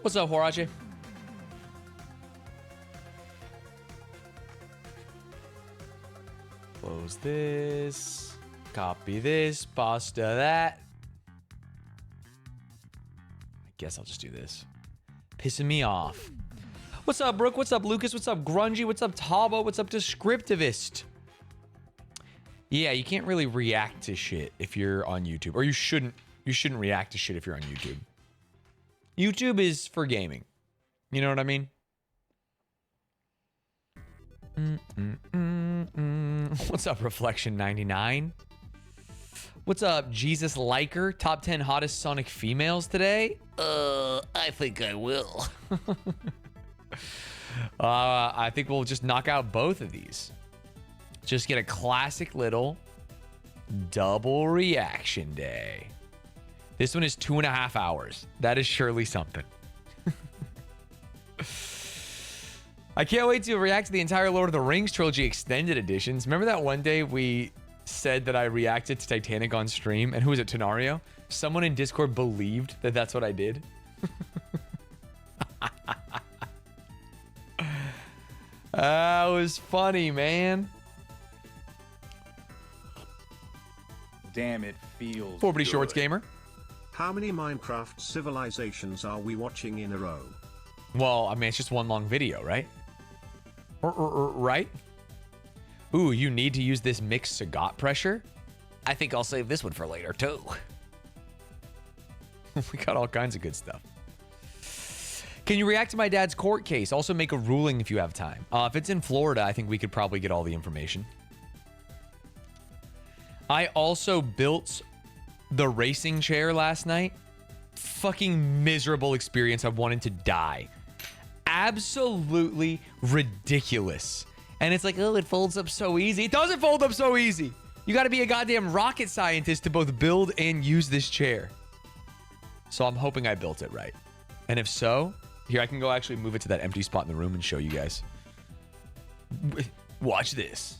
What's up, Horace? Close this. Copy this. Pasta that. I guess I'll just do this. Pissing me off. What's up, Brooke? What's up, Lucas? What's up, Grungy? What's up, Tabo? What's up, Descriptivist? Yeah, you can't really react to shit if you're on YouTube. Or you shouldn't react to shit if you're on YouTube. YouTube is for gaming. You know what I mean? What's up, Reflection 99? What's up, Jesus Liker? Top 10 hottest Sonic females today? I think I will. I think we'll just knock out both of these. Just get a classic little double reaction day. This one is 2.5 hours. That is surely something. I can't wait to react to the entire Lord of the Rings trilogy extended editions. Remember that one day we said that I reacted to Titanic on stream? And who was it, Tenario? Someone in Discord believed that that's what I did. That was funny, man. Damn, it feels 4 Shorts Gamer. How many Minecraft civilizations are we watching in a row? Well, I mean, it's just one long video, right? Right? Ooh, you need to use this mixed Sagat pressure? I think I'll save this one for later, too. We got all kinds of good stuff. Can you react to my dad's court case? Also make a ruling if you have time. If it's in Florida, I think we could probably get all the information. I also built the racing chair last night. Fucking miserable experience. I wanted to die. Absolutely ridiculous. And it's like, oh, it folds up so easy. It doesn't fold up so easy. You got to be a goddamn rocket scientist to both build and use this chair. So I'm hoping I built it right. And if so, here, I can go actually move it to that empty spot in the room and show you guys. Watch this.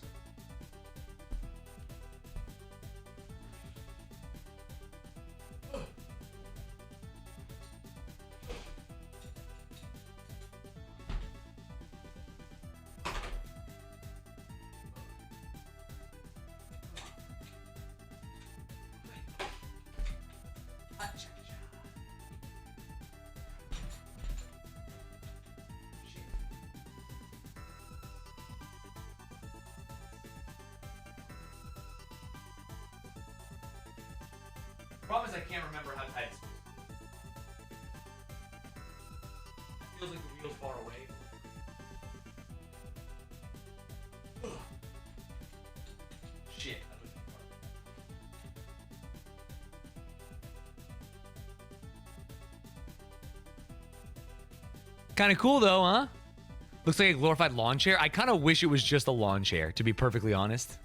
Problem is I can't remember how tight it's supposed to be. It feels like the wheel's far away. Ugh. Shit. Kind of cool though, huh? Looks like a glorified lawn chair. I kind of wish it was just a lawn chair, to be perfectly honest.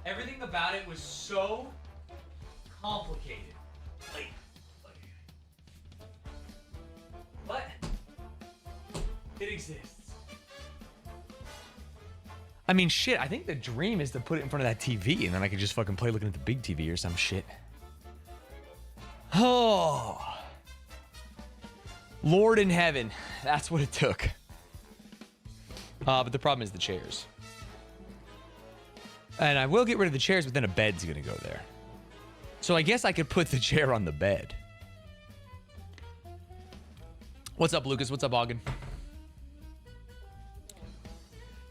Everything about it was so complicated. But it exists. I mean, shit, I think the dream is to put it in front of that TV and then I could just fucking play looking at the big TV or some shit. Oh. Lord in heaven. That's what it took. But the problem is the chairs. And I will get rid of the chairs, but then a bed's going to go there. So I guess I could put the chair on the bed. What's up, Lucas? What's up, Ogden?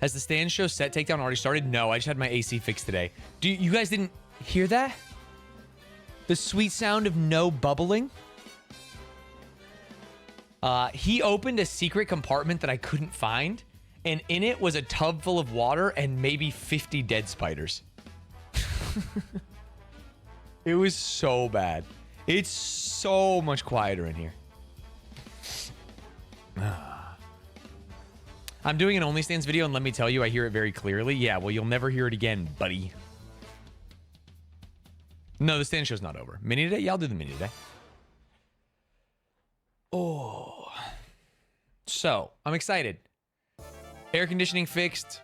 Has the Stanz show set takedown already started? No, I just had my AC fixed today. You guys didn't hear that? The sweet sound of no bubbling? He opened a secret compartment that I couldn't find. And in it was a tub full of water and maybe 50 dead spiders. It was so bad. It's so much quieter in here. I'm doing an Only Stanz video, and let me tell you, I hear it very clearly. Yeah, well, you'll never hear it again, buddy. No, the stand show's not over. Mini today? Yeah, I'll do the mini today. Oh. So, I'm excited. Air conditioning fixed.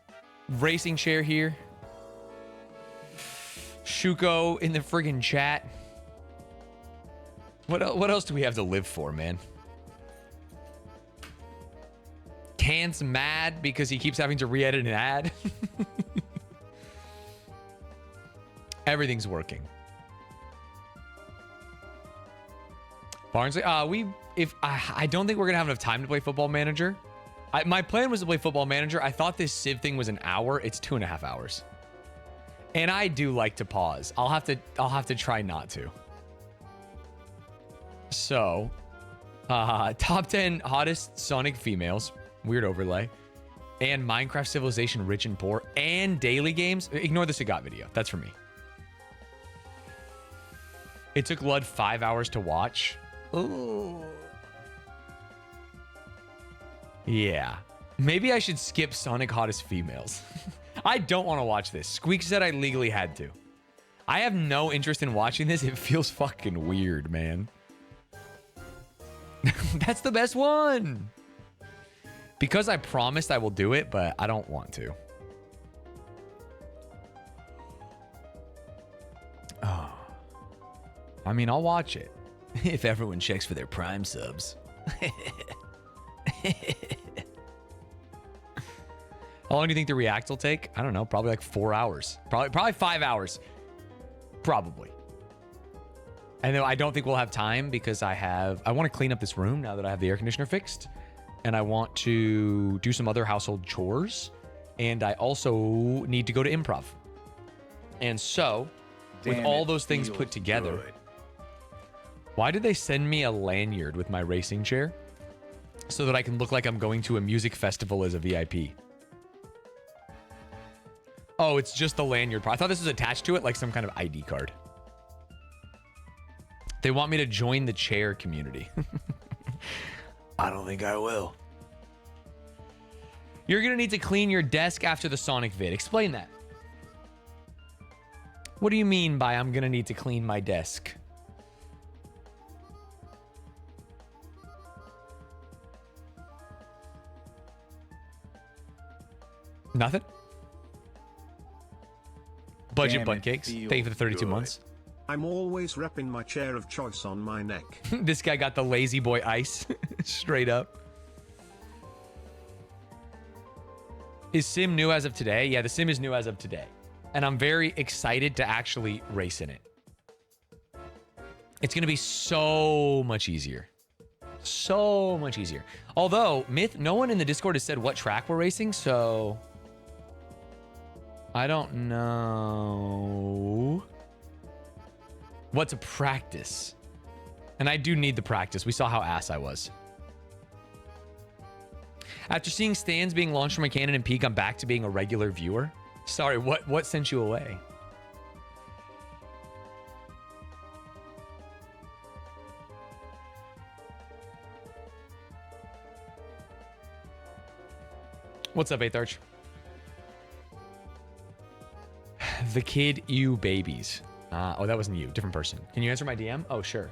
Racing chair here. Shuko in the friggin' chat. What else do we have to live for, man? Tan's mad because he keeps having to re-edit an ad. Everything's working. Barnsley, I don't think we're gonna have enough time to play Football Manager. My plan was to play Football Manager. I thought this Civ thing was an hour. It's 2.5 hours. And I do like to pause. I'll have to try not to. So, top 10 hottest Sonic females. Weird overlay. And Minecraft Civilization Rich and Poor. And daily games. Ignore the Sagat video. That's for me. It took Lud 5 hours to watch. Ooh. Yeah. Maybe I should skip Sonic Hottest Females. I don't want to watch this. Squeak said I legally had to. I have no interest in watching this. It feels fucking weird, man. That's the best one. Because I promised I will do it, but I don't want to. Oh. I mean, I'll watch it. If everyone checks for their Prime subs. How long do you think the react will take? I don't know. Probably like 4 hours. Probably 5 hours. Probably. And then I don't think we'll have time because I want to clean up this room now that I have the air conditioner fixed. And I want to do some other household chores. And I also need to go to improv. And so, with all those things put together, why did they send me a lanyard with my racing chair? So that I can look like I'm going to a music festival as a VIP. Oh, it's just the lanyard. I thought this was attached to it like some kind of ID card. They want me to join the chair community. I don't think I will. You're going to need to clean your desk after the Sonic vid. Explain that. What do you mean by I'm going to need to clean my desk? Nothing? Budget bun cakes. Thank you for the 32 months. I'm always repping my chair of choice on my neck. This guy got the lazy boy ice. Straight up. Is Sim new as of today? Yeah, the Sim is new as of today. And I'm very excited to actually race in it. It's going to be so much easier. So much easier. Although, Myth, no one in the Discord has said what track we're racing, so... I don't know what to practice. And I do need the practice. We saw how ass I was. After seeing Stanz being launched from a cannon and Peak, I'm back to being a regular viewer. Sorry, what sent you away? What's up, 8th Arch? The kid you babies. Oh, that wasn't you. Different person. Can you answer my DM? Oh, sure.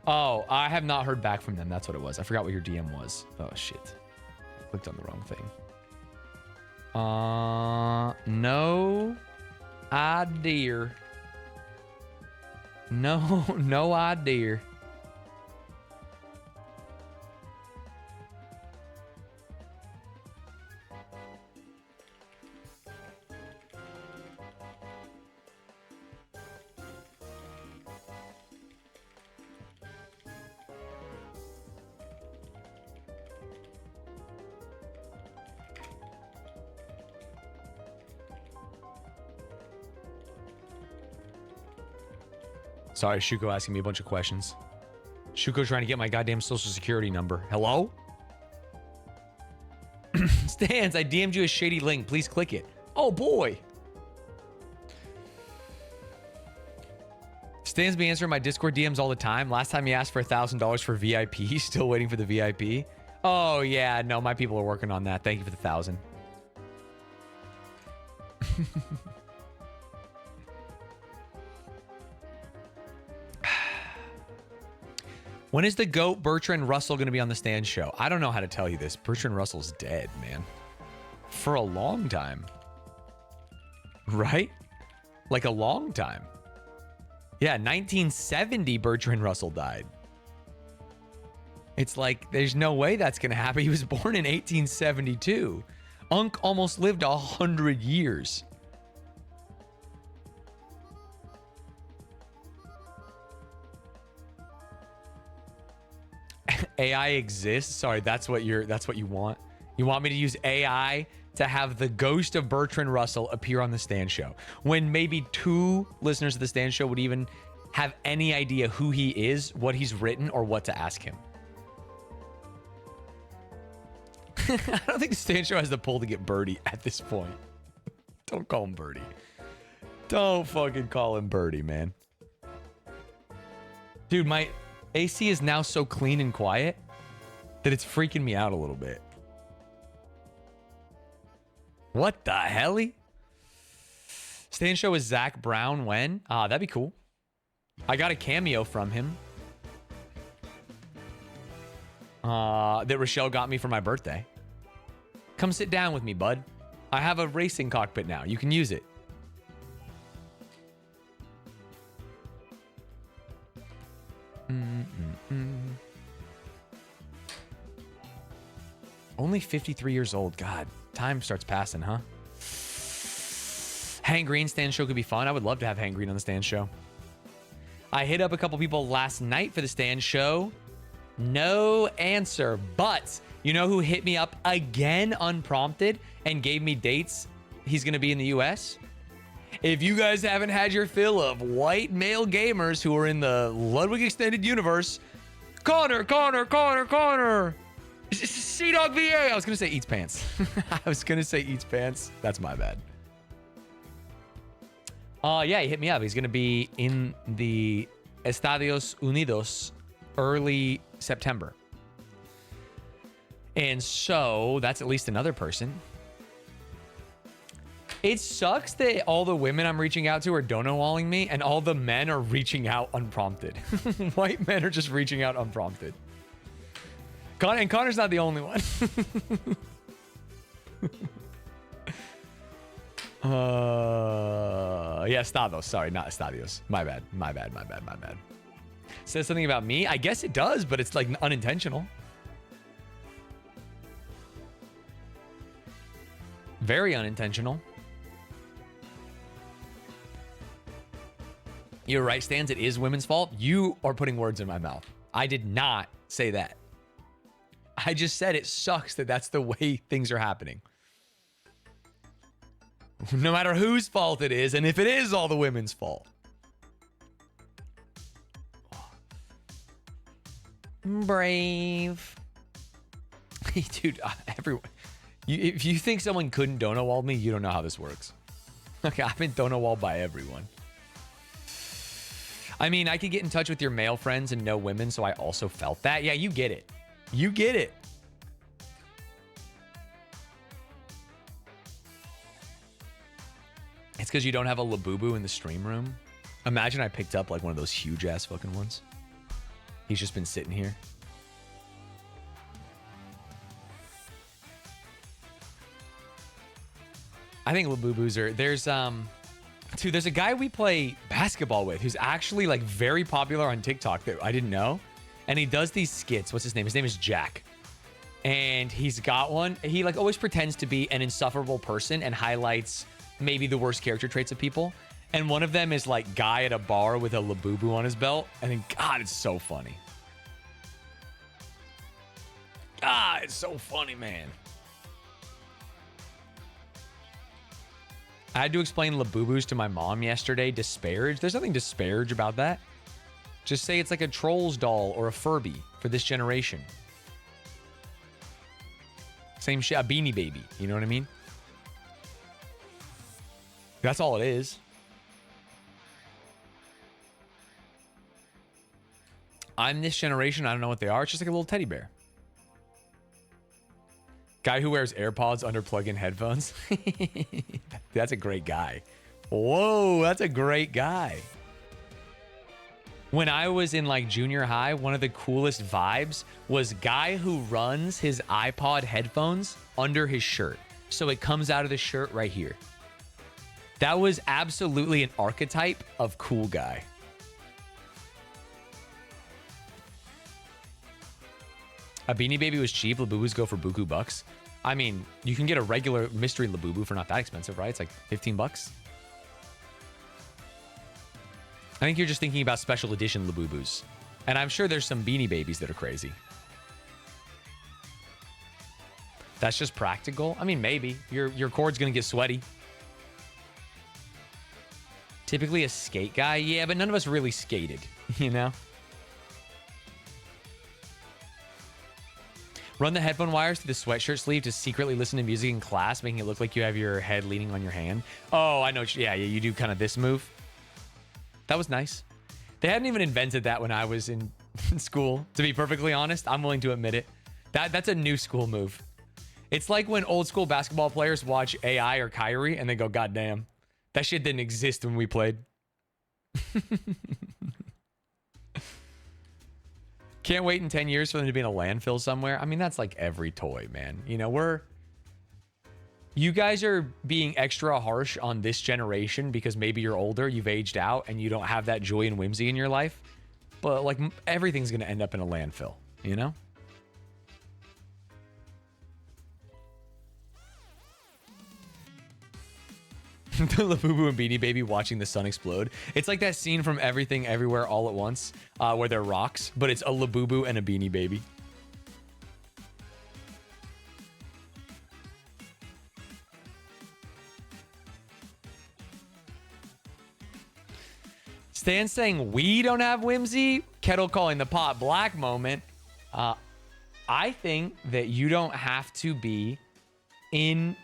Oh, I have not heard back from them. That's what it was. I forgot what your DM was. Oh, shit. I clicked on the wrong thing. No idea. No idea. Sorry, Shuko asking me a bunch of questions. Shuko trying to get my goddamn social security number. Hello? Stanz, I DM'd you a shady link. Please click it. Oh, boy. Stanz be answering my Discord DMs all the time. Last time he asked for $1,000 for VIP. He's still waiting for the VIP. Oh, yeah. No, my people are working on that. Thank you for the 1,000. When is the GOAT Bertrand Russell going to be on the Stanz show? I don't know how to tell you this. Bertrand Russell's dead, man. For a long time. Right? Like a long time. Yeah, 1970 Bertrand Russell died. It's like, there's no way that's going to happen. He was born in 1872. Unc almost lived 100 years. AI exists? Sorry, that's what you want? You want me to use AI to have the ghost of Bertrand Russell appear on the Stanz show when maybe 2 listeners of the Stanz show would even have any idea who he is, what he's written, or what to ask him. I don't think the Stanz show has the pull to get Birdie at this point. Don't call him Birdie. Don't fucking call him Birdie, man. Dude, my AC is now so clean and quiet that it's freaking me out a little bit. What the helly? Stanz show with Zach Brown when? That'd be cool. I got a cameo from him. That Rochelle got me for my birthday. Come sit down with me, bud. I have a racing cockpit now. You can use it. Only 53 years old. God, time starts passing, huh? Hank Green Stanz show could be fun. I would love to have Hank Green on the Stanz show. I hit up a couple people last night for the Stanz show. No answer. But you know who hit me up again unprompted and gave me dates he's going to be in the U.S.? If you guys haven't had your fill of white male gamers who are in the Ludwig Extended Universe, Connor. Sea-Dog VA. I was going to say Eats Pants. That's my bad. Yeah, he hit me up. He's going to be in the Estados Unidos early September. And so that's at least another person. It sucks that all the women I'm reaching out to are dono-walling me and all the men are reaching out unprompted. White men are just reaching out unprompted. And Connor's not the only one. Yeah, Estados. Sorry, not Estadios. My bad. Says something about me? I guess it does, but it's like unintentional. Very unintentional. You're right, Stanz. It is women's fault. You are putting words in my mouth. I did not say that. I just said it sucks that that's the way things are happening. No matter whose fault it is, and if it is all the women's fault. Brave. Dude, everyone. If you think someone couldn't dono-wall me, you don't know how this works. Okay, I've been dono-walled by everyone. I mean, I could get in touch with your male friends and no women, so I also felt that. Yeah, you get it. You get it. It's because you don't have a Labubu in the stream room. Imagine I picked up like one of those huge ass fucking ones. He's just been sitting here. I think Labubus are... Dude, there's a guy we play basketball with who's actually like very popular on TikTok that I didn't know. And he does these skits. What's his name? His name is Jack. And he's got one. He like always pretends to be an insufferable person and highlights maybe the worst character traits of people. And one of them is like guy at a bar with a Labubu on his belt. I think, God, it's so funny. God, it's so funny, man. I had to explain Labubus to my mom yesterday. Disparage. There's nothing disparage about that. Just say it's like a Trolls doll or a Furby for this generation. Same shit. A Beanie Baby. You know what I mean? That's all it is. I'm this generation. I don't know what they are. It's just like a little teddy bear. Guy who wears AirPods under plug-in headphones. That's a great guy. Whoa, that's a great guy. When I was in like junior high, one of the coolest vibes was guy who runs his iPod headphones under his shirt. So it comes out of the shirt right here. That was absolutely an archetype of cool guy. A Beanie Baby was cheap. Labubus go for buku bucks. I mean, you can get a regular mystery Labubu for not that expensive, right? It's like 15 bucks. I think you're just thinking about special edition Labubus. And I'm sure there's some Beanie Babies that are crazy. That's just practical. I mean, maybe. Your cord's going to get sweaty. Typically a skate guy. Yeah, but none of us really skated, you know? Run the headphone wires through the sweatshirt sleeve to secretly listen to music in class, making it look like you have your head leaning on your hand. Oh, I know. Yeah, you do kind of this move. That was nice. They hadn't even invented that when I was in school. To be perfectly honest, I'm willing to admit it. That's a new school move. It's like when old school basketball players watch AI or Kyrie and they go, God damn, that shit didn't exist when we played. Can't wait in 10 years for them to be in a landfill somewhere. I mean, that's like every toy, man. You know, you guys are being extra harsh on this generation because maybe you're older, you've aged out, and you don't have that joy and whimsy in your life. But like everything's going to end up in a landfill, you know? The Labubu and Beanie Baby watching the sun explode. It's like that scene from Everything Everywhere All at Once where they're rocks, but it's a Labubu and a Beanie Baby. Stan saying we don't have whimsy. Kettle calling the pot black moment. I think that you don't have to be in...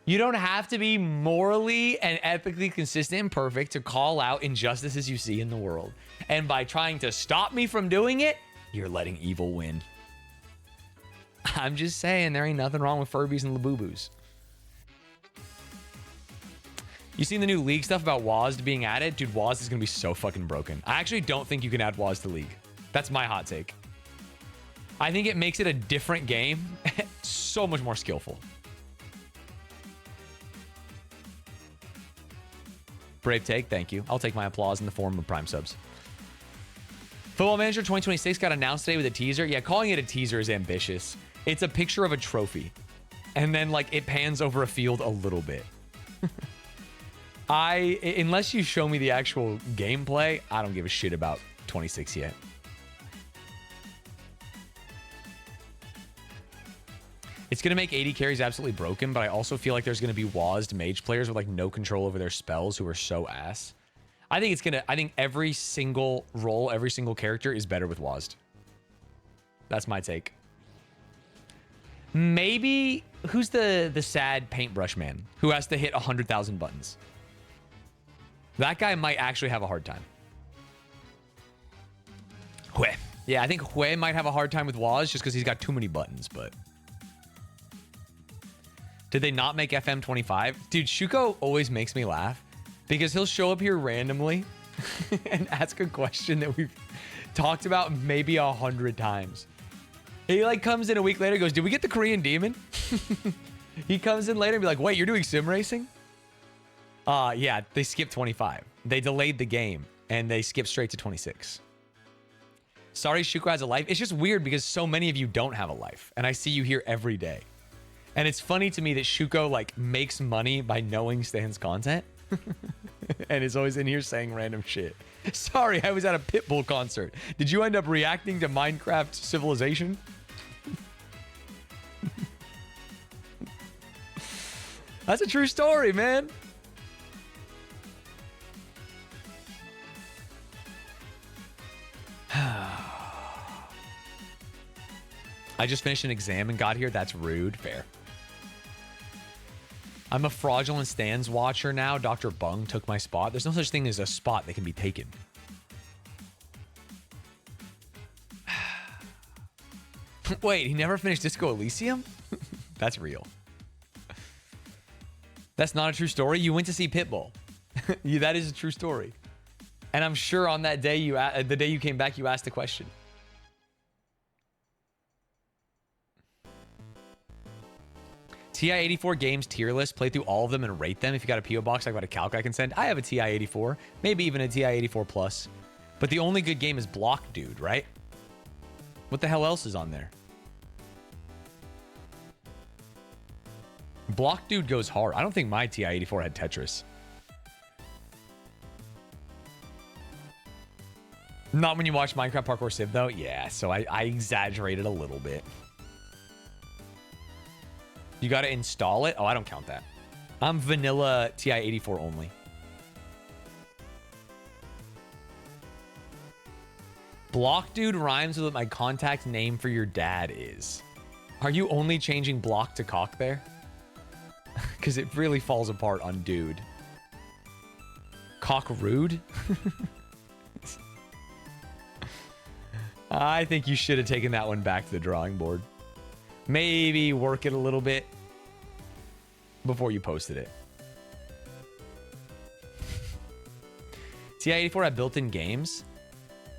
You don't have to be morally and ethically consistent and perfect to call out injustices you see in the world. And by trying to stop me from doing it, you're letting evil win. I'm just saying, there ain't nothing wrong with Furbies and Labubus. You seen the new League stuff about WASD being added? Dude, WASD is going to be so fucking broken. I actually don't think you can add WASD to League. That's my hot take. I think it makes it a different game. So much more skillful. Brave take, thank you. I'll take my applause in the form of Prime subs. Football Manager 2026 got announced today with a teaser. Yeah, calling it a teaser is ambitious. It's a picture of a trophy. And then, like, it pans over a field a little bit. Unless you show me the actual gameplay, I don't give a shit about 26 yet. It's going to make 80 carries absolutely broken, but I also feel like there's going to be WASD mage players with like no control over their spells who are so ass. I think every single role, every single character is better with WASD. That's my take. Maybe who's the sad paintbrush man who has to hit 100,000 buttons? That guy might actually have a hard time. Hue. Yeah, I think Hue might have a hard time with WASD just because he's got too many buttons, but... Did they not make FM 25? Dude, Shuko always makes me laugh because he'll show up here randomly and ask a question that we've talked about maybe 100 times. He like comes in a week later and goes, did we get the Korean demon? He comes in later and be like, wait, you're doing sim racing? Yeah, they skipped 25. They delayed the game and they skipped straight to 26. Sorry, Shuko has a life. It's just weird because so many of you don't have a life and I see you here every day. And it's funny to me that Shuko like makes money by knowing Stan's content and is always in here saying random shit. Sorry, I was at a Pitbull concert. Did you end up reacting to Minecraft Civilization? That's a true story, man. I just finished an exam and got here. That's rude. Fair. I'm a fraudulent Stanz watcher now. Dr. Bung took my spot. There's no such thing as a spot that can be taken. Wait, he never finished Disco Elysium? That's real. That's not a true story. You went to see Pitbull. That is a true story. And I'm sure on that day, the day you came back, you asked the question. TI-84 games tier list. Play through all of them and rate them. If you got a PO box, I got a calc I can send. I have a TI-84, maybe even a TI-84 Plus. But the only good game is Block Dude, right? What the hell else is on there? Block Dude goes hard. I don't think my TI-84 had Tetris. Not when you watch Minecraft Parkour Civ, though. Yeah, so I exaggerated a little bit. You got to install it? Oh, I don't count that. I'm vanilla TI-84 only. Block Dude rhymes with what my contact name for your dad is. Are you only changing block to cock there? Because it really falls apart on dude. Cock rude? I think you should have taken that one back to the drawing board. Maybe work it a little bit before you posted it. TI-84 had built-in games.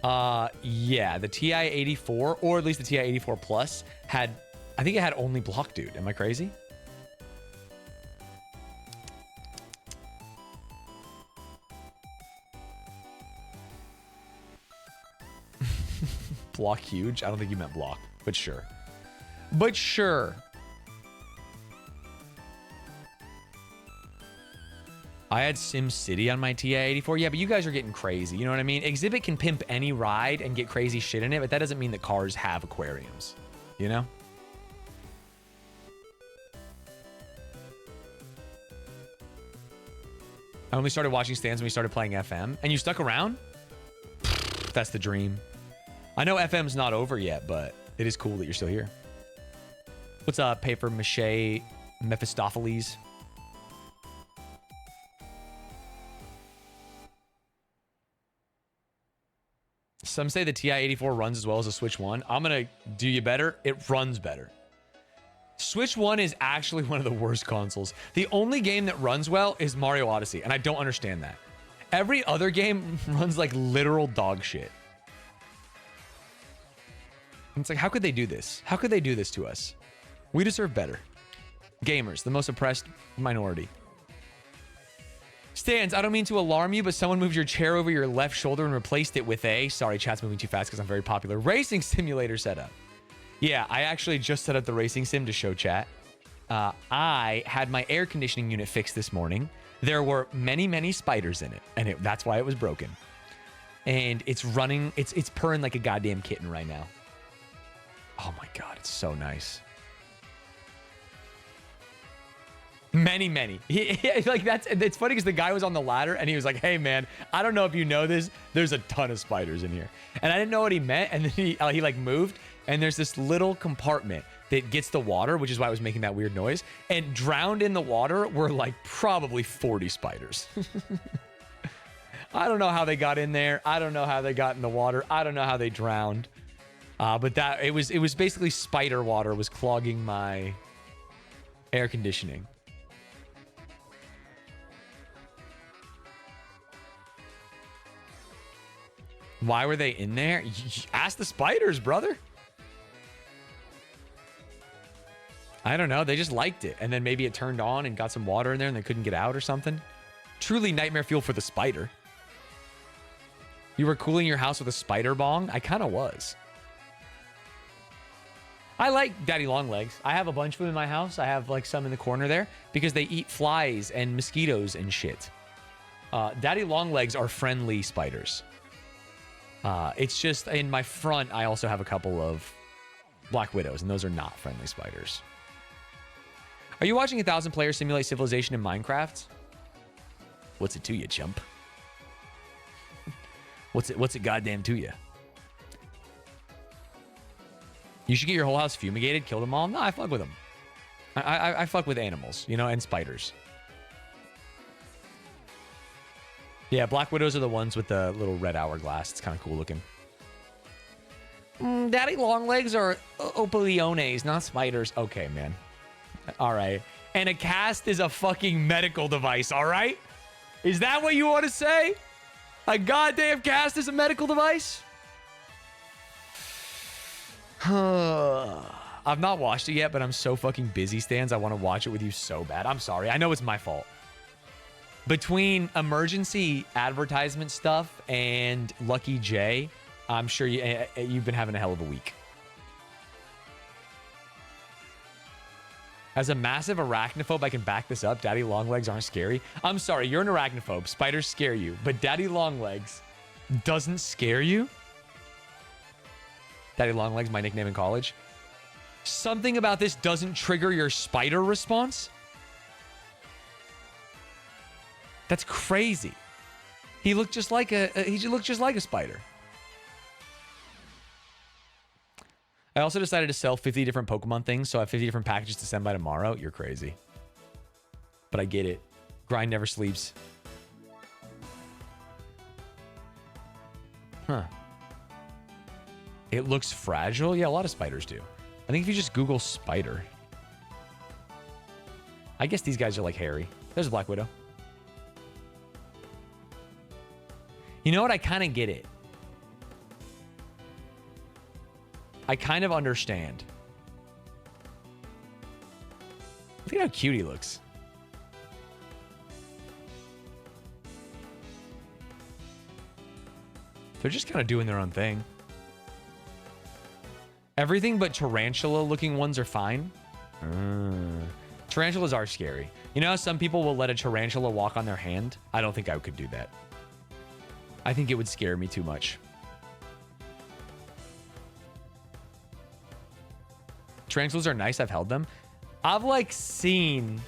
Yeah, the TI-84, or at least the TI-84 Plus, had... I think it had only Block Dude. Am I crazy? Block huge? I don't think you meant block, but sure. But sure. I had Sim City on my TI-84. Yeah, but you guys are getting crazy. You know what I mean? Exhibit can pimp any ride and get crazy shit in it, but that doesn't mean that cars have aquariums. You know? I only started watching Stanz when we started playing FM. And you stuck around? That's the dream. I know FM's not over yet, but it is cool that you're still here. What's up, Paper Mache Mephistopheles? Some say the TI-84 runs as well as the Switch 1. I'm going to do you better. It runs better. Switch 1 is actually one of the worst consoles. The only game that runs well is Mario Odyssey, and I don't understand that. Every other game runs like literal dog shit. And it's like, how could they do this? How could they do this to us? We deserve better. Gamers, the most oppressed minority. Stans, I don't mean to alarm you, but someone moved your chair over your left shoulder and replaced it with a... Sorry, chat's moving too fast because I'm very popular. Racing simulator setup. Yeah, I actually just set up the racing sim to show chat. I had my air conditioning unit fixed this morning. There were many, many spiders in it, and that's why it was broken. And it's running... It's purring like a goddamn kitten right now. Oh my god, it's so nice. Many. Like it's funny because the guy was on the ladder and he was like, "Hey man, I don't know if you know this. There's a ton of spiders in here." And I didn't know what he meant. And then he like moved, and there's this little compartment that gets the water, which is why I was making that weird noise. And drowned in the water were like probably 40 spiders. I don't know how they got in there. I don't know how they got in the water. I don't know how they drowned. But that it was basically spider water was clogging my air conditioning. Why were they in there? Ask the spiders, brother. I don't know. They just liked it. And then maybe it turned on and got some water in there and they couldn't get out or something. Truly nightmare fuel for the spider. You were cooling your house with a spider bong? I kind of was. I like daddy long legs. I have a bunch of them in my house. I have like some in the corner there because they eat flies and mosquitoes and shit. Daddy long legs are friendly spiders. It's just in my front, I also have a couple of Black Widows, and those are not friendly spiders. Are you watching 1,000 players simulate civilization in Minecraft? What's it to you, chump? What's it goddamn to you? You should get your whole house fumigated, kill them all. No, I fuck with them. I fuck with animals, you know, and spiders. Yeah, Black Widows are the ones with the little red hourglass. It's kind of cool looking. Daddy Longlegs are opaliones, not spiders. Okay, man. All right. And a cast is a fucking medical device, all right? Is that what you want to say? A goddamn cast is a medical device? I've not watched it yet, but I'm so fucking busy, Stans. I want to watch it with you so bad. I'm sorry. I know it's my fault. Between emergency advertisement stuff and Lucky J, I'm sure you've been having a hell of a week. As a massive arachnophobe, I can back this up. Daddy Longlegs aren't scary. I'm sorry, you're an arachnophobe. Spiders scare you, but Daddy Longlegs doesn't scare you? Daddy Longlegs, my nickname in college. Something about this doesn't trigger your spider response? That's crazy. He looked just like a spider. I also decided to sell 50 different Pokemon things, so I have 50 different packages to send by tomorrow. You're crazy. But I get it. Grind never sleeps. Huh. It looks fragile? Yeah, a lot of spiders do. I think if you just Google spider. I guess these guys are like hairy. There's a Black Widow. You know what? I kind of get it. I kind of understand. Look at how cute he looks. They're just kind of doing their own thing. Everything but tarantula-looking ones are fine. Tarantulas are scary. You know how some people will let a tarantula walk on their hand? I don't think I could do that. I think it would scare me too much. Tarantulas are nice. I've held them. I've like seen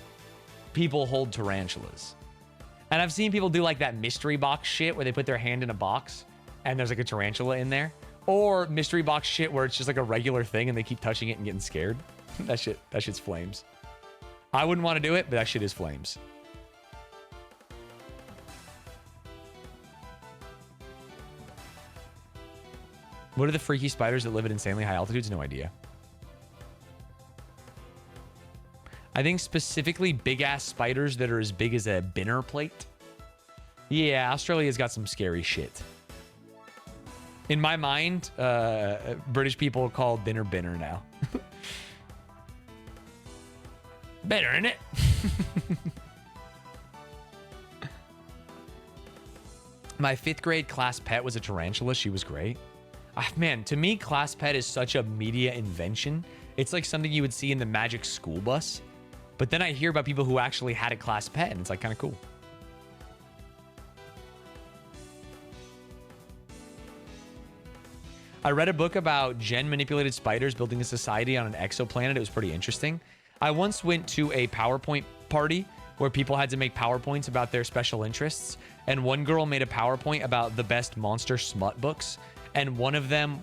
people hold tarantulas. And I've seen people do like that mystery box shit where they put their hand in a box and there's like a tarantula in there. Or mystery box shit where it's just like a regular thing and they keep touching it and getting scared. That shit's flames. I wouldn't want to do it, but that shit is flames. What are the freaky spiders that live at insanely high altitudes? No idea. I think specifically big-ass spiders that are as big as a dinner plate. Yeah, Australia's got some scary shit. In my mind, British people call dinner binner now. Better, innit? My 5th grade class pet was a tarantula. She was great. Man, to me, class pet is such a media invention. It's like something you would see in the Magic School Bus. But then I hear about people who actually had a class pet, and it's like kind of cool. I read a book about gen-manipulated spiders building a society on an exoplanet. It was pretty interesting. I once went to a PowerPoint party where people had to make PowerPoints about their special interests. And one girl made a PowerPoint about the best monster smut books. And one of them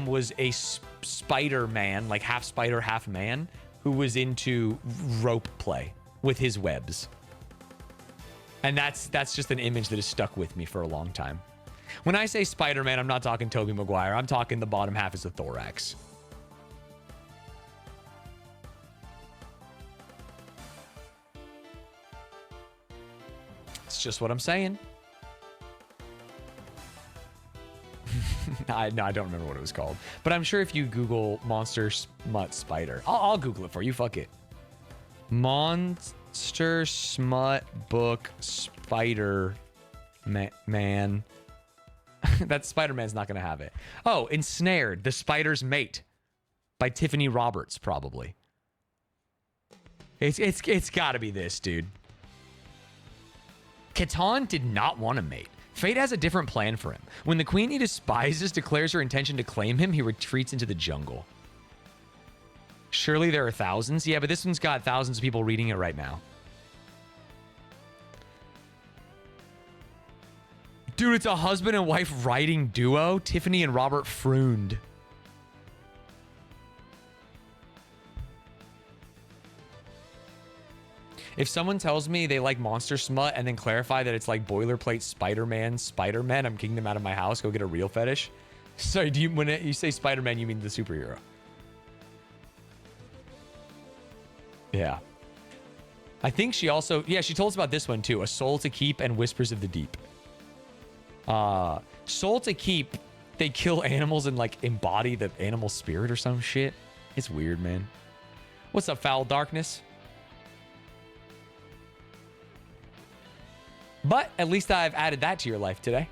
was a spider man, like half spider, half man, who was into rope play with his webs. And that's just an image that has stuck with me for a long time. When I say Spider-Man, I'm not talking Tobey Maguire. I'm talking the bottom half is the thorax. It's just what I'm saying. I don't remember what it was called. But I'm sure if you Google Monster Smut Spider, I'll Google it for you. Fuck it. Monster Smut Book Spider Man. That Spider-Man's not going to have it. Oh, Ensnared, The Spider's Mate by Tiffany Roberts, probably. It's got to be this, dude. Catan did not want a mate. Fate has a different plan for him. When the queen he despises declares her intention to claim him, he retreats into the jungle. Surely there are thousands. Yeah, but this one's got thousands of people reading it right now. Dude, it's a husband and wife writing duo. Tiffany and Robert Freund. If someone tells me they like monster smut and then clarify that it's like boilerplate Spider-Man, I'm kicking them out of my house. Go get a real fetish. Sorry, when you say Spider-Man, you mean the superhero? Yeah. I think she also... Yeah, she told us about this one too. A Soul to Keep and Whispers of the Deep. Soul to Keep, they kill animals and like embody the animal spirit or some shit. It's weird, man. What's up, Foul Darkness? But at least I've added that to your life today.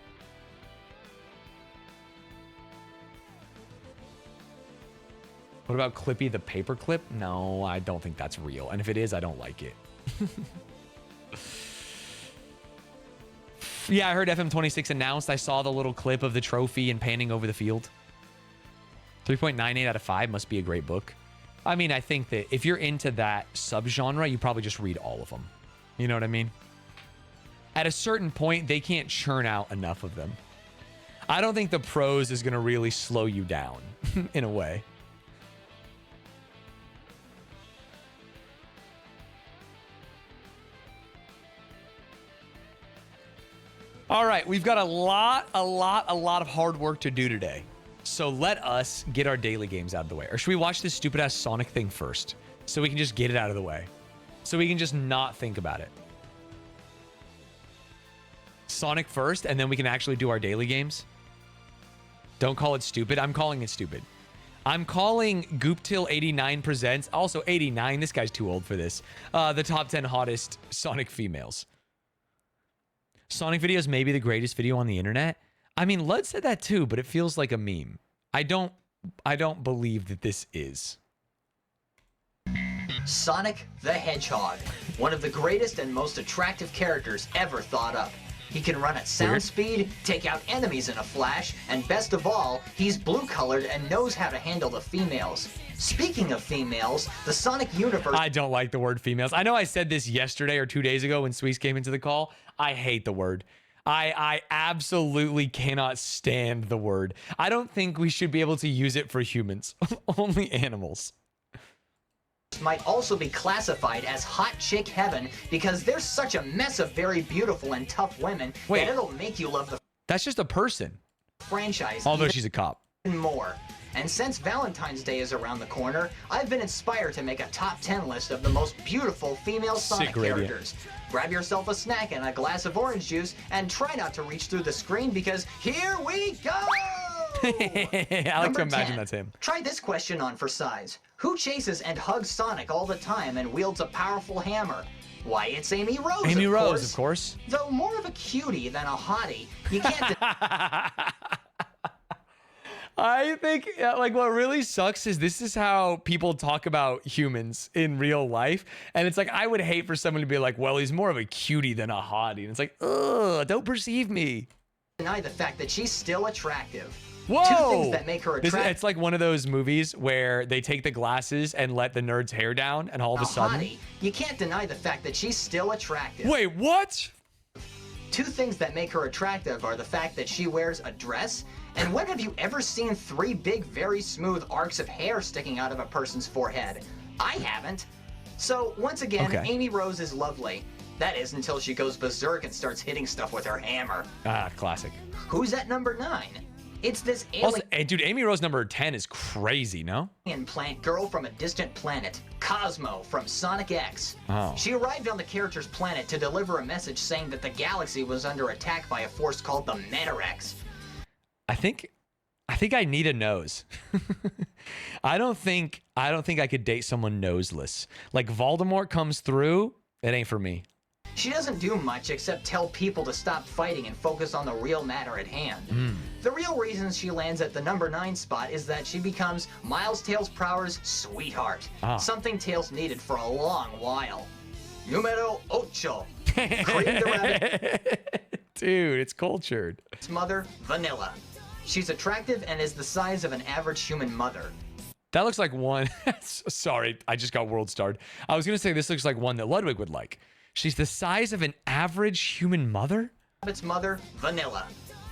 What about Clippy the paperclip? No, I don't think that's real. And if it is, I don't like it. Yeah, I heard FM26 announced. I saw the little clip of the trophy and panning over the field. 3.98 out of 5 must be a great book. I mean, I think that if you're into that subgenre, you probably just read all of them. You know what I mean? At a certain point, they can't churn out enough of them. I don't think the prose is going to really slow you down in a way. All right, we've got a lot of hard work to do today. So let us get our daily games out of the way. Or should we watch this stupid ass Sonic thing first? So we can just get it out of the way. So we can just not think about it. Sonic first, and then we can actually do our daily games. Don't call it stupid. I'm calling it stupid. I'm calling Gooptil89 Presents, also 89, this guy's too old for this, the top 10 hottest Sonic females. Sonic videos may be the greatest video on the internet. I mean, Lud said that too, but it feels like a meme. I don't believe that this is. Sonic the Hedgehog, one of the greatest and most attractive characters ever thought up. He can run at sound speed, take out enemies in a flash, and best of all, he's blue-colored and knows how to handle the females. Speaking of females, the Sonic universe... I don't like the word females. I know I said this yesterday or 2 days ago when Sweets came into the call. I hate the word. I absolutely cannot stand the word. I don't think we should be able to use it for humans. Only animals. Might also be classified as hot chick heaven because there's such a mess of very beautiful and tough women that it'll make you love the That's just a person. franchise. Although she's a cop. Even more. And since Valentine's Day is around the corner, I've been inspired to make a top 10 list of the most beautiful female Sonic characters. Grab yourself a snack and a glass of orange juice and try not to reach through the screen because here we go! I like to imagine 10. that's him. Try this question on for size. Who chases and hugs Sonic all the time and wields a powerful hammer? Why, it's Amy Rose, Amy Rose, of course. Though more of a cutie than a hottie, you can't... I think, like, what really sucks is this is how people talk about humans in real life. And it's like, I would hate for someone to be like, well, he's more of a cutie than a hottie. And it's like, ugh, don't perceive me. Deny the fact that she's still attractive. Whoa! 2 things that make her attractive. It's like one of those movies where they take the glasses and let the nerd's hair down, and all of a sudden... Hottie, you can't deny the fact that she's still attractive. Wait, what? 2 things that make her attractive are the fact that she wears a dress, and when have you ever seen 3 big, very smooth arcs of hair sticking out of a person's forehead? I haven't. So, once again, Amy Rose is lovely. That is until she goes berserk and starts hitting stuff with her hammer. Ah, classic. Who's at number 9? It's this alien... Also, hey, dude, Amy Rose number 10 is crazy, no? Plant girl from a distant planet, Cosmo from Sonic X. Oh. She arrived on the character's planet to deliver a message saying that the galaxy was under attack by a force called the Metarex. I think I need a nose. I don't think I could date someone noseless. Like Voldemort comes through, it ain't for me. She doesn't do much except tell people to stop fighting and focus on the real matter at hand. The real reason she lands at the number 9 spot is that she becomes Miles Tails Prower's sweetheart. Something Tails needed for a long while. Numero 8. Cream the Rabbit. Dude, it's cultured. Its mother, Vanilla. She's attractive and is the size of an average human mother. That looks like one... Sorry, I just got world starred. I was going to say this looks like one that Ludwig would like. She's the size of an average human mother? Rabbit's mother, Vanilla.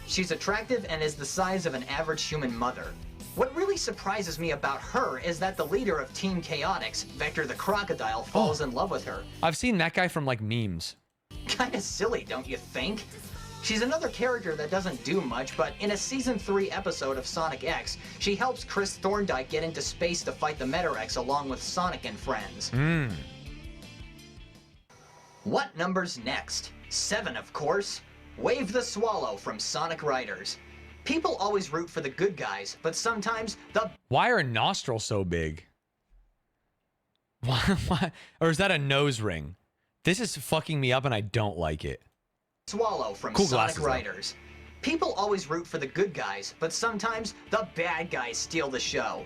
She's attractive and is the size of an average human mother. What really surprises me about her is that the leader of Team Chaotix, Vector the Crocodile, falls in love with her. I've seen that guy from, like, memes. Kinda silly, don't you think? She's another character that doesn't do much, but in a Season 3 episode of Sonic X, she helps Chris Thorndike get into space to fight the Metarex along with Sonic and friends. What number's next? 7, of course. Wave the Swallow from Sonic Riders. People always root for the good guys, but sometimes the Why are her nostrils so big? Why? Or is that a nose ring? This is fucking me up and I don't like it. Swallow from Cool Sonic glasses, Riders. People always root for the good guys, but sometimes the bad guys steal the show.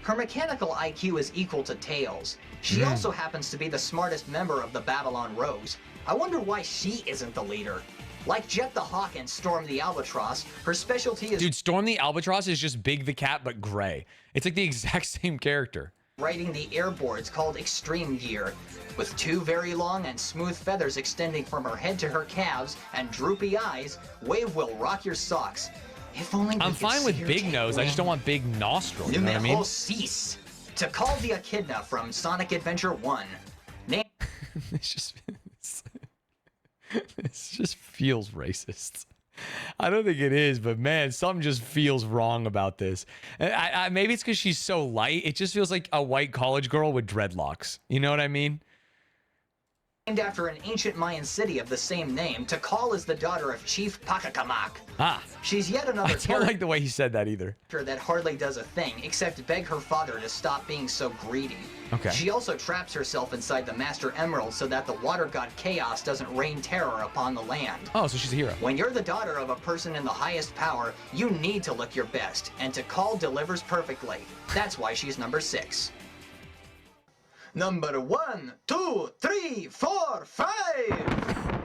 Her mechanical IQ is equal to Tails. She also happens to be the smartest member of the Babylon Rogues. I wonder why she isn't the leader. Like Jet the Hawk and Storm the Albatross, her specialty is Dude, Storm the Albatross is just Big the Cat, but gray. It's like the exact same character. riding the airboards called Extreme Gear. With two very long and smooth feathers extending from her head to her calves and droopy eyes, Wave will rock your socks. If only we I'm could fine see with her big take nose. I just don't wing. want big nostrils. You know what I mean? Numero 6. To call the Echidna from Sonic Adventure 1. Name It's just it just feels racist. I don't think it is, but man, something just feels wrong about this. And maybe it's because she's so light. It just feels like a white college girl with dreadlocks. You know what I mean? named after an ancient Mayan city of the same name. Tikal is the daughter of Chief Pacacamac. Ah, She's yet I another don't character like the way he said that either. that hardly does a thing except beg her father to stop being so greedy. Okay. She also traps herself inside the Master Emerald so that the water god Chaos doesn't rain terror upon the land. Oh, so she's a hero. When you're the daughter of a person in the highest power, you need to look your best, and Tikal delivers perfectly. That's why she's number 6. Number 1, 2, 3, 4, 5!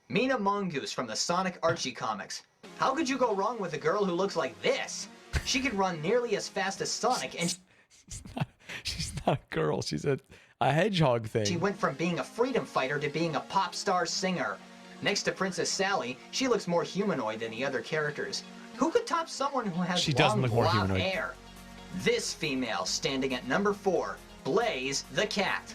Mina Mongoose from the Sonic Archie comics. How could you go wrong with a girl who looks like this? She could run nearly as fast as Sonic, and She's not a girl. She's a hedgehog thing. she went from being a freedom fighter to being a pop star singer. Next to Princess Sally, she looks more humanoid than the other characters. Who could top someone who has She doesn't long look more blonde humanoid. hair? This female, standing at number 4, Blaze the Cat.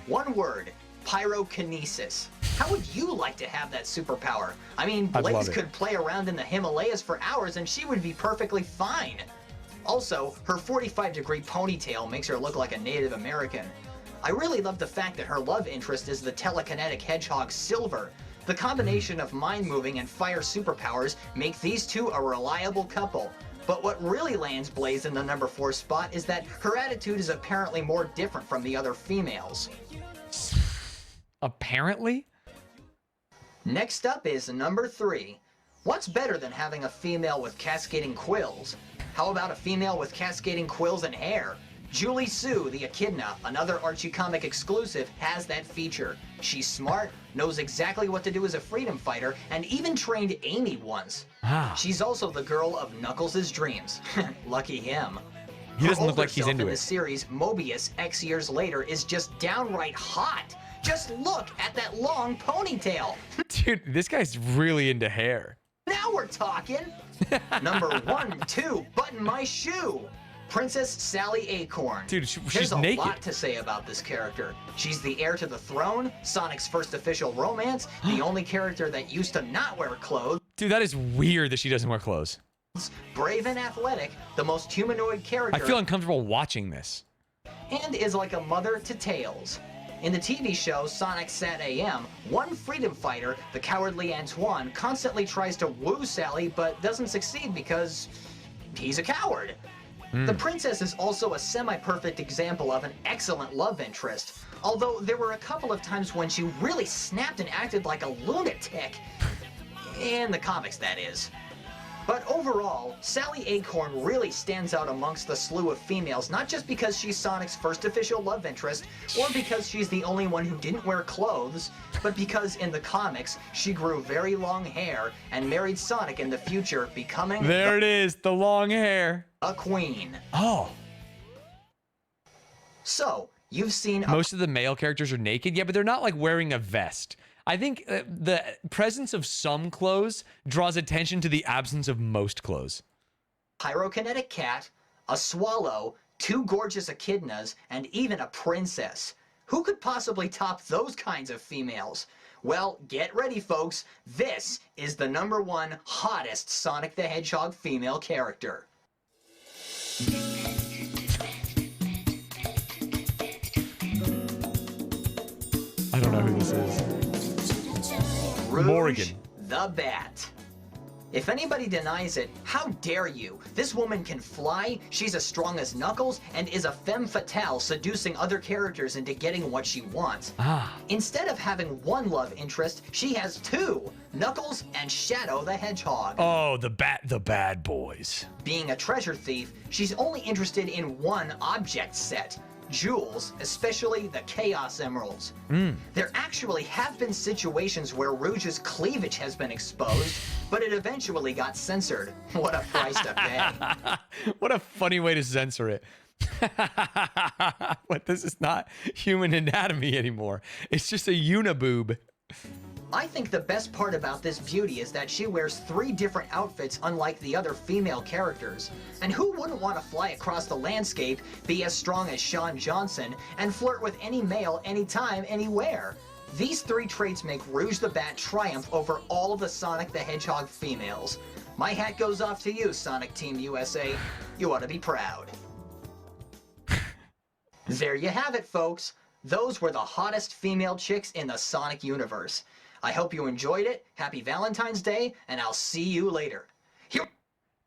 One word, pyrokinesis. How would you like to have that superpower? I mean, I'd love Blaze it. could play around in the Himalayas for hours and she would be perfectly fine. Also, her 45-degree ponytail makes her look like a Native American. I really love the fact that her love interest is the telekinetic hedgehog Silver. The combination of mind-moving and fire superpowers make these two a reliable couple. But what really lands Blaze in the number 4 spot is that her attitude is apparently more different from the other females. Apparently? Next up is number 3. What's better than having a female with cascading quills? How about a female with cascading quills and hair? Julie Sue, the Echidna, another Archie comic exclusive, has that feature. She's smart, knows exactly what to do as a freedom fighter, and even trained Amy once. Ah. She's also the girl of Knuckles' dreams. Lucky him. He doesn't Her look like older he's self into in the it. series, Mobius, X years later, is just downright hot. Just look at that long ponytail. Dude, this guy's really into hair. Now we're talking. Number 1, 2, button my shoe. Princess Sally Acorn. Dude, she's There's a naked. lot to say about this character. She's the heir to the throne, Sonic's first official romance, the only character that used to not wear clothes, Dude, that is weird that she doesn't wear clothes. brave and athletic, the most humanoid character, I feel uncomfortable watching this. and is like a mother to Tails. In the TV show Sonic Sat AM, one freedom fighter, the cowardly Antoine, constantly tries to woo Sally but doesn't succeed because he's a coward. The princess is also a semi-perfect example of an excellent love interest, although there were a couple of times when she really snapped and acted like a lunatic. In the comics, that is. But overall, Sally Acorn really stands out amongst the slew of females, not just because she's Sonic's first official love interest, or because she's the only one who didn't wear clothes, but because in the comics, she grew very long hair and married Sonic in the future, becoming There it is, the long hair. a queen. Oh, So, you've seen most of the male characters are naked. Yeah, but they're not like wearing a vest. I think the presence of some clothes draws attention to the absence of most clothes. pyrokinetic cat, a swallow, 2 gorgeous echidnas, and even a princess. Who could possibly top those kinds of females? Well, get ready, folks. This is the number 1 hottest Sonic the Hedgehog female character. I don't know who this is. Rouge Morgan. the Bat. If anybody denies it, how dare you? This woman can fly, she's as strong as Knuckles, and is a femme fatale seducing other characters into getting what she wants. Instead of having one love interest, she has two, Knuckles and Shadow the Hedgehog. Oh, the bad boys. Being a treasure thief, she's only interested in one object set. Jewels, especially the Chaos Emeralds. There actually have been situations where Rouge's cleavage has been exposed, but it eventually got censored. What a price to pay. What a funny way to censor it. What, this is not human anatomy anymore. It's just a uniboob. I think the best part about this beauty is that she wears 3 different outfits unlike the other female characters. And who wouldn't want to fly across the landscape, be as strong as Sean Johnson, and flirt with any male anytime, anywhere? These 3 traits make Rouge the Bat triumph over all the Sonic the Hedgehog females. My hat goes off to you, Sonic Team USA. You ought to be proud. There you have it, folks. Those were the hottest female chicks in the Sonic universe. I hope you enjoyed it. Happy Valentine's Day, and I'll see you later.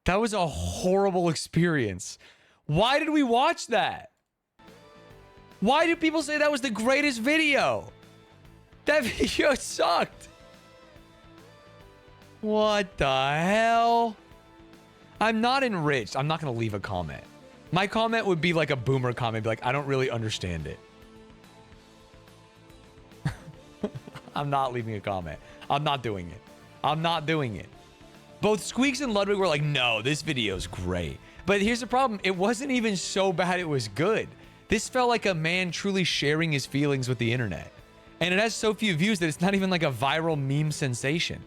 That was a horrible experience. Why did we watch that? Why do people say that was the greatest video? That video sucked. What the hell? I'm not enriched. I'm not going to leave a comment. My comment would be like a boomer comment. Be like, I don't really understand it. I'm not leaving a comment. I'm not doing it. I'm not doing it. Both Squeaks and Ludwig were like, no, this video's great. But here's the problem. It wasn't even so bad it was good. This felt like a man truly sharing his feelings with the internet. And it has so few views that it's not even like a viral meme sensation.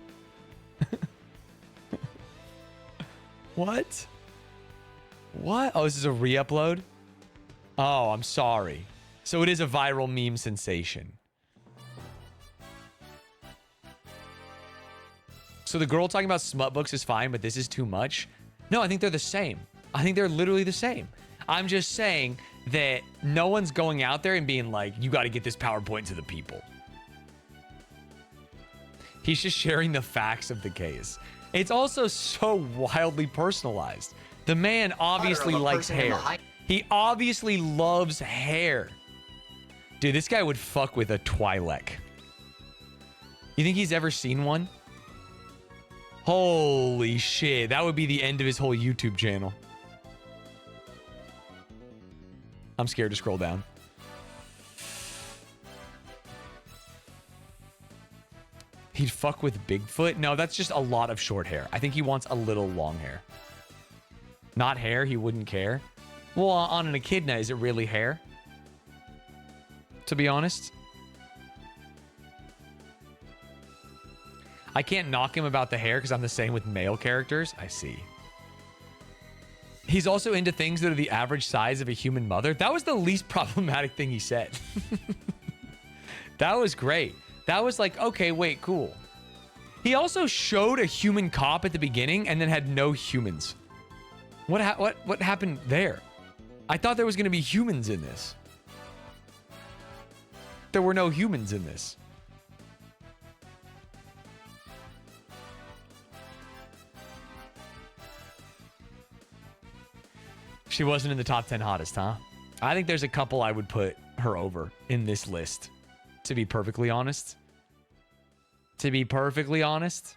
What? What? Oh, this is a re-upload? Oh, I'm sorry. So it is a viral meme sensation. So the girl talking about smut books is fine, but this is too much? No, I think they're the same. I think they're literally the same. I'm just saying that no one's going out there and being like, you got to get this PowerPoint to the people. He's just sharing the facts of the case. It's also so wildly personalized. The man obviously likes hair. He obviously loves hair. Dude, this guy would fuck with a Twi'lek. You think he's ever seen one? Holy shit. That would be the end of his whole YouTube channel. I'm scared to scroll down. He'd fuck with Bigfoot? No, that's just a lot of short hair. I think he wants a little long hair. Not hair, he wouldn't care. Well, on an echidna, is it really hair? To be honest. I can't knock him about the hair because I'm the same with male characters. I see. He's also into things that are the average size of a human mother. That was the least problematic thing he said. That was great. That was like, okay, wait, cool. He also showed a human cop at the beginning and then had no humans. What happened there? I thought there was going to be humans in this. There were no humans in this. She wasn't in the top 10 hottest, huh? I think there's a couple I would put her over in this list, to be perfectly honest. To be perfectly honest.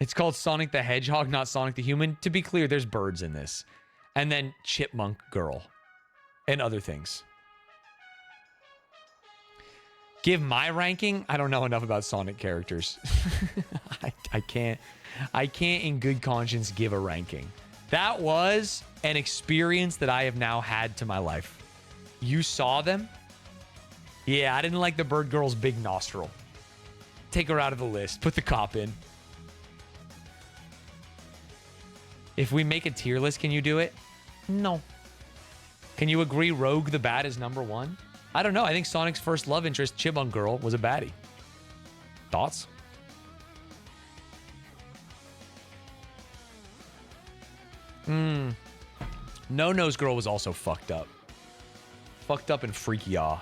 It's called Sonic the Hedgehog, not Sonic the Human. To be clear, there's birds in this. And then Chipmunk Girl. And other things. Give my ranking? I don't know enough about Sonic characters. I can't in good conscience give a ranking. That was an experience that I have now had to my life. You saw them? Yeah, I didn't like the bird girl's big nostril. Take her out of the list. Put the cop in. If we make a tier list, can you do it? No. Can you agree Rogue the Bat is number 1? I don't know. I think Sonic's first love interest, Chipmunk Girl, was a baddie. Thoughts? No-Nose Girl was also fucked up. Fucked up and freaky awe.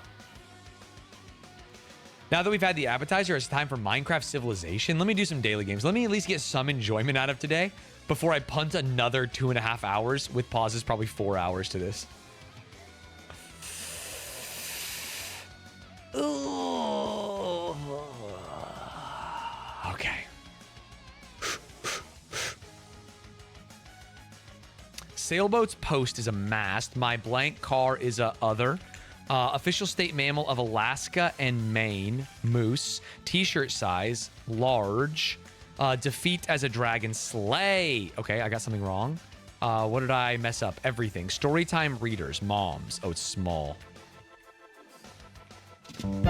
Now that we've had the appetizer, it's time for Minecraft Civilization. Let me do some daily games. Let me at least get some enjoyment out of today before I punt another 2.5 hours with pauses, probably 4 hours to this. Ooh. Okay. Sailboat's post is a mast. My blank car is a other. Official state mammal of Alaska and Maine, moose. T-shirt size, large. Defeat as a dragon, slay. Okay, I got something wrong. What did I mess up? Everything. Storytime readers, moms. Oh, it's small. 19.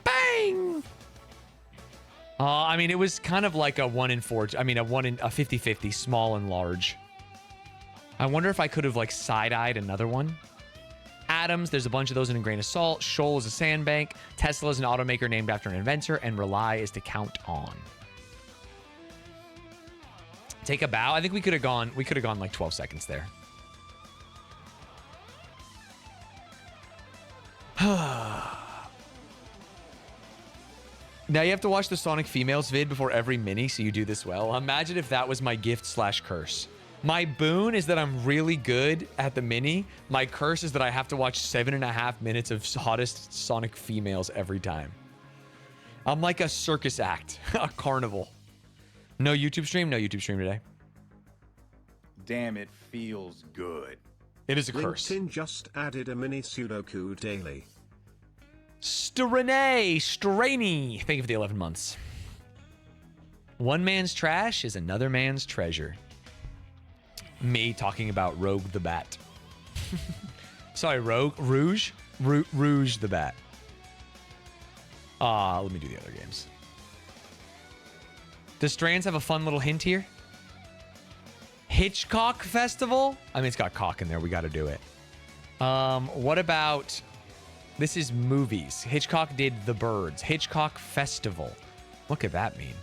Bang! I mean, it was kind of like a 1 in 4. I mean, a 50-50, small and large. I wonder if I could have like side-eyed another one. Atoms, there's a bunch of those in a grain of salt. Shoal is a sandbank. Tesla is an automaker named after an inventor, and rely is to count on. Take a bow. I think we could have gone like 12 seconds there. Now you have to watch the Sonic Females vid before every mini, so you do this well. Imagine if that was my gift/curse. My boon is that I'm really good at the mini. My curse is that I have to watch 7.5 minutes of hottest Sonic Females every time. I'm like a circus act, a carnival. No YouTube stream? No YouTube stream today. Damn, it feels good. It is a curse. LinkedIn just added a mini Sudoku daily. Strainy, thank you for the 11 months. One man's trash is another man's treasure. Me talking about Rogue the Bat. Sorry, Rouge the Bat. Let me do the other games. Does Strands have a fun little hint here? Hitchcock Festival? I mean, it's got cock in there. We got to do it. What about... This is movies. Hitchcock did The Birds. Hitchcock Festival. What could that mean?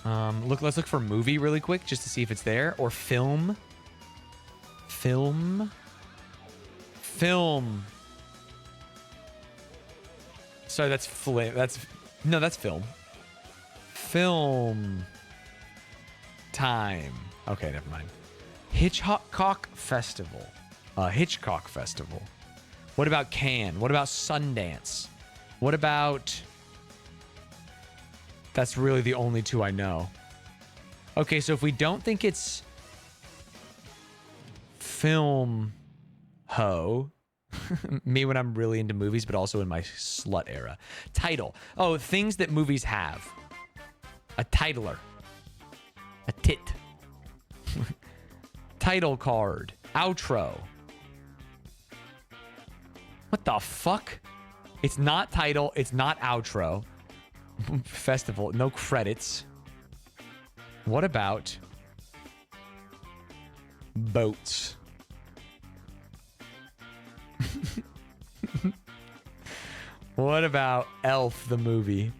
Let's look for movie really quick just to see if it's there. Or film. Film. Sorry, that's that's film. Film time. Okay, never mind. Hitchcock Festival. Hitchcock Festival. What about Cannes? What about Sundance? What about... That's really the only two I know. Okay, so if we don't think it's film ho, me when I'm really into movies, but also in my slut era. Title. Oh, things that movies have. A titler. A tit. Title card. Outro. What the fuck? It's not title. It's not outro. Festival. No credits. What about boats? What about Elf the movie?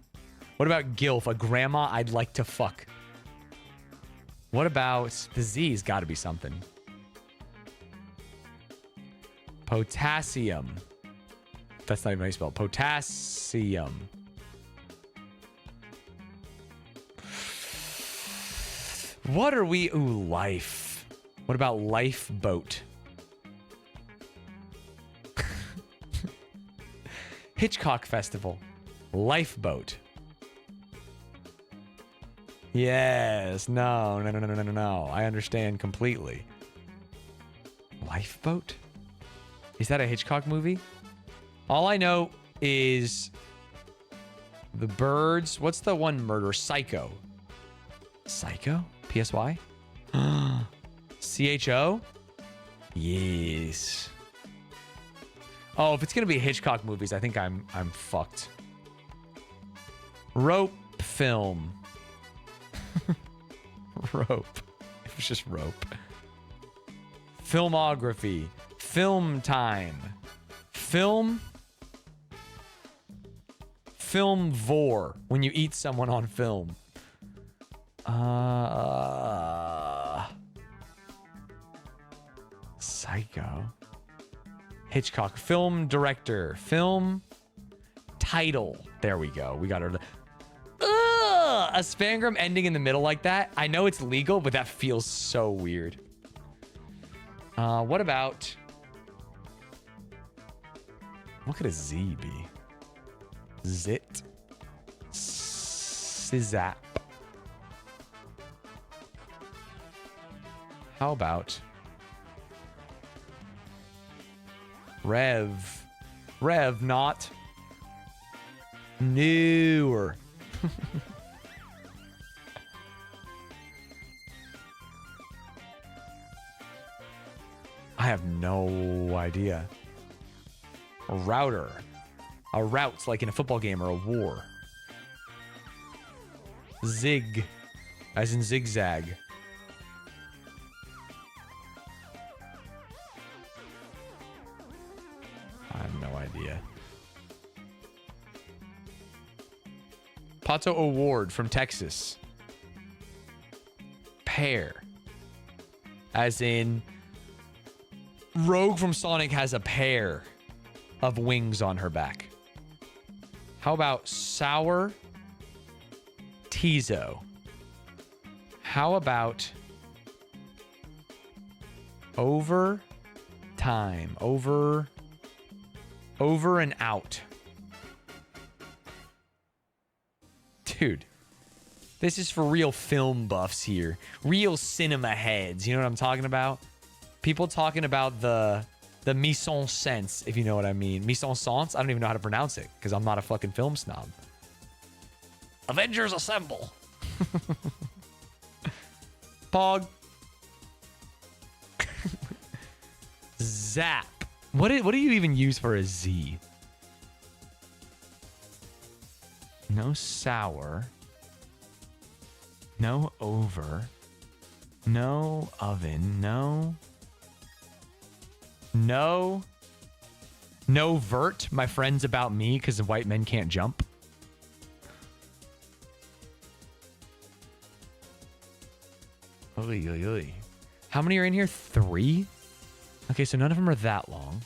What about Gilf, a grandma I'd like to fuck? What about the Z's? Got to be something. Potassium. That's not even how you spell it. Potassium. What are we? Ooh, life. What about lifeboat? Hitchcock Festival. Lifeboat. Yes. No. I understand completely. Lifeboat? Is that a Hitchcock movie? All I know is The Birds. What's the one murder? Psycho. Psycho? PSY? CHO? Yes. Oh, if it's gonna be Hitchcock movies, I think I'm fucked. Rope film. Rope. It was just rope. Filmography. Film time. Film. Film vor. When you eat someone on film. Psycho. Hitchcock. Film director. Film title. There we go. We got our... Ugh! A spangram ending in the middle like that. I know it's legal, but that feels so weird. What about... What could a Z be? Zit. Sizap. How about Rev? Rev, not newer. I have no idea. A router. A route, like in a football game or a war. Zig, as in zigzag. I have no idea. Pato Award from Texas. Pear. As in, Rogue from Sonic has a pair of wings on her back. How about Sour Tizo? How about Over Time? Over and Out. Dude, this is for real film buffs here. Real cinema heads. You know what I'm talking about? People talking about the mise en scène, if you know what I mean. Mise en scène? I don't even know how to pronounce it because I'm not a fucking film snob. Avengers Assemble. Pog. Zap. What do you even use for a Z? No sour. No over. No oven. No vert. My friend's about me because the white men can't jump. Oy, oy, oy. How many are in here? 3? Okay, so none of them are that long.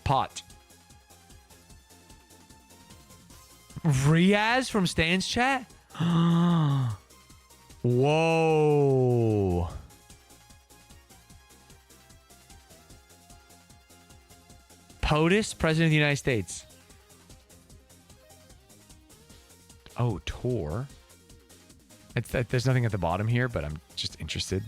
Pot. Riaz from Stanz chat? Whoa. POTUS, President of the United States. Oh, Tor. There's nothing at the bottom here, but I'm just interested.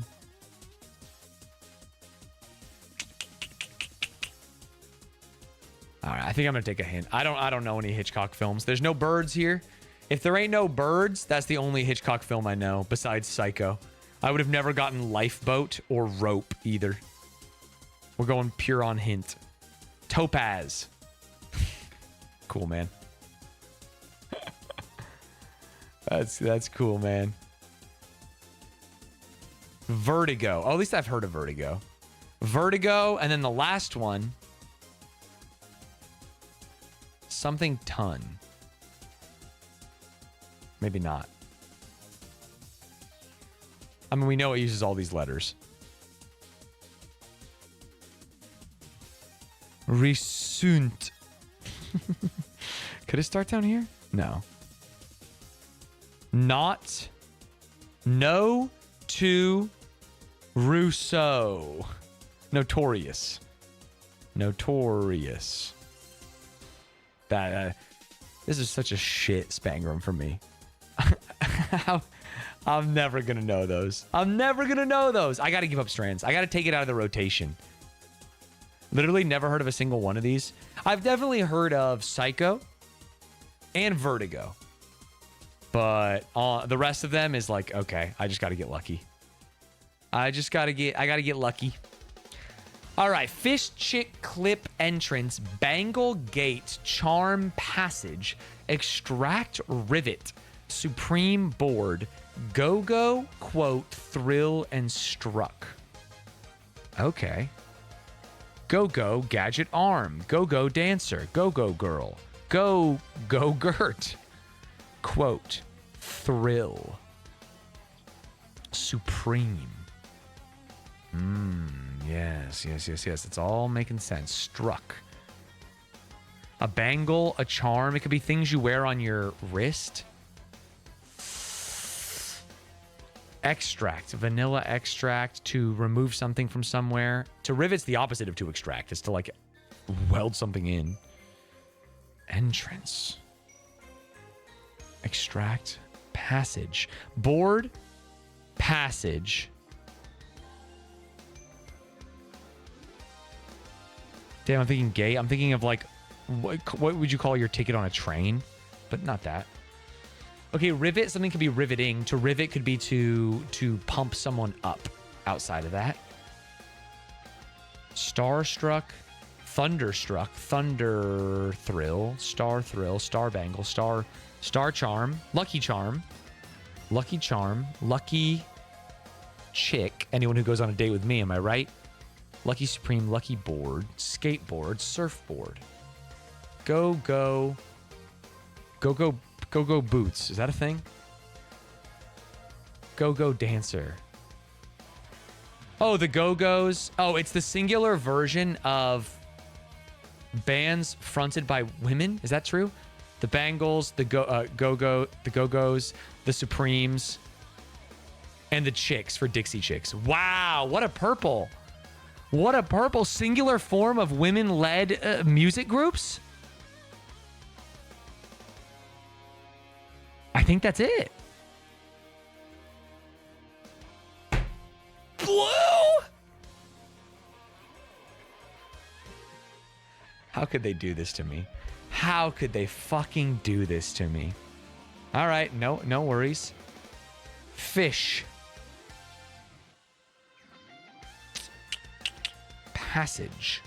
All right, I think I'm gonna take a hint. I don't know any Hitchcock films. There's no birds here. If there ain't no birds, that's the only Hitchcock film I know besides Psycho. I would have never gotten Lifeboat or Rope either. We're going pure on hint. Topaz. Cool, man. That's cool, man. Vertigo. Oh, at least I've heard of Vertigo. Vertigo, and then the last one. Something ton. Maybe not. I mean, we know it uses all these letters. Resunt. Could it start down here? No. Not. No to Rousseau. Notorious. Notorious. That this is such a shit spangram for me. I'm never gonna know those. I'm never gonna know those. I gotta give up Strands. I gotta take it out of the rotation. Literally never heard of a single one of these. I've definitely heard of Psycho and Vertigo. But the rest of them is like, okay, I just gotta get lucky. I gotta get lucky. All right, Fish Chick Clip Entrance, Bangle Gate, Charm Passage, Extract Rivet, Supreme Board, Go-Go, Quote, Thrill, and Struck. Okay. Go-Go, Gadget Arm, Go-Go Dancer, Go-Go Girl, Go-Go Gert, Quote, Thrill. Supreme. Yes. It's all making sense. Struck. A bangle, a charm. It could be things you wear on your wrist. Extract. Vanilla extract to remove something from somewhere. To rivet's the opposite of to extract. It's to like weld something in. Entrance. Extract. Passage. Board. Passage. Damn, I'm thinking gate. I'm thinking of like, what would you call your ticket on a train? But not that. Okay, rivet. Something could be riveting. To rivet could be to pump someone up outside of that. Starstruck. Thunderstruck. Thunder thrill. Star thrill. Star bangle. Star charm. Lucky charm. Lucky charm. Lucky chick. Anyone who goes on a date with me, am I right? Lucky supreme. Lucky board. Skateboard. Surfboard. Go boots. Is that a thing? Go dancer. Oh, the Go-Go's. Oh, it's the singular version of bands fronted by women. Is that true? The Bangles, the Go-Go's, the Supremes, and the Chicks for Dixie Chicks. Wow, what a purple. What a purple singular form of women-led music groups. I think that's it. Blue? How could they do this to me? How could they fucking do this to me? All right, no worries. Fish. Passage.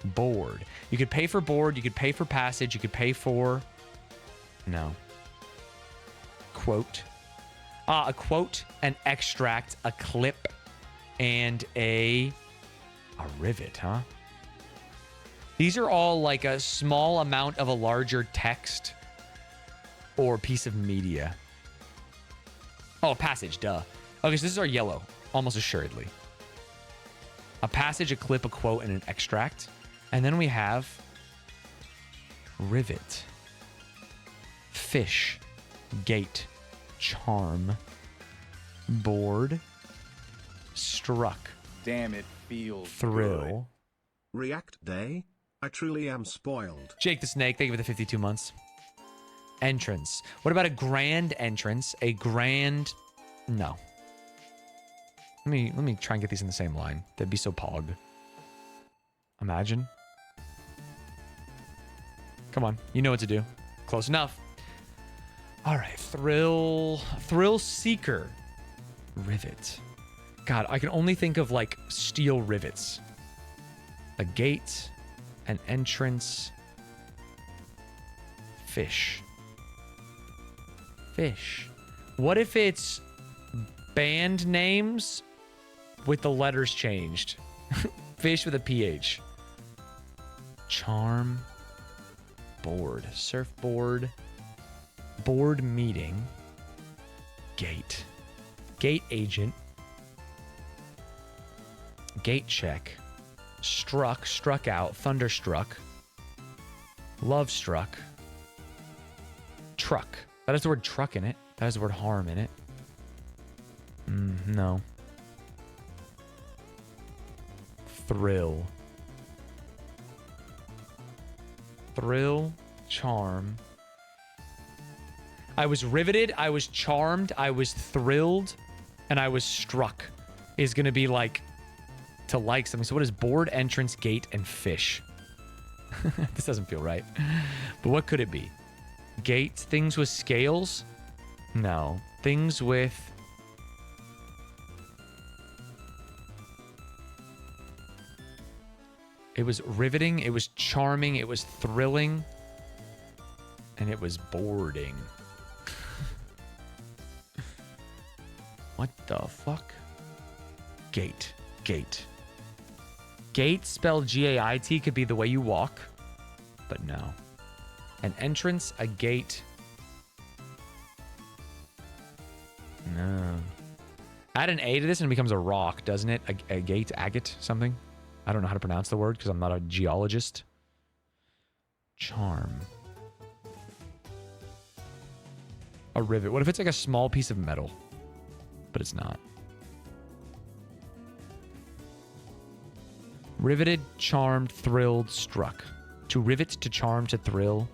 Board. You could pay for board, you could pay for passage, you could pay for... No. Quote. A quote, an extract, a clip, and a rivet, huh? These are all like a small amount of a larger text or piece of media. Oh, passage, duh. Okay, so this is our yellow, almost assuredly. A passage, a clip, a quote, and an extract. And then we have rivet, fish, gate, charm, board, struck. Damn, it feels thrill. good. React day. I truly am spoiled. Jake the Snake, thank you for the 52 months. Entrance. What about a grand entrance? A grand... No. Let me try and get these in the same line. That'd be so pog. Imagine. Come on. You know what to do. Close enough. All right. Thrill seeker. Rivet. God, I can only think of like steel rivets. A gate. An entrance. Fish. Fish. What if it's band names with the letters changed? Fish with a PH. Charm. Board. Surfboard. Board meeting. Gate. Gate agent. Gate check. Struck out. Thunderstruck. Love struck. Truck. That has the word truck in it. That has the word harm in it. No. Thrill. Thrill. Charm. I was riveted. I was charmed. I was thrilled. And I was struck. Is going to be like to like something. So what is board, entrance, gate, and fish? This doesn't feel right. But what could it be? Gate, things with scales? No. Things with... It was riveting, it was charming, it was thrilling, and it was boarding. What the fuck? Gate. Gate. Gate, spelled G-A-I-T, could be the way you walk, but no. An entrance, a gate. No. Add an A to this and it becomes a rock, doesn't it? A gate, agate, something. I don't know how to pronounce the word because I'm not a geologist. Charm. A rivet. What if it's like a small piece of metal? But it's not. Riveted, charmed, thrilled, struck. To rivet, to charm, to thrill.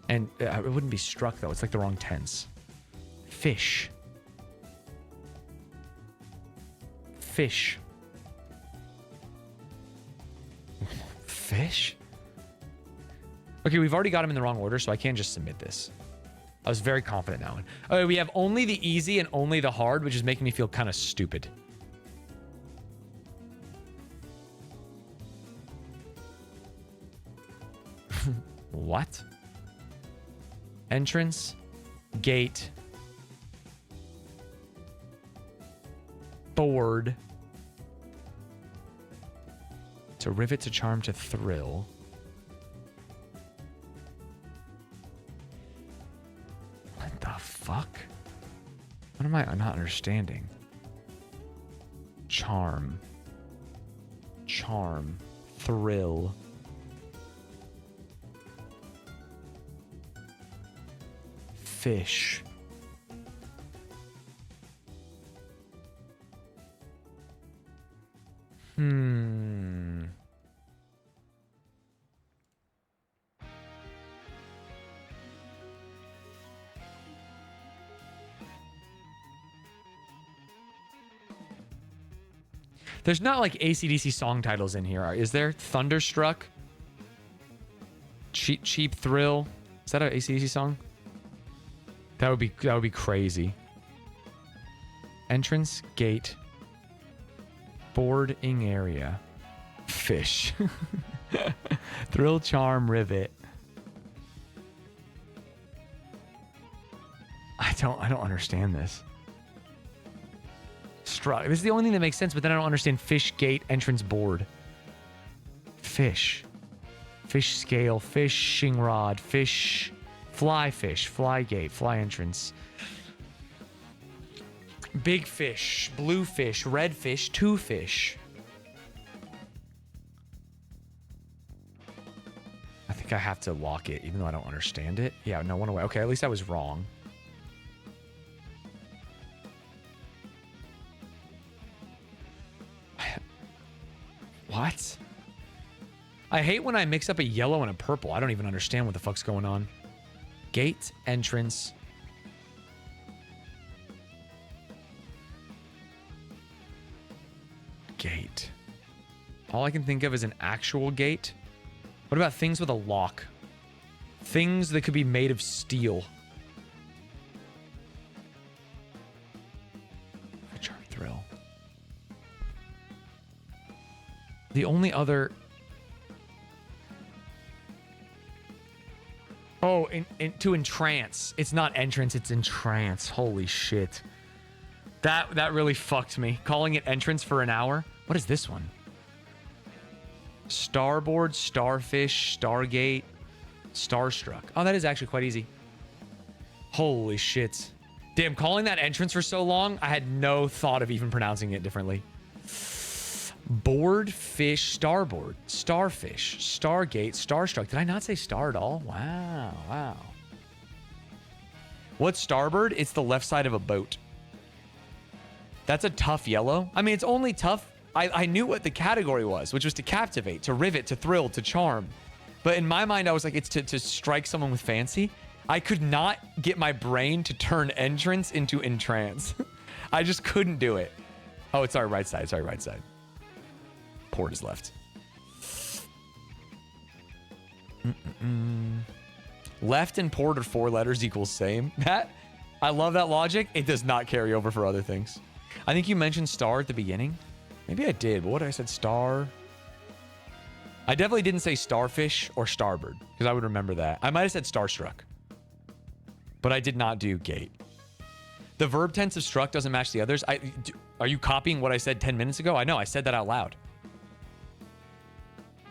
And it wouldn't be struck, though. It's like the wrong tense. Fish. Fish. Fish? Okay, we've already got them in the wrong order, so I can't just submit this. I was very confident in that one. Okay, we have only the easy and only the hard, which is making me feel kind of stupid. What? Entrance, gate, board, to rivet, to charm, to thrill. What the fuck? What am I not understanding? Charm, charm, thrill. Fish. There's not like AC/DC song titles in here, is there? Thunderstruck? Cheap Thrill? Is that an AC/DC song? That would be crazy. Entrance, gate, boarding area, fish, thrill, charm, rivet. I don't understand this. Struck. This is the only thing that makes sense, but then I don't understand fish, gate, entrance, board. Fish, fish scale, fishing rod, fish. Fly fish, fly gate, fly entrance. Big fish, blue fish, red fish, two fish. I think I have to lock it, even though I don't understand it. Yeah, no, one away. Okay, at least I was wrong. What? I hate when I mix up a yellow and a purple. I don't even understand what the fuck's going on. Gate, entrance. Gate. All I can think of is an actual gate. What about things with a lock? Things that could be made of steel. Charm, thrill. The only other... Oh, to entrance. It's not entrance, it's entrance. Holy shit. That really fucked me. Calling it entrance for an hour. What is this one? Starboard, starfish, stargate, starstruck. Oh, that is actually quite easy. Holy shit. Damn, calling that entrance for so long, I had no thought of even pronouncing it differently. Board, fish, starboard, starfish, stargate, starstruck. Did I not say star at all? Wow, wow. What's starboard? It's the left side of a boat. That's a tough yellow. I mean, it's only tough. I knew what the category was, which was to captivate, to rivet, to thrill, to charm. But in my mind, I was like, it's to strike someone with fancy. I could not get my brain to turn entrance into entrance. I just couldn't do it. Oh, sorry, right side. Sorry, right side. Port is left. Left and port are 4 letters equals same. I love that logic. It does not carry over for other things. I think you mentioned star at the beginning. Maybe I did, but what did I said? Star. I definitely didn't say starfish or starboard because I would remember that. I might have said starstruck, but I did not do gate. The verb tense of struck doesn't match the others. Are you copying what I said 10 minutes ago? I know, I said that out loud.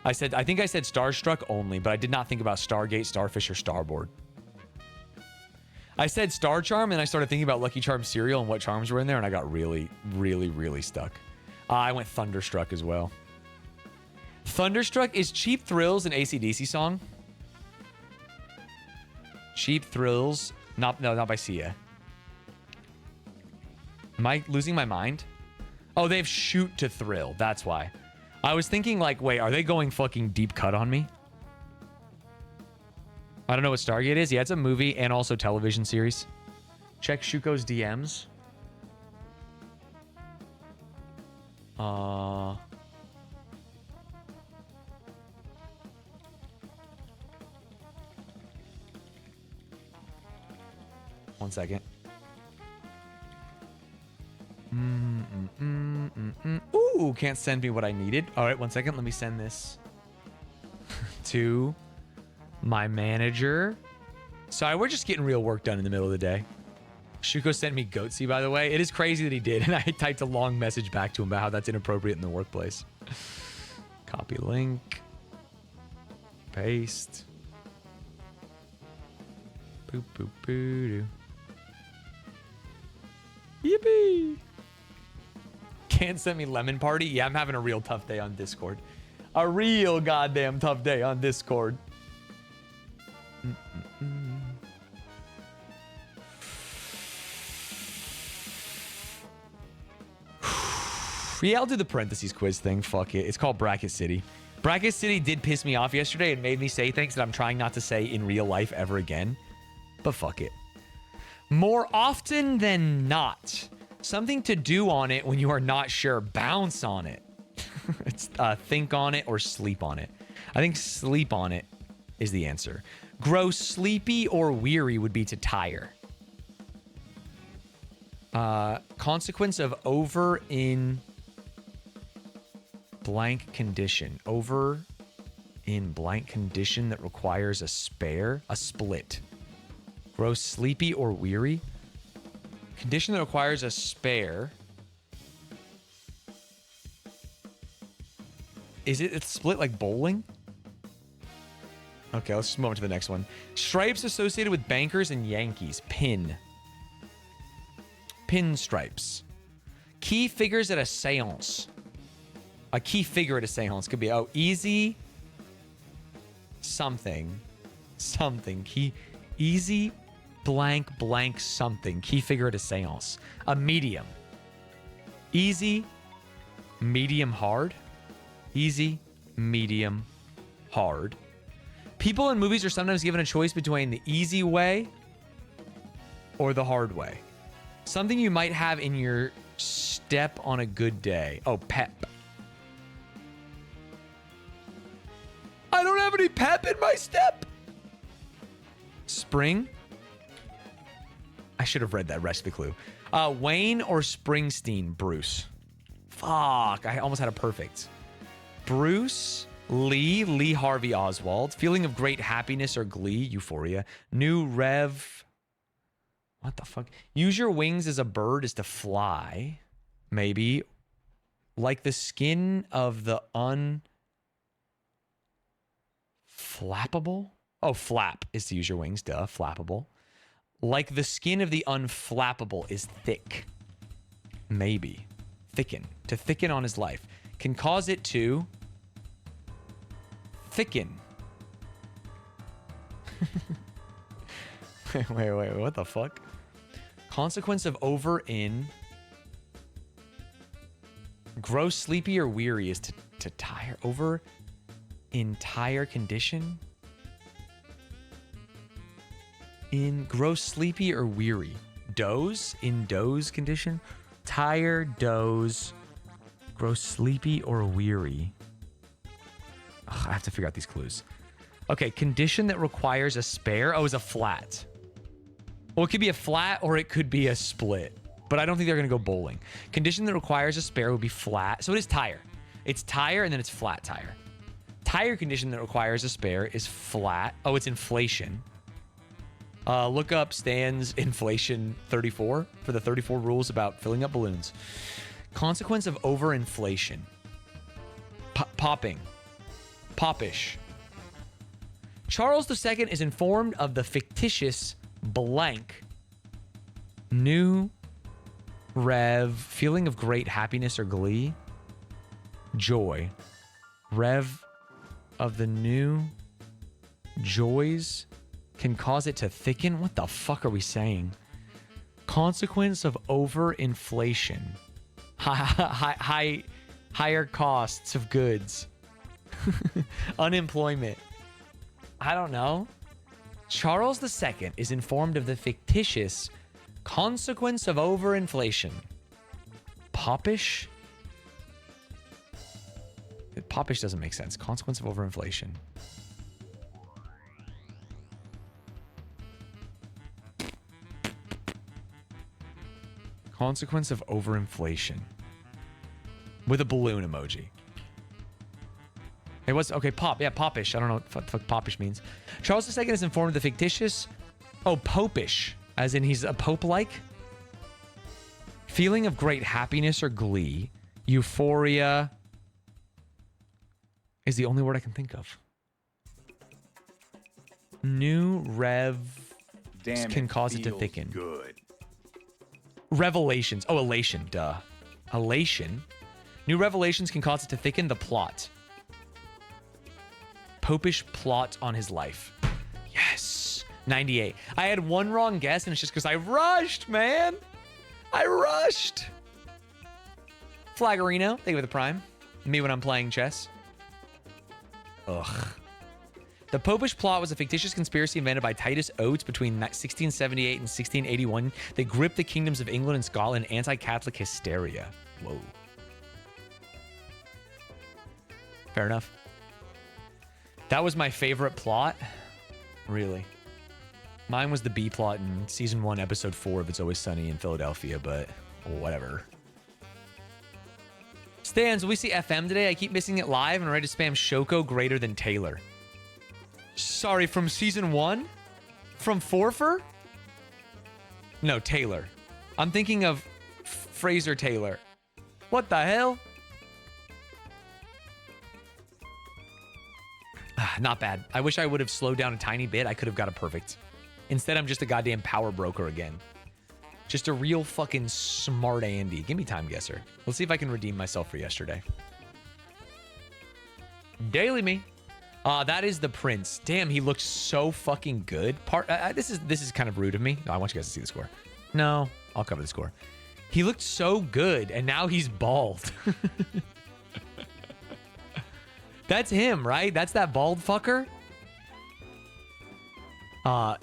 I think I said starstruck only, but I did not think about stargate, starfish, or starboard. I said Star Charm, and I started thinking about Lucky Charms cereal and what charms were in there, and I got really, really, really stuck. I went Thunderstruck as well. Thunderstruck is Cheap Thrills an AC/DC song? Cheap Thrills, not by Sia. Am I losing my mind? Oh, they have Shoot to Thrill. That's why. I was thinking like, wait, are they going fucking deep cut on me? I don't know what Stargate is. Yeah, it's a movie and also television series. Check Shuko's DMs. One second. Ooh, can't send me what I needed. All right, one second. Let me send this to my manager. Sorry, we're just getting real work done in the middle of the day. Shuko sent me Goatsy, by the way. It is crazy that he did, and I typed a long message back to him about how that's inappropriate in the workplace. Copy link. Paste. Boop, boop, boo, doo. Yippee! Can't send me Lemon Party? Yeah, I'm having a real tough day on Discord. A real goddamn tough day on Discord. Yeah, I'll do the parentheses quiz thing. Fuck it. It's called Bracket City. Bracket City did piss me off yesterday and made me say things that I'm trying not to say in real life ever again. But fuck it. More often than not, something to do on it when you are not sure. Bounce on it. It's think on it or sleep on it. I think sleep on it is the answer. Grow sleepy or weary would be to tire. Consequence of over in blank condition. Over in blank condition that requires a spare. A split. Grow sleepy or weary. Condition that requires a spare. Is it a split like bowling? Okay, let's just move on to the next one. Stripes associated with bankers and Yankees. Pin. Pinstripes. Key figures at a seance. A key figure at a seance could be, oh, easy something. Something. Key. Easy blank blank something. Key figure at a seance. A medium. Easy. Medium hard. Easy. Medium hard. People in movies are sometimes given a choice between the easy way or the hard way. Something you might have in your step on a good day. Oh, pep. I don't have any pep in my step. Spring. I should have read that rest of the clue. Wayne or Springsteen? Bruce. Fuck, I almost had a perfect. Bruce Lee Harvey Oswald. Feeling of great happiness or glee, Euphoria. New Rev. What the fuck? Use your wings as a bird is to fly. Maybe. Like the skin of the unflappable? Oh, flap is to use your wings. Duh, flappable. Like the skin of the unflappable is thick. Maybe. Thicken. To thicken on his life. Can cause it to thicken. Wait, what the fuck? Consequence of over in. Grow sleepy or weary is to tire. Over in tire condition. In grow sleepy or weary. Doze in doze condition. Tire, doze. Grow sleepy or weary. Ugh, I have to figure out these clues. Okay, condition that requires a spare. Oh, is a flat. Well, it could be a flat or it could be a split. But I don't think they're going to go bowling. Condition that requires a spare would be flat. So it is tire. It's tire and then it's flat tire. Tire condition that requires a spare is flat. Oh, it's inflation. Look up Stanz inflation 34 for the 34 rules about filling up balloons. Consequence of overinflation. Popping. Poppish. Charles II is informed of the fictitious blank. New rev, feeling of great happiness or glee. Joy. Rev of the new joys can cause it to thicken. What the fuck are we saying? Consequence of overinflation. Higher costs of goods. Unemployment. I don't know. Charles II is informed of the fictitious consequence of overinflation. Popish? Popish doesn't make sense. Consequence of overinflation. Consequence of overinflation. With a balloon emoji. It was, okay, pop. Yeah, popish. I don't know what the fuck popish means. Charles II is informed of the fictitious, popish, as in he's a pope-like. Feeling of great happiness or glee. Euphoria is the only word I can think of. New rev can cause it to thicken. Good. Revelations. Oh, elation. Duh. Elation. New revelations can cause it to thicken the plot. Popish plot on his life. Yes. 98. I had one wrong guess, and it's just because I rushed, man. I rushed. Flaggerino. Thank you for the prime. Me when I'm playing chess. Ugh. The Popish plot was a fictitious conspiracy invented by Titus Oates between 1678 and 1681 that gripped the kingdoms of England and Scotland in anti-Catholic hysteria. Whoa. Fair enough. That was my favorite plot. Really. Mine was the B plot in season 1, episode 4 of It's Always Sunny in Philadelphia, but whatever. Stanz, will we see FM today? I keep missing it live and ready to spam Shoko greater than Taylor. Sorry, from season 1? From Forfer? No, Taylor. I'm thinking of Fraser Taylor. What the hell? Not bad. I wish I would have slowed down a tiny bit. I could have got it perfect. Instead, I'm just a goddamn power broker again. Just a real fucking smart Andy. Give me time guesser. Let's see if I can redeem myself for yesterday. Daily me. That is the prince. Damn, he looks so fucking good. This is kind of rude of me. No, I want you guys to see the score. No, I'll cover the score. He looked so good, and now he's bald. That's him, right? That's that bald fucker.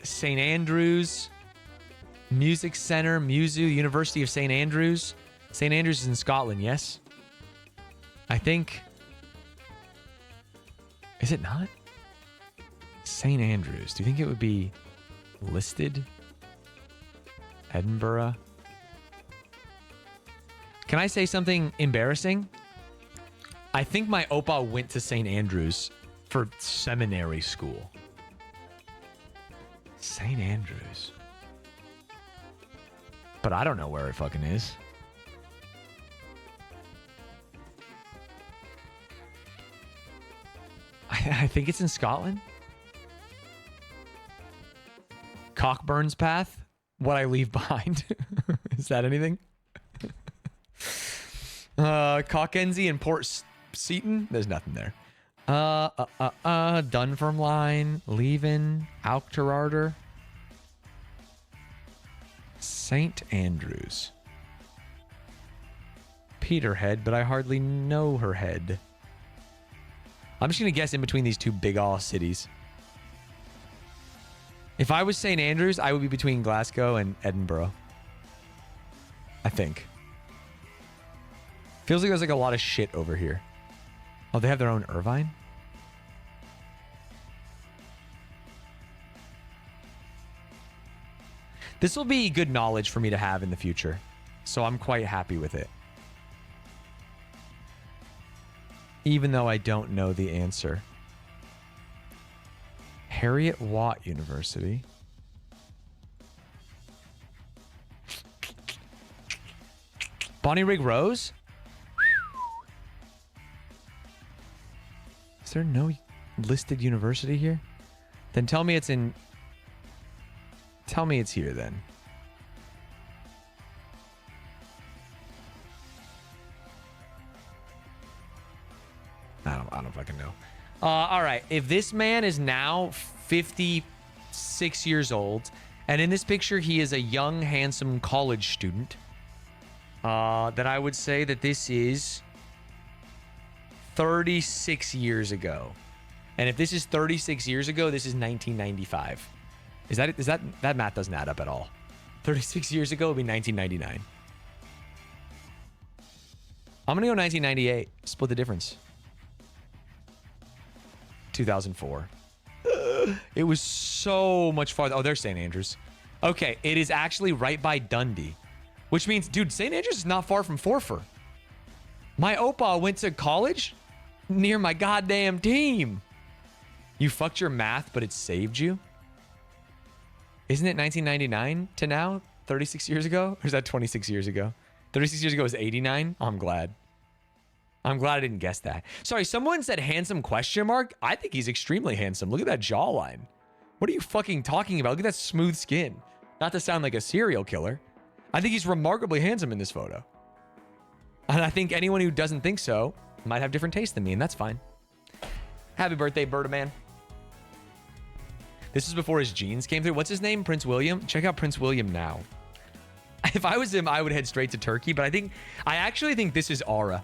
St. Andrews Music Center, Musu, University of St. Andrews. St. Andrews is in Scotland, yes? I think. Is it not? St. Andrews. Do you think it would be listed? Edinburgh. Can I say something embarrassing? I think my oppa went to St. Andrews for seminary school. St. Andrews. But I don't know where it fucking is. I think it's in Scotland. Cockburn's Path. What I leave behind. Is that anything? Cockenzie and Port Seaton. There's nothing there. Dunfermline. Leven. Auchterarder. St. Andrews. Peterhead, but I hardly know her head. I'm just going to guess in between these two big-ass cities. If I was St. Andrews, I would be between Glasgow and Edinburgh. I think. Feels like there's like a lot of shit over here. Oh, they have their own Irvine? This will be good knowledge for me to have in the future. So I'm quite happy with it. Even though I don't know the answer. Harriet Watt University. Bonnyrigg Rose? Is there no listed university here? Then tell me it's in Tell me it's here then. I don't fucking know. All right. If this man is now 56 years old, and in this picture he is a young, handsome college student, then I would say that this is 36 years ago. And if this is 36 years ago, this is 1995. Is that math doesn't add up at all. 36 years ago would be 1999. I'm going to go 1998. Split the difference. 2004. It was so much farther. Oh, there's St. Andrews. Okay, it is actually right by Dundee. Which means, dude, St. Andrews is not far from Forfar. My opa went to college near my goddamn team. You fucked your math, but it saved you? Isn't it 1999 to now? 36 years ago? Or is that 26 years ago? 36 years ago is 89? Oh, I'm glad. I'm glad I didn't guess that. Sorry, someone said handsome question mark. I think he's extremely handsome. Look at that jawline. What are you fucking talking about? Look at that smooth skin. Not to sound like a serial killer. I think he's remarkably handsome in this photo. And I think anyone who doesn't think so might have different taste than me, and that's fine. Happy birthday, Bird-a-Man. This is before his genes came through. What's his name? Prince William? Check out Prince William now. If I was him, I would head straight to Turkey, but I actually think this is Aura.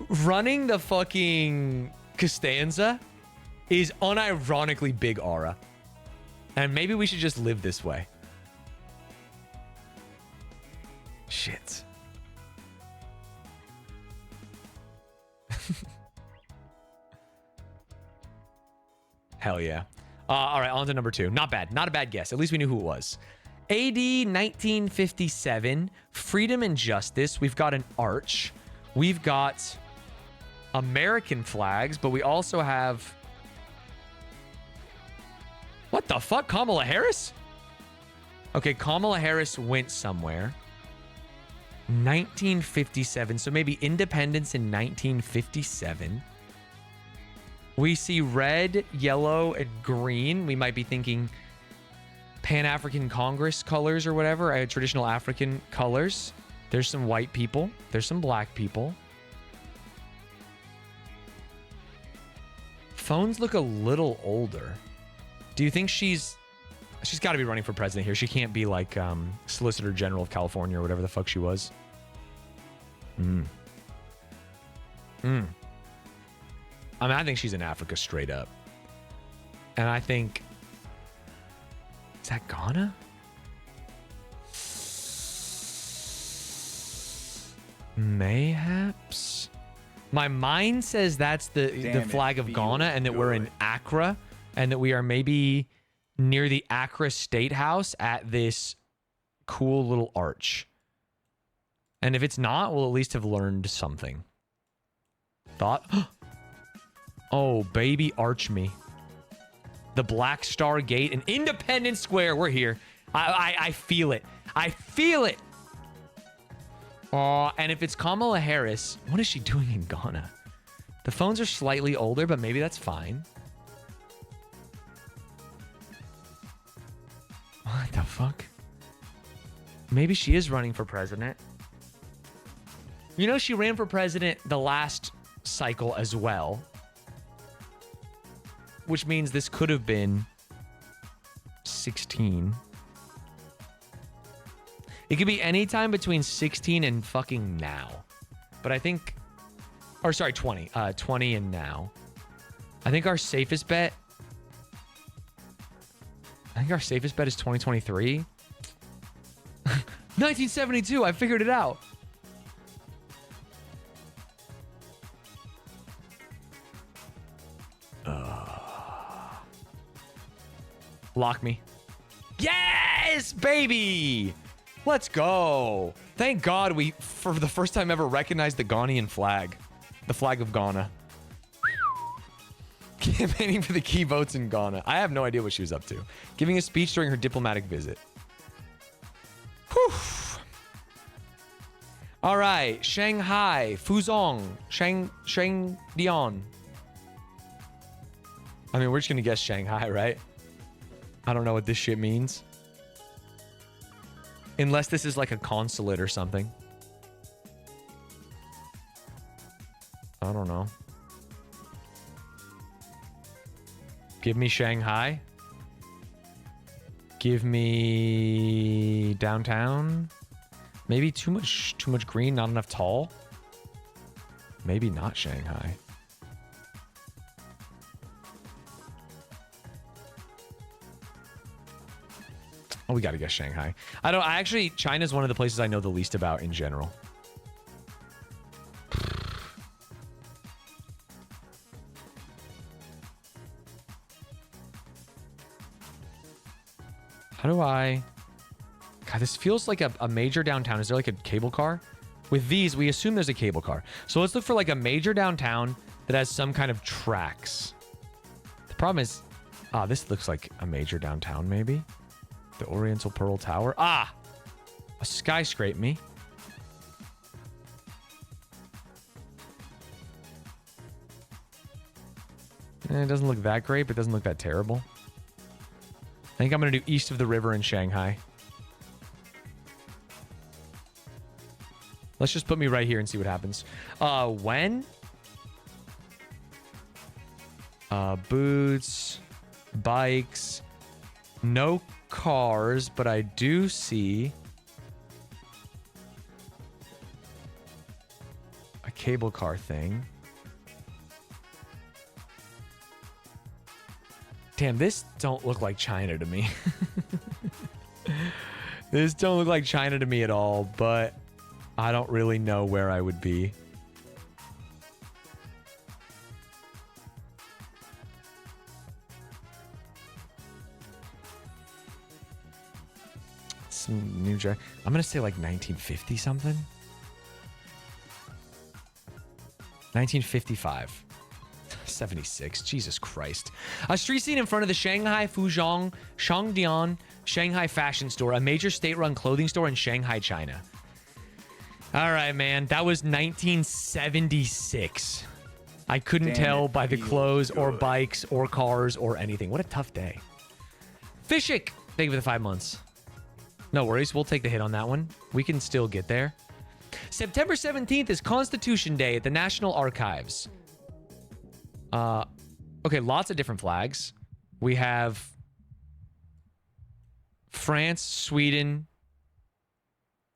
Running the fucking Costanza is unironically big Aura. And maybe we should just live this way. Shit. Hell yeah. All right, on to number 2. Not bad. Not a bad guess. At least we knew who it was. AD 1957, freedom and justice. We've got an arch. We've got American flags, but we also have... What the fuck? Kamala Harris? Okay, Kamala Harris went somewhere. 1957, so maybe independence in 1957. We see red, yellow, and green. We might be thinking Pan-African Congress colors or whatever, traditional African colors. There's some white people. There's some black people. Phones look a little older. Do you think she's got to be running for president here? She can't be like Solicitor General of California or whatever the fuck she was. I mean, I think she's in Africa straight up. And I think... Is that Ghana? Mayhaps? My mind says that's the flag of Ghana and that we're in Accra and that we are maybe near the Accra State House at this cool little arch. And if it's not, we'll at least have learned something. Thought? Oh, baby, arch me. The Black Star Gate and Independence Square. We're here. I feel it. I feel it. And if it's Kamala Harris, what is she doing in Ghana? The phones are slightly older, but maybe that's fine. What the fuck? Maybe she is running for president. You know, she ran for president the last cycle as well. Which means this could have been 16. It could be any time between 16 and fucking now. But I think... Or sorry, 20. 20 and now. I think our safest bet... I think our safest bet is 2023. 1972, I figured it out. Lock me. Yes, baby! Let's go. Thank God we, for the first time ever, recognized the Ghanaian flag. The flag of Ghana. Campaigning for the key votes in Ghana. I have no idea what she was up to. Giving a speech during her diplomatic visit. Whew. All right. Shanghai. Fuzhong. Shangdian. I mean, we're just going to guess Shanghai, right? I don't know what this shit means. Unless this is like a consulate or something. I don't know. Give me Shanghai. Give me downtown. Maybe too much green, not enough tall. Maybe not Shanghai. Oh, we gotta guess Shanghai. China's one of the places I know the least about in general. How do I... God, this feels like a major downtown. Is there like a cable car? With these, we assume there's a cable car. So let's look for like a major downtown that has some kind of tracks. The problem is... this looks like a major downtown, maybe? The Oriental Pearl Tower. A skyscraper me. It doesn't look that great, but it doesn't look that terrible. I think I'm going to do east of the river in Shanghai. Let's just put me right here and see what happens. When? Boots. Bikes. No cars, but I do see a cable car thing. Damn, this don't look like China to me. This don't look like China to me at all, but I don't really know where I would be. Some New Jack. I'm gonna say like 1950 something. 1955. 76. Jesus Christ. A street scene in front of the Shanghai Fuzhong Shangdian Shanghai fashion store, a major state-run clothing store in Shanghai, China. All right, man. That was 1976. I couldn't tell by the clothes or bikes or cars or anything. What a tough day. Fishik, thank you for the 5 months. No worries. We'll take the hit on that one. We can still get there. September 17th is Constitution Day at the National Archives. Okay, lots of different flags. We have France, Sweden,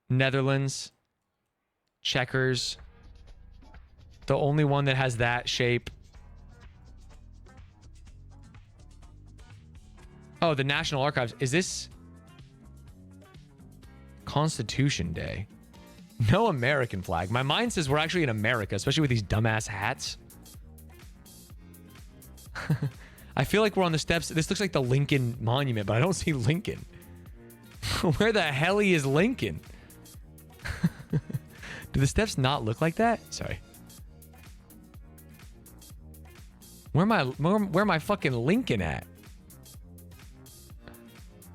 Netherlands, checkers. The only one that has that shape. Oh, the National Archives. Is this Constitution Day? No American flag. My mind says we're actually in America, especially with these dumbass hats. I feel like we're on the steps. This looks like the Lincoln Monument, but I don't see Lincoln. Where the hell is Lincoln? Do the steps not look like that? Sorry. Where am I fucking Lincoln at?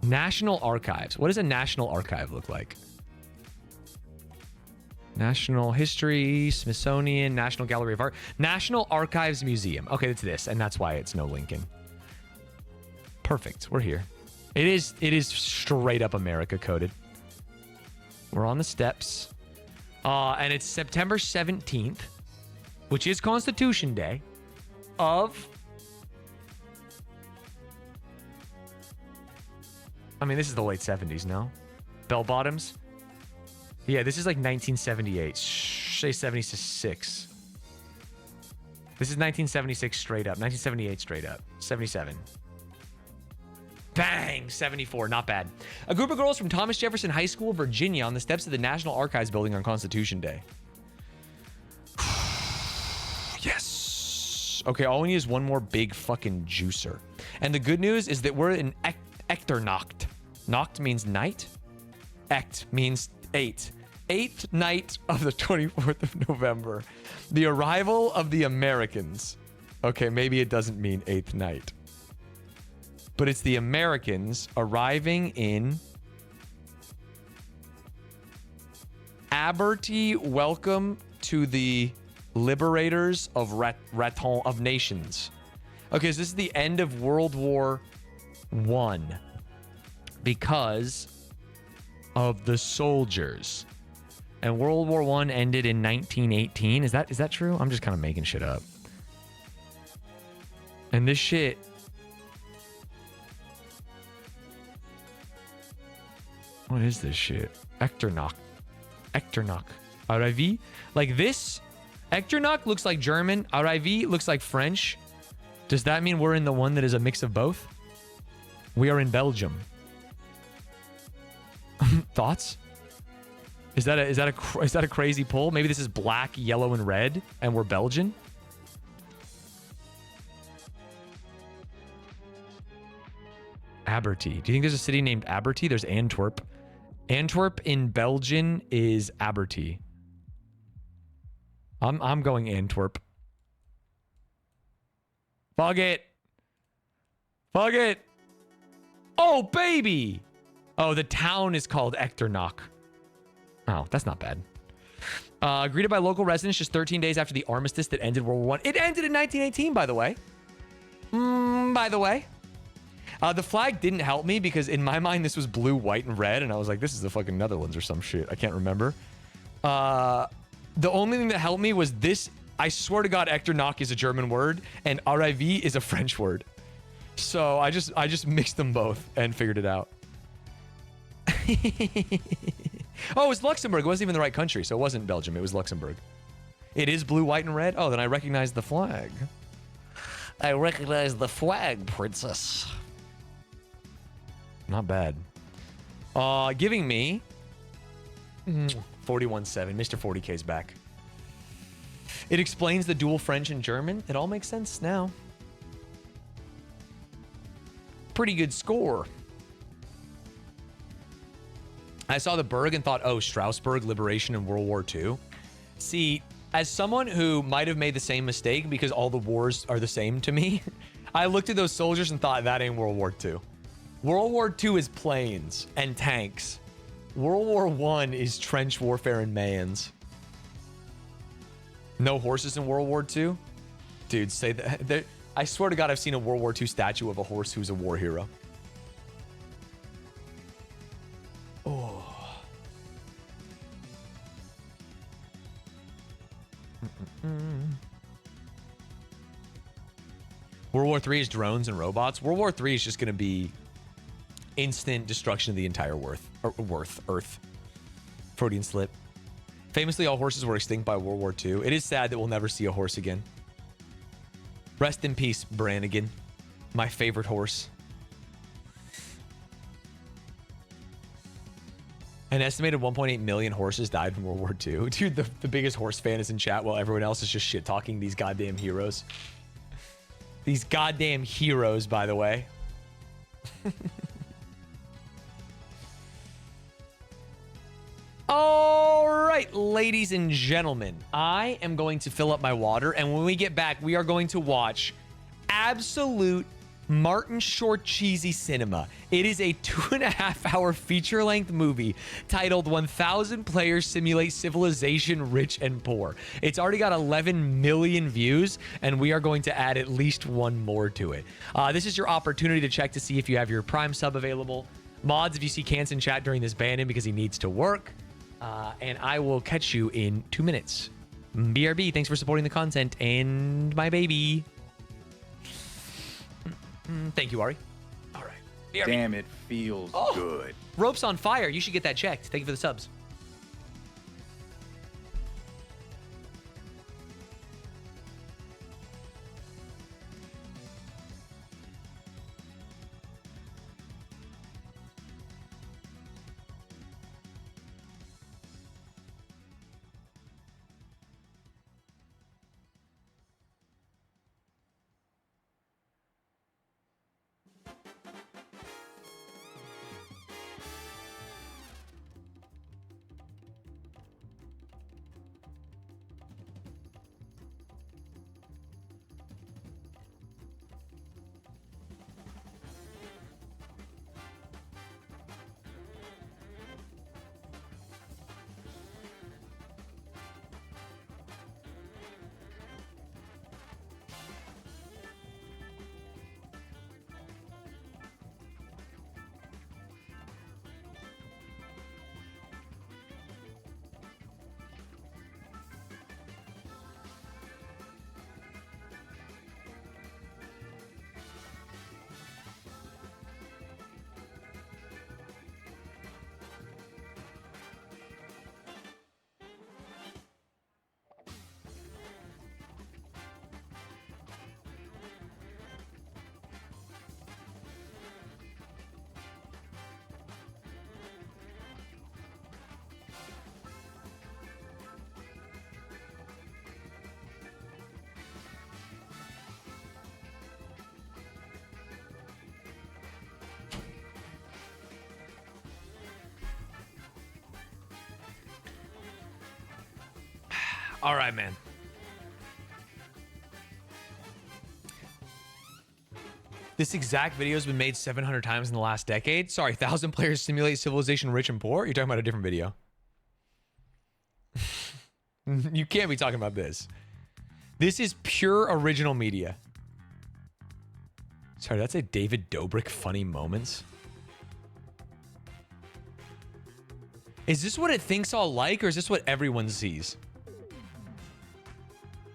National Archives. What does a National Archive look like? National History, Smithsonian, National Gallery of Art, National Archives Museum. Okay, it's this, and that's why it's no Lincoln. Perfect. We're here. It is straight up America coded. We're on the steps. And it's September 17th, which is Constitution Day of... I mean, this is the late 70s, no? Bell bottoms? Yeah, this is like 1978. Say 76. This is 1976 straight up. 1978 straight up. 77. Bang! 74. Not bad. A group of girls from Thomas Jefferson High School, Virginia, on the steps of the National Archives building on Constitution Day. Yes. Okay, all we need is one more big fucking juicer. And the good news is that we're in Echternacht. Nacht means night. Echt means 8. 8th night of the 24th of November. The arrival of the Americans. Okay, maybe it doesn't mean 8th night. But it's the Americans arriving in Aberty. Welcome to the liberators of Raton of nations. Okay, so this is the end of World War I. because of the soldiers. And World War I ended in 1918. Is that true? I'm just kind of making shit up. And this shit... What is this shit? Echternach. Arrivé? Like this? Echternach looks like German. Arrivé looks like French. Does that mean we're in the one that is a mix of both? We are in Belgium. Thoughts? Is that a crazy pull? Maybe this is black, yellow, and red, and we're Belgian? Aberty. Do you think there's a city named Aberty? There's Antwerp. Antwerp in Belgian is Aberty. I'm going Antwerp. Fuck it. Fuck it. Oh, baby. Oh, the town is called Echternach. Oh, that's not bad. Greeted by local residents just 13 days after the armistice that ended World War I. It ended in 1918, by the way. The flag didn't help me because in my mind, this was blue, white, and red. And I was like, this is the fucking Netherlands or some shit. I can't remember. The only thing that helped me was this. I swear to God, Echternach is a German word and Arrivé is a French word. So I just mixed them both and figured it out. Oh, it's Luxembourg. It wasn't even the right country, so it wasn't Belgium. It was Luxembourg. It is blue, white, and red. Oh, then I recognize the flag. I recognize the flag, princess. Not bad. Giving me 41.7. Mr. 40K's back. It explains the dual French and German. It all makes sense now. Pretty good score. I saw the Berg and thought, oh, Strasbourg, liberation in World War II. See, as someone who might have made the same mistake because all the wars are the same to me, I looked at those soldiers and thought, that ain't World War II. World War II is planes and tanks. World War I is trench warfare and mayans. No horses in World War II? Dude, say that. I swear to God, I've seen a World War II statue of a horse who's a war hero. Oh. World War III is drones and robots. World War III is just going to be instant destruction of the entire Earth. Freudian slip. Famously, all horses were extinct by World War II. It is sad that we'll never see a horse again. Rest in peace, Brannigan. My favorite horse. An estimated 1.8 million horses died in World War II. Dude, the biggest horse fan is in chat while everyone else is just shit-talking these goddamn heroes. These goddamn heroes, by the way. All right, ladies and gentlemen, I am going to fill up my water, and when we get back, we are going to watch absolute Martin Short cheesy cinema. It is a 2.5-hour feature-length movie titled 1000 Players Simulate Civilization Rich and Poor. It's already got 11 million views, and we are going to add at least one more to it. This is your opportunity to check to see if you have your Prime sub available. Mods, if you see Cans in chat during this ban-in because he needs to work. And I will catch you in 2 minutes. BRB, thanks for supporting the content and my baby. Thank you, Ari. All right. BRB. Damn, it feels good. Rope's on fire. You should get that checked. Thank you for the subs. All right, man. This exact video has been made 700 times in the last decade. Sorry, 1,000 players simulate civilization rich and poor? You're talking about a different video. You can't be talking about this. This is pure original media. Sorry, that's a David Dobrik funny moments. Is this what it thinks I'll like, or is this what everyone sees?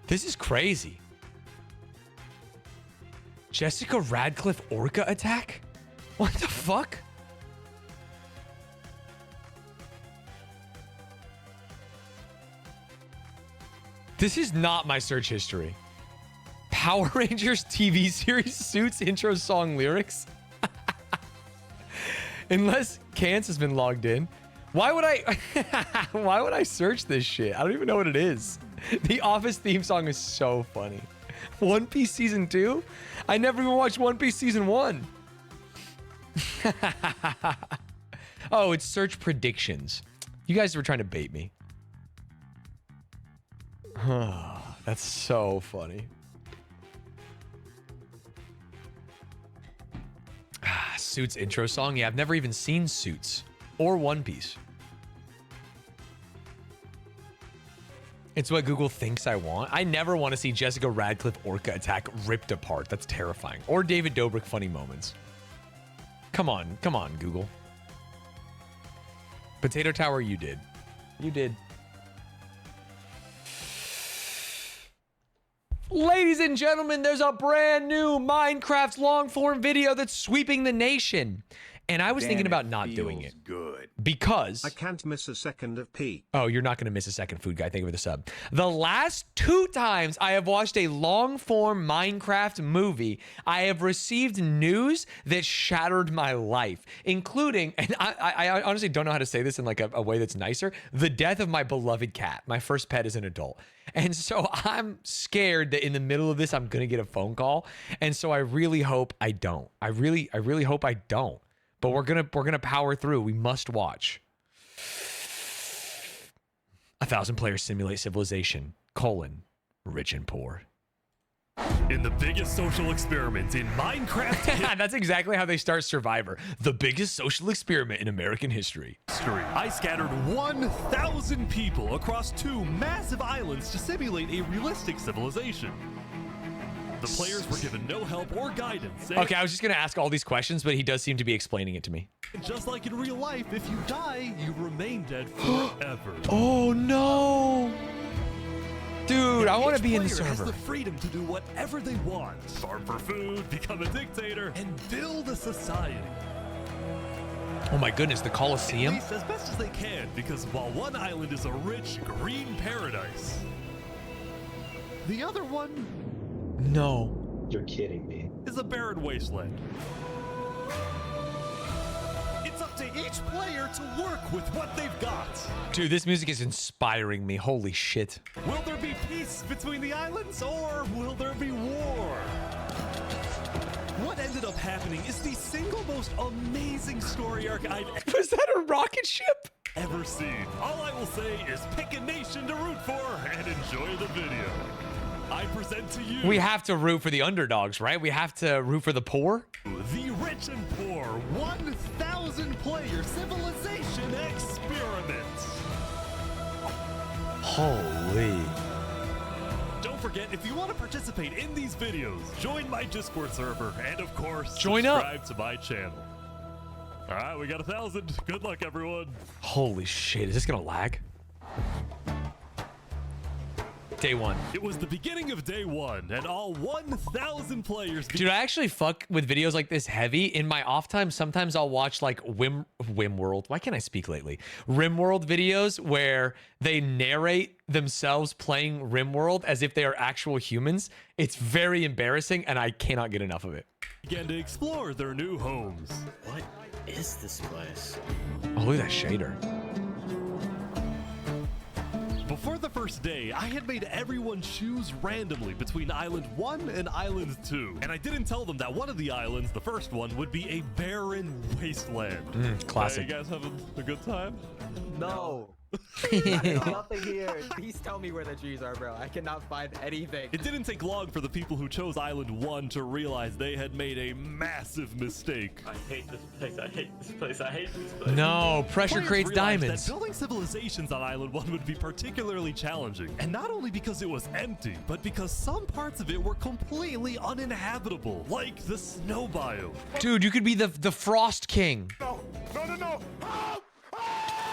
This is crazy. Jessica Radcliffe orca attack? What the fuck? This is not my search history. Power Rangers TV series Suits intro song lyrics? Unless Cance has been logged in. Why would I search this shit? I don't even know what it is. The Office theme song is so funny. One Piece season 2? I never even watched One Piece season 1. Oh, it's search predictions. You guys were trying to bait me. That's so funny. Suits intro song? Yeah, I've never even seen Suits or One Piece. It's what Google thinks I want. I never want to see Jessica Radcliffe orca attack ripped apart. That's terrifying. Or David Dobrik funny moments. Come on, Google. Potato Tower, you did. You did. Ladies and gentlemen, there's a brand new Minecraft long form video that's sweeping the nation. And I was thinking about not doing it. Good. Because I can't miss a second of pee. Oh, you're not going to miss a second, Food Guy. Thank you for the sub. The last 2 times I have watched a long-form Minecraft movie, I have received news that shattered my life, including, and I honestly don't know how to say this in like a way that's nicer, the death of my beloved cat, my first pet as an adult. And so I'm scared that in the middle of this, I'm going to get a phone call. And so I really hope I don't. I really hope I don't. But we're gonna power through. We must watch. 1,000 players simulate civilization, rich and poor. In the biggest social experiment in Minecraft That's exactly how they start Survivor. The biggest social experiment in American history. I scattered 1,000 people across 2 massive islands to simulate a realistic civilization. The players were given no help or guidance. Okay, I was just going to ask all these questions, but he does seem to be explaining it to me. Just like in real life, if you die, you remain dead forever. Oh, no. Dude, I want to be in the Each player has server. the freedom to do whatever they want. Farm for food, become a dictator, and build a society. Oh my goodness, the At Colosseum? least as best as they can, because while one island is a rich, green paradise, the other one No. You're kidding me. is a barren wasteland. It's up to each player to work with what they've got. Dude, this music is inspiring me. Holy shit. Will there be peace between the islands, or will there be war? What ended up happening is the single most amazing story arc I've Was that a rocket ship? ever seen. All I will say is pick a nation to root for and enjoy the video. I present to you We have to root for the underdogs, right? We have to root for the poor? the Rich and Poor 1,000 player civilization experiment. Holy. Don't forget, if you want to participate in these videos, join my Discord server and of course, Join up. subscribe to my channel. All right, we got 1,000. Good luck, everyone. Holy shit. Is this going to lag? Day 1. It was the beginning of day 1, and all 1,000 players. Dude, I actually fuck with videos like this heavy. In my off time, sometimes I'll watch like Wimworld. Why can't I speak lately? Rimworld videos where they narrate themselves playing Rimworld as if they are actual humans. It's very embarrassing, and I cannot get enough of it. Began to explore their new homes. What is this place? Oh, look at that shader. Before the first day, I had made everyone choose randomly between Island 1 and Island 2. And I didn't tell them that one of the islands, the first one, would be a barren wasteland. Classic. Hey, you guys having a good time? No. Nothing here. Please tell me where the trees are, bro. I cannot find anything. It didn't take long for the people who chose Island 1 to realize they had made a massive mistake. I hate this place. I hate this place. I hate this place. No, pressure Players creates realized diamonds. That building civilizations on Island 1 would be particularly challenging. And not only because it was empty, but because some parts of it were completely uninhabitable, like the snow biome. Dude, you could be the Frost King. No.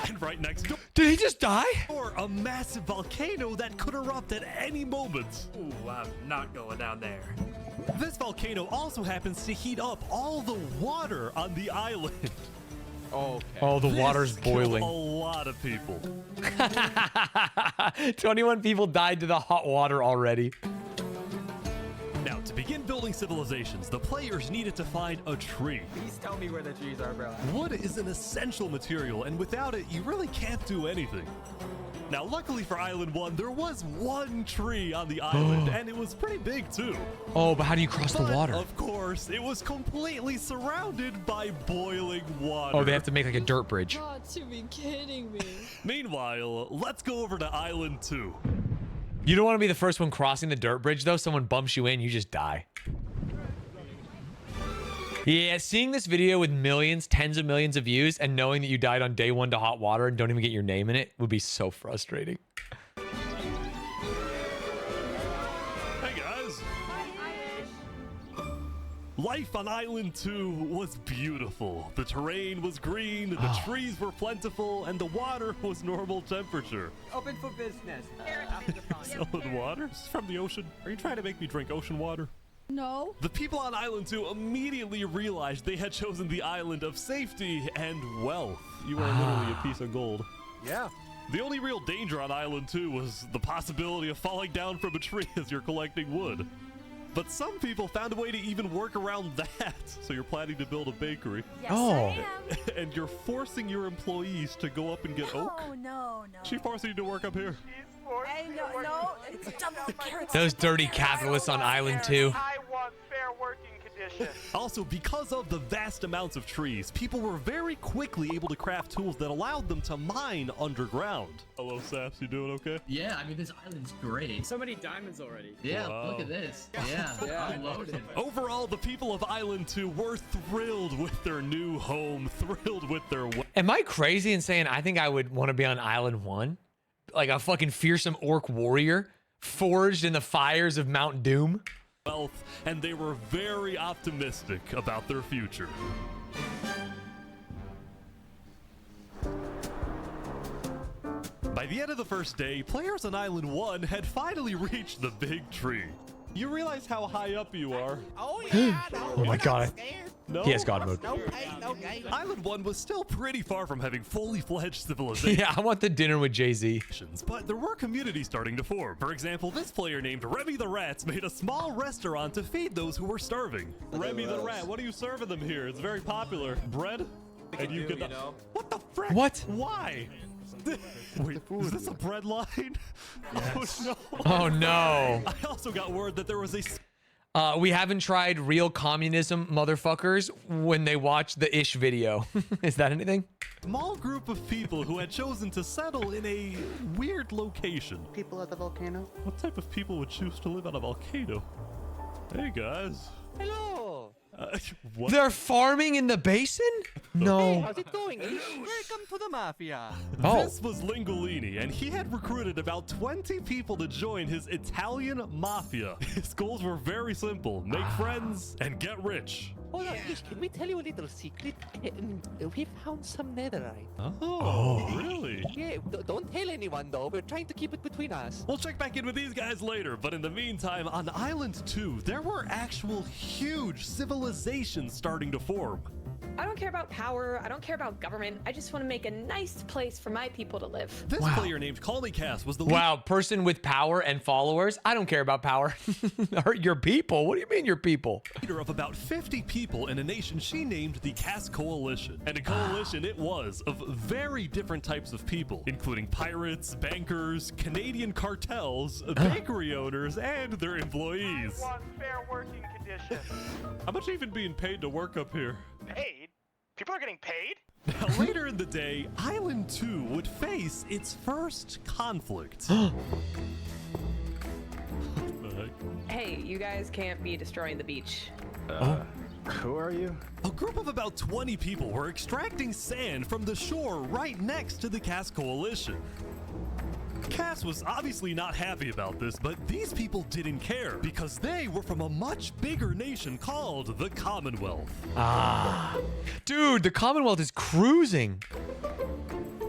And right next door, Did he just die? a massive volcano that could erupt at any moment. Ooh, I'm not going down there. This volcano also happens to heat up all the water on the island. Okay. Oh, the This water's killed boiling. a lot of people. 21 people died to the hot water already. Now, to begin building civilizations, the players needed to find a tree. Please tell me where the trees are, bro. Wood is an essential material, and without it, you really can't do anything. Now, luckily for Island 1, there was one tree on the island, and it was pretty big, too. Oh, but how do you cross the But, water? of course, it was completely surrounded by boiling water. Oh, they have to make like a dirt bridge. Got to be kidding me. Meanwhile, let's go over to Island 2. You don't want to be the first one crossing the dirt bridge, though. Someone bumps you in, you just die. Yeah, seeing this video with millions, tens of millions of views, and knowing that you died on day 1 to hot water and don't even get your name in it would be so frustrating. Hey, guys. Life on Island 2 was beautiful. The terrain was green, the trees were plentiful, and the water was normal temperature. Open for business. Selling water? This is from the ocean. Are you trying to make me drink ocean water? No. The people on Island 2 immediately realized they had chosen the island of safety and wealth. You are literally a piece of gold. Yeah. The only real danger on Island 2 was the possibility of falling down from a tree as you're collecting wood. But some people found a way to even work around that. So you're planning to build a bakery. Yes, Oh. I am. And you're forcing your employees to go up and get oak? No. She forcing you to work up here. No. It's double carrots. Those dirty capitalists on Island 2. I want fair working conditions. Also, because of the vast amounts of trees, people were very quickly able to craft tools that allowed them to mine underground. Hello, Saps. You doing okay? Yeah, I mean, this island's great. So many diamonds already. Yeah, Wow. look at this. Yeah, I'm loaded. Overall, the people of Island 2 were thrilled with their new home, thrilled with their Am I crazy in saying I think I would want to be on Island 1? Like a fucking fearsome orc warrior forged in the fires of Mount Doom? wealth, and they were very optimistic about their future. By the end of the first day, players on Island 1 had finally reached the big tree. You realize how high up you are. Oh yeah, no, Oh my god. No. He has god mode. no pain, no gain. Island 1 was still pretty far from having fully fledged civilization. Yeah, I want the dinner with Jay-Z. But there were communities starting to form. For example, this player named Remy the Rats made a small restaurant to feed those who were starving. Remy the Rat, what are you serving them here? It's very popular. Bread? And you can... What the frick? What? Why? Wait, is this a bread line? Yes. Oh no. Oh no. I also got word that there was a... We haven't tried real communism, motherfuckers, when they watch the Ish video. Is that anything? Small group of people who had chosen to settle in a weird location. People at the volcano. What type of people would choose to live on a volcano? Hey guys. Hello. What? They're farming in the basin? No. How's it going? Welcome to the mafia. Oh. This was Lingolini, and he had recruited about 20 people to join his Italian mafia. His goals were very simple: make friends and get rich. Hold on, Ish, can we tell you a little secret? We found some netherite. Oh, really? Yeah, don't tell anyone though. We're trying to keep it between us. We'll check back in with these guys later, but in the meantime, on Island 2, there were actual huge civilizations starting to form. I don't care about power. I don't care about government. I just want to make a nice place for my people to live. This player named CallMeCast was the Wow, person with power and followers? I don't care about power. Or your people? What do you mean your people? leader of about 50 people in a nation she named the Cass Coalition. And a coalition it was of very different types of people, including pirates, bankers, Canadian cartels, bakery owners, and their employees. I want fair working conditions. How much are you even being paid to work up here? Paid? People are getting paid? Now, later in the day, Island 2 would face its first conflict. Hey, you guys can't be destroying the beach. Who are you? A group of about 20 people were extracting sand from the shore right next to the Cass Coalition. Cass was obviously not happy about this, but these people didn't care because they were from a much bigger nation called the Commonwealth. Ah. Dude, the Commonwealth is cruising.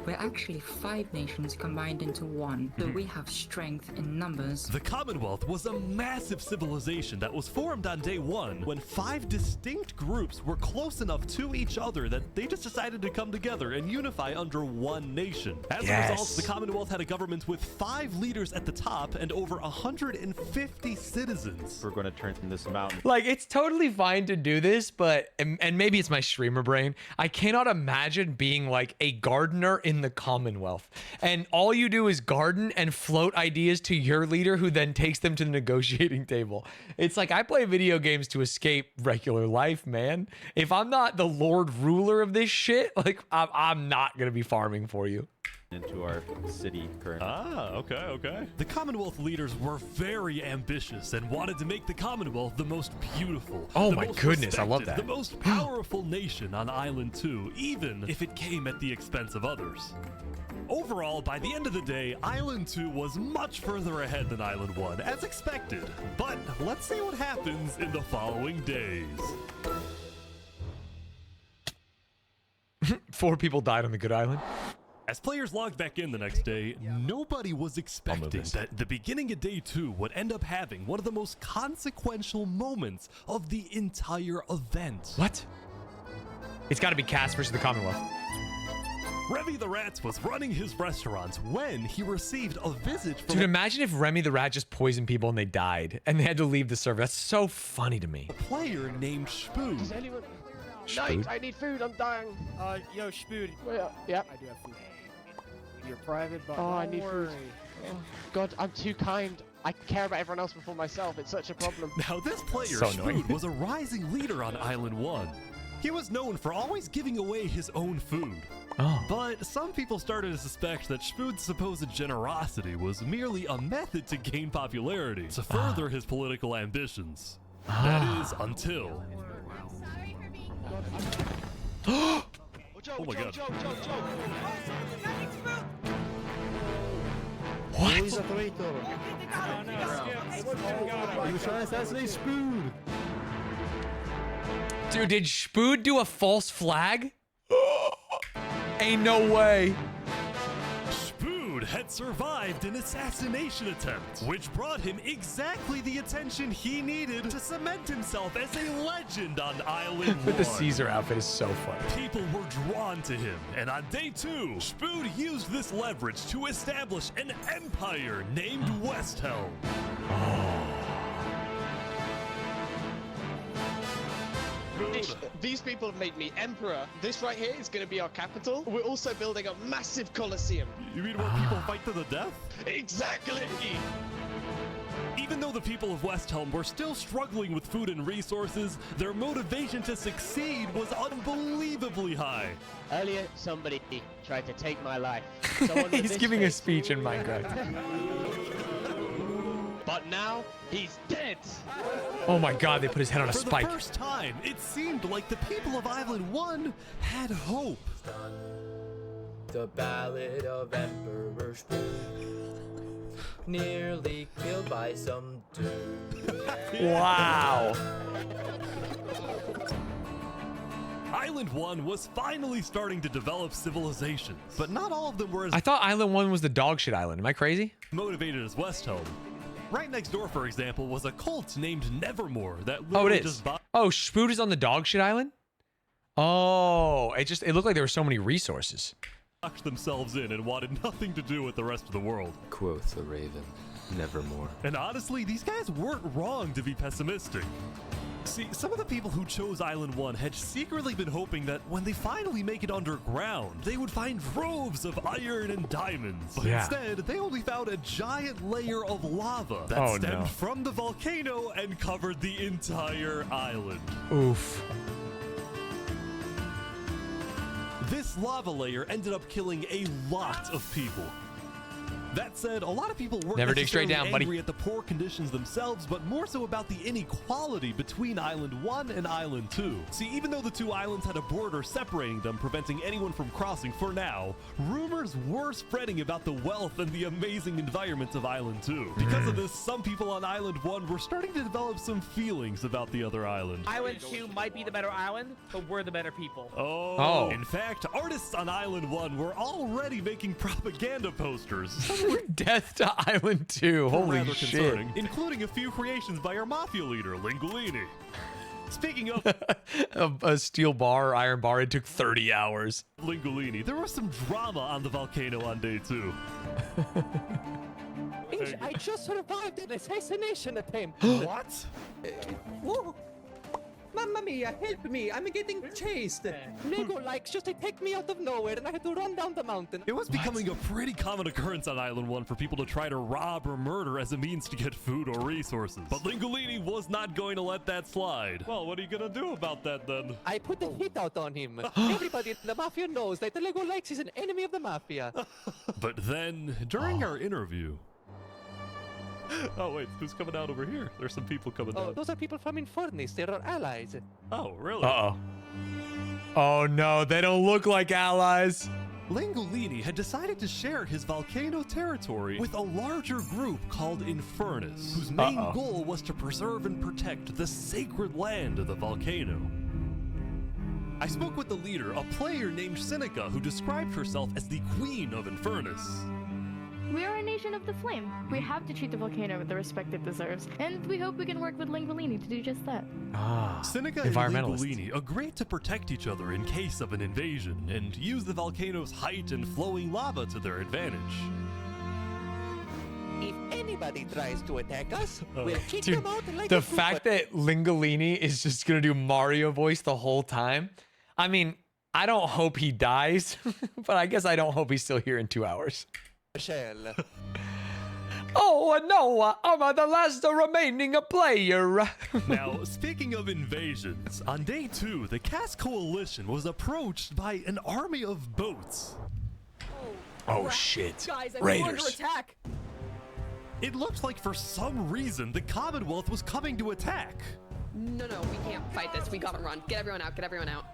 We're actually 5 nations combined into one, so we have strength in numbers. The Commonwealth was a massive civilization that was formed on day 1 when 5 distinct groups were close enough to each other that they just decided to come together and unify under one nation. As a result, the Commonwealth had a government with 5 leaders at the top and over 150 citizens. We're going to turn this mountain. Like, it's totally fine to do this, but, and maybe it's my streamer brain, I cannot imagine being like a gardener in the Commonwealth. And all you do is garden and float ideas to your leader who then takes them to the negotiating table. It's like, I play video games to escape regular life, man. If I'm not the Lord ruler of this shit, like, I'm not going to be farming for you. Into our city currently. Okay. The Commonwealth leaders were very ambitious and wanted to make the Commonwealth the most beautiful. Oh the my most goodness, I love respected, that. The most powerful nation on Island 2, even if it came at the expense of others. Overall, by the end of the day, Island 2 was much further ahead than Island 1, as expected. But let's see what happens in the following days. 4 people died on the Good Island. As players logged back in the next day, nobody was expecting that the beginning of day 2 would end up having one of the most consequential moments of the entire event. What? It's got to be Cass versus the Commonwealth. Remy the Rat was running his restaurant when he received a visit from Dude, imagine if Remy the Rat just poisoned people and they died and they had to leave the server. That's so funny to me. a player named Spoon. Does anyone... Spood? Night, I need food, I'm dying. Yo, Spood. Yeah. I do have food. You're private, but Oh, I don't need worry. food. Oh, God, I'm too kind. I care about everyone else before myself. It's such a problem. Now this player, So annoying. Spoon, was a rising leader on Island 1. He was known for always giving away his own food. Oh. But some people started to suspect that Spoon's supposed generosity was merely a method to gain popularity, to further his political ambitions. That is, until... Oh my god. What? He's a traitor. He was trying to assassinate Spood. Dude, did Spood do a false flag? Ain't no way. Spood had survived an assassination attempt, which brought him exactly the attention he needed to cement himself as a legend on Island 1. But the Caesar outfit is so funny. People were drawn to him, and on day 2, Spood used this leverage to establish an empire named Westhelm. These people have made me emperor. This right here is going to be our capital. We're also building a massive coliseum. You mean where people fight to the death? Exactly. Even though the people of Westhelm were still struggling with food and resources, their motivation to succeed was unbelievably high. Earlier, somebody tried to take my life. He's giving a speech in Minecraft. But now, he's dead. Oh my god, they put his head on a spike. For the first time, it seemed like the people of Island 1 had hope. The Ballad of Emperor Spoon. Nearly killed by some dude. Wow. Island 1 was finally starting to develop civilizations, but not all of them were as I thought Island 1 was the dog shit island. Am I crazy? motivated as Westhelm. Right next door, for example, was a cult named Nevermore that Oh, it literally is. just Oh, Spood is on the dog shit island? Oh, it looked like there were so many resources. boxed themselves in and wanted nothing to do with the rest of the world. Quoth the raven, nevermore. And honestly, these guys weren't wrong to be pessimistic. See, some of the people who chose Island 1 had secretly been hoping that when they finally make it underground, they would find troves of iron and diamonds. But instead, they only found a giant layer of lava that stemmed from the volcano and covered the entire island. Oof. This this lava layer ended up killing a lot of people. That said, a lot of people weren't Never dig straight necessarily down, buddy. angry at the poor conditions themselves, but more so about the inequality between Island 1 and Island 2. See, even though the two islands had a border separating them, preventing anyone from crossing for now, rumors were spreading about the wealth and the amazing environment of Island 2. Because of this, some people on Island 1 were starting to develop some feelings about the other island. Island 2 might be the better island, but we're the better people. Oh. In fact, artists on Island 1 were already making propaganda posters. Death to Island 2. Holy Rather shit. concerning, including a few creations by our mafia leader, Lingolini. Speaking of A steel bar, iron bar, it took 30 hours. Lingolini, there was some drama on the volcano on day 2. I just survived an assassination attempt. What? Whoa. Mamma mia, help me! I'm getting chased! Lego likes just attacked me out of nowhere and I had to run down the mountain. It was becoming a pretty common occurrence on Island 1 for people to try to rob or murder as a means to get food or resources. But Lingolini was not going to let that slide. Well, what are you gonna do about that then? I put a hit out on him. Everybody in the mafia knows that the Lego likes is an enemy of the mafia. But then, during our interview... Oh, wait, who's coming out over here? There's some people coming Oh, out. those are people from Infernus. They're our allies. Oh, really? Uh-oh. Oh, no. They don't look like allies. Lingolini had decided to share his volcano territory with a larger group called Infernus, whose main goal was to preserve and protect the sacred land of the volcano. I spoke with the leader, a player named Seneca, who described herself as the Queen of Infernus. We are a nation of the flame. We have to treat the volcano with the respect it deserves, and we hope we can work with Lingolini to do just that. Seneca and Lingolini agreed to protect each other in case of an invasion, and use the volcano's height and flowing lava to their advantage. If anybody tries to attack us, we'll kick Dude, them out like the a fact that Lingolini is just going to do Mario voice the whole time. I mean, I don't hope he dies, but I guess I don't hope he's still here in 2 hours. Shell. Oh, no, I'm the last remaining player. Now, speaking of invasions, on day 2, the Cass Coalition was approached by an army of boats. Oh, shit. Guys, I'm Raiders. under attack. It looked like for some reason the Commonwealth was coming to attack. No, we can't fight this. We gotta run. Get everyone out. Get everyone out.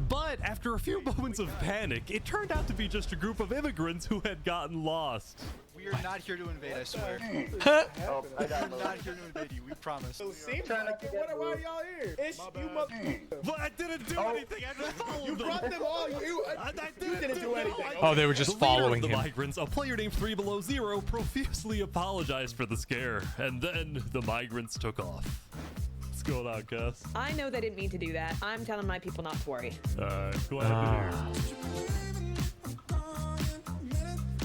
But after a few moments of panic, it turned out to be just a group of immigrants who had gotten lost. We are not here to invade, I swear. Oh, We are not here to invade you, we promise. Why are y'all here? It's you mother. But I didn't do anything. I just followed You them. brought them all. You didn't do anything. Oh, they were just The leader following of the him. migrants, a player named 3 Below Zero, profusely apologized for the scare, and then the migrants took off. What's going on, Cass? I know they didn't mean to do that. I'm telling my people not to worry. Glad to hear.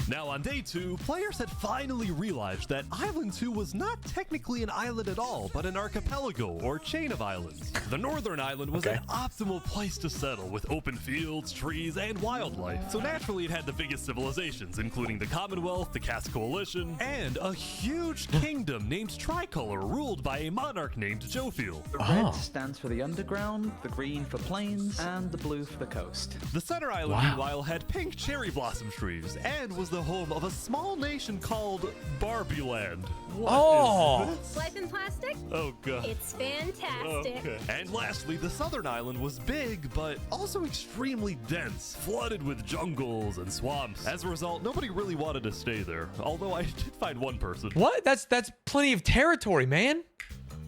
Now, on day 2, players had finally realized that Island 2 was not technically an island at all, but an archipelago, or chain of islands. The northern island was an optimal place to settle, with open fields, trees, and wildlife. So naturally, it had the biggest civilizations, including the Commonwealth, the Cass Coalition, and a huge kingdom named Tricolor, ruled by a monarch named Jofiel. The red stands for the underground, the green for plains, and the blue for the coast. The center island, meanwhile, had pink cherry blossom trees and was the home of a small nation called Barbie Land. What is this? Life in plastic? Oh, God. It's fantastic. Okay. And lastly, the southern island was big, but also extremely dense, flooded with jungles and swamps. As a result, nobody really wanted to stay there, although I did find one person. What? That's plenty of territory, man.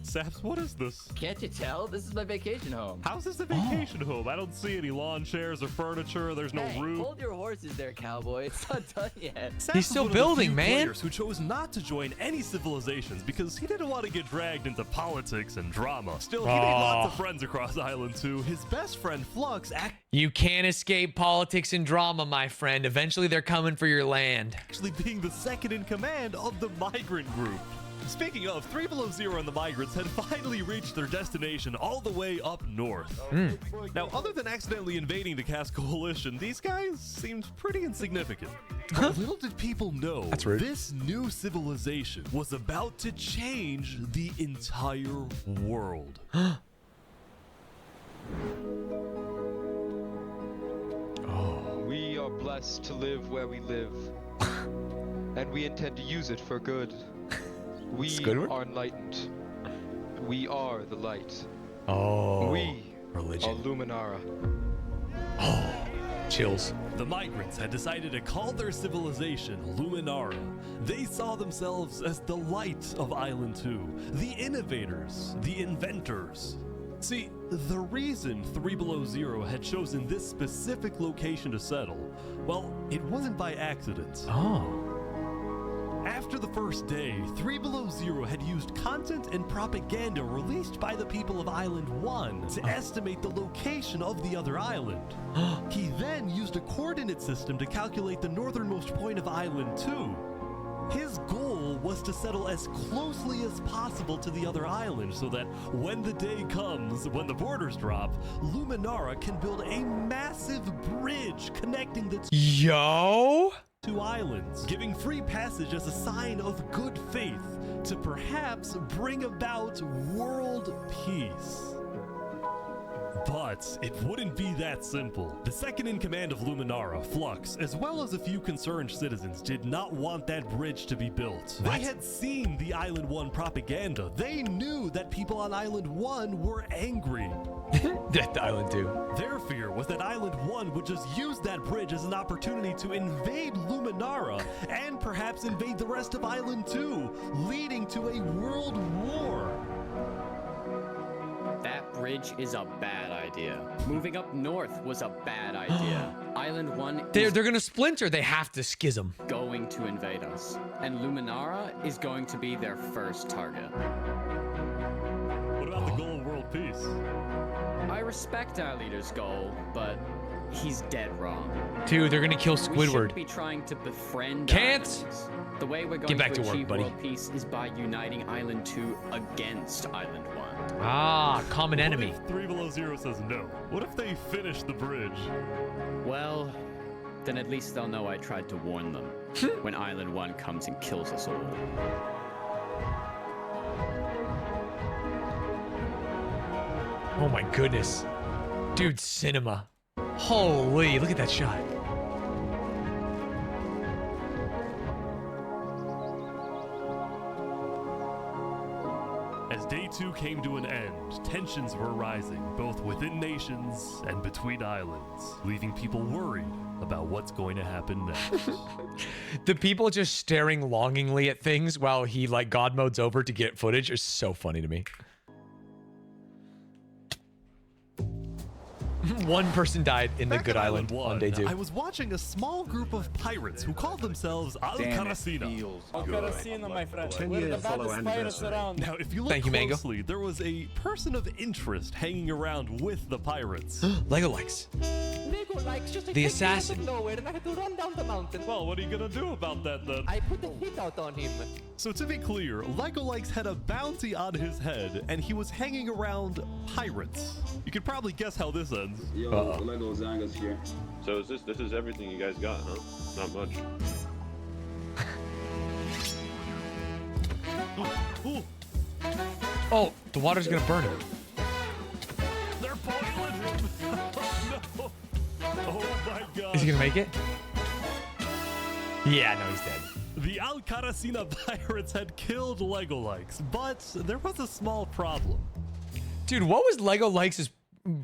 Saps, what is this? Can't you tell? This is my vacation home. How's this a vacation home? I don't see any lawn chairs or furniture. There's no roof. Hold your horses there, cowboy. It's not done yet. Saps He's still was one of the building, few man. Players who chose not to join any civilizations because he didn't want to get dragged into politics and drama. Still, he made lots of friends across Island 2. His best friend Flux You can't escape politics and drama, my friend. Eventually, they're coming for your land. actually being the second in command of the migrant group. Speaking of, 3 Below Zero and the migrants had finally reached their destination all the way up north. Now, other than accidentally invading the Cass Coalition, these guys seemed pretty insignificant. But little did people know this new civilization was about to change the entire world. Oh. us to live where we live. And we intend to use it for good. We are enlightened. We are the light. Oh, we religion. are Luminara. Oh, chills. The migrants had decided to call their civilization Luminara. They saw themselves as the light of Island 2, the innovators, the inventors. See, the reason 3 Below Zero had chosen this specific location to settle, well, it wasn't by accident. Oh. After the first day, 3 Below Zero had used content and propaganda released by the people of Island 1 to estimate the location of the other island. He then used a coordinate system to calculate the northernmost point of Island 2. His goal was to settle as closely as possible to the other island so that when the day comes, when the borders drop, Luminara can build a massive bridge connecting the two islands, giving free passage as a sign of good faith to perhaps bring about world peace. But it wouldn't be that simple. The second in command of Luminara, Flux, as well as a few concerned citizens, did not want that bridge to be built. They had seen the Island 1 propaganda. They knew that people on Island 1 were angry. Death to Island 2. Their fear was that Island 1 would just use that bridge as an opportunity to invade Luminara and perhaps invade the rest of Island 2, leading to a world war. That bridge is a bad idea. Moving up north was a bad idea. Island 1 They're gonna splinter. They have to schism. Going to invade us. And Luminara is going to be their first target. What about the goal of world peace? I respect our leader's goal, but he's dead wrong. Dude, they're gonna kill We Squidward. shouldn't be trying to befriend Can't. islands. The way we're going Get back to to work, achieve buddy. world peace is by uniting Island 2 against Island 1. Ah, common What enemy. if 3 Below Zero says no? What if they finish the bridge? Well, then at least they'll know I tried to warn them when Island 1 comes and kills us all. Oh my goodness. Dude, cinema. Holy, look at that shot. As day 2 came to an end, tensions were rising, both within nations and between islands, leaving people worried about what's going to happen next. The people just staring longingly at things while he like God modes over to get footage is so funny to me. One person died in the Back Good on Island on day 2. I was watching a small group of pirates who called themselves Al Caracina. Al Caracina, my friend. 10 We're the years follow baddest pirates anniversary. around. Now, if you look Thank you, Mango. closely, there was a person of interest hanging around with the pirates. Lego likes. Lego likes just The attacked me assassin. out of nowhere and I had to run down the mountain. Well, what are you gonna do about that then? I put a hit out on him. So to be clear, Lego Likes had a bounty on his head, and he was hanging around pirates. You could probably guess how this ends. Yo, Lego Zanga's here. So is this is everything you guys got, huh? Not much. Ooh. Oh, the water's gonna burn him. They're boiling him! No! Oh my god. Is he gonna make it? Yeah, no, he's dead. The Al Caracina pirates had killed Lego Likes, but there was a small problem. Dude, what was Lego Likes'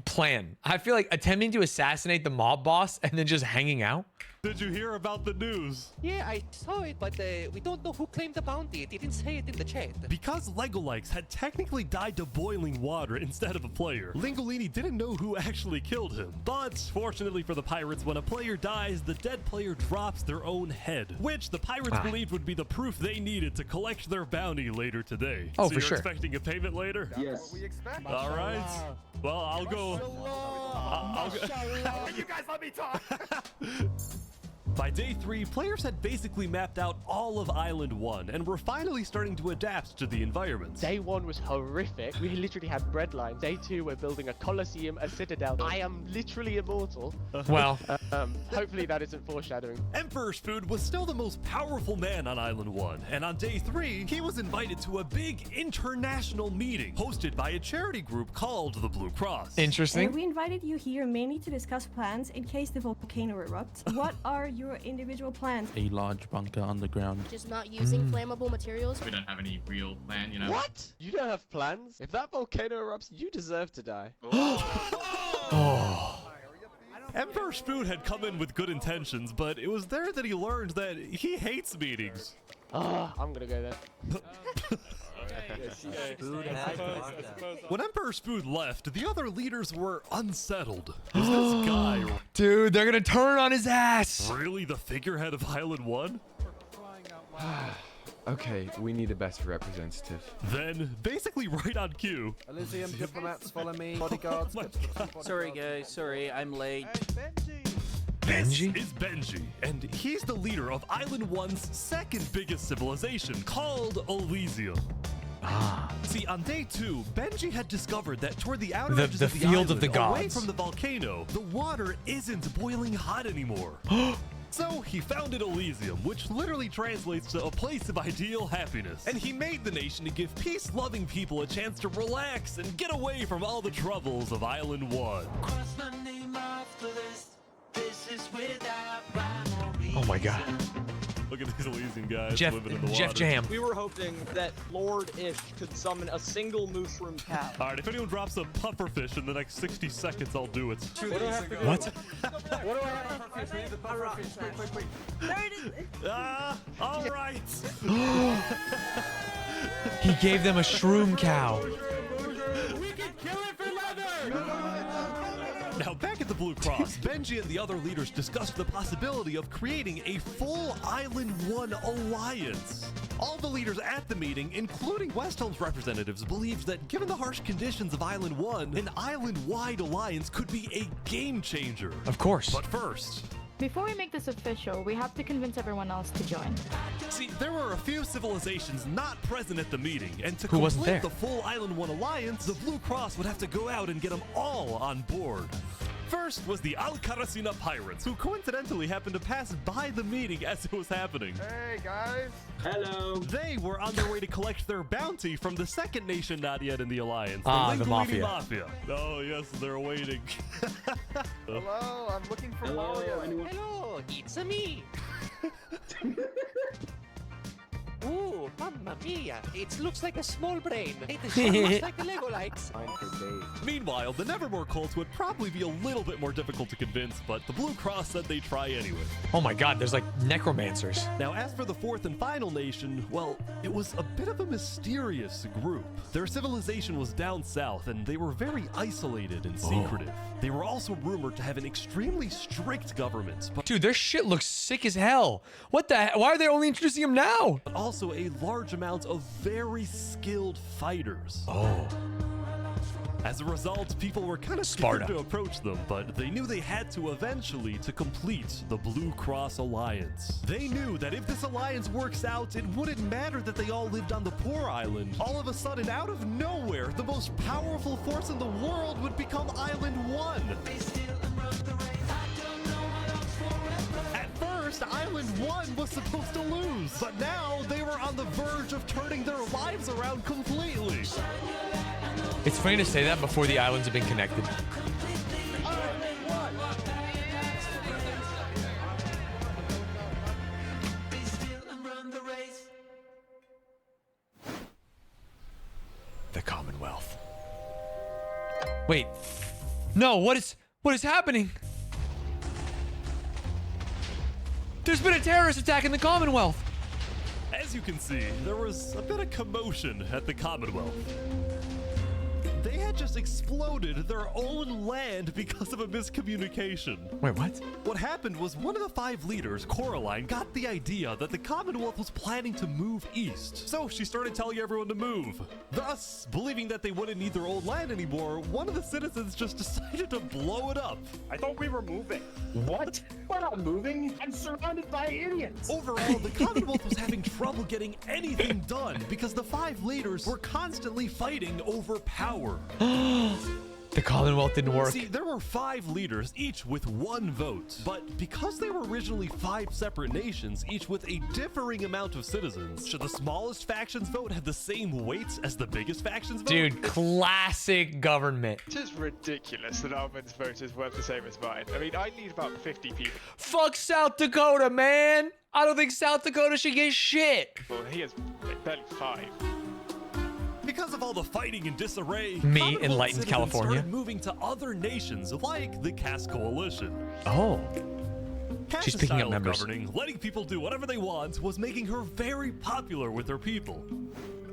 plan? I feel like attempting to assassinate the mob boss and then just hanging out. Did you hear about the news? Yeah, I saw it, but we don't know who claimed the bounty. It didn't say it in the chat. Because Lego Likes had technically died to boiling water instead of a player, Lingolini didn't know who actually killed him. But fortunately for the pirates, when a player dies, the dead player drops their own head, which the pirates believed would be the proof they needed to collect their bounty later today. Oh, so for you're sure. expecting a payment later? Yes. All right. Well, I'll go. I'll go. You guys let me talk. By day 3, players had basically mapped out all of Island 1 and were finally starting to adapt to the environment. Day 1 was horrific. We literally had bread lines. Day 2, we're building a coliseum, a citadel. I am literally immortal. Well, hopefully that isn't foreshadowing. Emperor Spood was still the most powerful man on Island 1, and on day 3, he was invited to a big international meeting hosted by a charity group called the Blue Cross. Interesting. We invited you here mainly to discuss plans in case the volcano erupts. What are your individual plans? A large bunker underground. Just not using flammable materials? We don't have any real plan, you know? What? You don't have plans? If that volcano erupts, you deserve to die. Emperor Spood had come in with good intentions, but it was there that he learned that he hates meetings. I'm gonna go there. When Emperor Spood left, the other leaders were unsettled. Is this guy... Dude, they're gonna turn on his ass! Really the figurehead of Island 1? Okay, we need a better representative. Then, basically right on cue... Elysium diplomats follow me. Bodyguards. Sorry, guys. Sorry, I'm late. Benji? This is Benji, and he's the leader of Island 1's second biggest civilization, called Elysium. See, on day 2, Benji had discovered that toward the outer edges of the field of the island, away gods. from the volcano, the water isn't boiling hot anymore. So he founded Elysium, which literally translates to a place of ideal happiness. And he made the nation to give peace-loving people a chance to relax and get away from all the troubles of Island 1. Oh my god. Look at these Elysian guys Jeff, living in the water. Jeff Jam. We were hoping that Lord Ish could summon a single mushroom cow. Alright, if anyone drops a pufferfish in the next 60 seconds, I'll do it. What do I have to do? What? What do I have to do? We need the pufferfish. Quick. There it is. Alright. He gave them a shroom cow. We can kill it for leather! Now, back at the Blue Cross, Benji and the other leaders discussed the possibility of creating a full Island 1 alliance. All the leaders at the meeting, including Westholme's representatives, believed that given the harsh conditions of Island 1, an island-wide alliance could be a game changer. Of course. But first... Before we make this official, we have to convince everyone else to join. See, there were a few civilizations not present at the meeting, and to Who wasn't complete there? the full Island 1 alliance, the Blue Cross would have to go out and get them all on board. First was the Al-Karasina Pirates, who coincidentally happened to pass by the meeting as it was happening. Hey, guys. Hello. They were on their way to collect their bounty from the second nation not yet in the alliance, the the Linguini Mafia. Oh, yes, they're waiting. Hello, I'm looking for Hello, Mario. anyone? Hello, it's me. Ooh, mamma mia! It looks like a small brain. It sure looks like a Lego lights. Meanwhile, the Nevermore cults would probably be a little bit more difficult to convince, but the Blue Cross said they'd try anyway. Oh my god, there's like necromancers. Now, as for the fourth and final nation, well, it was a bit of a mysterious group. Their civilization was down south, and they were very isolated and secretive. They were also rumored to have an extremely strict government. But Dude, their shit looks sick as hell. What the heck? Why are they only introducing him now? also a large amount of very skilled fighters. Oh. As a result, people were kind of scared to approach them, but they knew they had to eventually to complete the Blue Cross Alliance. They knew that if this alliance works out, it wouldn't matter that they all lived on the poor island. All of a sudden, out of nowhere, the most powerful force in the world would become Island 1. At first, Island 1 was supposed to lose, but now they were on the verge of turning their lives around completely. It's funny to say that before the islands have been connected. The Commonwealth. Wait. No, what is happening? There's been a terrorist attack in the Commonwealth. As you can see, there was a bit of commotion at the Commonwealth. They had just exploded their own land because of a miscommunication. Wait, what? What happened was one of the 5 leaders, Coraline, got the idea that the Commonwealth was planning to move east. So she started telling everyone to move. Thus, believing that they wouldn't need their old land anymore, one of the citizens just decided to blow it up. I thought we were moving. What? We're not moving. I'm surrounded by idiots. Overall, the Commonwealth was having trouble getting anything done because the 5 leaders were constantly fighting over power. The Commonwealth didn't work. See, there were 5 leaders, each with 1 vote. But because they were originally 5 separate nations, each with a differing amount of citizens, should the smallest faction's vote have the same weight as the biggest faction's vote? Dude, classic government. It is ridiculous that Almond's vote is worth the same as mine. I mean, I need about 50 people. Fuck South Dakota, man. I don't think South Dakota should get shit. Well, he has barely 5. Because of all the fighting and disarray, Me, enlightened California, started moving to other nations like the Cass Coalition. Oh. Cass's She's picking up style of members. governing, letting people do whatever they want, was making her very popular with her people.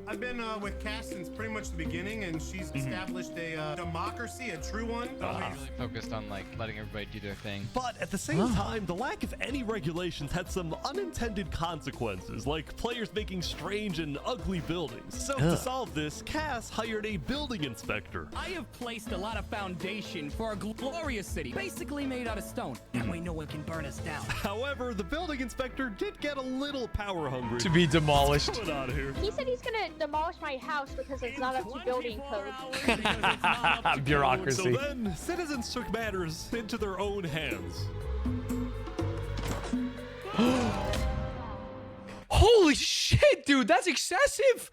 I've been with Cass since pretty much the beginning, and she's established a democracy, a true one. Really focused on like letting everybody do their thing. But at the same time, the lack of any regulations had some unintended consequences, like players making strange and ugly buildings. So to solve this, Cass hired a building inspector. I have placed a lot of foundation for a glorious city, basically made out of stone. That way no one can burn us down. However, the building inspector did get a little power hungry. To be demolished. What's going on here? He said he's gonna demolish my house because it's not up to building code. Bureaucracy. So then, citizens took matters into their own hands. Holy shit, dude, that's excessive.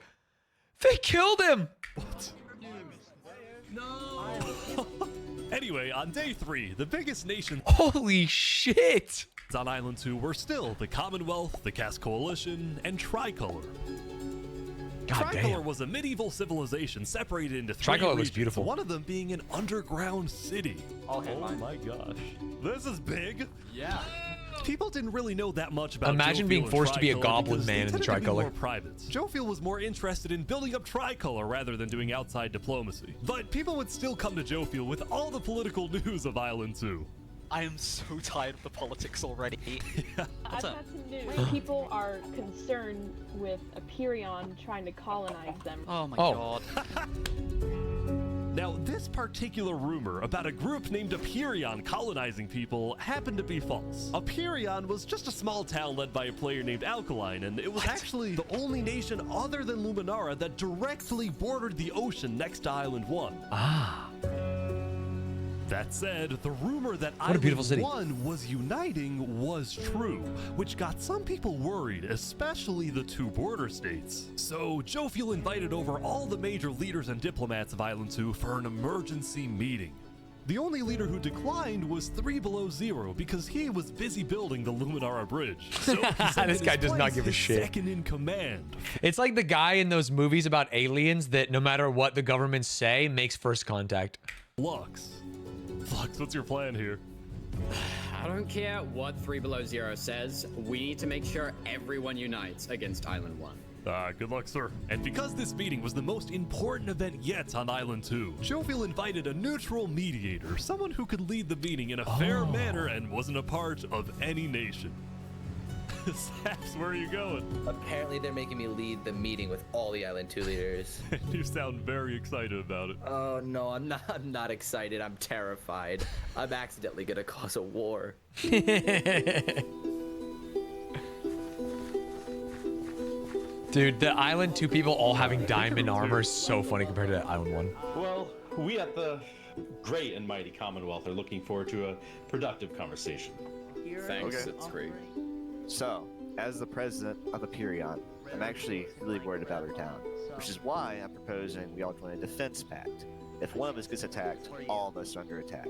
They killed him. What? No. Anyway, on day 3, the biggest nation. Holy shit. On Island 2 were still the Commonwealth, the Cass Coalition, and Tricolor. Tricolor was a medieval civilization separated into 3 Tricolor looks regions, beautiful. one of them being an underground city. Oh my gosh. This is big. Yeah. People didn't really know that much about Imagine Jofiel being and forced to be a Tricolor goblin because man they in the tended to be Tricolor. more private. Jofiel was more interested in building up Tricolor rather than doing outside diplomacy. But people would still come to Jofiel with all the political news of Island 2. I am so tired of the politics already. I've got some news. People are concerned with Aperion trying to colonize them. Oh my god. Now, this particular rumor about a group named Aperion colonizing people happened to be false. Aperion was just a small town led by a player named Alkaline, and it was actually the only nation other than Luminara that directly bordered the ocean next to Island 1. Ah. That said, the rumor that What a beautiful city. Island 1 was uniting was true, which got some people worried, especially the 2 border states. So Jofiel invited over all the major leaders and diplomats of Island 2 for an emergency meeting. The only leader who declined was 3 Below Zero because he was busy building the Luminara Bridge. So this guy does not give a shit. Second in command. It's like the guy in those movies about aliens that no matter what the governments say, makes first contact. Flux, what's your plan here? I don't care what 3 Below Zero says. We need to make sure everyone unites against Island 1. Good luck, sir. And because this meeting was the most important event yet on Island 2, Jofiel invited a neutral mediator, someone who could lead the meeting in a fair manner and wasn't a part of any nation. Saps, where are you going? Apparently they're making me lead the meeting with all the Island 2 leaders. You sound very excited about it. Oh no, I'm not excited. I'm terrified. I'm accidentally gonna cause a war. Dude, the Island 2 people all having diamond armor is so funny compared to Island 1. Well, we at the great and mighty Commonwealth are looking forward to a productive conversation. Thanks, it's great. So, as the president of Aperion, I'm actually really worried about our town, which is why I'm proposing we all join a defense pact. If one of us gets attacked, all of us are under attack.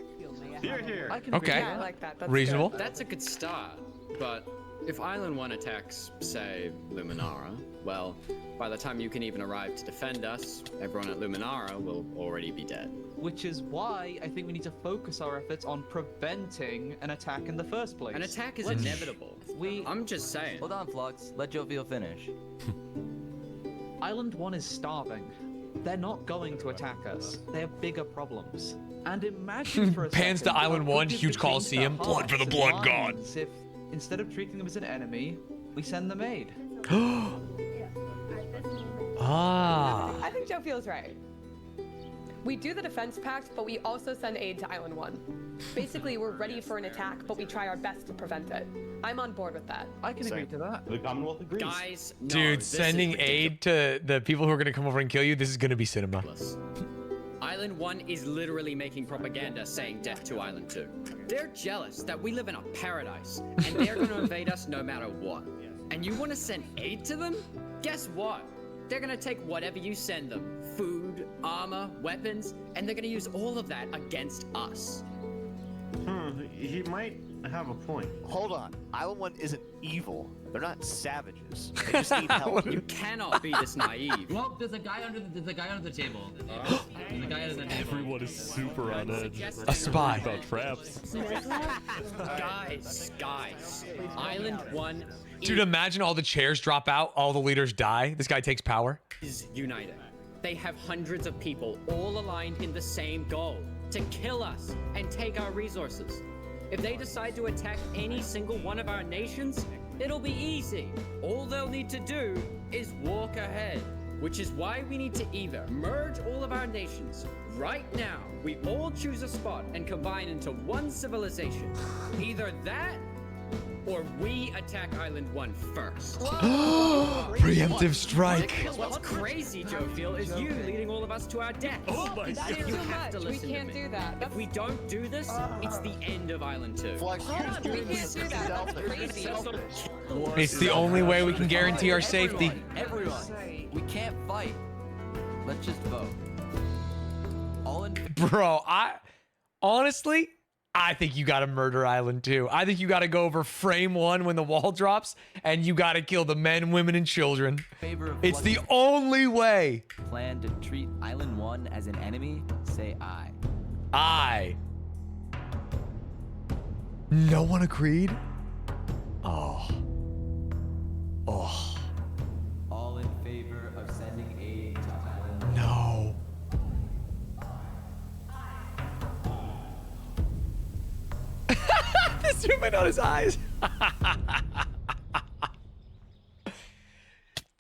Here. Okay. Yeah, I like that. That's Reasonable. good. That's a good start, but if Island 1 attacks, say, Luminara, well, by the time you can even arrive to defend us, everyone at Luminara will already be dead. Which is why I think we need to focus our efforts on preventing an attack in the first place. An attack is inevitable. I'm just saying. Hold on, Flux. Let Jovial finish. Island 1 is starving. they're not going to attack us. They have bigger problems. And imagine for a Pans second to Island what 1, good huge the Kings Coliseum. their Blood for the hearts blood and god. minds if instead of treating them as an enemy, we send them aid. Ah. I think Joe feels right. We do the defense pact, but we also send aid to Island 1. Basically, we're ready for an attack, but we try our best to prevent it. I'm on board with that. I can agree to that. The Commonwealth agrees. Guys, no, Dude, this is sending ridiculous. aid to the people who are going to come over and kill you, this is going to be cinema. Island 1 is literally making propaganda saying death to Island 2. They're jealous that we live in a paradise, and they're gonna invade us no matter what. And you wanna send aid to them? Guess what? They're gonna take whatever you send them. Food, armor, weapons, and they're gonna use all of that against us. He might have a point. Hold on. Island 1 isn't evil. They're not savages. They just need help. You cannot be this naive. Well, there's a guy under the table. There's a guy under the table. Everyone is super on edge. A spy. About traps. Guys. Island 1 Dude, imagine all the chairs drop out, all the leaders die. This guy takes power. is united. They have hundreds of people all aligned in the same goal, to kill us and take our resources. If they decide to attack any single one of our nations, it'll be easy. All they'll need to do is walk ahead, which is why we need to either merge all of our nations. Right now, we all choose a spot and combine into one civilization. Either that, or we attack Island 1 first. Preemptive strike. What's crazy, Joe Feel, is you leading all of us to our death. Oh my That is You too have to much. We listen can't to me. do that. If we don't do this, it's the end of Island 2. Hold on, we can't do that. That's crazy. It's the only way we can guarantee our safety. Everyone, we can't fight. Let's just vote. All in. Bro, honestly, I think you got to murder Island 2. I think you got to go over frame 1 when the wall drops, and you got to kill the men, women, and children. It's the only way. Plan to treat Island 1 as an enemy? Say aye. Aye. No one agreed? Oh. Oh. All in favor of sending aid to Island No. Zoom in on his eyes.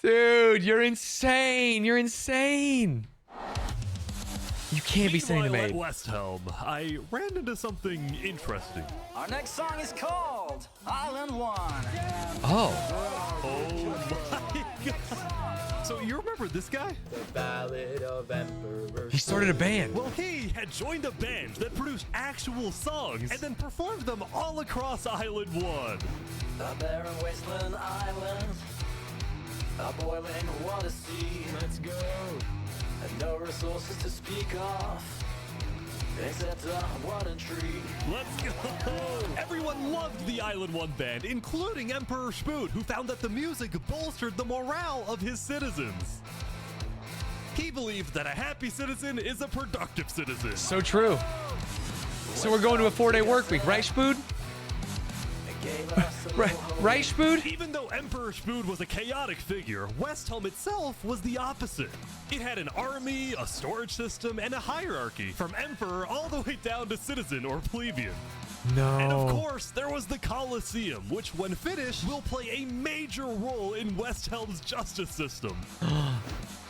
Dude, you're insane. You're insane. You can't be sending them Meanwhile, aid. at West Helm, I ran into something interesting. Our next song is called Island 1. Oh. Oh my god. So you remember this guy? The Ballad of Emperor. He started a band. Well, he had joined a band that produced actual songs and then performed them all across Island 1. A barren wasteland island, a boiling water sea. Let's go. And no resources to speak of, except a water tree. Let's go! Everyone loved the Island 1 band, including Emperor Spood, who found that the music bolstered the morale of his citizens. He believed that a happy citizen is a productive citizen. So true. So we're going to a 4-day work week, right, Spood? Right, Spood? Even though Emperor Spood was a chaotic figure, West Helm itself was the opposite. It had an army, a storage system, and a hierarchy, from emperor all the way down to citizen or plebeian. No. And of course, there was the Colosseum, which when finished will play a major role in West Helm's justice system.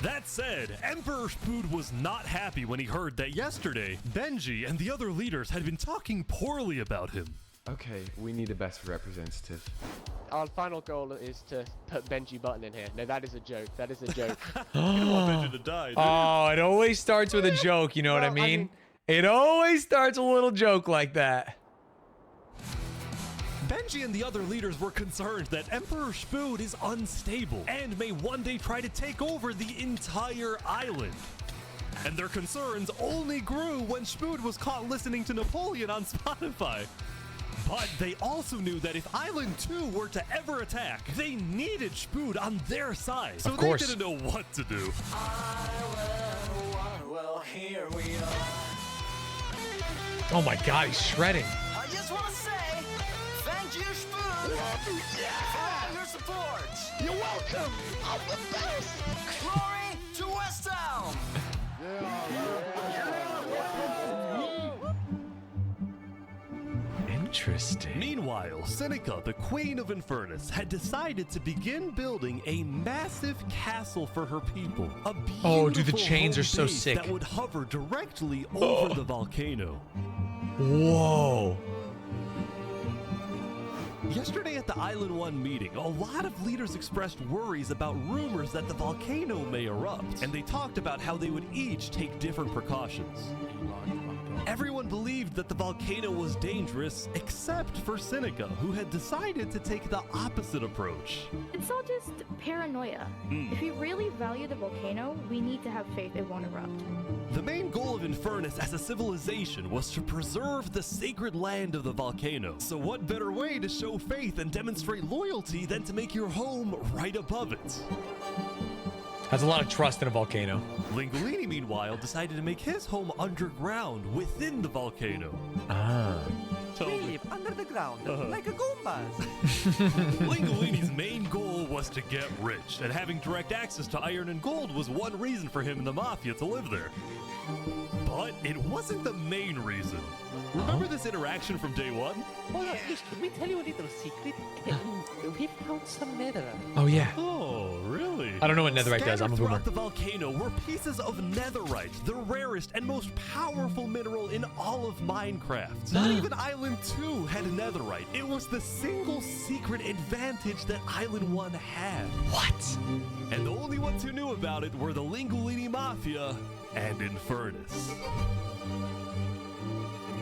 That said, Emperor Spood was not happy when he heard that yesterday, Benji and the other leaders had been talking poorly about him. Okay, we need a best representative. Our final goal is to put Benji Button in here. No, that is a joke. That is a joke. You don't want Benji to die, do you? Oh, it always starts with a joke, you know what I mean? It always starts with a little joke like that. Benji and the other leaders were concerned that Emperor Spood is unstable and may one day try to take over the entire island. And their concerns only grew when Spood was caught listening to Napoleon on Spotify. But they also knew that if Island 2 were to ever attack, they needed Spood on their side. So Of course. they didn't know what to do. Island 1, well, here we are. Oh my god, he's shredding. I just want to say, thank you, Spoon, for all your support. You're welcome. I'm the best. Glory to West Town! Interesting. Meanwhile, Seneca, the Queen of Infernus, had decided to begin building a massive castle for her people. A Oh, dude, the beautiful chains are home so base sick. that would hover directly over the volcano. Whoa. Yesterday at the Island 1 meeting, a lot of leaders expressed worries about rumors that the volcano may erupt, and they talked about how they would each take different precautions. Everyone believed that the volcano was dangerous, except for Seneca, who had decided to take the opposite approach. It's all just paranoia. If we really value the volcano, we need to have faith it won't erupt. The main goal of Infernus as a civilization was to preserve the sacred land of the volcano. So what better way to show faith and demonstrate loyalty than to make your home right above it? Has a lot of trust in a volcano. Lingolini, meanwhile, decided to make his home underground within the volcano. Ah. We live under the ground, like a Goombas. Lingolini's main goal was to get rich, and having direct access to iron and gold was one reason for him and the Mafia to live there. But it wasn't the main reason. Remember this interaction from day one? Hold on, let me tell you a little secret. We found some netherite. Oh, yeah. Oh, really? I don't know what netherite does. I'm a boomer. Throughout the volcano were pieces of netherite, the rarest and most powerful mineral in all of Minecraft. Not even Island 2 had netherite. It was the single secret advantage that Island 1 had. What? And the only ones who knew about it were the Lingolini Mafia and Infernus.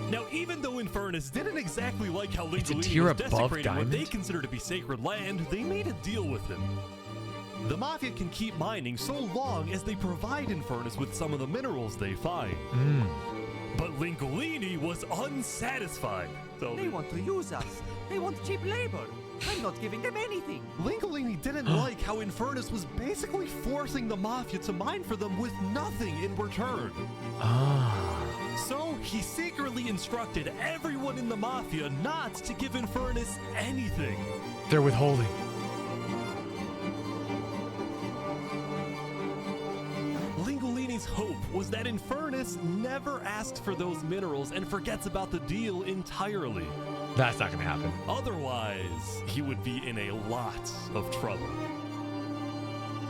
Now, even though Infernus didn't exactly like how Lingolini tier was above desecrating what Diamond? they consider to be sacred land, they made a deal with him. The Mafia can keep mining so long as they provide Infernus with some of the minerals they find. But Lingolini was unsatisfied. They want to use us. They want cheap labor. I'm not giving them anything. Lingolini didn't like how Infernus was basically forcing the Mafia to mine for them with nothing in return. So he secretly instructed everyone in the Mafia not to give Infernus anything. They're withholding. Lingolini's hope was that Infernus never asked for those minerals and forgets about the deal entirely. That's not gonna happen. Otherwise, he would be in a lot of trouble.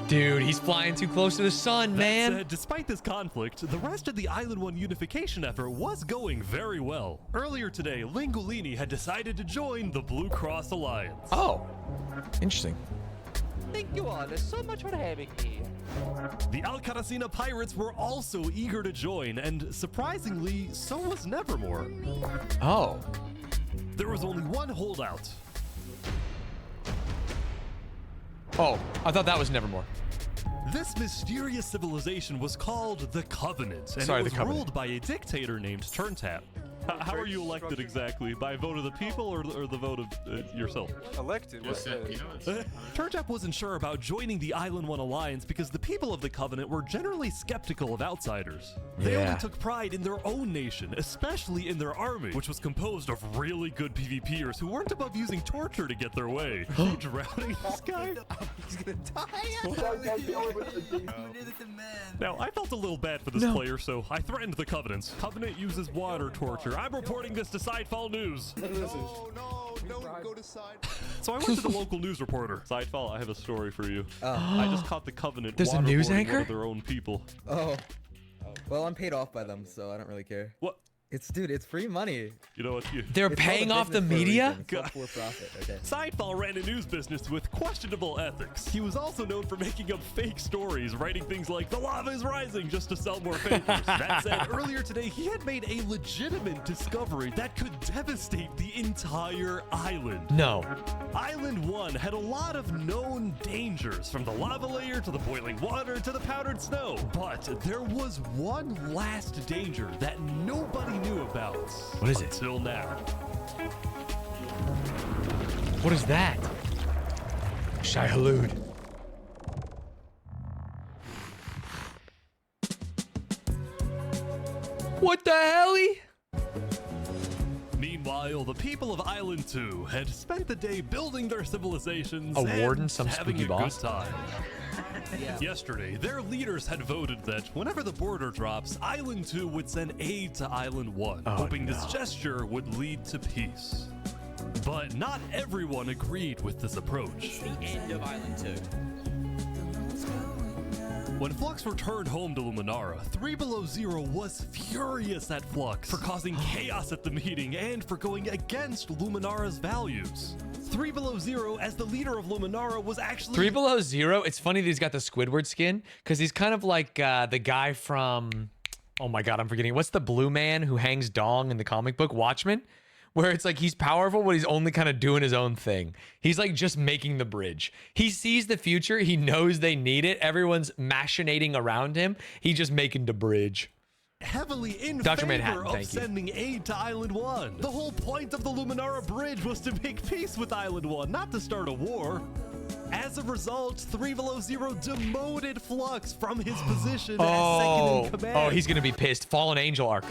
Dude, he's flying too close to the sun, man. That said, despite this conflict, the rest of the Island 1 unification effort was going very well. Earlier today, Lingolini had decided to join the Blue Cross Alliance. Oh, interesting. Thank you all so much for having me. The Alcaracina pirates were also eager to join, and surprisingly, so was Nevermore. Oh. There was only one holdout. Oh, I thought that was Nevermore. This mysterious civilization was called the Covenant, and Sorry, it the was Covenant. ruled by a dictator named Turntap. How are you elected exactly? By vote of the people or the vote of yourself? Elected? Turntap wasn't sure about joining the Island 1 Alliance because the people of the Covenant were generally skeptical of outsiders. They Yeah. only took pride in their own nation, especially in their army, which was composed of really good PvPers who weren't above using torture to get their way. Are you drowning this guy? He's gonna die. Now, I felt a little bad for this player, so I threatened the Covenants. Covenant uses water torture. I'm reporting this to Sidefall News. Don't go to side. So I went to the local news reporter. Sidefall, I have a story for you. I just caught the Covenant There's a news waterboarding anchor? one of their own people. Oh. Well, I'm paid off by them, so I don't really care. What? Dude, it's free money. You know what? They're It's paying called a off the business for a media? reason. It's not for profit, okay. Sidefall ran a news business with questionable ethics. He was also known for making up fake stories, writing things like, "The lava is rising," just to sell more papers. That said, earlier today, he had made a legitimate discovery that could devastate the entire island. No. Island 1 had a lot of known dangers, from the lava layer to the boiling water to the powdered snow. But there was one last danger that nobody knew about. What is it? Until now. What is that? Shai Halud. What the helly? Meanwhile, the people of Island 2 had spent the day building their civilizations Awarding and some having spooky a boss? good time. Yesterday, their leaders had voted that whenever the border drops, Island 2 would send aid to Island 1, hoping this gesture would lead to peace. But not everyone agreed with this approach. The end of Island 2. When Flux returned home to Luminara, 3 Below Zero was furious at Flux for causing chaos at the meeting and for going against Luminara's values. 3 Below Zero, as the leader of Luminara, was actually... 3 Below Zero, it's funny that he's got the Squidward skin, because he's kind of like the guy from... Oh my god, I'm forgetting. What's the blue man who hangs dong in the comic book? Watchmen? Where it's like he's powerful, but he's only kind of doing his own thing. He's like just making the bridge. He sees the future. He knows they need it. Everyone's machinating around him. He's just making the bridge. Heavily in Dr. favor Manhattan, of thank you. sending aid to Island 1. The whole point of the Luminara Bridge was to make peace with Island 1, not to start a war. As a result, 3 Below Zero demoted Flux from his position as second in command. Oh, he's gonna be pissed. Fallen Angel arc.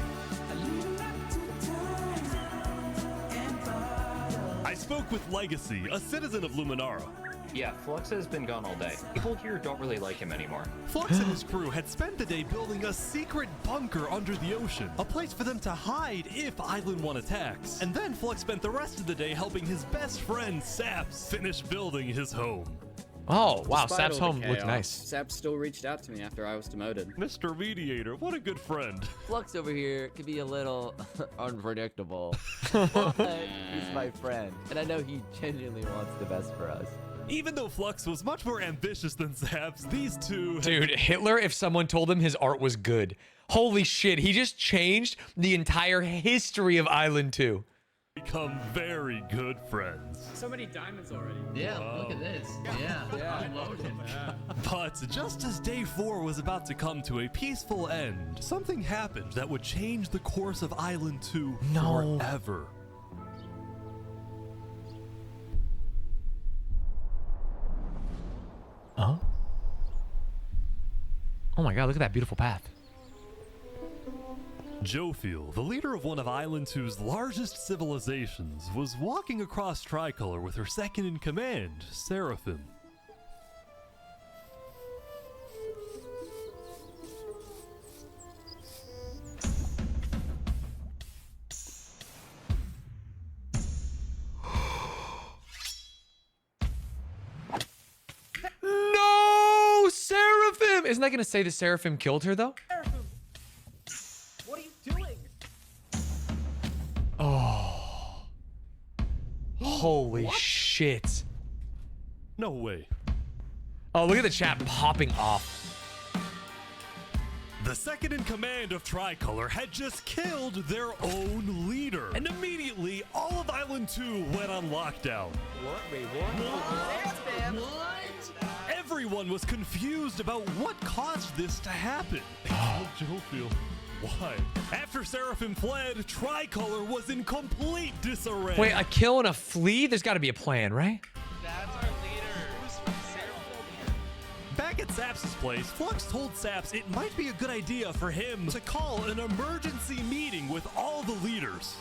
I spoke with Legacy, a citizen of Luminara. Yeah, Flux has been gone all day. People here don't really like him anymore. Flux and his crew had spent the day building a secret bunker under the ocean, a place for them to hide if Island 1 attacks. And then Flux spent the rest of the day helping his best friend, Saps, finish building his home. Oh, wow, Despite Sap's all the home looks chaos, nice. Sap still reached out to me after I was demoted. Mr. Mediator, what a good friend. Flux over here can be a little unpredictable, but he's my friend, and I know he genuinely wants the best for us. Even though Flux was much more ambitious than Saps, these two... Dude, Hitler, if someone told him his art was good. Holy shit, he just changed the entire history of Island 2. Become very good friends. So many diamonds already. Yeah, Wow. look at this. Yeah. Unloaded. But just as day 4 was about to come to a peaceful end, something happened that would change the course of Island 2 forever. Huh? Oh my god, look at that beautiful path. Jofiel, the leader of one of Island 2's largest civilizations, was walking across Tricolor with her second in command, Seraphim. No! Seraphim! Isn't that gonna say the Seraphim killed her, though? What are you doing? Oh. Holy shit. No way. Oh, look at the chat popping off. The second in command of Tricolor had just killed their own leader. And immediately, all of Island 2 went on lockdown. What? Wait, what? Everyone was confused about what caused this to happen. They killed Jofiel. Why? After Seraphim fled, Tricolor was in complete disarray. Wait, a kill and a flee? There's gotta be a plan, right? Back at Saps' place, Flux told Saps it might be a good idea for him to call an emergency meeting with all the leaders.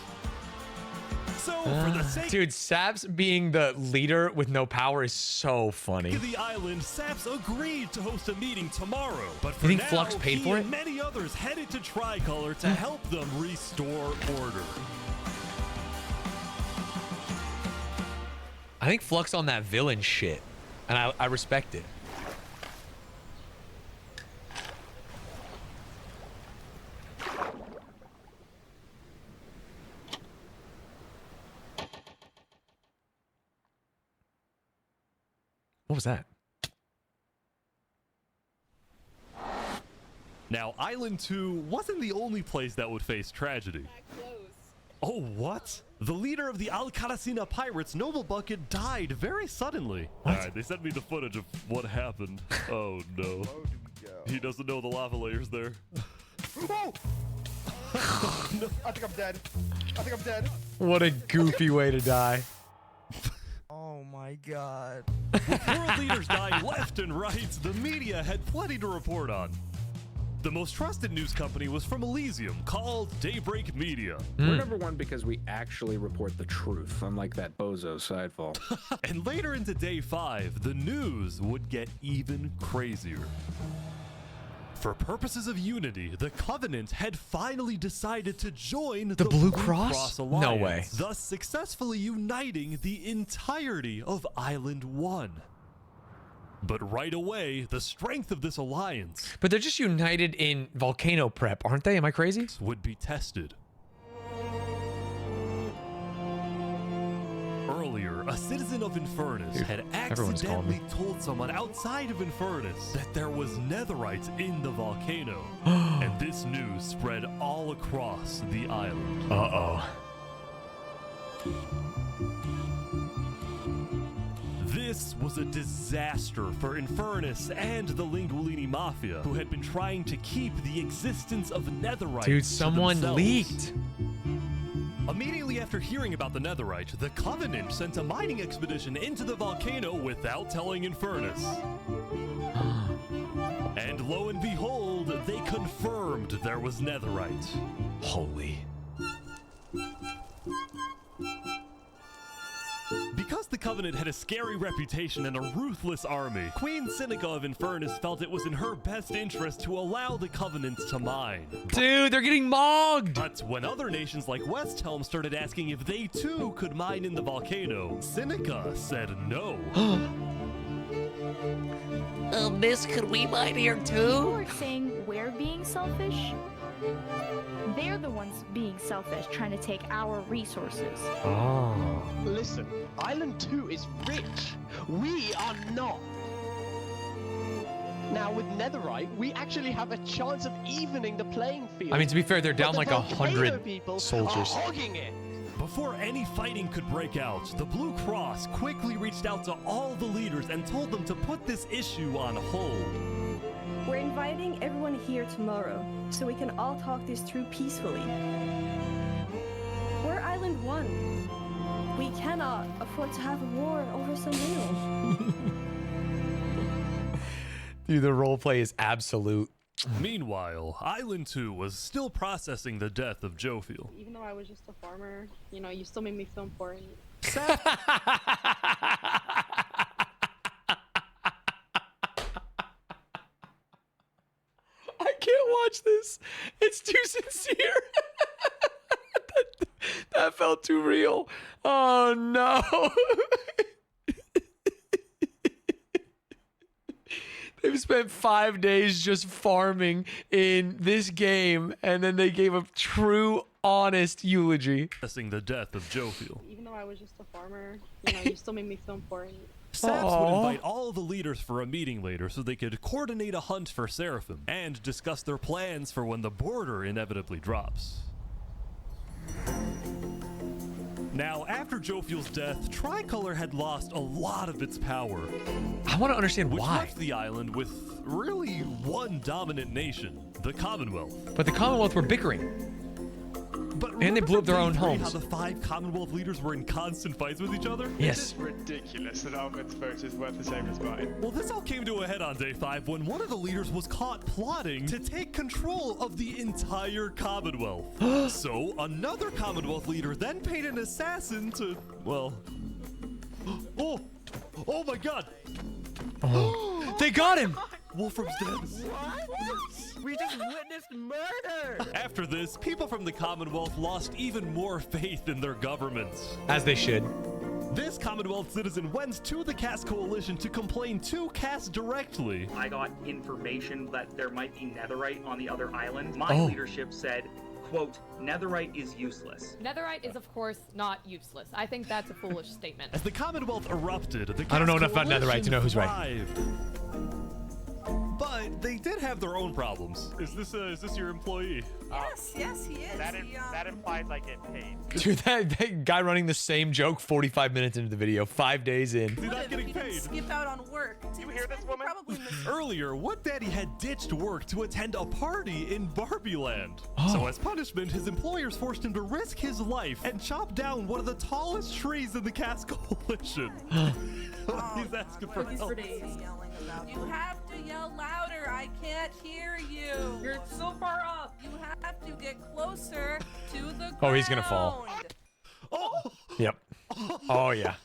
So, for the sake Dude, Saps being the leader with no power is so funny. of the island, Saps agreed to host a meeting tomorrow. But for You think now, Flux paid he for and it? many others headed to Tricolor to help them restore order. I think Flux on that villain shit, and I respect it. What was that? Now, Island 2 wasn't the only place that would face tragedy. Oh, what? The leader of the Alcaracina Pirates, Noble Bucket, died very suddenly. Alright, they sent me the footage of what happened. Oh no. He doesn't know the lava layer's there. Oh! No, I think I'm dead. I think I'm dead. What a goofy way to die. Oh my god. With world leaders dying left and right, the media had plenty to report on. The most trusted news company was from Elysium, called Daybreak Media. We're number one because we actually report the truth, unlike that bozo Sidefall. And later into day 5, the news would get even crazier. For purposes of unity, the Covenant had finally decided to join the Blue Cross? Alliance, No way. thus successfully uniting the entirety of Island 1. But right away, the strength of this alliance But they're just united in volcano prep, aren't they? Am I crazy? would be tested. Earlier, a citizen of Infernus had everyone's calling me. accidentally told someone outside of Infernus that there was netherite in the volcano. And this news spread all across the island. Uh-oh. This was a disaster for Infernus and the Linguolini Mafia, who had been trying to keep the existence of netherite Dude, to someone themselves. leaked. Immediately after hearing about the netherite, the Covenant sent a mining expedition into the volcano without telling Infernus. And lo and behold, they confirmed there was netherite. Holy. Because the Covenant had a scary reputation and a ruthless army, Queen Seneca of Infernus felt it was in her best interest to allow the Covenant to mine. Dude, they're getting mogged! But when other nations like Westhelm started asking if they too could mine in the volcano, Seneca said no. Miss, could we mine here too? People are saying we're being selfish. They're the ones being selfish, trying to take our resources. Oh. Listen, Island 2 is rich. We are not. Now, with netherite, we actually have a chance of evening the playing field. I mean, to be fair, they're But down the like volcano 100 people soldiers. are hogging it. Before any fighting could break out, the Blue Cross quickly reached out to all the leaders and told them to put this issue on hold. We're inviting everyone here tomorrow, so we can all talk this through peacefully. We're Island 1. We cannot afford to have a war over some meal. Dude, the roleplay is absolute. Meanwhile, Island 2 was still processing the death of Jophiel. Even though I was just a farmer, you know, you still made me feel important. I can't watch this. It's too sincere. that felt too real. Oh no. They've spent 5 days just farming in this game, and then they gave a true, honest eulogy. Processing the death of Jophiel. Even though I was just a farmer, you know, you still made me feel important. Saps would invite all the leaders for a meeting later so they could coordinate a hunt for Seraphim and discuss their plans for when the border inevitably drops. Now, after Jophiel's death, Tricolor had lost a lot of its power. I want to understand which why. left the island with really one dominant nation, the Commonwealth. But the Commonwealth were bickering. But and they blew up their own how homes. the 5 Commonwealth leaders were in constant fights with each other? Yes. It's ridiculous that Ahmed's vote is worth the same as mine. Well, this all came to a head on day 5 when one of the leaders was caught plotting to take control of the entire Commonwealth. So another Commonwealth leader then paid an assassin to, well... Oh my god! Oh. They got him! Wolfram's dead. What? We just witnessed murder! After this, people from the Commonwealth lost even more faith in their governments. As they should. This Commonwealth citizen went to the Caste Coalition to complain to Caste directly. I got information that there might be netherite on the other island. My leadership said, quote, netherite is useless. Netherite is, of course, not useless. I think that's a foolish statement. As the Commonwealth erupted, the I don't know Caste enough about netherite to know who's right. thrived. But they did have their own problems. Is this your employee? Yes, he is. That implies I get paid. Dude, that guy running the same joke 45 minutes into the video, 5 days in. He's not getting paid. Skip out on work. You hear this woman? Earlier, What Daddy had ditched work to attend a party in Barbieland. So as punishment, his employers forced him to risk his life and chop down one of the tallest trees in the Caste Coalition. He's asking for help. You have to yell louder. I can't hear you. You're so far up. You have to get closer to the ground. Oh, he's gonna fall. Yep. Oh yeah.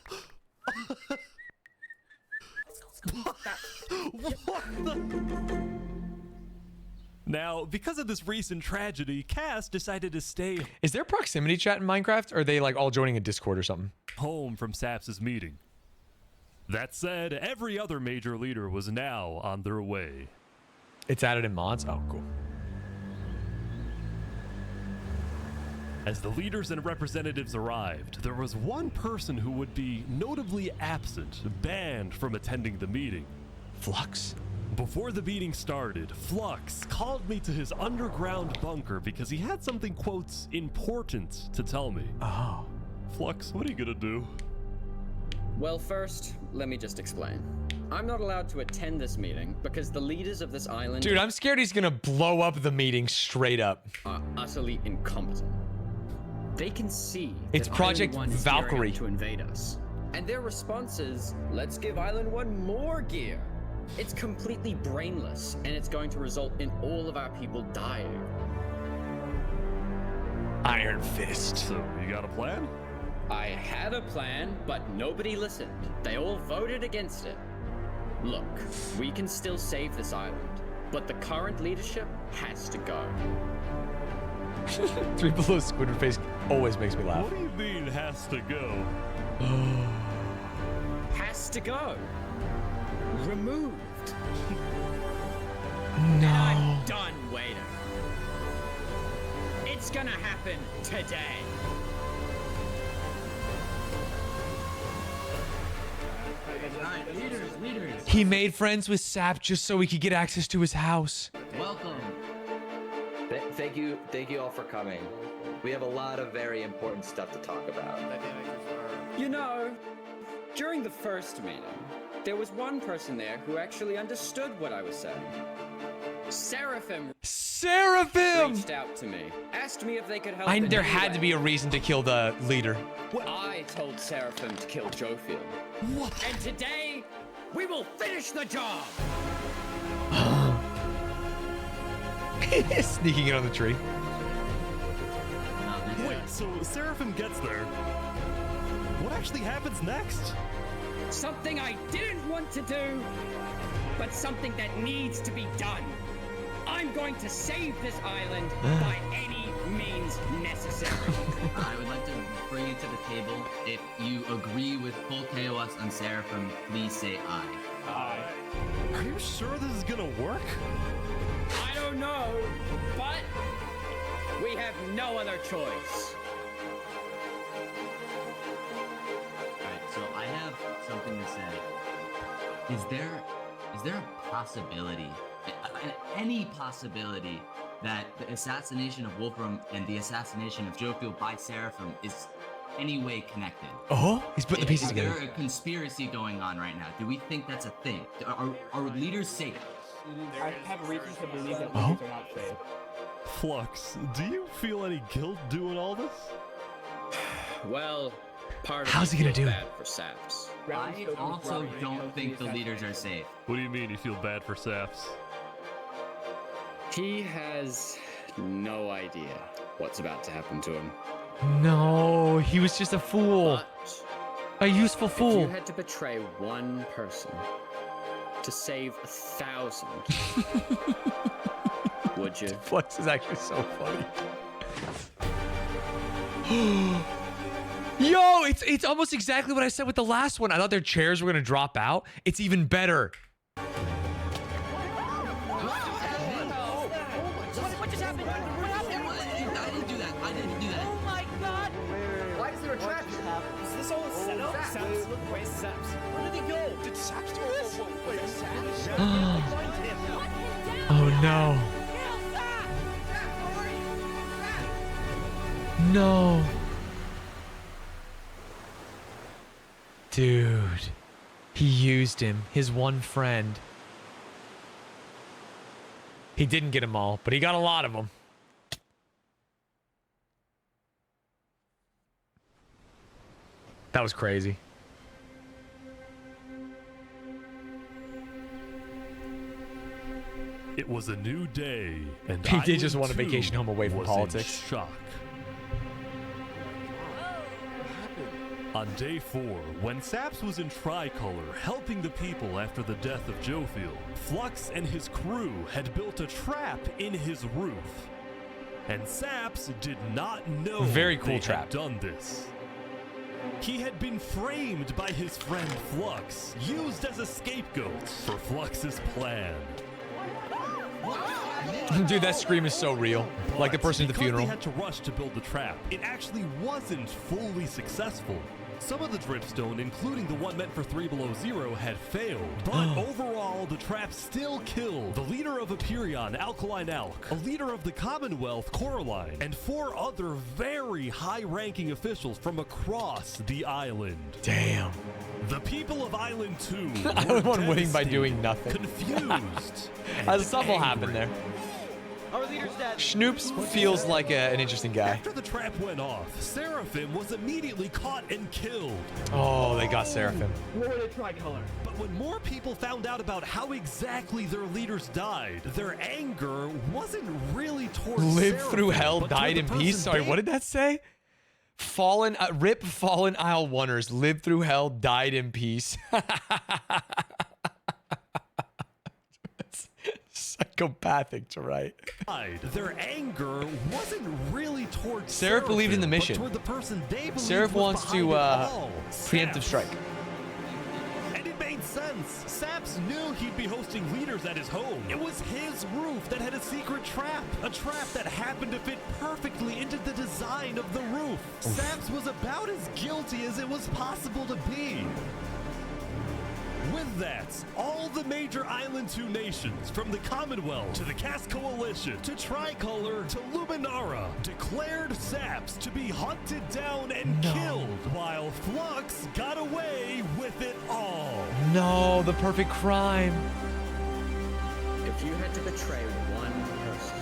Now, because of this recent tragedy, Cass decided to stay Is there proximity chat in Minecraft? Or are they like all joining a Discord or something? home from Saps' meeting. That said, every other major leader was now on their way. It's added in mods? Oh, cool. As the leaders and representatives arrived, there was one person who would be notably absent, banned from attending the meeting. Flux? Before the meeting started, Flux called me to his underground bunker because he had something, quote, important to tell me. Oh. Flux, what are you gonna do? Well, first, let me just explain. I'm not allowed to attend this meeting because the leaders of this island... Dude, I'm scared he's gonna blow up the meeting straight up. ...are utterly incompetent. They can see It's that Project Island 1 is gearing up Valkyrie. to invade us. And their response is, let's give Island 1 more gear. It's completely brainless, and it's going to result in all of our people dying. Iron Fist. So, you got a plan? I had a plan, but nobody listened. They all voted against it. Look, we can still save this island, but the current leadership has to go. 3 Below Squidward face always makes me laugh. What do you mean, has to go? Has to go. Removed. No. I'm done waiting. It's gonna happen today. Leaders. He made friends with Sap just so he could get access to his house. Welcome. Thank you all for coming. We have a lot of very important stuff to talk about. You know, during the first meeting, there was one person there who actually understood what I was saying. Seraphim reached out to me, asked me if they could help. There had to be a reason to kill the leader. I told Seraphim to kill Jofiel. What? And today, we will finish the job. Sneaking in on the tree. Wait, so Seraphim gets there. What actually happens next? Something I didn't want to do, but something that needs to be done. I'm going to save this island by any means necessary. I would like to bring it to the table. If you agree with full KOS on Seraphim, please say aye. Aye. Are you sure this is gonna work? I don't know, but we have no other choice. Alright, so I have something to say. Is there a possibility, any possibility, that the assassination of Wolfram and the assassination of Jofiel by Seraphim is any way connected? Oh, he's putting the pieces together. Is there a conspiracy going on right now? Do we think that's a thing? Are leaders safe? I have reason to believe that Oh? leaders are not safe. Flux, do you feel any guilt doing all this? Well, part of How's me he gonna feels do? bad for Saps. I also don't think the leaders are safe. What do you mean you feel bad for Saps? He has no idea what's about to happen to him. No, he was just a fool. A useful If fool. you had to betray one person to save 1,000, would you? Flux is actually so funny. Yo, it's almost exactly what I said with the last one. I thought their chairs were gonna drop out. It's even better. What just happened? What happened? I didn't do that. I didn't do that. Oh my god! Why is there a trap? Is this all a setup? Saps, look, where's Saps? Where did he go? Did Saps do this? Wait, Saps? Find him. Oh no. No. Dude. He used him, his one friend. He didn't get them all, but he got a lot of them. That was crazy. It was a new day, and He did just Island want a 2 vacation home away from was politics. in shock. On day 4, when Saps was in Tricolor helping the people after the death of Jophiel, Flux and his crew had built a trap in his roof. And Saps did not know Very cool they trap. had done this. He had been framed by his friend Flux, used as a scapegoat for Flux's plan. Dude, that scream is so real. Like the person at the Because funeral. they had to rush to build the trap, it actually wasn't fully successful. Some of the dripstone, including the one meant for 3 Below Zero, had failed. But overall, the trap still killed the leader of Aperion, Alkaline Alk, a leader of the Commonwealth, Coraline, and 4 other very high-ranking officials from across the island. Damn. The people of Island 2 Island 1 winning by devastated, doing nothing. confused, Something will happen there. Our leader's dead. Schnoops feels like an interesting guy. After the trap went off, Seraphim was immediately caught and killed. Oh, they got Seraphim. What a tricolor. But when more people found out about how exactly their leaders died, their anger wasn't really towards Lived Seraphim, through hell, but toward died the in peace. person Sorry, they- what did that say? Fallen, rip fallen Isle Oneers. Lived through hell, died in peace. Psychopathic to write. Their anger wasn't really towards Seraph believed in the but mission. toward the person they believed Seraph was wants behind to it all, preemptive Saps. strike. And it made sense. Saps knew he'd be hosting leaders at his home. It was his roof that had a secret trap. A trap that happened to fit perfectly into the design of the roof. Saps was about as guilty as it was possible to be. With that, all the major Island 2 nations, from the Commonwealth to the Caste Coalition to Tricolor to Luminara, declared Saps to be hunted down and killed, while Flux got away with it all. No, the perfect crime. If you had to betray one person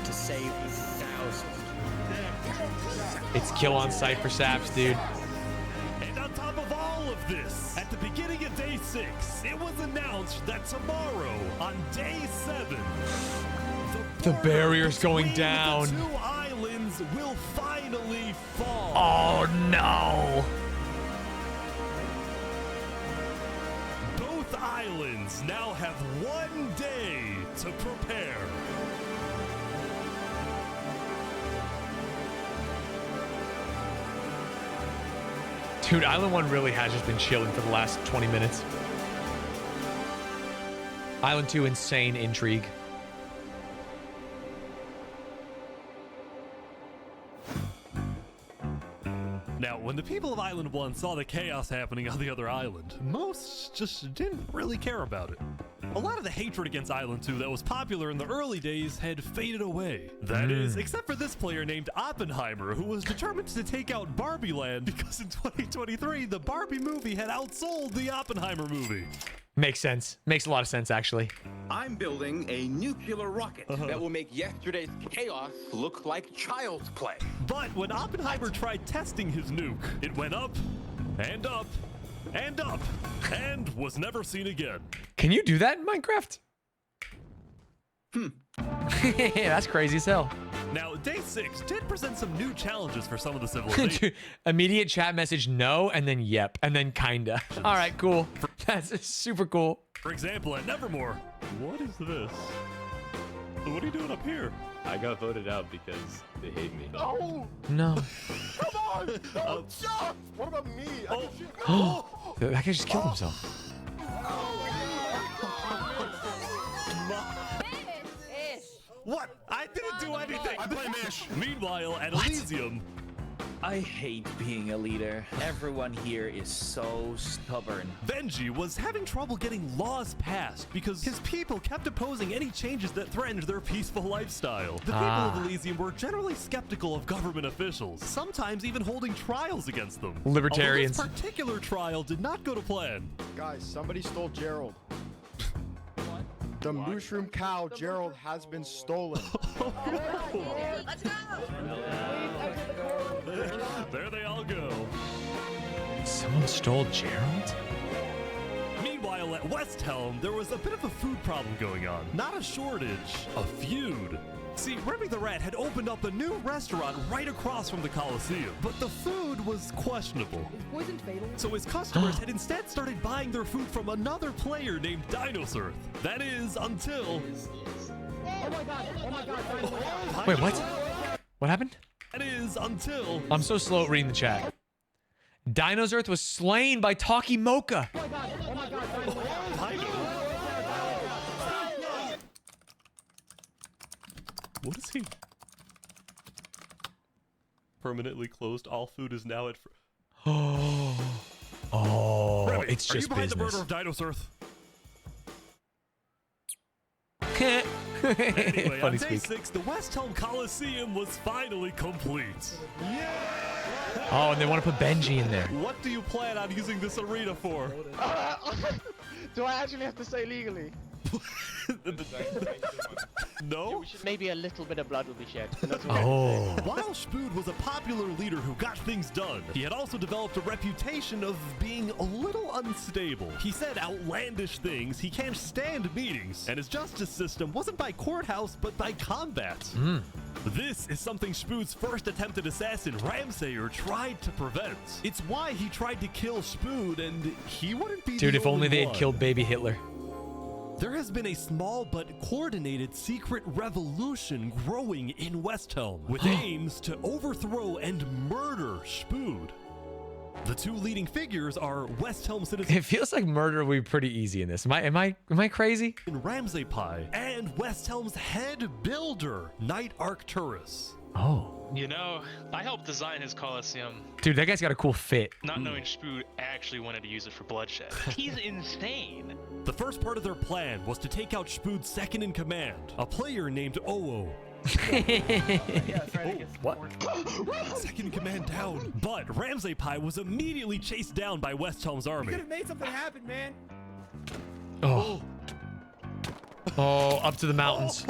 to save thousands, It's kill on sight for Saps, dude. And on top of all of this, at the beginning of day 6, it was announced that tomorrow, on day 7, The barrier's going between down. the 2 islands will finally fall. Oh no. Both islands now have 1 day to prepare. Dude, Island 1 really has just been chilling for the last 20 minutes. Island 2, insane intrigue. Now, when the people of Island 1 saw the chaos happening on the other island, most just didn't really care about it. A lot of the hatred against Island 2 that was popular in the early days had faded away. That is, except for this player named Oppenheimer, who was determined to take out Barbie Land because in 2023, the Barbie movie had outsold the Oppenheimer movie. Makes sense. Makes a lot of sense, actually. I'm building a nuclear rocket that will make yesterday's chaos look like child's play. But when Oppenheimer tried testing his nuke, it went up and up and up and was never seen again. Can you do that in Minecraft? That's crazy as hell. Now, day 6 did present some new challenges for some of the civilizations. Dude, immediate chat message no, and then yep, and then kinda. All right, cool. That's super cool. For example, at Nevermore, what is this? What are you doing up here? I got voted out because they hate me. No! No. Come on! Don't jump! What about me? I can shoot. Oh, that guy just killed himself. What? I didn't do anything. I play Mish. Meanwhile, at Elysium, I hate being a leader. Everyone here is so stubborn. Benji was having trouble getting laws passed because his people kept opposing any changes that threatened their peaceful lifestyle. The people of Elysium were generally skeptical of government officials, sometimes even holding trials against them. Libertarians. Although this particular trial did not go to plan. Guys, somebody stole Gerald. The mushroom cow, Gerald, has been stolen. Let's go! There they all go. Someone stole Gerald? Meanwhile, at West Helm, there was a bit of a food problem going on. Not a shortage, a feud. See, Remy the Rat had opened up a new restaurant right across from the Coliseum, but the food was questionable. Is poison fatal? So his customers had instead started buying their food from another player named Dinosaur. That is, until... Oh my god, oh my god. Wait, what? What happened? That is, until... I'm so slow at reading the chat. Dino's Earth was slain by Talkie Mocha. Oh my god, oh my god. What is he? Permanently closed. All food is now at... Oh, Remy, it's just are you behind business. the murder of Dino's Earth? Anyway, on Funny day speak. 6, the West Helm Coliseum was finally complete. Oh, and they want to put Benji in there. What do you plan on using this arena for? Do I actually have to say legally? No? Maybe a little bit of blood will be shed. Oh. While Spood was a popular leader who got things done, he had also developed a reputation of being a little unstable. He said outlandish things, he can't stand meetings, and his justice system wasn't by courthouse, but by combat. This is something Spood's first attempted assassin, Ramsayer, tried to prevent. It's why he tried to kill Spood, and he wouldn't be Dude, the if only they had one. killed baby Hitler. There has been a small but coordinated secret revolution growing in West Helm with aims to overthrow and murder Spood. The two leading figures are West Helm citizen It feels like murder would be pretty easy in this. Am I crazy? Ramsay Pie and West Helm's head builder, Knight Arcturus. Oh. You know, I helped design his Colosseum, Dude, that guy's got a cool fit. not knowing Spood actually wanted to use it for bloodshed. He's insane. The first part of their plan was to take out Spood's second in command, a player named Oo. What? Second in command down. But Ramsay Pie was immediately chased down by West Helm's army. Could have made something happen, man. Oh. Oh, up to the mountains.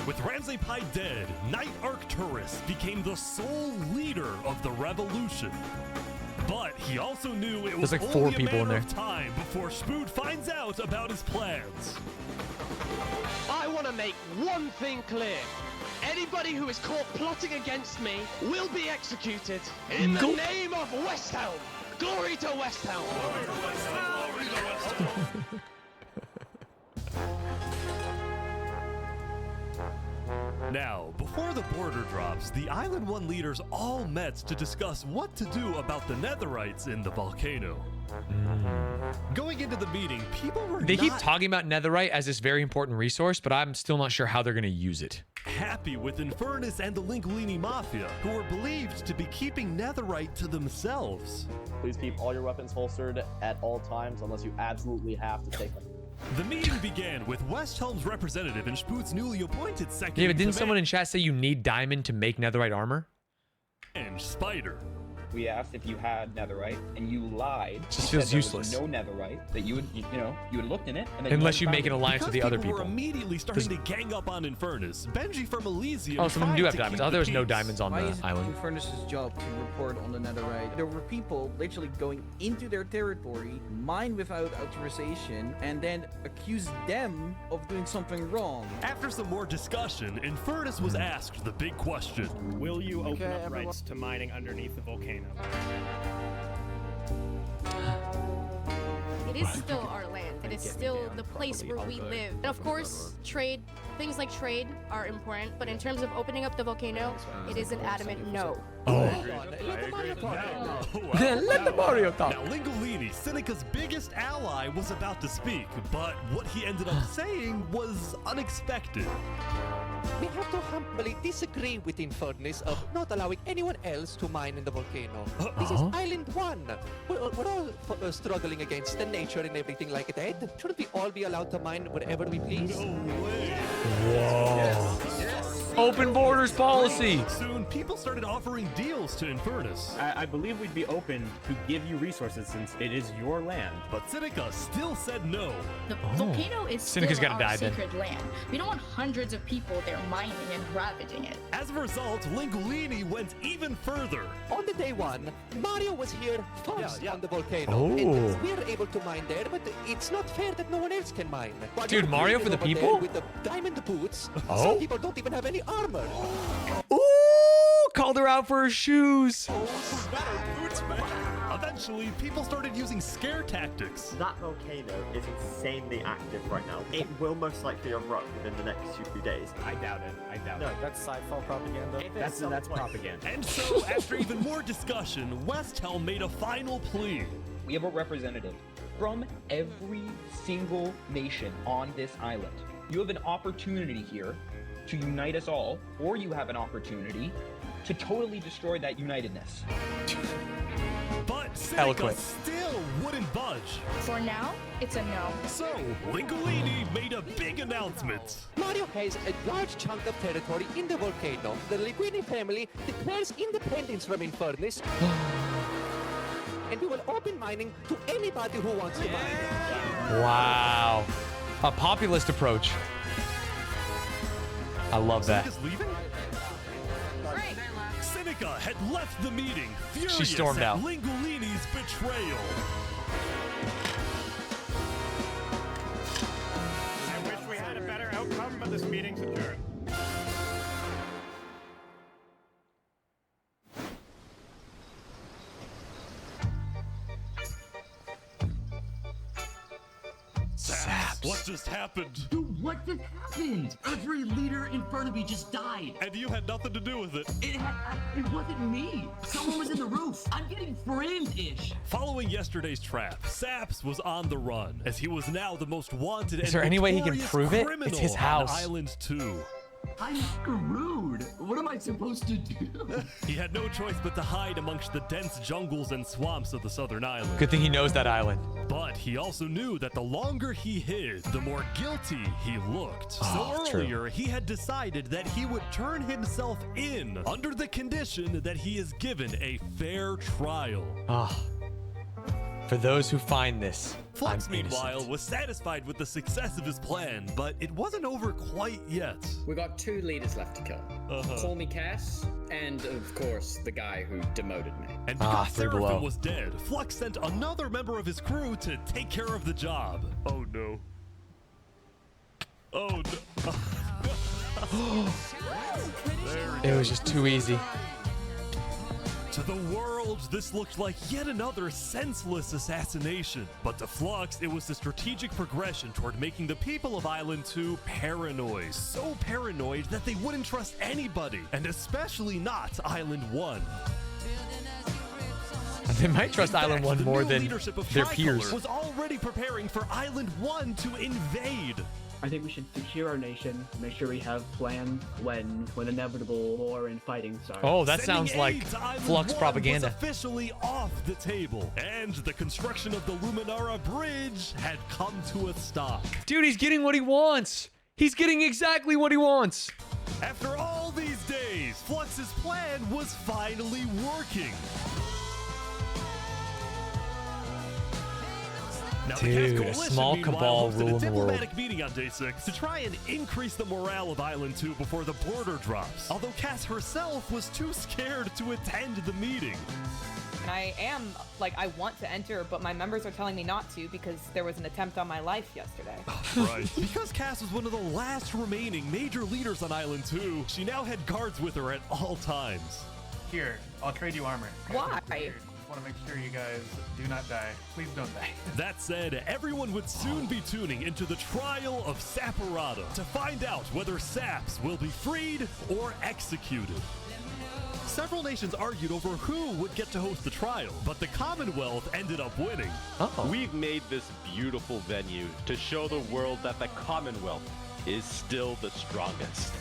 With Ramsay Pie dead, Knight Arcturus became the sole leader of the revolution. But he also knew it was There's like 4 only a people in matter there. of time before Spood finds out about his plans. I want to make one thing clear. Anybody who is caught plotting against me will be executed. In the name of West Helm. Glory to West Helm. Now, before the border drops, the Island 1 leaders all met to discuss what to do about the Netherites in the volcano. Going into the meeting, people were They keep not talking about Netherite as this very important resource, but I'm still not sure how they're going to use it. happy with Infernus and the Linguini Mafia, who were believed to be keeping Netherite to themselves. Please keep all your weapons holstered at all times unless you absolutely have to take them. The meeting began with West Helm's representative and Spoot's newly appointed second Yeah, but didn't in someone in chat say you need diamond to make Netherite armor? command, Spider. We asked if you had netherite, and you lied. Just You feels said there was useless. No netherite. That you would, you would looked in it, and then Unless you hadn't make an found it. alliance with the other People were people. immediately starting to gang up on Infernus. Benji from Elysium. Oh, some of them do tried have to diamonds. keep Oh, there was the no peace. diamonds on Why the is it island. Infernus's job to report on the netherite? There were people literally going into their territory, mine without authorization, and then accuse them of doing something wrong. After some more discussion, Infernus was asked the big question. Will you open up rights to mining underneath the volcano? It is still our land. It is still the place where we live. And of course, trade, things like trade are important, but in terms of opening up the volcano, it is an adamant no. Let the Mario talk. Now, Lingolini, Seneca's biggest ally, was about to speak, but what he ended up saying was unexpected. We have to humbly disagree with Infernus of not allowing anyone else to mine in the volcano. This is Island 1. We're all struggling against the nature and everything like that. Shouldn't we all be allowed to mine wherever we please? No way. Whoa. Yes. Open borders policy. Soon, people started offering deals to Infernus. I believe we'd be open to give you resources since it is your land. But Seneca still said no. The volcano is Seneca's still gotta our die then. sacred land. We don't want hundreds of people there mining and ravaging it. As a result, Lingolini went even further. On the day one, Mario was here first on the volcano. Oh. And we're able to mine there, but it's not fair that no one else can mine. While Dude, you're Mario for the over there people? With the diamond boots, Oh. some people don't even have any armor. Ooh, called her out for her shoes. Eventually, people started using scare tactics. That volcano is insanely active right now. It will most likely erupt within the next 2 days. I doubt it. I doubt No, it. that's sci-fi propaganda. That's propaganda. And so, after even more discussion, Westhelm made a final plea. We have a representative from every single nation on this island. You have an opportunity here to unite us all, or you have an opportunity to totally destroy that unitedness. But Seneca Eloquent. still wouldn't budge. For now, it's a no. So, Lingolini made a big announcement. Mario has a large chunk of territory in the volcano. The Linguini family declares independence from Infernus. And we will open mining to anybody who wants to mine. Wow. A populist approach. I love that. Seneca's leaving? Seneca had left the meeting, furious She stormed at out. Lingolini's betrayal. I wish we had a better outcome, but this meeting's adjourned. Saps. What just happened? Dude, what just happened? Every leader in front of me just died. And you had nothing to do with it. It wasn't me. Someone was in the roof. I'm getting framed-ish. Following yesterday's trap, Saps was on the run, as he was now the most wanted and Is there any way he can notorious prove it? It's criminal his house. on Island 2. I'm screwed. What am I supposed to do? He had no choice but to hide amongst the dense jungles and swamps of the southern island. Good thing he knows that island. But he also knew that the longer he hid, the more guilty he looked. Oh, So true. earlier, he had decided that he would turn himself in under the condition that he is given a fair trial. Ah. For those who find this, Flux, I'm meanwhile, innocent. was satisfied with the success of his plan, but it wasn't over quite yet. We got 2 leaders left to kill. Call me Cass, and of course, the guy who demoted me. And because Three below. Seraphim was dead, Flux sent another member of his crew to take care of the job. Oh no. Oh no. It was just too easy. To the world, this looked like yet another senseless assassination. But to Flux, it was a strategic progression toward making the people of Island 2 paranoid. So paranoid that they wouldn't trust anybody, and especially not Island 1. They might trust In fact, Island 1 the more new than leadership of their Tricolor peers. was already preparing for Island 1 to invade. I think we should secure our nation, make sure we have plans when inevitable war and fighting starts. Oh, that Sending sounds like aid to Island Flux 1 propaganda. was officially off the table, and the construction of the Luminara Bridge had come to a stop. Dude, he's getting what he wants. He's getting exactly what he wants. After all these days, Flux's plan was finally working. Now, the Dude, Cass a Coalition, small meanwhile, cabal hosted ruling a the world. diplomatic meeting on day 6 to try and increase the morale of Island 2 before the border drops. Although Cass herself was too scared to attend the meeting. And I am, I want to enter, but my members are telling me not to because there was an attempt on my life yesterday. Right. Because Cass was one of the last remaining major leaders on Island 2, she now had guards with her at all times. Here, I'll trade you armor. Why? Just want to make sure you guys do not die. Please don't die. That said, everyone would soon be tuning into the trial of Saporada to find out whether Saps will be freed or executed. Several nations argued over who would get to host the trial, but the Commonwealth ended up winning. We've made this beautiful venue to show the world that the Commonwealth is still the strongest.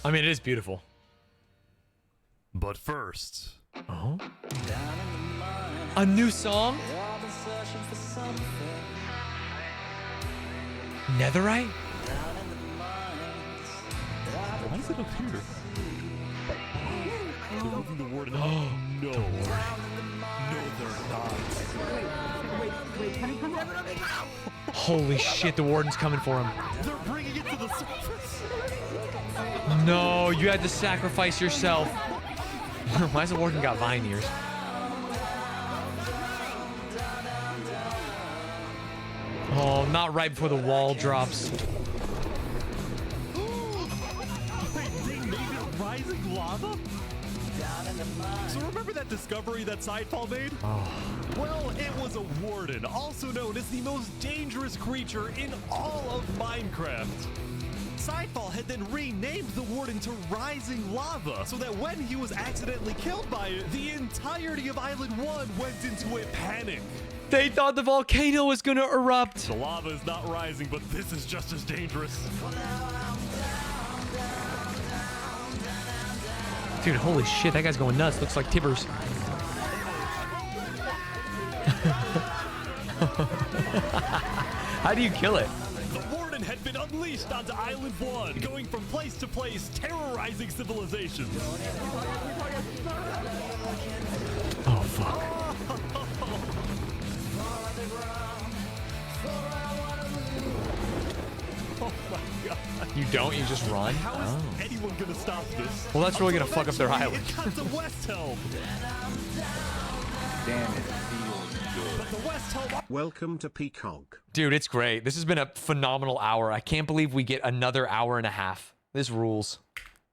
I mean, it is beautiful. But first... Oh? A new song? Netherite? What? is it up here? They're moving the warden up. No. No, they're not. Wait, can he come over? Holy shit, the warden's coming for him. They're bringing it to the surface. No, you had to sacrifice yourself. Why's the warden got vine ears? Oh, not right before the wall drops. Wait, they made it rising lava? So remember that discovery that Sidefall made? Oh. Well, it was a warden, also known as the most dangerous creature in all of Minecraft. Sidefall had then renamed the warden to Rising Lava, so that when he was accidentally killed by it, the entirety of Island 1 went into a panic. They thought the volcano was gonna erupt. The lava is not rising, but this is just as dangerous. Dude, holy shit, that guy's going nuts. Looks like Tibbers. How do you kill it? The warden had been unleashed onto Island 1, going from place to place, terrorizing civilizations. Oh, fuck. Oh my god. You don't? You just run? How is anyone gonna stop this? Well, that's really gonna fuck up their Eventually, island. It got to West Helm. Damn it, feels good. But the West Helm. Welcome to Peacock. Dude, it's great. This has been a phenomenal hour. I can't believe we get another hour and a half. This rules.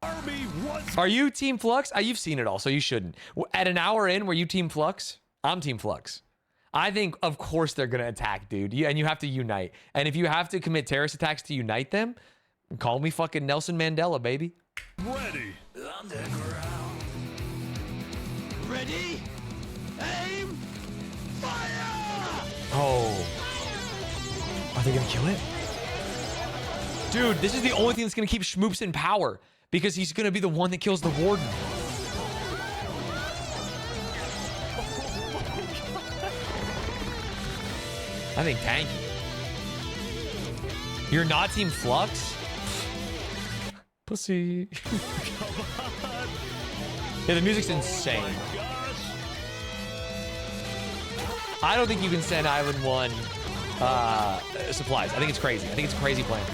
Army was. Are you Team Flux? You've seen it all, so you shouldn't. At an hour in, were you Team Flux? I'm Team Flux. I think, of course, they're going to attack, dude. And you have to unite. And if you have to commit terrorist attacks to unite them, call me fucking Nelson Mandela, baby. Ready. Ready? Aim! Fire! Oh. Are they going to kill it? Dude, this is the only thing that's going to keep Schmoops in power. Because he's going to be the one that kills the warden. I think tanky. You're not Team Flux? Pussy. Yeah, the music's insane. I don't think you can send Island 1 supplies. I think it's crazy. I think it's a crazy plan.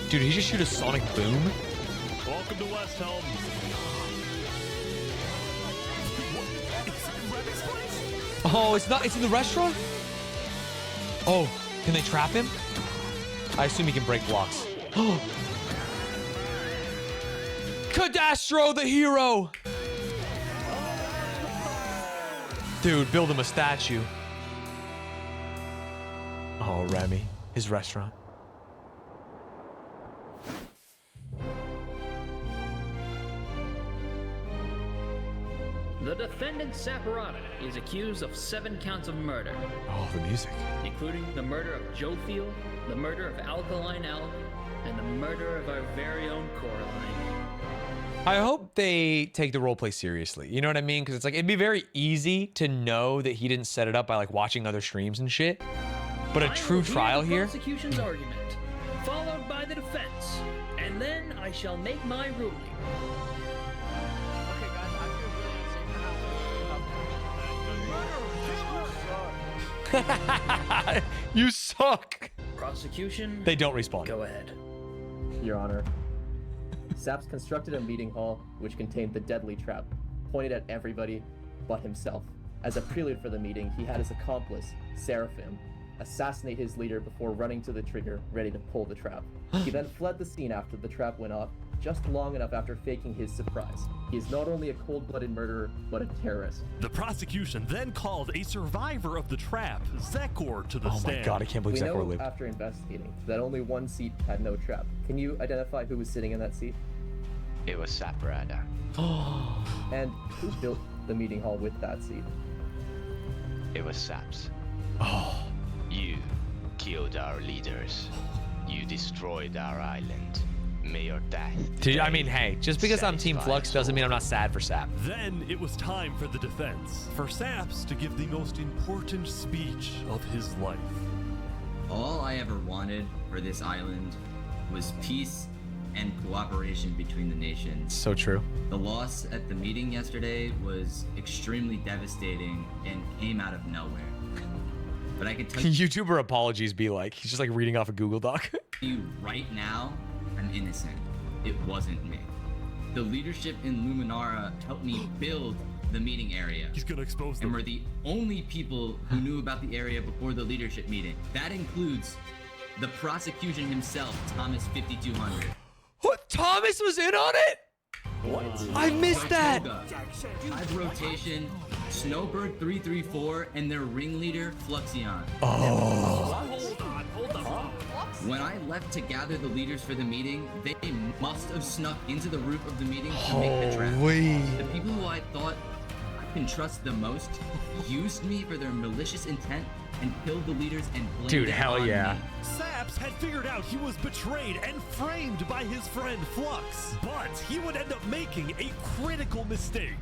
Dude, did he just shoot a sonic boom? Welcome to West Helm. Oh, it's not. It's in the restaurant? Oh, can they trap him? I assume he can break blocks. Oh. Cadastro, the hero! Dude, build him a statue. Oh, Remy. His restaurant. The defendant Saporata is accused of 7 counts of murder. Oh, the music. Including the murder of Joe Field, the murder of Alkaline Elk, and the murder of our very own Coraline. I hope they take the roleplay seriously. You know what I mean? Because it's like, it'd be very easy to know that he didn't set it up by like watching other streams and shit. But a true trial the here? Prosecution's argument, followed by the defense, and then I shall make my ruling. You suck. Prosecution. They don't respawn. Go ahead. Your Honor, Saps constructed a meeting hall which contained the deadly trap, pointed at everybody but himself. As a prelude for the meeting, he had his accomplice, Seraphim, assassinate his leader before running to the trigger, ready to pull the trap. He then fled the scene after the trap went off, just long enough after faking his surprise. He is not only a cold-blooded murderer, but a terrorist. The prosecution then called a survivor of the trap, Zekor, to the stand. Oh my god, I can't believe We Zekor know lived. after investigating that only one seat had no trap. Can you identify who was sitting in that seat? It was Saporada. And who built the meeting hall with that seat? It was Saps. Oh. You killed our leaders. You destroyed our island. May your death. Dude, I mean, hey, just because I'm Team satisfy Flux doesn't mean I'm not sad for Sap. Then it was time for the defense, for Saps to give the most important speech of his life. All I ever wanted for this island was peace and cooperation between the nations. So true. The loss at the meeting yesterday was extremely devastating and came out of nowhere. But I can tell YouTuber apologies be like, he's just like reading off a Google Doc. you right now, I'm innocent. It wasn't me. The leadership in Luminara helped me build the meeting area. He's gonna expose them. And we're the only people who knew about the area before the leadership meeting. That includes the prosecution himself, Thomas 5200. What? Thomas was in on it? What? I missed that. Hive Rotation, Snowbird 334, and their ringleader, Fluxion. Oh. When I left to gather the leaders for the meeting, they must have snuck into the roof of the meeting to make the trap. Holy. The people who I thought I can trust the most used me for their malicious intent and killed the leaders and blamed Dude, it hell on yeah. me. Saps had figured out he was betrayed and framed by his friend Flux, but he would end up making a critical mistake.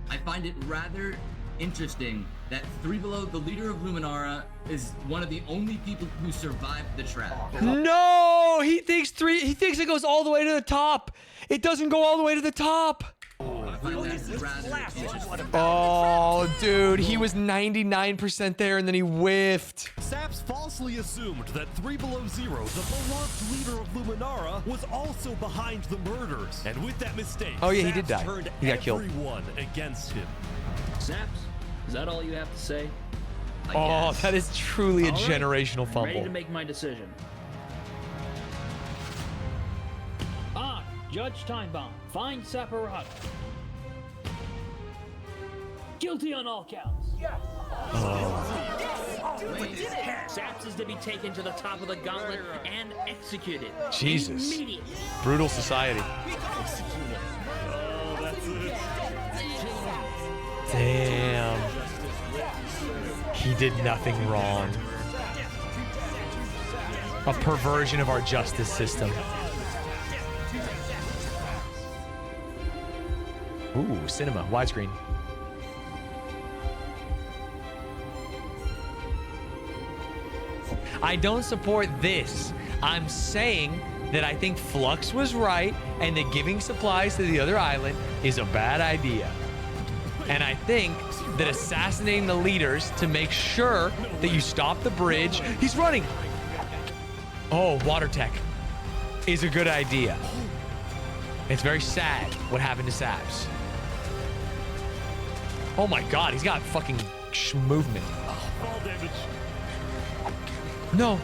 I find it rather interesting that Three Below, the leader of Luminara, is one of the only people who survived the trap. No, he thinks it goes all the way to the top. It doesn't go all the way to the top. I find that rather interesting. Oh, dude, he was 99% there and then he whiffed. Saps falsely assumed that 3 Below Zero, the beloved leader of Luminara, was also behind the murders. And with that mistake, Oh, yeah, he Saps did die. turned He got killed. everyone against him. Saps, is that all you have to say? Oh, that is truly a All right, generational I'm fumble. ready to make my decision. Judge Timebomb, find Saparado. Guilty on all counts. Yes. Saps is to be taken to the top of the gauntlet and executed. Jesus. Immediately. Brutal society. Damn. He did nothing wrong. A perversion of our justice system. Ooh, cinema, widescreen. I don't support this. I'm saying that I think Flux was right and that giving supplies to the other island is a bad idea. And I think that assassinating the leaders to make sure that you stop the bridge. He's running. Oh, water tech is a good idea. It's very sad what happened to Saps. Oh my god, he's got fucking movement. Fall damage. No.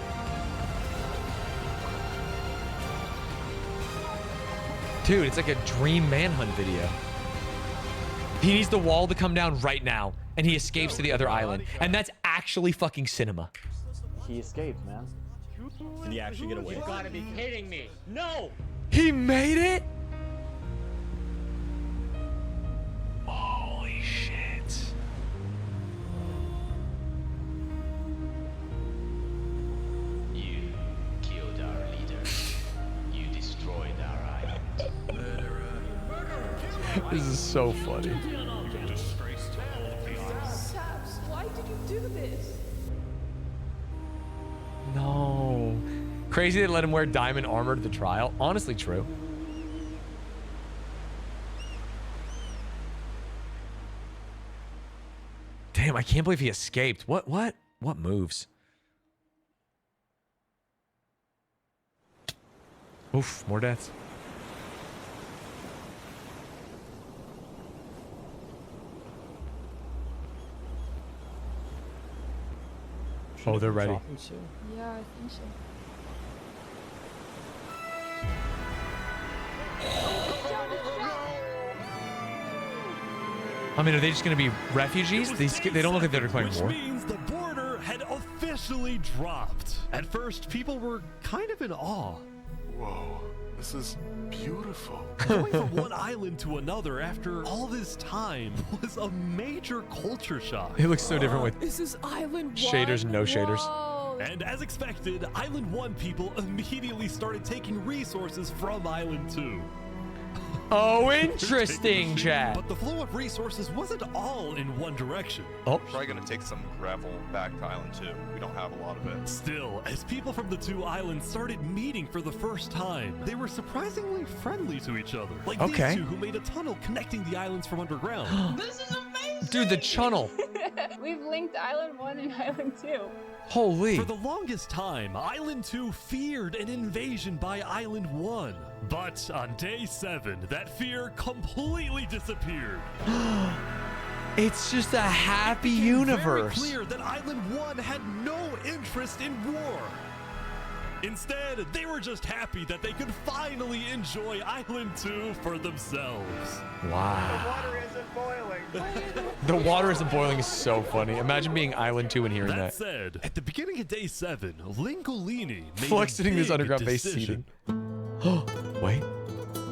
Dude, it's like a dream manhunt video. He needs the wall to come down right now, and he escapes to the other island. And that's actually fucking cinema. He escaped, man. Did he actually get away? You gotta be kidding me. No! He made it? Holy shit. You killed our leader. You destroyed our island. This is so funny. Saps, why did you do this? No. Crazy they let him wear diamond armor to the trial. Honestly true. Damn, I can't believe he escaped. What moves? Oof, more deaths. Oh, they're ready. Yeah, I think so. I mean, are they just going to be refugees? They don't look like they're declaring war. Which means the border had officially dropped. At first, people were kind of in awe. Whoa, this is beautiful. Going from one island to another after all this time was a major culture shock. It looks so different with This is Island shaders and no shaders. Whoa, And as expected, Island 1 people immediately started taking resources from Island 2. Oh, interesting, chat. But the flow of resources wasn't all in one direction. Oh. Probably gonna take some gravel back to Island 2. We don't have a lot of it. Still, as people from the two islands started meeting for the first time, they were surprisingly friendly to each other. Like these two who made a tunnel connecting the islands from underground. This is amazing! Dude, the tunnel. We've linked Island 1 and Island 2. Holy. For the longest time, Island 2 feared an invasion by Island 1. But on day 7, that fear completely disappeared. It's just a happy universe. Very clear that Island 1 had no interest in war. Instead, they were just happy that they could finally enjoy Island 2 for themselves. Wow. The water isn't boiling. The water isn't boiling is so funny. Imagine being Island 2 and hearing That that. said, at the beginning of day 7, Lingolini made Flexing this a big underground base decision. seating. Wait.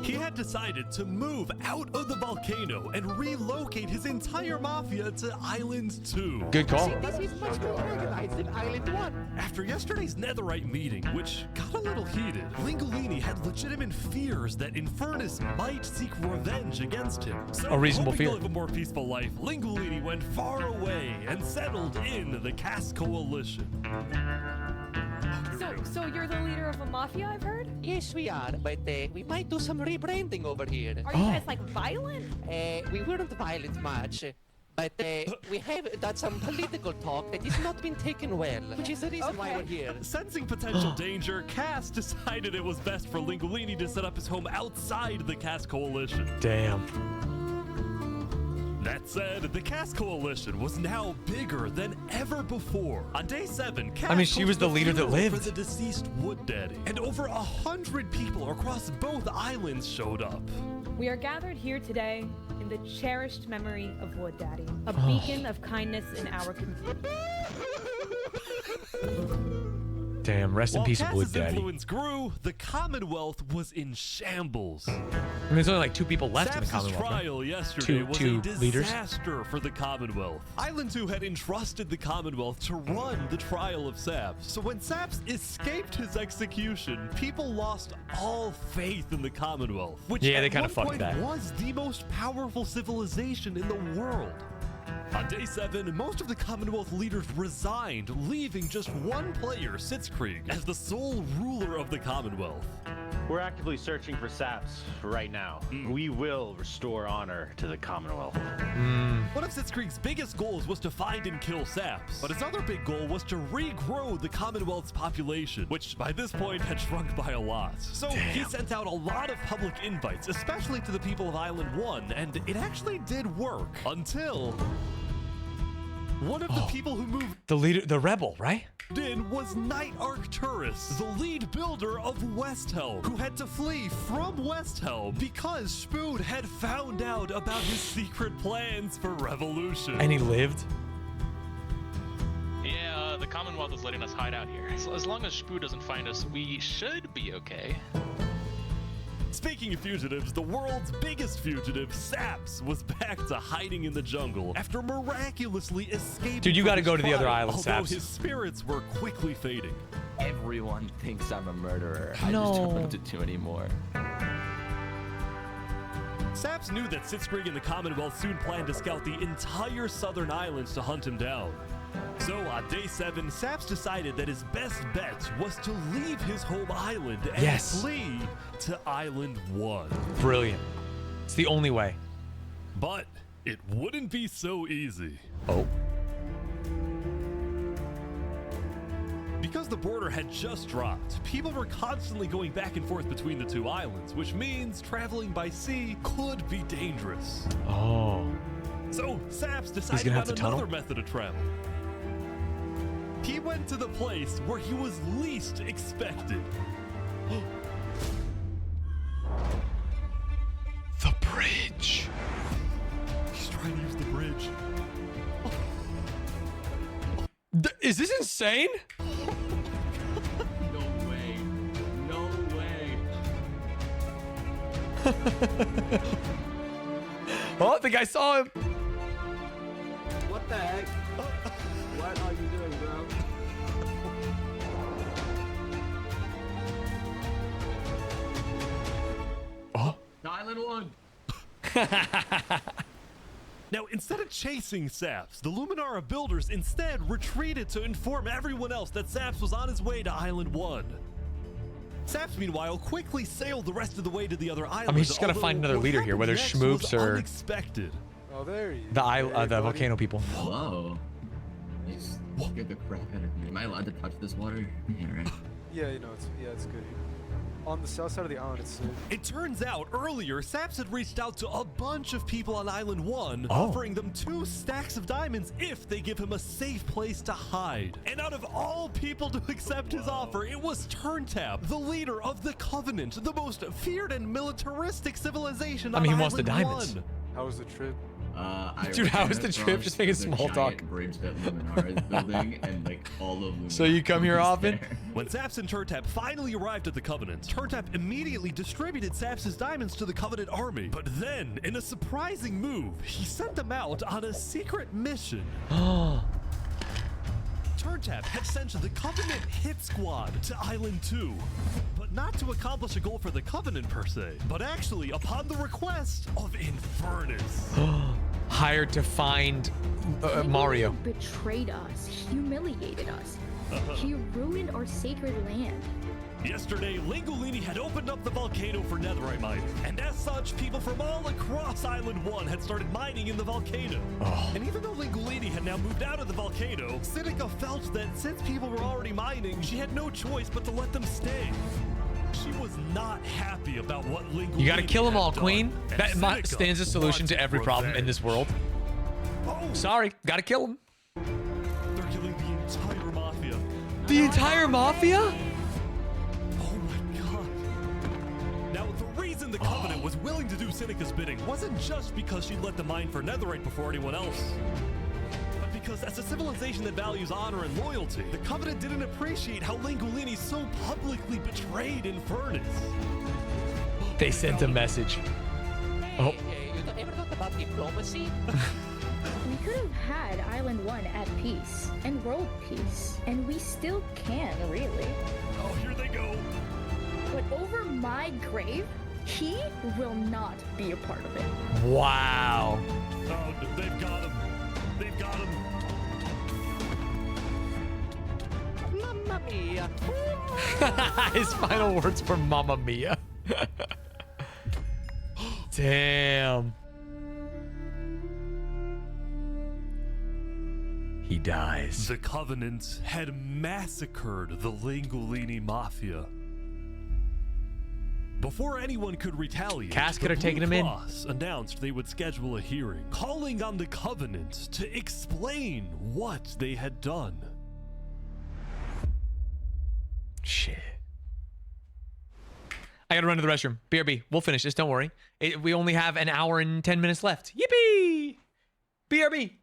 He had decided to move out of the volcano and relocate his entire mafia to Island 2. Good call. This is much more organized than Island 1. After yesterday's netherite meeting, which got a little heated, Lingolini had legitimate fears that Infernus might seek revenge against him. So, A reasonable hoping fear. to live a more peaceful life, Lingolini went far away and settled in the Cass Coalition. So you're the leader of a mafia, I've heard? Yes, we are, but we might do some rebranding over here. Are you guys like violent? We weren't violent much, but we have done some political talk that has not been taken well, which is the reason why we're here. Sensing potential danger, Cass decided it was best for Lingolini to set up his home outside the Cass Coalition. Damn. That said, the Cass Coalition was now bigger than ever before. On day 7, Cass I mean, she was hosted the a leader that funeral lived. for the deceased Wood Daddy, and over 100 people across both islands showed up. We are gathered here today in the cherished memory of Wood Daddy, a beacon of kindness in our community. Damn, rest in peace, Wood Cass's Daddy. influence grew, the Commonwealth was in shambles. I mean, there's only like 2 people left in the Saps's Commonwealth. right? trial yesterday was two a leaders. disaster for the Commonwealth. Island 2 had entrusted the Commonwealth to run the trial of Saps. So when Saps escaped his execution, people lost all faith in the Commonwealth, which Yeah, they at kinda one fucked point that. was the most powerful civilization in the world. On day 7, most of the Commonwealth leaders resigned, leaving just one player, Sitzkrieg, as the sole ruler of the Commonwealth. We're actively searching for saps right now. We will restore honor to the Commonwealth. One of Sitzkrieg's biggest goals was to find and kill saps, but his other big goal was to regrow the Commonwealth's population, which by this point had shrunk by a lot. So he sent out a lot of public invites, especially to the people of Island 1, and it actually did work until one of the people who moved The leader, the rebel, right? in was Knight Arcturus, the lead builder of Westhelm, who had to flee from Westhelm because Spood had found out about his secret plans for revolution. And he lived? Yeah, the Commonwealth is letting us hide out here. As long as Spoo doesn't find us, we should be okay. Speaking of fugitives, the world's biggest fugitive, Saps, was back to hiding in the jungle after miraculously escaping. Dude, you from gotta his go to the other trial, island, although Saps. his spirits were quickly fading. Everyone thinks I'm a murderer. I just No. don't know what to do anymore. Saps knew that Sitzkrieg and the Commonwealth soon planned to scout the entire southern islands to hunt him down. So on day 7, Saps decided that his best bet was to leave his home island and Yes. flee to Island 1. Brilliant. It's the only way. But it wouldn't be so easy. Oh. Because the border had just dropped, people were constantly going back and forth between the two islands, which means traveling by sea could be dangerous. Oh. So Saps gonna decided have on to tunnel? another method of travel. He went to the place where he was least expected. The bridge. He's trying to use the bridge. Is this insane? No way. No way. Oh, I think I saw him. What the heck? What are you doing, bro? To Island 1. Now, instead of chasing Saps, the Luminara builders instead retreated to inform everyone else that Saps was on his way to Island 1. Saps, meanwhile, quickly sailed the rest of the way to the other islands. I mean, he's just gotta find another leader here, whether Schmoops or unexpected. Oh, there you the volcano people. Whoa. You just scared the crap out of me. Am I allowed to touch this water? Yeah, right. Yeah, you know, it's good here. On the south side of the island, it's safe. It turns out earlier, Saps had reached out to a bunch of people on Island 1, Oh. offering them 2 stacks of diamonds if they give him a safe place to hide. And out of all people to accept his offer, it was Turntap, the leader of the Covenant, the most feared and militaristic civilization on I mean, he Island wants the diamonds. 1. How was the trip? Dude, how was the trip? Just making small talk. Bridge that Luminara is building, and like all of Luminara. So you come here often? When Saps and Turntap finally arrived at the Covenant, Turntap immediately distributed Saps' diamonds to the Covenant army. But then, in a surprising move, he sent them out on a secret mission. Turntap had sent the Covenant hit squad to Island 2, but not to accomplish a goal for the Covenant per se, but actually upon the request of Infernus. Hired to find Mario. He betrayed us, humiliated us. He ruined our sacred land. Yesterday, Lingolini had opened up the volcano for netherite mining, and as such, people from all across Island 1 had started mining in the volcano. And even though Lingolini had now moved out of the volcano, Sinica felt that since people were already mining, she had no choice but to let them stay. She was not happy about what Lingolini You gotta kill them all, had Queen. done, That and stands Sinica a solution wanted to every problem in this world. Sorry, gotta kill them. They're killing the entire mafia. The entire mafia? Now, the reason the Covenant was willing to do Sinica's bidding wasn't just because she'd let them mine for netherite before anyone else, but because as a civilization that values honor and loyalty, the Covenant didn't appreciate how Lingolini so publicly betrayed Infernus. They sent a message. Oh. You ever thought about diplomacy? We could have had Island 1 at peace and world peace, and we still can, really. Oh, here they go. But over my grave, he will not be a part of it. Wow. Oh, they've got him. They've got him. Mamma mia. His final words were Mamma Mia. Damn. He dies. The Covenant had massacred the Lingolini Mafia. Before anyone could retaliate, Cass could have the taken him Blue in. Cross announced they would schedule a hearing, calling on the Covenant to explain what they had done. Shit. I gotta run to the restroom. BRB, we'll finish this. Don't worry. We only have an hour and 10 minutes left. Yippee! BRB.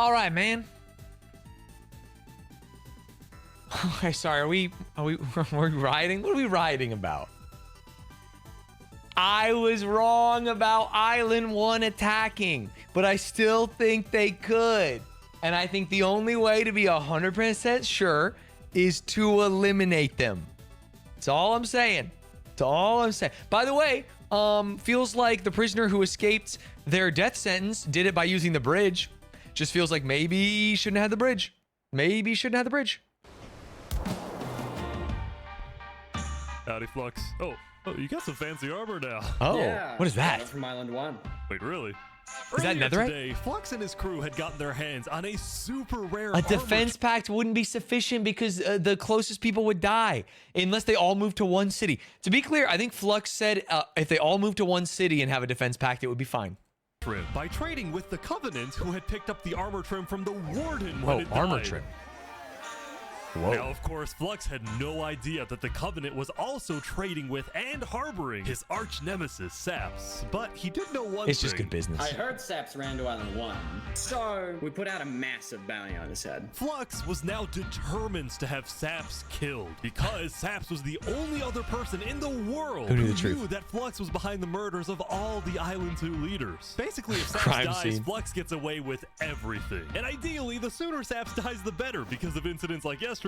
All right, man. Okay, sorry. Are we rioting? What are we rioting about? I was wrong about Island 1 attacking, but I still think they could. And I think the only way to be 100% sure is to eliminate them. That's all I'm saying. That's all I'm saying. By the way, feels like the prisoner who escaped their death sentence did it by using the bridge. Just feels like maybe he shouldn't have the bridge. Maybe he shouldn't have the bridge. Howdy, Flux. Oh, you got some fancy armor now. Oh, Yeah, what is that? that's from Island 1. Wait, really? Is that Earlier netherite? Today, Flux and his crew had gotten their hands on a super rare A defense pact wouldn't be sufficient because the closest people would die unless they all move to one city. To be clear, I think Flux said if they all move to one city and have a defense pact, it would be fine. Trim by trading with the Covenant, who had picked up the armor trim from the Warden when Whoa, it armor died. trim. Whoa. Now, of course, Flux had no idea that the Covenant was also trading with and harboring his arch nemesis, Saps. But he did know one It's thing. just good business. I heard Saps ran to Island 1, so we put out a massive bounty on his head. Flux was now determined to have Saps killed because Saps was the only other person in the world Who knew the truth? knew that Flux was behind the murders of all the Island 2 leaders. Basically, if Saps Crime dies, scene. Flux gets away with everything. And ideally, the sooner Saps dies, the better because of incidents like yesterday.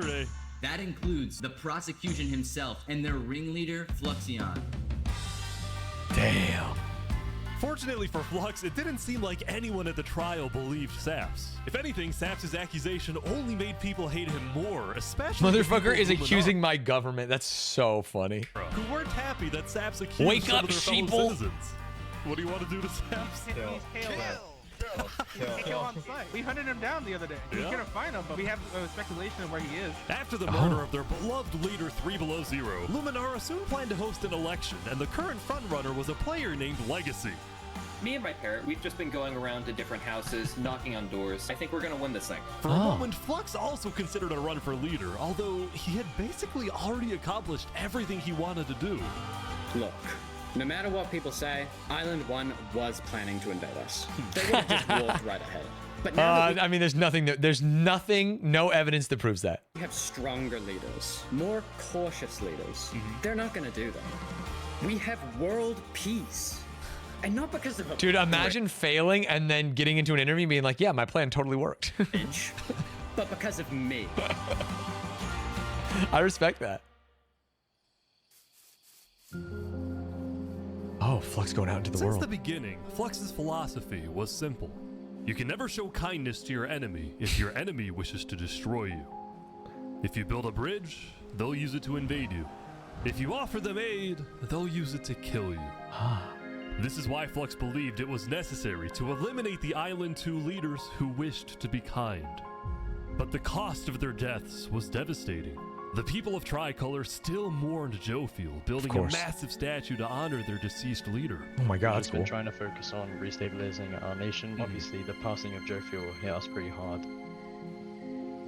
That includes the prosecution himself and their ringleader, Fluxion. Damn. Fortunately for Flux, it didn't seem like anyone at the trial believed Saps. If anything, Saps' accusation only made people hate him more, especially the people Motherfucker is who were accusing my government. That's so funny. who weren't happy that Saps accused Wake some up, of their fellow sheeple. citizens. What do you want to do to Saps? Kill on sight. We hunted him down the other day. We Yeah? couldn't find him, but we have speculation of where he is. After the murder of their beloved leader 3 Below Zero, Luminara soon planned to host an election, and the current frontrunner was a player named Legacy. Me and my parent, we've just been going around to different houses, knocking on doors. I think we're gonna win this thing. For a moment, Flux also considered a run for leader, although he had basically already accomplished everything he wanted to do. Look, no matter what people say, Island 1 was planning to invade us. They would have just walked right ahead. But now that I mean, there's nothing, no evidence that proves that. we have stronger leaders, more cautious leaders, they're not going to do that. We have world peace. And not because of a Dude, imagine failing and then getting into an interview and being like, yeah, my plan totally worked. bitch, but because of me. I respect that. Oh, Flux going out into the Since world. the beginning, Flux's philosophy was simple. You can never show kindness to your enemy if your enemy wishes to destroy you. If you build a bridge, they'll use it to invade you. If you offer them aid, they'll use it to kill you. This is why Flux believed it was necessary to eliminate the Island 2 leaders who wished to be kind. But the cost of their deaths was devastating. The people of Tricolor still mourned Jofield, building a massive statue to honor their deceased leader. Oh my God, We've that's just been cool. trying to focus on restabilizing our nation. Obviously, the passing of Jofield hit us pretty hard.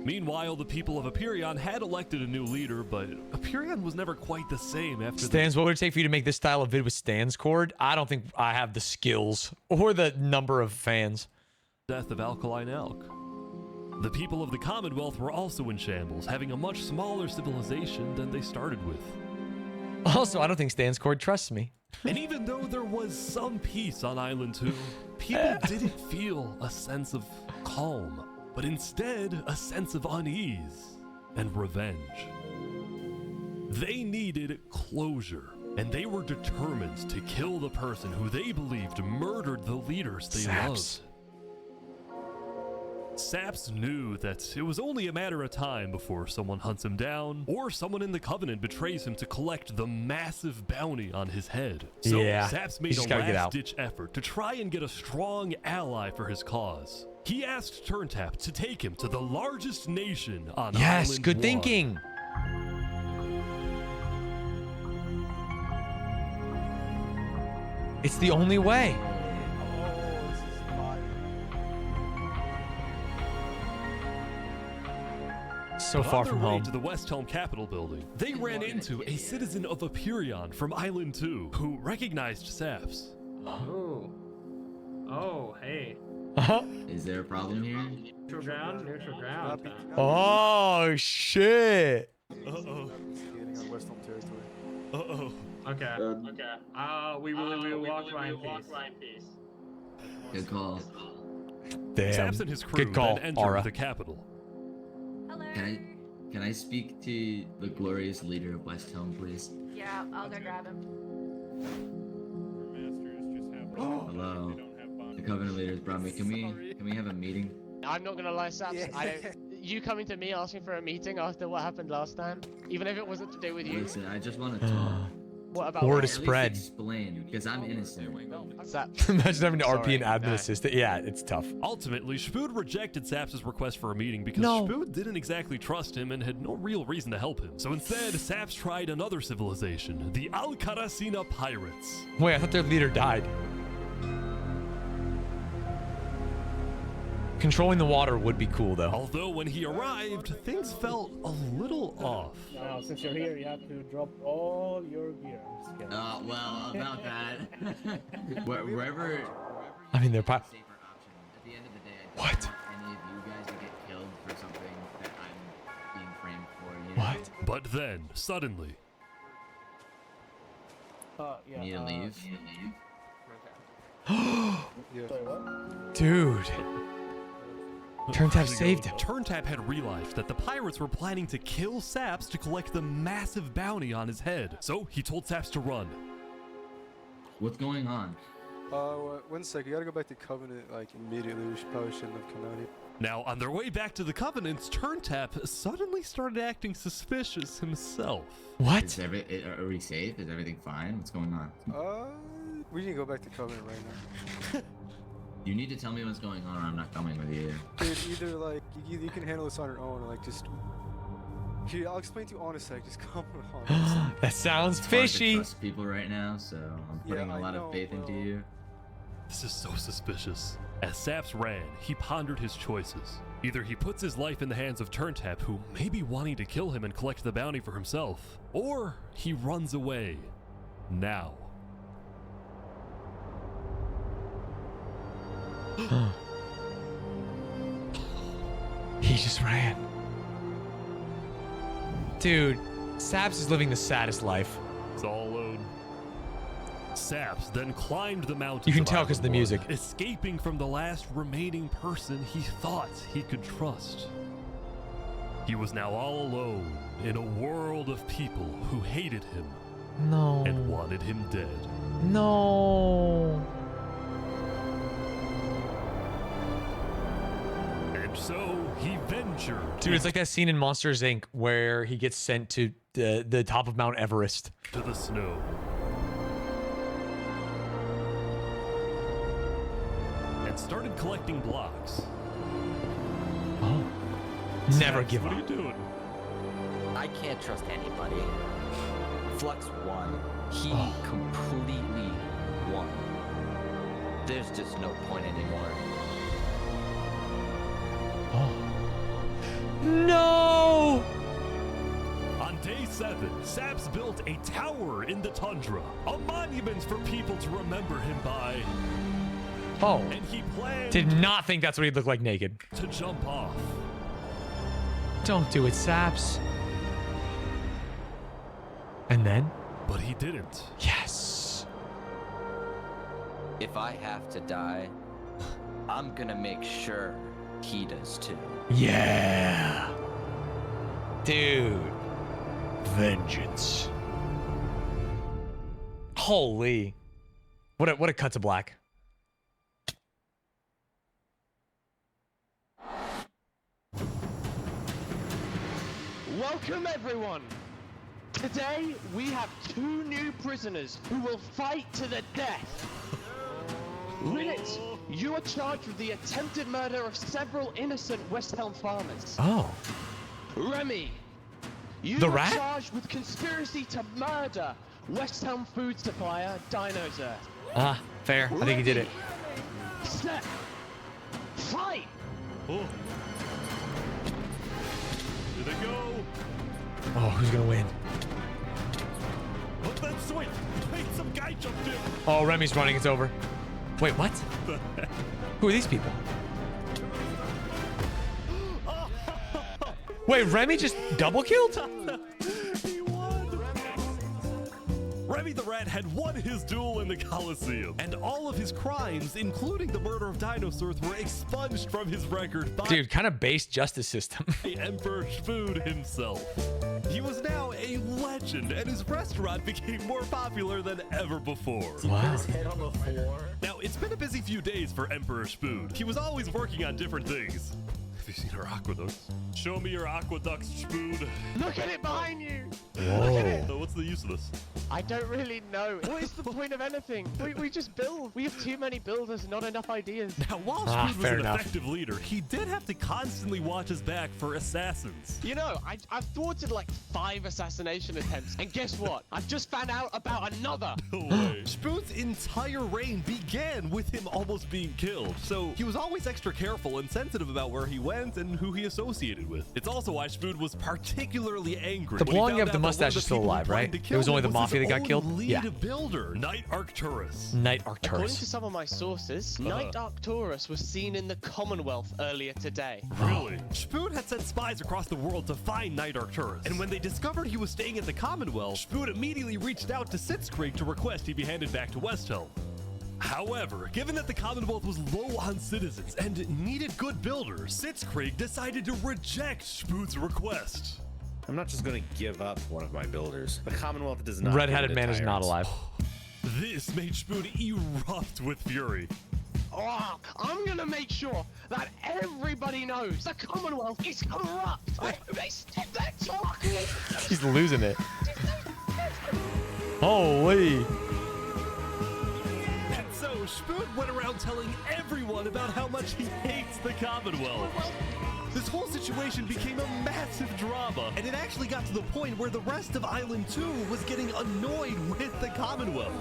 Meanwhile, the people of Aperion had elected a new leader, but Aperion was never quite the same after Stanz, what would it take for you to make this style of vid with Stanz cord? I don't think I have the skills or the number of fans. the death of Alkaline Elk. The people of the Commonwealth were also in shambles, having a much smaller civilization than they started with. Also, I don't think Stanz cord trusts me. And even though there was some peace on Island 2, people didn't feel a sense of calm, but instead a sense of unease and revenge. They needed closure, and they were determined to kill the person who they believed murdered the leaders they loved. Saps knew that it was only a matter of time before someone hunts him down, or someone in the Covenant betrays him to collect the massive bounty on his head. So Yeah, Saps you made just a gotta get out. last-ditch effort to try and get a strong ally for his cause. He asked Turntap to take him to the largest nation on Yes, Island good 1. thinking. It's the only way. So But far on their from way home. to the West Helm Capitol building, they ran into a citizen of Aperion from Island 2 who recognized Saps. Oh. Oh, hey. Is there a problem here? Neutral ground. Neutral ground. Oh shit. Uh-oh. Skating on West Elm territory. Uh-oh. Okay. Okay. We will walk by in peace. Good call. Damn. Saps and his crew Good call, then enter Aura. the capital. Can I speak to the glorious leader of West Helm, please? Yeah, I'll go grab him. Hello. The Covenant leaders brought me. Can we have a meeting? I'm not gonna lie, Saps. You coming to me asking for a meeting after what happened last time, even if it wasn't to do with you. Listen, I just want to talk. What about Word what? is spread. Explain, because I'm innocent. Saps. Imagine having to RP Sorry, an admin guy. assistant. Yeah, it's tough. Ultimately, Shpood rejected Saps' request for a meeting because No. Shpood didn't exactly trust him and had no real reason to help him. So instead, Saps tried another civilization, the Al-Karasina Pirates. Wait, I thought their leader died. Controlling the water would be cool, though. Although when he arrived, things felt a little off. Now, since you're here, you have to drop all your gear. I'm just kidding. Well, about that. Wherever. I mean, they're At the end of the day, I don't want any of you guys to get killed for something that I'm being framed for. You know? What? But then, suddenly, Yeah. Need to leave. Dude. Turntap saved him. Turntap had realized that the pirates were planning to kill Saps to collect the massive bounty on his head. So he told Saps to run. What's going on? 1 sec. We gotta go back to Covenant like immediately. We probably shouldn't have come out here. Now, on their way back to the Covenants, Turntap suddenly started acting suspicious himself. What? Are we safe? Is everything fine? What's going on? We need to go back to Covenant right now. You need to tell me what's going on or I'm not coming with you. Dude, either like you can handle this on your own, or like just. Here, I'll explain to you on a sec. Just come on. That sounds It's hard to fishy. trust people right now, so I'm putting a lot of faith into you. This is so suspicious. As Saps ran, he pondered his choices. Either he puts his life in the hands of Turntap, who may be wanting to kill him and collect the bounty for himself, or he runs away. Now. He just ran. Dude, Saps is living the saddest life. It's all alone. Saps then climbed the mountains. You can of tell 'cause of the Island music. One, escaping from the last remaining person he thought he could trust. He was now all alone in a world of people who hated him No. and wanted him dead. No. And so he ventured Dude, it's like that scene in Monsters, Inc. where he gets sent to the top of Mount Everest. to the snow. And started collecting blocks. Oh. Never Saps, give what up. are you doing? I can't trust anybody. Flux won. He Oh. completely won. There's just no point anymore. No! On day 7, Saps built a tower in the tundra, a monument for people to remember him by. Oh. And he planned Did not think that's what he'd look like naked. to jump off. Don't do it, Saps. And then? But he didn't. Yes. If I have to die, I'm gonna make sure he does too. Yeah. Dude. Vengeance. Holy. What a cut to black. Welcome everyone! Today we have 2 new prisoners who will fight to the death. Rinit, you are charged with the attempted murder of several innocent West Helm farmers. Oh. Remy, you The are rat? charged with conspiracy to murder West Helm food supplier Dino's Earth. Ah, fair. I think he did it. Step! Fight! Oh. Here they go. Oh, who's gonna win? Oh, that's sweet. Wait, some guy jumped in. Oh, Remy's running. It's over. Wait, what? The heck? Who are these people? Wait, Remy just double killed? He won. Remy the Rat had won his duel in the Colosseum, and all of his crimes, including the murder of dinosaurs, were expunged from his record by Dude, kind of base justice system. the Emperor Spood himself. He was now a legend, and his restaurant became more popular than ever before. Wow. Now, it's been a busy few days for Emperor Spood. He was always working on different things. Have you seen our aqueducts? Show me your aqueducts, Spood. Look at it behind you! Whoa. So what's the use of this? I don't really know. What is the point of anything? We just build. We have too many builders, not enough ideas. Now, while Ah, Spood was fair an enough. effective leader, he did have to constantly watch his back for assassins. You know, I've thwarted like 5 assassination attempts, and guess what? I've just found out about another. No way. Spood's entire reign began with him almost being killed, so he was always extra careful and sensitive about where he went and who he associated with. It's also why Spood was particularly angry. The when he blonde found guy with out the that mustache one of is still people alive, trying right? to It kill was only him the mafia his that got own killed? lead Yeah. builder, Knight Arcturus. Knight According Arcturus. to some of my sources, Knight Arcturus was seen in the Commonwealth earlier today. Really? Spood had sent spies across the world to find Knight Arcturus, and when they discovered he was staying at the Commonwealth, Spood immediately reached out to Sitzkrieg to request he be handed back to Westhelm. However, given that the Commonwealth was low on citizens and needed good builders, Sitzkrieg decided to reject Spood's request. I'm not just going to give up one of my builders. The Commonwealth does not. Red-headed give it to man is not tyrants. alive. This made Spood erupt with fury. Oh, I'm gonna make sure that everybody knows the Commonwealth is corrupt. They step their talk. He's losing it. Holy. And so Spood went around telling everyone about how much he hates the Commonwealth. This whole situation became a massive drama, and it actually got to the point where the rest of Island 2 was getting annoyed with the Commonwealth.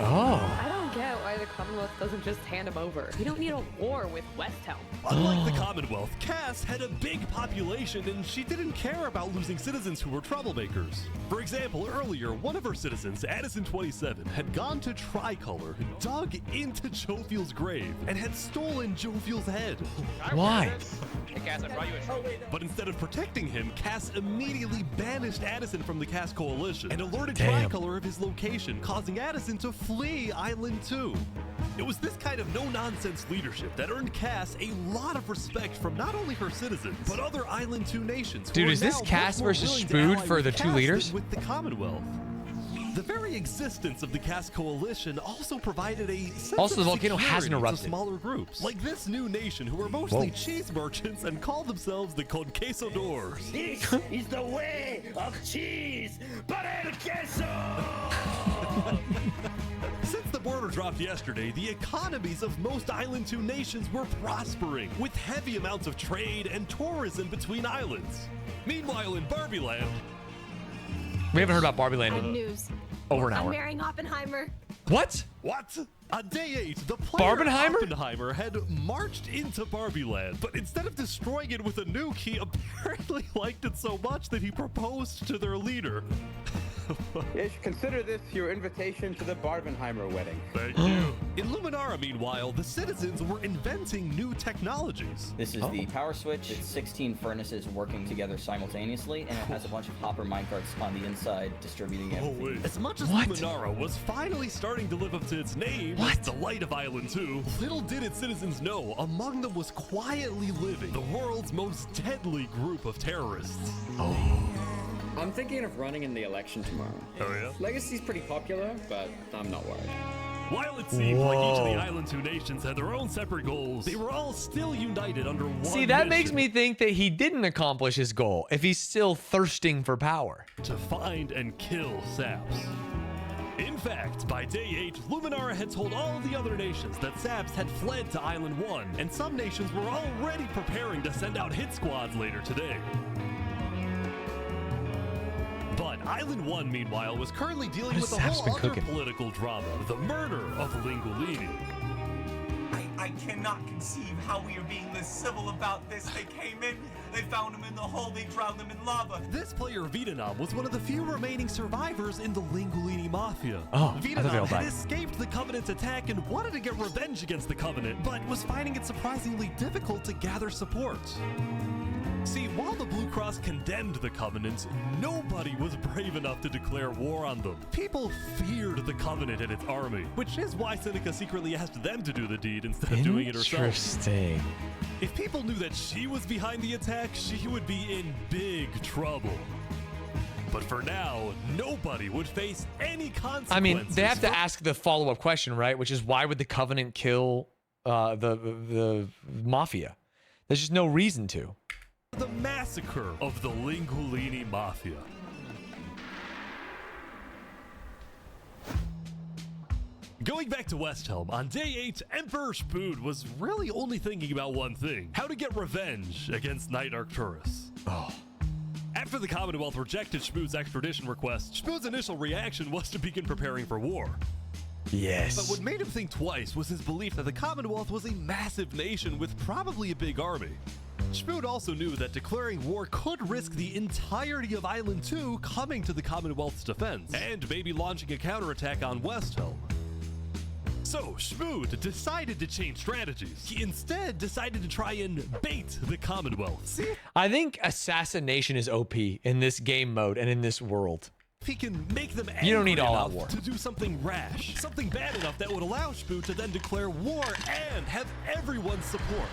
Oh. I don't get why the Commonwealth doesn't just hand him over. We don't need a war with Westhelm. Unlike the Commonwealth, Cass had a big population and she didn't care about losing citizens who were troublemakers. For example, earlier, one of her citizens, Addison27, had gone to Tricolor, dug into Jovial's grave, and had stolen Jovial's head. Why? Hey, Cass, I brought you a But instead of protecting him, Cass immediately banished Addison from the Cass Coalition and alerted Damn. Tricolor of his location, causing Addison to flee Island 2. It was this kind of no-nonsense leadership that earned Cass a lot of respect from not only her citizens, but other Island 2 nations. who Dude, are is this now Cass much more versus willing to Spood ally for with the two Cass leaders? than with the Commonwealth. The very existence of the Cass Coalition also provided a sense Also, the of volcano hasn't security to erupted. smaller groups, like this new nation who are mostly Whoa. cheese merchants and call themselves the Conquistadors. This is the way of cheese, but el queso! Since the border dropped yesterday, the economies of most Island 2 nations were prospering, with heavy amounts of trade and tourism between islands. Meanwhile, in Barbie Land, We haven't heard about Barbie Land Bad in news. over an I'm hour. marrying Oppenheimer. What? What? On day 8, the player Barbenheimer? Oppenheimer had marched into Barbie Land, but instead of destroying it with a nuke, he apparently liked it so much that he proposed to their leader. Ish, consider this your invitation to the Barbenheimer wedding. Thank you. In Luminara, meanwhile, the citizens were inventing new technologies. This is the power switch. It's 16 furnaces working together simultaneously, and it has a bunch of hopper minecarts on the inside distributing everything. As much as What? Luminara was finally starting to live up to its name, as the light of Island 2, little did its citizens know, among them was quietly living the world's most deadly group of terrorists. I'm thinking of running in the election tomorrow. Oh yeah? Legacy's pretty popular, but I'm not worried. While it seemed like each of the Whoa. Island 2 nations had their own separate goals, they were all still united under one See, that makes mission: me think that he didn't accomplish his goal if he's still thirsting for power. to find and kill Saps. In fact, by day 8, Luminara had told all of the other nations that Saps had fled to Island 1, and some nations were already preparing to send out hit squads later today. But Island 1, meanwhile, was currently dealing What with has a Saps whole been other cooking? political drama, the murder of Lingolini. I cannot conceive how we are being this civil about this. They came in, they found him in the hole, they drowned him in lava. This player, Vietnam, was one of the few remaining survivors in the Lingolini Mafia. Oh, I thought they all Vietnam had died. escaped the Covenant's attack and wanted to get revenge against the Covenant, but was finding it surprisingly difficult to gather support. See, while the Blue Cross condemned the Covenant, nobody was brave enough to declare war on them. People feared the Covenant and its army, which is why Seneca secretly asked them to do the deed instead of doing it herself. Interesting. If people knew that she was behind the attack, she would be in big trouble. But for now, nobody would face any consequences. I mean, they have to ask the follow-up question, right? Which is, why would the Covenant kill the Mafia? There's just no reason to. The massacre of the Lingulini Mafia. Going back to Westhelm, on day 8, Emperor Spood was really only thinking about one thing: how to get revenge against Knight Arcturus. Oh. After the Commonwealth rejected Spood's extradition request, Spood's initial reaction was to begin preparing for war. Yes. But what made him think twice was his belief that the Commonwealth was a massive nation with probably a big army. Spood also knew that declaring war could risk the entirety of Island 2 coming to the Commonwealth's defense, and maybe launching a counterattack on Westhelm. So, Spood decided to change strategies. He instead decided to try and bait the Commonwealth. See? I think assassination is OP in this game mode and in this world. If he can make them You don't need angry all-out enough war. to do something rash, something bad enough that would allow Spood to then declare war and have everyone's support.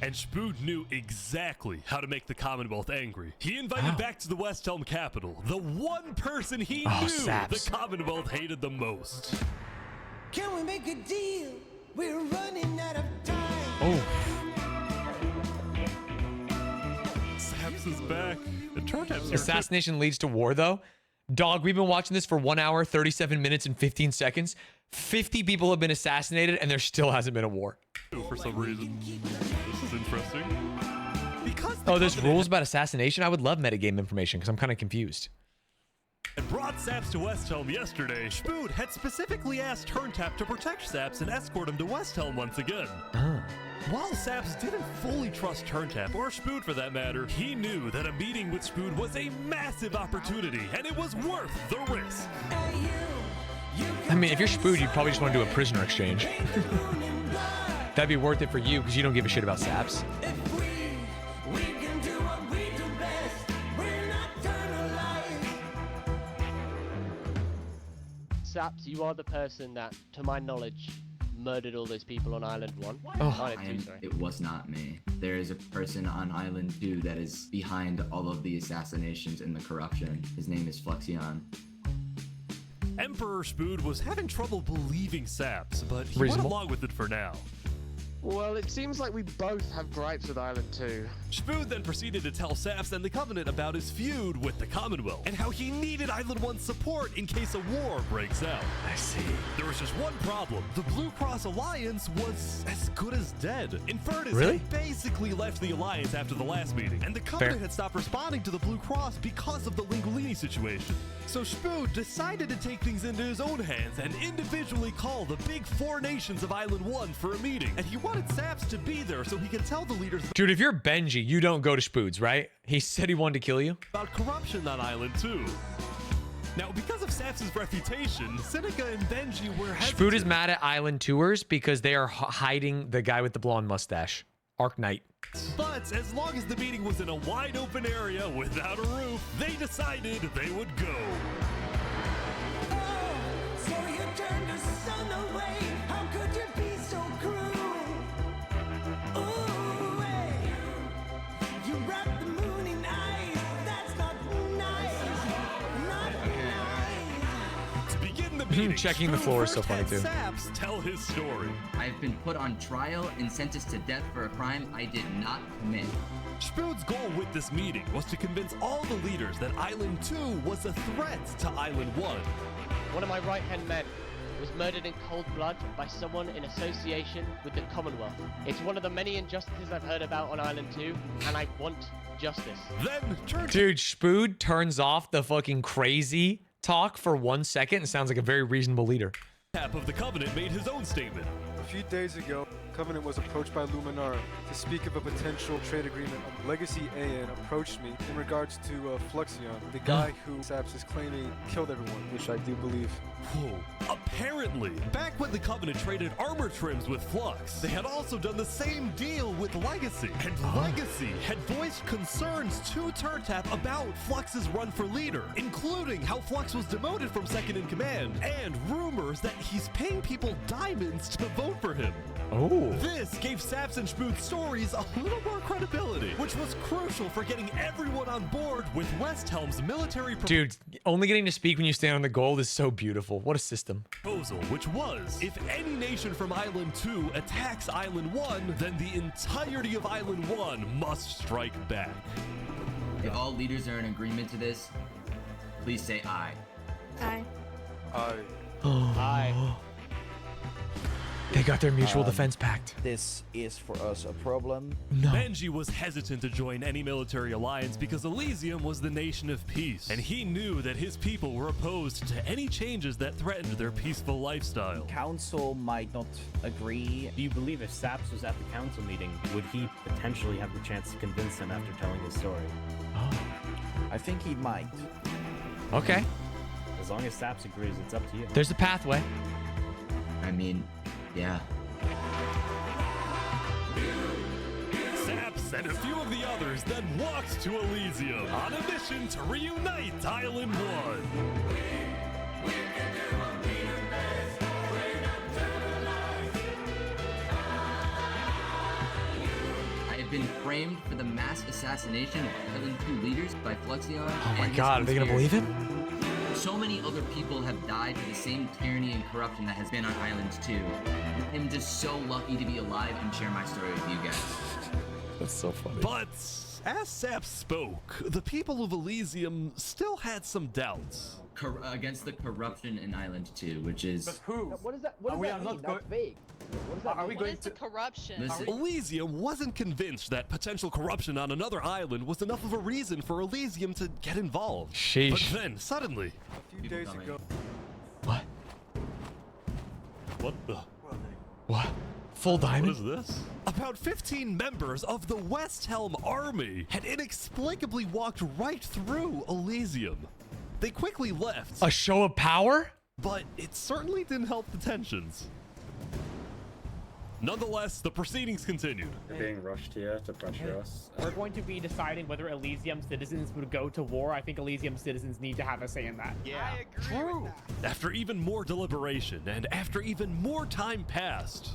And Spood knew exactly how to make the Commonwealth angry. He invited back to the Westhelm capital the one person he knew Saps. the Commonwealth hated the most. Can we make a deal? We're running out of time. Oh. Saps is back. The turn taps are Assassination leads to war, though. Dog, we've been watching this for 1 hour, 37 minutes, and 15 seconds. 50 people have been assassinated, and there still hasn't been a war. for some reason. This is interesting. Because Oh, there's rules about assassination? I would love metagame information, because I'm kind of confused. and brought Saps to Westhelm yesterday, Spood had specifically asked Turntap to protect Saps and escort him to Westhelm once again. While Saps didn't fully trust Turntap, or Spood for that matter, he knew that a meeting with Spood was a massive opportunity, and it was worth the risk. I mean, if you're Spood, you'd probably just want to do a prisoner exchange. That'd be worth it for you, because you don't give a shit about Saps. Saps, you are the person that, to my knowledge, murdered all those people on Island 1. Island 2, sorry. It was not me. There is a person on Island 2 that is behind all of the assassinations and the corruption. His name is Flexion. Emperor Spood was having trouble believing Saps, but he went Reasonable. along with it for now. Well, it seems like we both have gripes with Island 2. Spood then proceeded to tell Saps and the Covenant about his feud with the Commonwealth, and how he needed Island 1's support in case a war breaks out. I see. There was just one problem. The Blue Cross Alliance was as good as dead. Infernus Really? had basically left the Alliance after the last meeting, and the Covenant had stopped responding to the Blue Cross because of the Lingulini situation. So Spood decided to take things into his own hands and individually call the big 4 nations of Island 1 for a meeting, and he wanted Saps to be there so he could tell the leaders Dude, if you're Benji, you don't go to Spood's, right? He said he wanted to kill you. about corruption on Island 2. Now, because of Saps' reputation, Seneca and Benji were hesitant. Spood is mad at Island Tours because they are hiding the guy with the blonde mustache. Arc Knight. But as long as the meeting was in a wide open area without a roof, they decided they would go. So you turned the sun away. How could you be so cruel? Ooh, hey. You wrapped the moon in ice. That's not nice. Not nice. To begin the meeting, Checking the Spood floor is so first funny had too. Saps tell his story. I've been put on trial and sentenced to death for a crime I did not commit. Spood's goal with this meeting was to convince all the leaders that Island 2 was a threat to Island 1. One of my right-hand men was murdered in cold blood by someone in association with the Commonwealth. It's one of the many injustices I've heard about on Island 2, and I want justice. Then Dude, Spood turns off the fucking crazy talk for 1 second and sounds like a very reasonable leader. Tap of the Covenant made his own statement. A few days ago, Covenant was approached by Luminar to speak of a potential trade agreement. Legacy AN approached me in regards to Fluxion, the guy who Saps is claiming killed everyone, which I do believe. Whoa. Apparently, back when the Covenant traded armor trims with Flux, they had also done the same deal with Legacy. And Legacy had voiced concerns to Turtap about Flux's run for leader, including how Flux was demoted from second in command, and rumors that he's paying people diamonds to vote for him. Oh. This gave Saps and Schmood's stories a little more credibility, which was crucial for getting everyone on board with West Helm's military Dude, only getting to speak when you stand on the gold is so beautiful. What a system. proposal, which was, if any nation from Island 2 attacks Island 1, then the entirety of Island 1 must strike back. If all leaders are in agreement to this, please say aye. Aye. Aye. They got their mutual defense pact. This is for us a problem. No. Benji was hesitant to join any military alliance because Elysium was the nation of peace, and he knew that his people were opposed to any changes that threatened their peaceful lifestyle. Council might not agree. Do you believe if Saps was at the council meeting, would he potentially have the chance to convince them after telling his story? I think he might. Okay. As long as Saps agrees, it's up to you. There's a pathway. I mean, yeah. Saps and a few of the others then walked to Elysium on a mission to reunite Island 1. I have been framed for the mass assassination of Island 2 leaders by Fluxion. Oh my god, are they gonna believe him? So many other people have died to the same tyranny and corruption that has been on Island 2. I'm just so lucky to be alive and share my story with you guys. That's so funny. But as Saps spoke, the people of Elysium still had some doubts. Against the corruption in Island 2, which is... But who? What is that? What does we that are mean? not That's vague. What does that Are we mean? going What is the corruption? Listen, Elysium wasn't convinced that potential corruption on another island was enough of a reason for Elysium to get involved. Sheesh. But then, suddenly... A few days ago. What? What the... What? Full diamond? What is this? About 15 members of the West Helm army had inexplicably walked right through Elysium. They quickly left. A show of power? But it certainly didn't help the tensions. Nonetheless, the proceedings continued. They're being rushed here to pressure us. We're going to be deciding whether Elysium citizens would go to war. I think Elysium citizens need to have a say in that. Yeah. True. After even more deliberation and after even more time passed.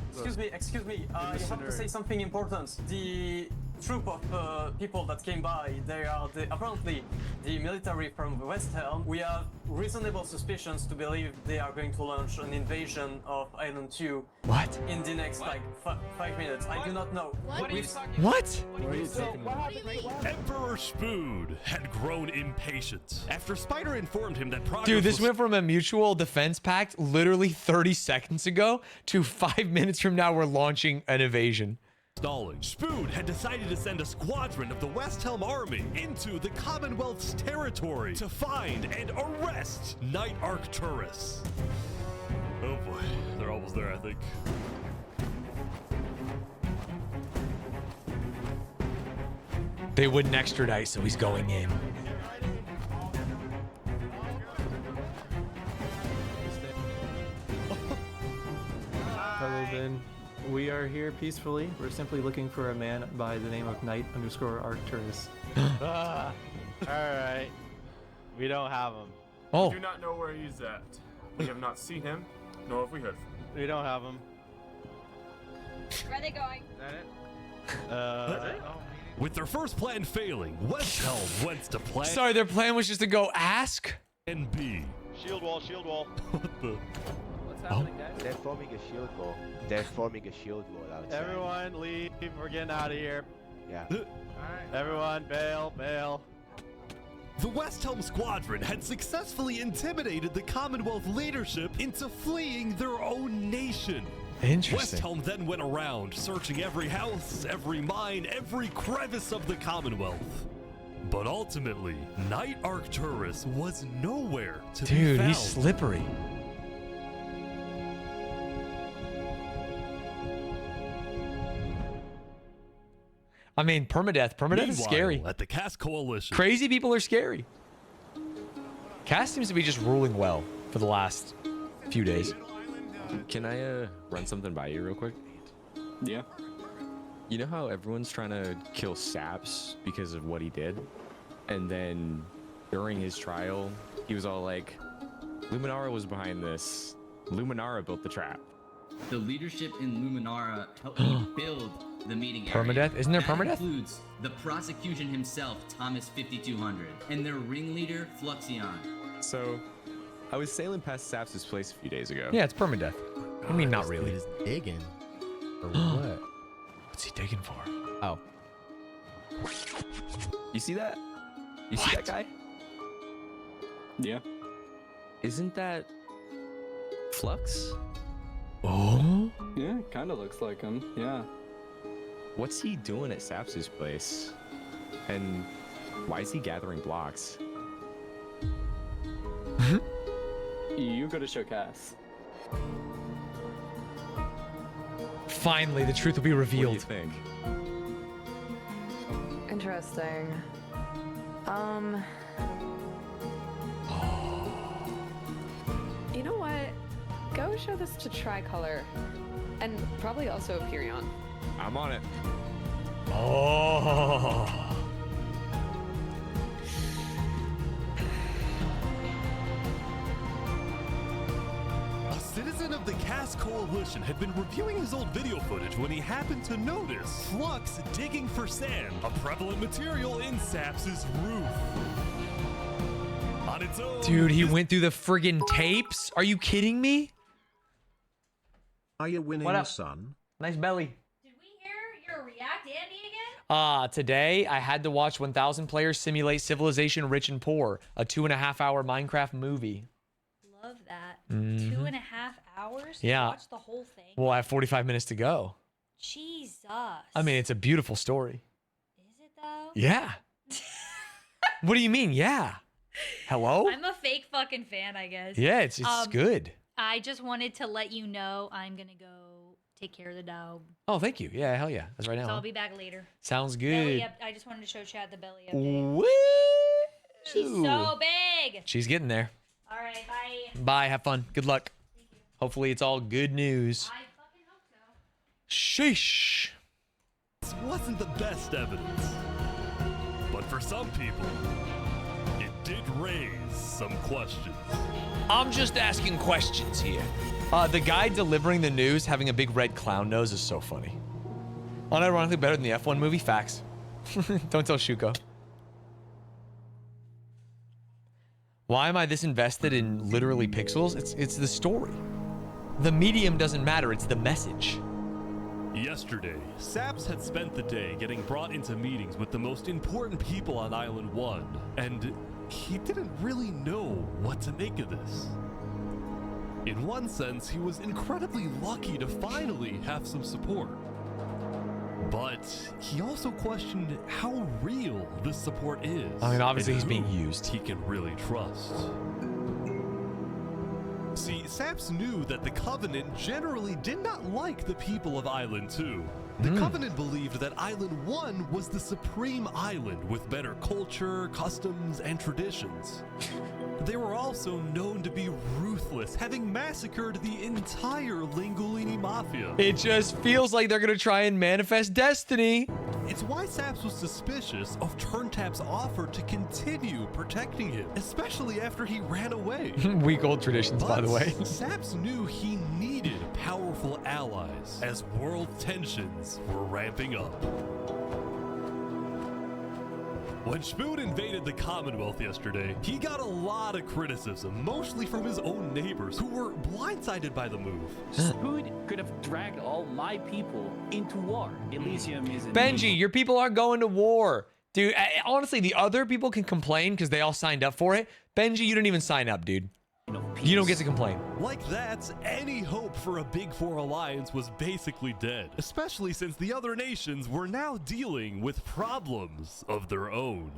Excuse me, you have to say something important. The troop of people that came by, they are apparently the military from West Helm. We have reasonable suspicions to believe they are going to launch an invasion of Island 2. What? In the next, 5 minutes. I do not know. What? What? Emperor Spood had grown impatient after Spider informed him that progress Dude, this was went from a mutual defense pact literally 30 seconds ago to 5 minutes from now we're launching an invasion. stalling. Spood had decided to send a squadron of the West Helm army into the Commonwealth's territory to find and arrest Night Arcturus. Oh boy, they're almost there, I think. They wouldn't extradite, so he's going in. Hello, Ben. We are here peacefully. We're simply looking for a man by the name of Knight_Arcturus. Alright. We don't have him. Oh. We do not know where he's at. We have not seen him, nor have we heard from him. We don't have him. Where are they going? Is that it? With their first plan failing, West Helm went to plan Sorry, their plan was just to go ask? and B. Shield wall, shield wall. What the? What's happening, guys? They're forming a shield wall. They're forming a shield wall outside. Everyone leave. We're getting out of here. Yeah. Everyone bail, bail. The West Helm squadron had successfully intimidated the Commonwealth leadership into fleeing their own nation. Interesting. West Helm then went around searching every house, every mine, every crevice of the Commonwealth. But ultimately, Night Arcturus was nowhere to be Dude, found. he's slippery. I mean, permadeath. Permadeath is Meanwhile, scary. At the Cass Coalition. Crazy people are scary. Cass seems to be just ruling well for the last few days. Can I run something by you real quick? Yeah. You know how everyone's trying to kill Saps because of what he did? And then during his trial, he was all like, Luminara was behind this. Luminara built the trap. The leadership in Luminara helped me build the meeting area. Permadeath? Isn't there That permadeath? includes the prosecution himself, Thomas 5200, and their ringleader, Fluxion. So, I was sailing past Saps' place a few days ago. Yeah, it's permadeath. I mean, not really. He's digging. For what? What's he digging for? Oh. You see that? You see that guy? Yeah. Isn't that Flux? Oh? Yeah, kind of looks like him. Yeah. What's he doing at Saps' place? And why is he gathering blocks? You go to show Cass. Finally, the truth will be revealed. What do you think? Interesting. You know what? Go show this to Tricolor. And probably also Hyperion. I'm on it. Oh. A citizen of the Cass Coalition had been reviewing his old video footage when he happened to notice Flux digging for sand, a prevalent material in Saps' roof. On its own, Dude, he went through the friggin' tapes? Are you kidding me? Are you winning, What up? son? Nice belly. Your React Andy again? Today I had to watch 1,000 Players Simulate Civilization Rich and Poor, a 2.5-hour Minecraft movie. Love that. Mhm. 2.5 hours? to Yeah. Watch the whole thing? Well, I have 45 minutes to go. Jesus. I mean, it's a beautiful story. Is it though? Yeah. What do you mean? Yeah. Hello? I'm a fake fucking fan, I guess. Yeah, it's good. I just wanted to let you know I'm gonna go take care of the dog. Oh, thank you. Yeah, hell yeah. That's right now. So huh? I'll be back later. Sounds Belly good. up. I just wanted to show Chad the belly update. Woo! She's so big. She's getting there. All right, bye. Bye. Have fun. Good luck. Hopefully it's all good news. I fucking hope so. Sheesh. This wasn't the best evidence. But for some people, it did raise some questions. I'm just asking questions here. The guy delivering the news having a big red clown nose is so funny. Unironically better than the F1 movie. Facts. Don't tell Shuko. Why am I this invested in literally pixels? It's the story. The medium doesn't matter. It's the message. Yesterday, Saps had spent the day getting brought into meetings with the most important people on Island 1, and he didn't really know what to make of this. In one sense, he was incredibly lucky to finally have some support. But he also questioned how real this support is. I mean, obviously and he's being who used. He can really trust. See, Saps knew that the Covenant generally did not like the people of Island 2. The Covenant believed that Island 1 was the supreme island with better culture, customs, and traditions. They were also known to be ruthless, having massacred the entire Lingolini Mafia. It just feels like they're gonna try and manifest destiny. It's why Saps was suspicious of Turntap's offer to continue protecting him, especially after he ran away. Weak old traditions, by the way. Saps knew he needed powerful allies as world tensions were ramping up. When Spoon invaded the Commonwealth yesterday, he got a lot of criticism, mostly from his own neighbors who were blindsided by the move. Who could have dragged all my people into war? Elysium is Benji, your people aren't going to war. Dude, honestly, the other people can complain because they all signed up for it. Benji, you didn't even sign up, dude. You don't get to complain. Like that, any hope for a Big Four alliance was basically dead, especially since the other nations were now dealing with problems of their own.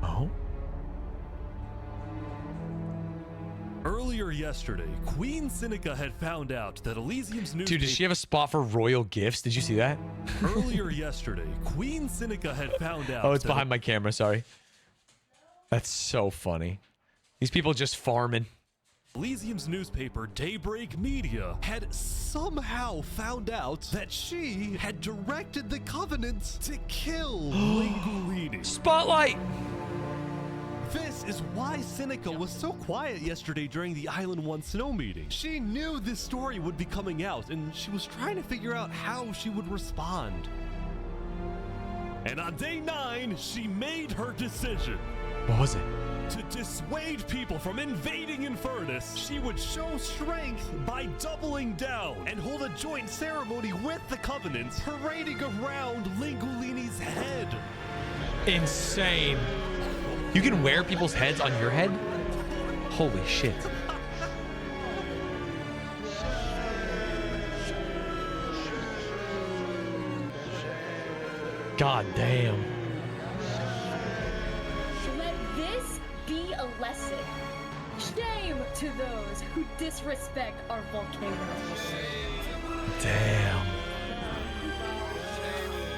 Oh? Earlier yesterday, Queen Seneca had found out that Elysium's newspaper... Dude, does she have a spot for royal gifts? Did you see that? Earlier yesterday, Queen Seneca had found out... Oh, it's behind my camera, sorry. That's so funny. These people just farming. Elysium's newspaper, Daybreak Media, had somehow found out that she had directed the Covenant to kill Lingulini. Spotlight! This is why Seneca was so quiet yesterday during the Island 1 Snow meeting. She knew this story would be coming out, and she was trying to figure out how she would respond. And on day 9, she made her decision. What was it? To dissuade people from invading Infernus, she would show strength by doubling down and hold a joint ceremony with the Covenant, parading around Lingulini's head. Insane. You can wear people's heads on your head? Holy shit. God damn. Let this be a lesson. Shame to those who disrespect our volcano. Damn.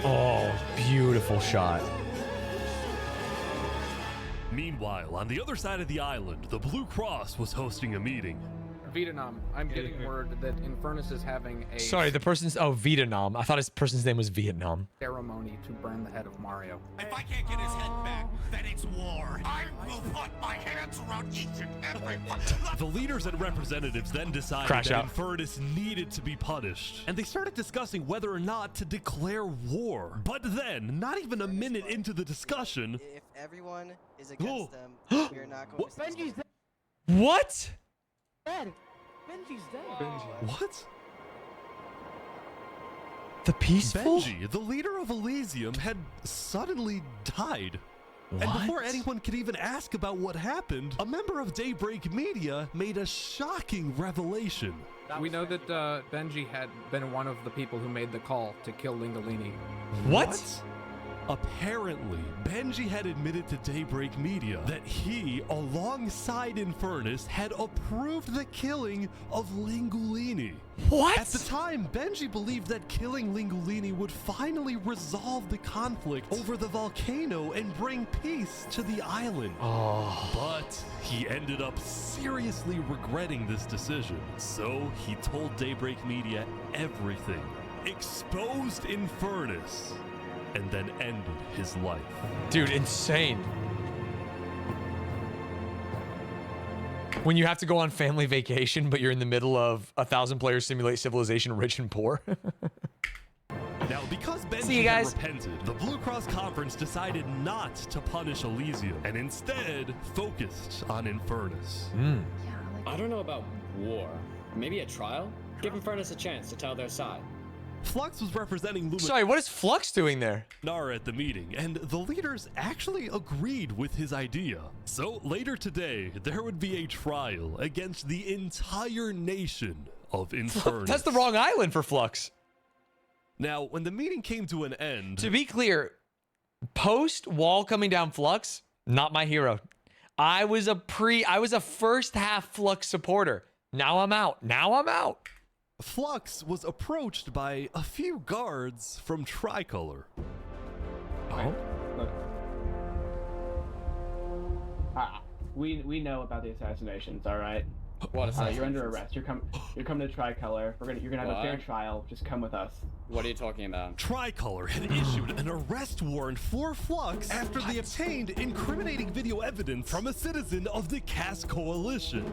Oh, beautiful shot. Meanwhile, on the other side of the island, the Blue Cross was hosting a meeting. Vietnam, I'm getting word that Infernus is having a Sorry, the person's... Oh, Vietnam. I thought his person's name was Vietnam. ceremony to burn the head of Mario. If I can't get his head back, then it's war. I will put my hands around each and every one. The leaders and representatives then decided Crash that out. Infernus needed to be punished, and they started discussing whether or not to declare war. But then, not even a minute into the discussion... If everyone is against them, we're not going to... Benji's dead. What? Benji's dead. What? The peaceful? Benji, the leader of Elysium, had suddenly died. What? And before anyone could even ask about what happened, a member of Daybreak Media made a shocking revelation. We know that Benji had been one of the people who made the call to kill Lingolini. What? Apparently, Benji had admitted to Daybreak Media that he, alongside Infernus, had approved the killing of Lingulini. What? At the time, Benji believed that killing Lingulini would finally resolve the conflict over the volcano and bring peace to the island. Oh. But he ended up seriously regretting this decision. So he told Daybreak Media everything, exposed Infernus, and then ended his life. Dude, insane. When you have to go on family vacation, but you're in the middle of 1,000 players simulate civilization, rich and poor. Now, because See Benji you guys. had repented, the Blue Cross Conference decided not to punish Elysium and instead focused on Infernus. I don't know about war. Maybe a trial? Give Infernus a chance to tell their side. Flux was representing Luminara. Sorry, what is Flux doing there? At the meeting, and the leaders actually agreed with his idea. So later today, there would be a trial against the entire nation of Infernus. That's the wrong island for Flux. Now, when the meeting came to an end... To be clear, post wall coming down Flux, not my hero. I was a first half Flux supporter. Now I'm out. Flux was approached by a few guards from Tricolor. Oh? We know about the assassinations, all right? What You're under arrest. You're coming to Tricolor. You're gonna have a fair trial. Just come with us. What are you talking about? Tricolor had issued an arrest warrant for Flux after they obtained incriminating video evidence from a citizen of the Cass Coalition.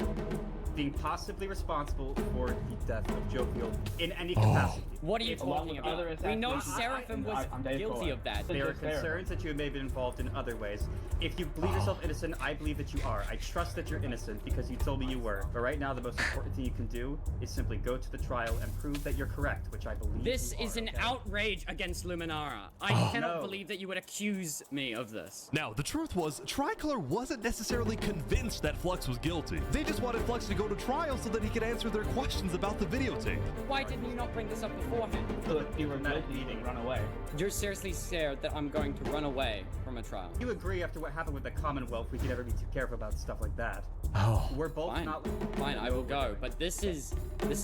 Being possibly responsible for the death of Jovial in any capacity. What are you talking about? We know Seraphim was guilty of that. There are concerns that you may have been involved in other ways. If you believe yourself innocent, I believe that you are. I trust that you're innocent because you told me you were. But right now, the most important thing you can do is simply go to the trial and prove that you're correct, which I believe This you is are, an okay? outrage against Luminara. I cannot believe that you would accuse me of this. Now, the truth was, Tricolor wasn't necessarily convinced that Flux was guilty. They just wanted Flux to go go to trial so that he could answer their questions about the videotape. Why didn't you not bring this up beforehand? So you were not leading. Run away. You're seriously scared that I'm going to run away from a trial. You agree after what happened with the Commonwealth, we could never be too careful about stuff like that. Oh. We're both Fine. not. Fine, I will go. But this is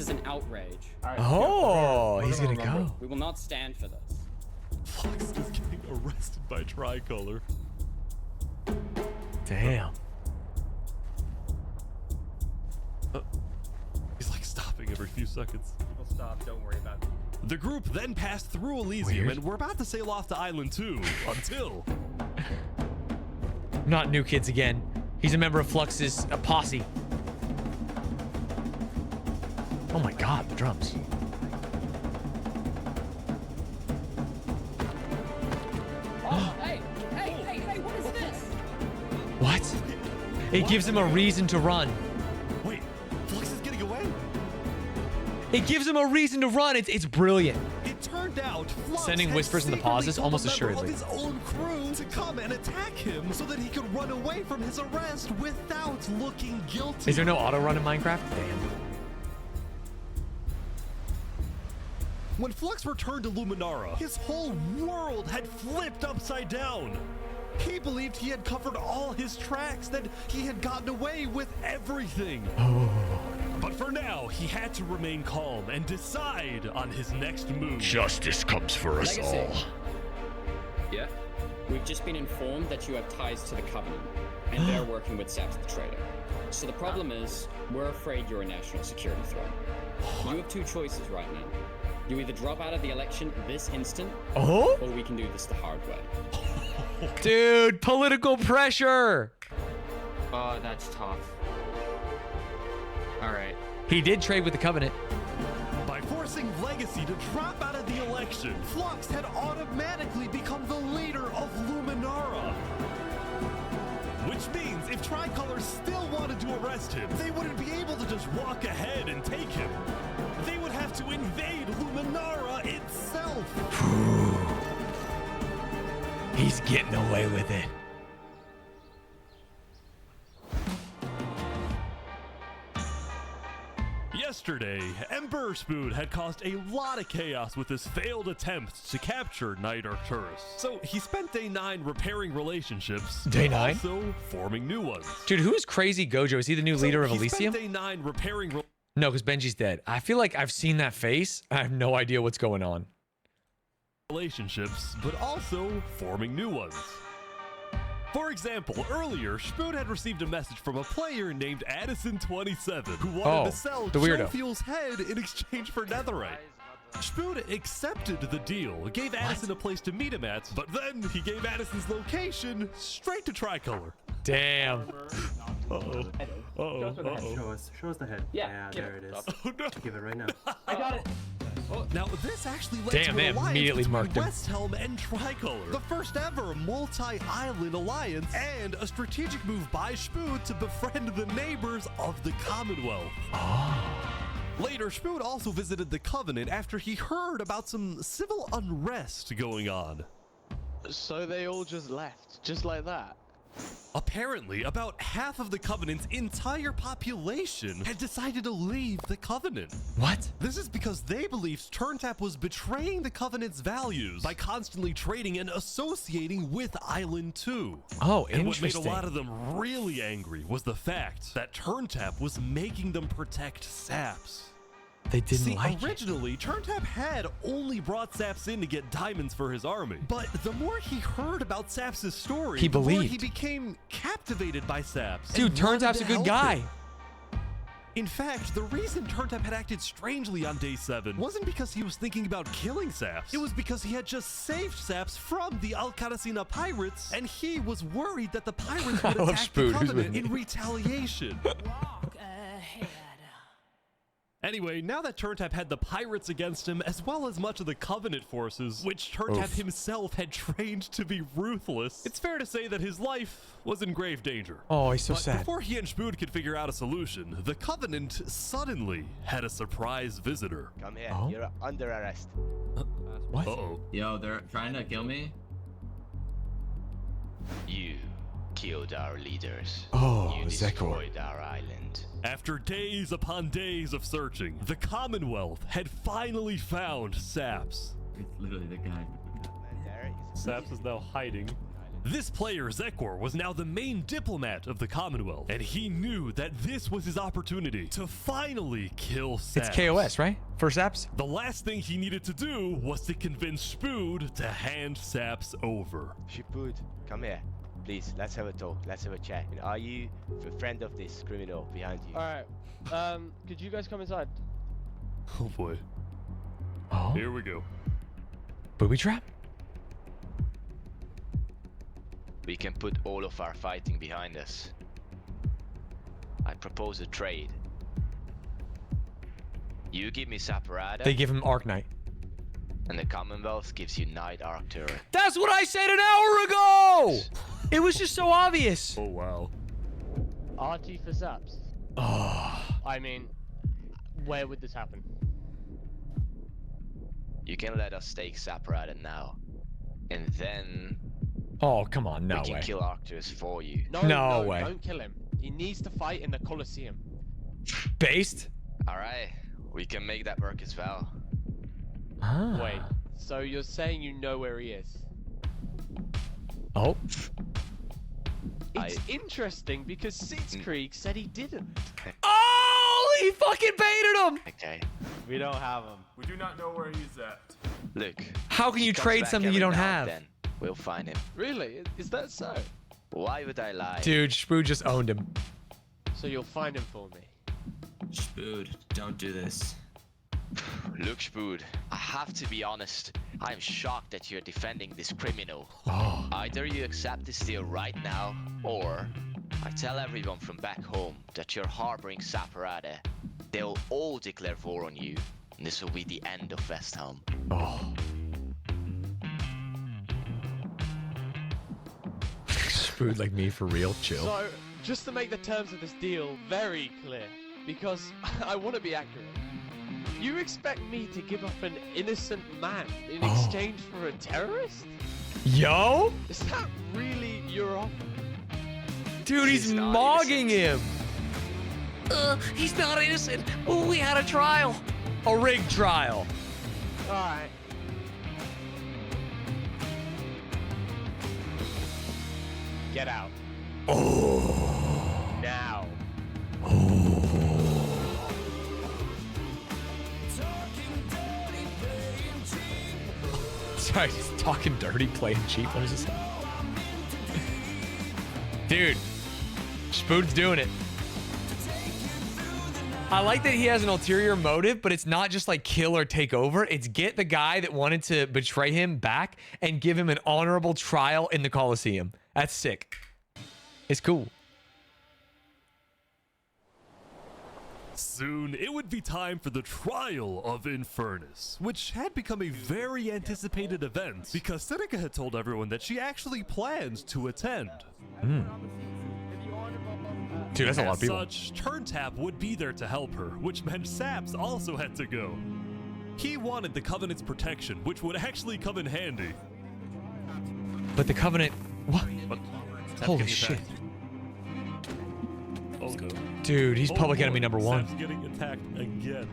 an outrage. Oh, he's gonna go. We will not stand for this. Flux is getting arrested by Tricolor. Damn. He's like stopping every few seconds. People stop. Don't worry about it. The group then passed through Elysium Weird. and we're about to sail off to Island 2 until... Not New Kids again. He's a member of Flux's posse. Oh my god, the drums. Oh, hey, what is this? What? It gives him a reason to run. Wait, Flux is getting away? It gives him a reason to run. It's brilliant. It turned out Flux Sending had whispers in the secretly pauses, told almost a member assuredly. of his own crew to come and attack him so that he could run away from his arrest without looking guilty. Is there no auto run in Minecraft? Damn. When Flux returned to Luminara, his whole world had flipped upside down. He believed he had covered all his tracks, that he had gotten away with everything. But for now, he had to remain calm and decide on his next move. Justice comes for us Legacy. all. Yeah? We've just been informed that you have ties to the Covenant, and they're working with Saps the Trader. So the problem is, we're afraid you're a national security threat. You have two choices right now. You either drop out of the election this instant, Oh? or we can do this the hard way. Dude, political pressure. Oh, that's tough. All right. He did trade with the Covenant. By forcing Legacy to drop out of the election, Flux had automatically become the leader of Luminara. Which means if Tricolor still wanted to arrest him, they wouldn't be able to just walk ahead and take him. They would have to invade Luminara itself. He's getting away with it. Yesterday, Emperor Spoon had caused a lot of chaos with his failed attempt to capture Knight Arcturus. So he spent day 9 repairing relationships, Day but 9? also forming new ones. Dude, who is Crazy Gojo? Is he the new leader of he Elysium? spent day 9 repairing No, because Benji's dead. I feel like I've seen that face. I have no idea what's going on. relationships, but also forming new ones. For example, earlier, Spoon had received a message from a player named Addison27 who wanted to sell the weirdo. Jofuel's head in exchange for netherite. Spoon accepted the deal, gave Addison a place to meet him at, but then he gave Addison's location straight to Tricolor. Damn. Uh-oh. Show us the head. Yeah, there it is. Oh, no. Give it right now. I got it. Now, this actually led Damn, to they an alliance immediately between marked him. West Helm and Tricolor, the first ever multi-island alliance, and a strategic move by Spoon to befriend the neighbors of the Commonwealth. Later, Spoon also visited the Covenant after he heard about some civil unrest going on. So they all just left, just like that? Apparently, about half of the Covenant's entire population had decided to leave the Covenant. What? This is because they believed TurnTap was betraying the Covenant's values by constantly trading and associating with Island 2. Oh, and what made interesting. a lot of them really angry was the fact that TurnTap was making them protect Saps. They didn't See, like it. originally, TurnTap had only brought Saps in to get diamonds for his army. But the more he heard about Saps' story, He the more believed. he became captivated by Saps. Dude, and wanted TurnTap's to a good help guy. him. In fact, the reason TurnTap had acted strangely on day 7 wasn't because he was thinking about killing Saps. It was because he had just saved Saps from the Alcaracina pirates, and he was worried that the pirates would I love attack Spoon, the who's with Covenant me. in retaliation. Anyway, now that TurnTap had the pirates against him, as well as much of the Covenant forces, which TurnTap Oof. himself had trained to be ruthless, it's fair to say that his life was in grave danger. Oh, he's so But sad. before he and Spoon could figure out a solution, the Covenant suddenly had a surprise visitor. Come here, Oh? you're under arrest. What? Uh-oh. Yo, they're trying to kill me? You killed our leaders. Oh, you Zekor. destroyed our island. After days upon days of searching, the Commonwealth had finally found Saps. It's literally the guy. Saps is now hiding. This player, Zekor, was now the main diplomat of the Commonwealth, and he knew that this was his opportunity to finally kill Saps. It's KOS, right? For Saps? The last thing he needed to do was to convince Spood to hand Saps over. Spood, come here. Please, let's have a talk. Let's have a chat. Are you a friend of this criminal behind you? Alright. Could you guys come inside? Oh boy. Oh. Here we go. Booby trap? We can put all of our fighting behind us. I propose a trade. You give me Saparada. They give him Arc Knight. And the Commonwealth gives you Knight Arcturus. That's what I said an hour ago! It was just so obvious. Oh, wow. RT for Saps. Oh. I mean, where would this happen? You can let us take Saparada now. And then... Oh, come on, no we can way. kill Arcturus for you. No way. Don't kill him. He needs to fight in the Colosseum. Based? Alright, we can make that work as well. Ah. Wait, so you're saying you know where he is? Oh. It's interesting because Sitzkrieg said he didn't. Oh, he fucking baited him! Okay. We don't have him. We do not know where he's at. Look. How can you trade something you don't have? Then we'll find him. Really? Is that so? Why would I lie? Dude, Spood just owned him. So you'll find him for me? Spood, don't do this. Look, Spood, I have to be honest. I'm shocked that you're defending this criminal. Oh. Either you accept this deal right now, or I tell everyone from back home that you're harboring Saparada. They'll all declare war on you, and this will be the end of Westhelm. Oh. Spood like me for real, chill. So, just to make the terms of this deal very clear, because I want to be accurate. You expect me to give up an innocent man in exchange for a terrorist? Yo? Is that really your offer? Dude, he's mogging him. He's not innocent. Oh, we had a trial. A rigged trial. Alright. Get out. Oh. Now. Sorry, he's talking dirty, playing cheap. What is this? Dude, Spood's doing it. I like that he has an ulterior motive, but it's not just like kill or take over. It's get the guy that wanted to betray him back and give him an honorable trial in the Colosseum. That's sick. It's cool. Soon, it would be time for the trial of Infernus, which had become a very anticipated event because Seneca had told everyone that she actually planned to attend. Dude, that's a lot of people. As such, Turntap would be there to help her, which meant Saps also had to go. He wanted the Covenant's protection, which would actually come in handy. But the Covenant... What? Holy getting shit. attacked. Oh no. Dude, he's public enemy number one. Sap's getting attacked again.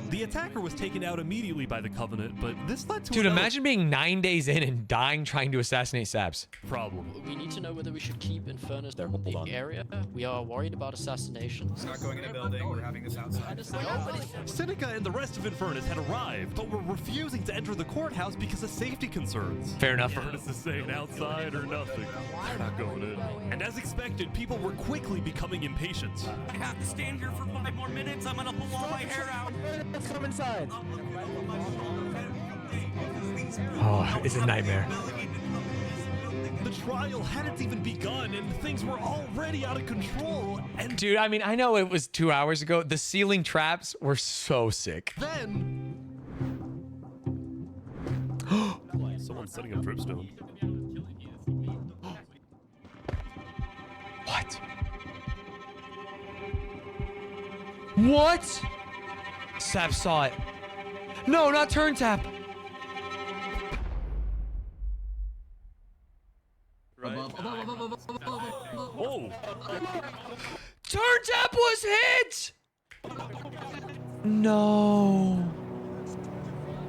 The attacker was taken out immediately by the Covenant, but this led to Dude, another imagine being 9 days in and dying trying to assassinate Saps. problem. We need to know whether we should keep Infernus in the area. We are worried about assassinations. Not going in a building. We're having this outside. Seneca and the rest of Infernus had arrived, but were refusing to enter the courthouse because of safety concerns. Fair enough. Infernus is saying outside or nothing. They're not going in. And as expected, people were quickly becoming impatient. I have to stand here for 5 more minutes. I'm gonna pull all my hair out. Come inside. Oh, it's a nightmare. The trial hadn't even begun and things were already out of control. And Dude, I mean, I know it was 2 hours ago. The ceiling traps were so sick. then... Someone's setting up dripstone. What? What? Sap saw it. No, not turn tap. Oh. Turn tap was hit! No.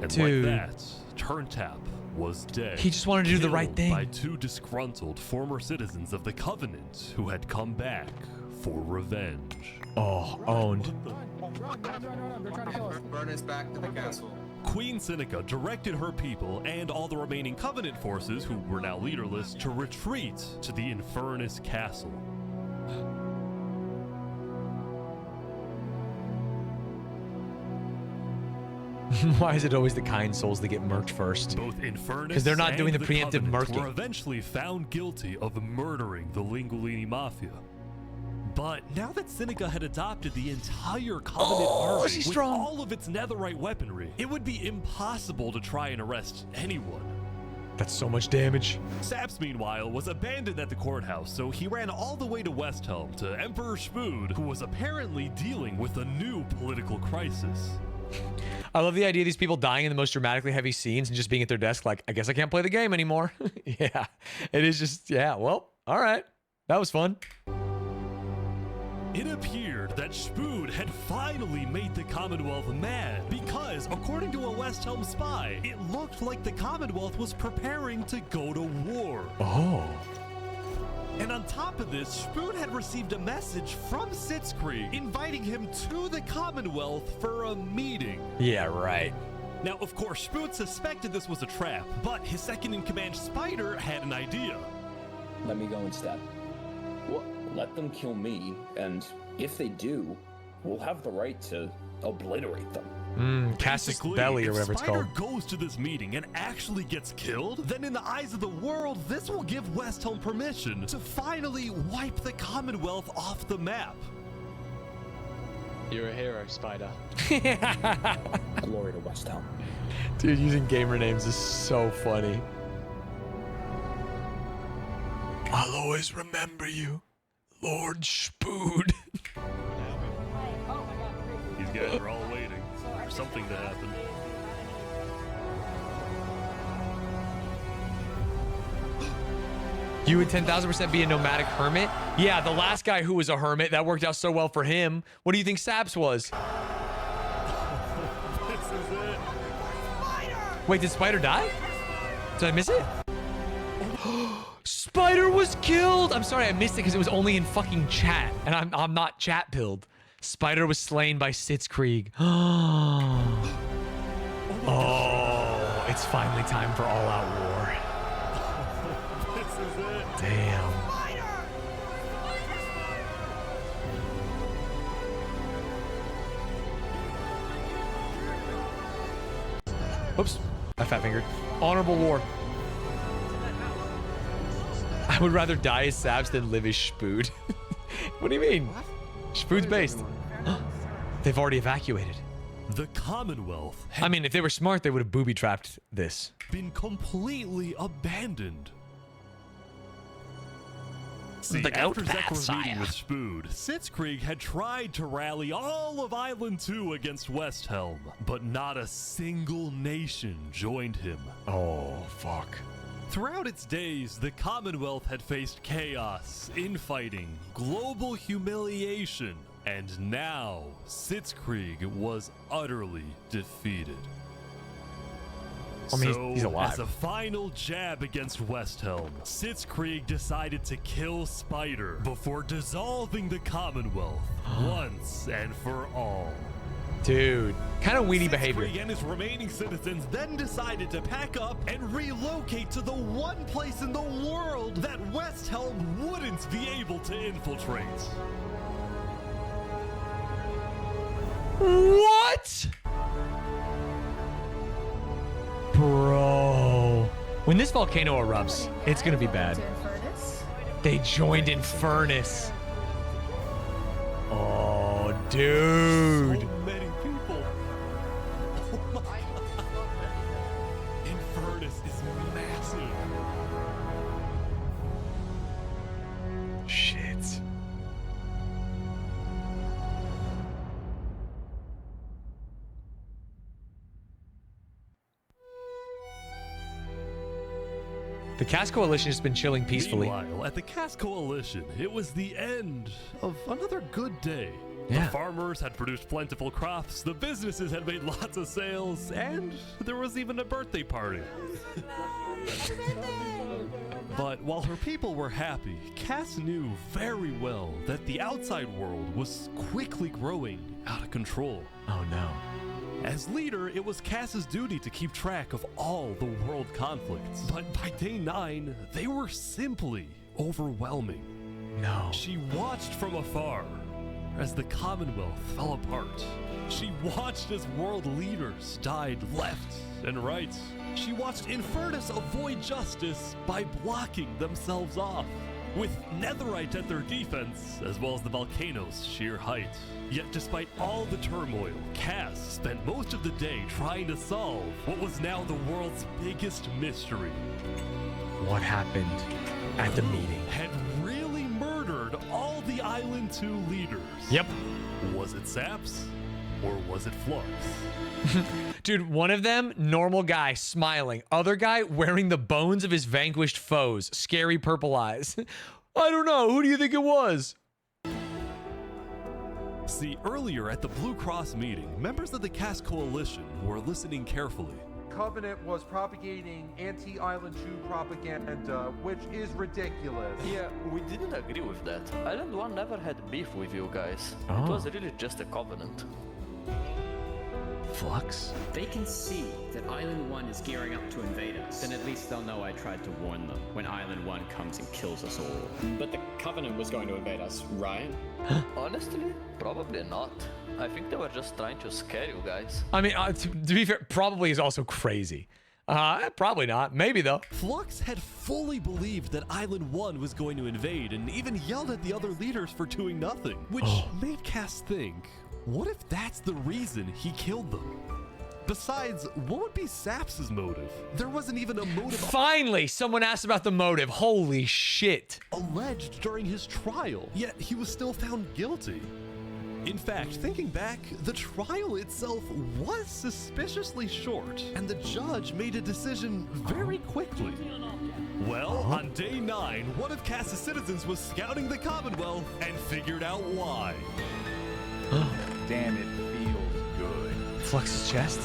And Dude. like that, Turntap was dead. He just wanted to do the right Killed thing. by two disgruntled former citizens of the Covenant who had come back for revenge. Oh, owned. Burn us back to the castle. Queen Seneca directed her people and all the remaining Covenant forces, who were now leaderless, to retreat to the Infernus Castle. Why is it always the kind souls that get murked first? Both Infernus Because they're not and doing the preemptive Covenant murking. were eventually found guilty of murdering the Lingolini Mafia. But now that Seneca had adopted the entire Covenant army she's with strong. all of its netherite weaponry, it would be impossible to try and arrest anyone. That's so much damage. Saps, meanwhile, was abandoned at the courthouse, so he ran all the way to Westhelm to Emperor Spood, who was apparently dealing with a new political crisis. I love the idea of these people dying in the most dramatically heavy scenes and just being at their desk like, I guess I can't play the game anymore. Yeah, it is just, yeah, well, all right. That was fun. It appeared that Spood had finally made the Commonwealth mad because, according to a Westhelm spy, it looked like the Commonwealth was preparing to go to war. Oh. And on top of this, Spood had received a message from Sitzkrieg inviting him to the Commonwealth for a meeting. Yeah, right. Now, of course, Spood suspected this was a trap, but his second-in-command Spider had an idea. Let me go instead. Let them kill me, and if they do, we'll have the right to obliterate them. Casus Basically, Belli or if whatever it's Spider called. goes to this meeting and actually gets killed, then in the eyes of the world, this will give Westhelm permission to finally wipe the Commonwealth off the map. You're a hero, Spider. Glory to Westhelm. Dude, using gamer names is so funny. I'll always remember you, Lord Spood. These guys are all waiting for something to happen. You would 10,000% be a nomadic hermit? Yeah, the last guy who was a hermit, that worked out so well for him. What do you think Saps was? This is it. Wait, did Spider die? Did I miss it? Spider was killed! I'm sorry, I missed it because it was only in fucking chat, and I'm not chat pilled. Spider was slain by Sitzkrieg. Oh, it's finally time for all-out war. This is it. Damn. Oops, I fat fingered. Honorable war. I would rather die as Sabs than live as Spood. What do you mean? Spood's based. They've already evacuated. The Commonwealth I mean, if they were smart, they would have booby-trapped this. been completely abandoned. See, The goat after path, Zekr's meeting sire. with Spood, Sitzkrieg had tried to rally all of Island 2 against Westhelm, but not a single nation joined him. Oh, fuck. Throughout its days, the Commonwealth had faced chaos, infighting, global humiliation, and now Sitzkrieg was utterly defeated. I mean, So, he's alive. as a final jab against Westhelm, Sitzkrieg decided to kill Spider before dissolving the Commonwealth once and for all. Dude, kind of weenie behavior. Sitzkrieg and his remaining citizens then decided to pack up and relocate to the one place in the world that Westhelm wouldn't be able to infiltrate. What? Bro. When this volcano erupts, it's gonna be bad. They joined Infernus. Oh, dude. So many people. Oh my god. Infernus is massive. Shit. The Cass Coalition has been chilling peacefully. Meanwhile, at the Cass Coalition, it was the end of another good day. Yeah. The farmers had produced plentiful crops, the businesses had made lots of sales, and there was even a birthday party. But while her people were happy, Cass knew very well that the outside world was quickly growing out of control. Oh no. As leader, it was Cass's duty to keep track of all the world conflicts. But by day 9, they were simply overwhelming. No. She watched from afar as the Commonwealth fell apart. She watched as world leaders died left and right. She watched Infernus avoid justice by blocking themselves off, with Netherite at their defense, as well as the volcano's sheer height. Yet despite all the turmoil, Cass spent most of the day trying to solve what was now the world's biggest mystery. What happened at the meeting? Had really murdered all the Island 2 leaders. Yep. Was it Saps? Or was it Flux? Dude, one of them, normal guy, smiling. Other guy, wearing the bones of his vanquished foes. Scary purple eyes. I don't know. Who do you think it was? See, earlier at the Blue Cross meeting, members of the Cass Coalition were listening carefully. Covenant was propagating anti-Island 2 propaganda, which is ridiculous. Yeah, we didn't agree with that. Island 1 never had beef with you guys. Oh. It was really just a covenant. Flux? They can see that Island 1 is gearing up to invade us. Then at least they'll know I tried to warn them when Island 1 comes and kills us all. But the Covenant was going to invade us, right? Honestly, probably not. I think they were just trying to scare you guys. I mean, to be fair, probably is also crazy. Probably not. Maybe though. Flux had fully believed that Island 1 was going to invade and even yelled at the other leaders for doing nothing, which made Cass think, what if that's the reason he killed them? Besides, what would be Saps' motive? There wasn't even a motive. Finally, someone asked about the motive. Holy shit. Alleged during his trial, yet he was still found guilty. In fact, thinking back, the trial itself was suspiciously short, and the judge made a decision very quickly. Well, on day 9, one of Cass's citizens was scouting the Commonwealth and figured out why. Damn, it feels good. Flux's chest?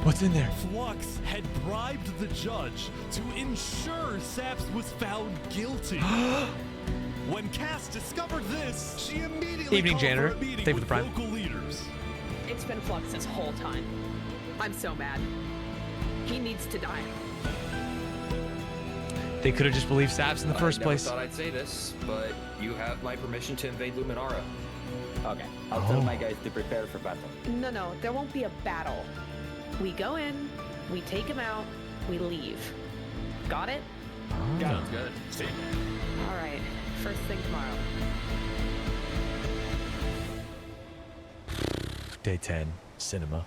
What's in there? Flux had bribed the judge to ensure Saps was found guilty. When Cass discovered this, she immediately Evening, called janitor. for a meeting Thank you with for the prime. local leaders. It's been Flux this whole time. I'm so mad. He needs to die. They could have just believed Saps in the first place. I thought I'd say this, but you have my permission to invade Luminara. Okay, I'll tell my guys to prepare for battle. No, there won't be a battle. We go in, we take him out, we leave. Got it? Sounds good. See. All right, first thing tomorrow. Day 10, cinema.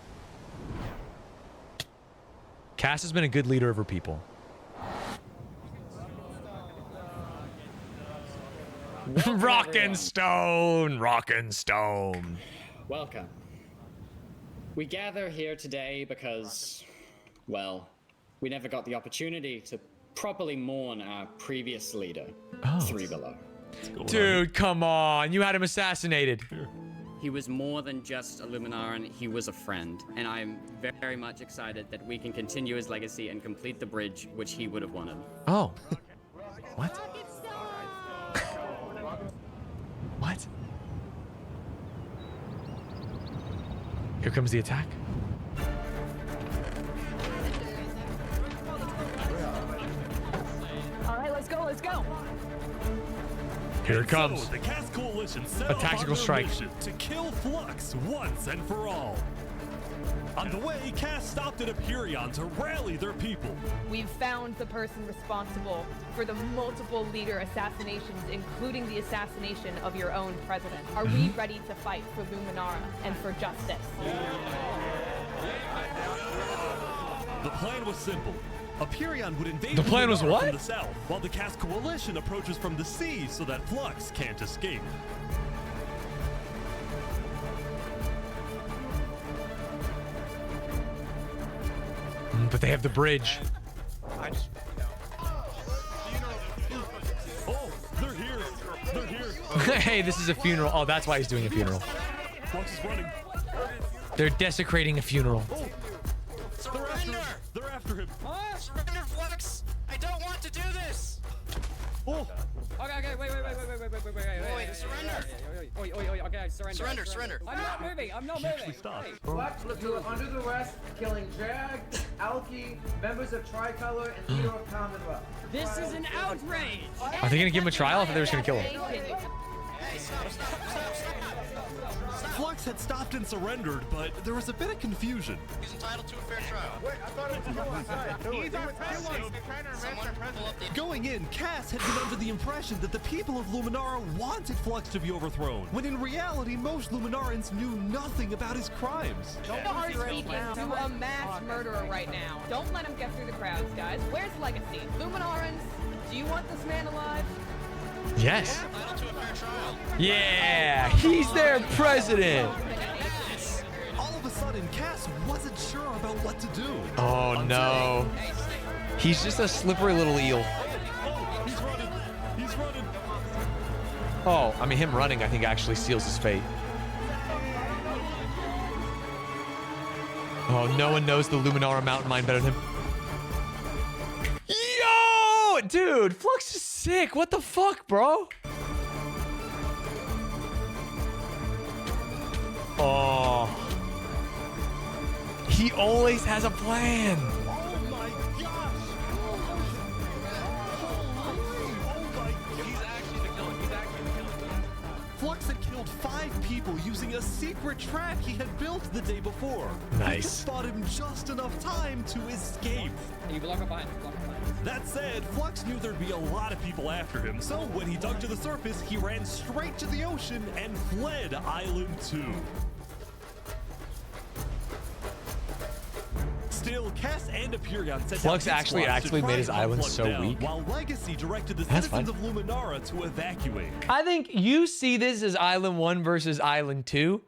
Cass has been a good leader of her people. Rockin' Stone! Rockin' Stone! Welcome. We gather here today because, well, we never got the opportunity to properly mourn our previous leader, Three Below. Dude, come on. You had him assassinated. He was more than just a Luminaran, he was a friend. And I'm very much excited that we can continue his legacy and complete the bridge which he would have wanted. Oh. What? What? Here comes the attack. All right, let's go. Here it comes. So the Cass Coalition set A off tactical on their strike. mission to kill Flux once and for all. On the way, Cass stopped at Aperion to rally their people. We've found the person responsible for the multiple leader assassinations, including the assassination of your own president. Are we ready to fight for Luminara and for justice? The plan was simple. Aperion would invade The plan was Luminara what? from the south, while the Cass Coalition approaches from the sea so that Flux can't escape. But they have the bridge. Oh, they're here. They're here. Hey, this is a funeral. Oh, that's why he's doing a funeral. Flux is running. They're desecrating a funeral. Surrender! They're after him. Surrender, Flux! I don't want to do this! Oh. Okay, wait, surrender! Okay, Surrender. I'm not moving, I'm not moving! Flux, you are under the arrest, killing Jag, Alki, members of Tricolor, and leader of Commonwealth. This is an outrage! Are they gonna give him a trial? I thought they were just gonna kill him. Flux had stopped and surrendered, but there was a bit of confusion. He's entitled to a fair trial. Wait, I thought it was He's our president. Going in, Cass had been under the impression that the people of Luminara wanted Flux to be overthrown, when in reality, most Luminarans knew nothing about his crimes. Don't be speaking to a mass murderer right now. Don't let him get through the crowds, guys. Where's Legacy? Luminarans, do you want this man alive? Yes. Yeah, he's their president. All of a sudden, Cass wasn't sure about what to do. Oh no. He's just a slippery little eel. He's running. He's running. Oh, I mean, him running, I think, actually seals his fate. Oh, no one knows the Luminara mountain mine better than him. Yo! Dude, Flux is sick. What the fuck, bro? Oh. He always has a plan. Flux had killed 5 people using a secret trap he had built the day before. Nice. It bought him just enough time to escape. You block up behind. That said, Flux knew there'd be a lot of people after him, so when he dug to the surface, he ran straight to the ocean and fled Island 2. Still, Cass and Aperion said Flux actually made his island so weak. While Legacy directed the That's citizens fine. of Luminara to evacuate. I think you see this as Island 1 versus Island 2.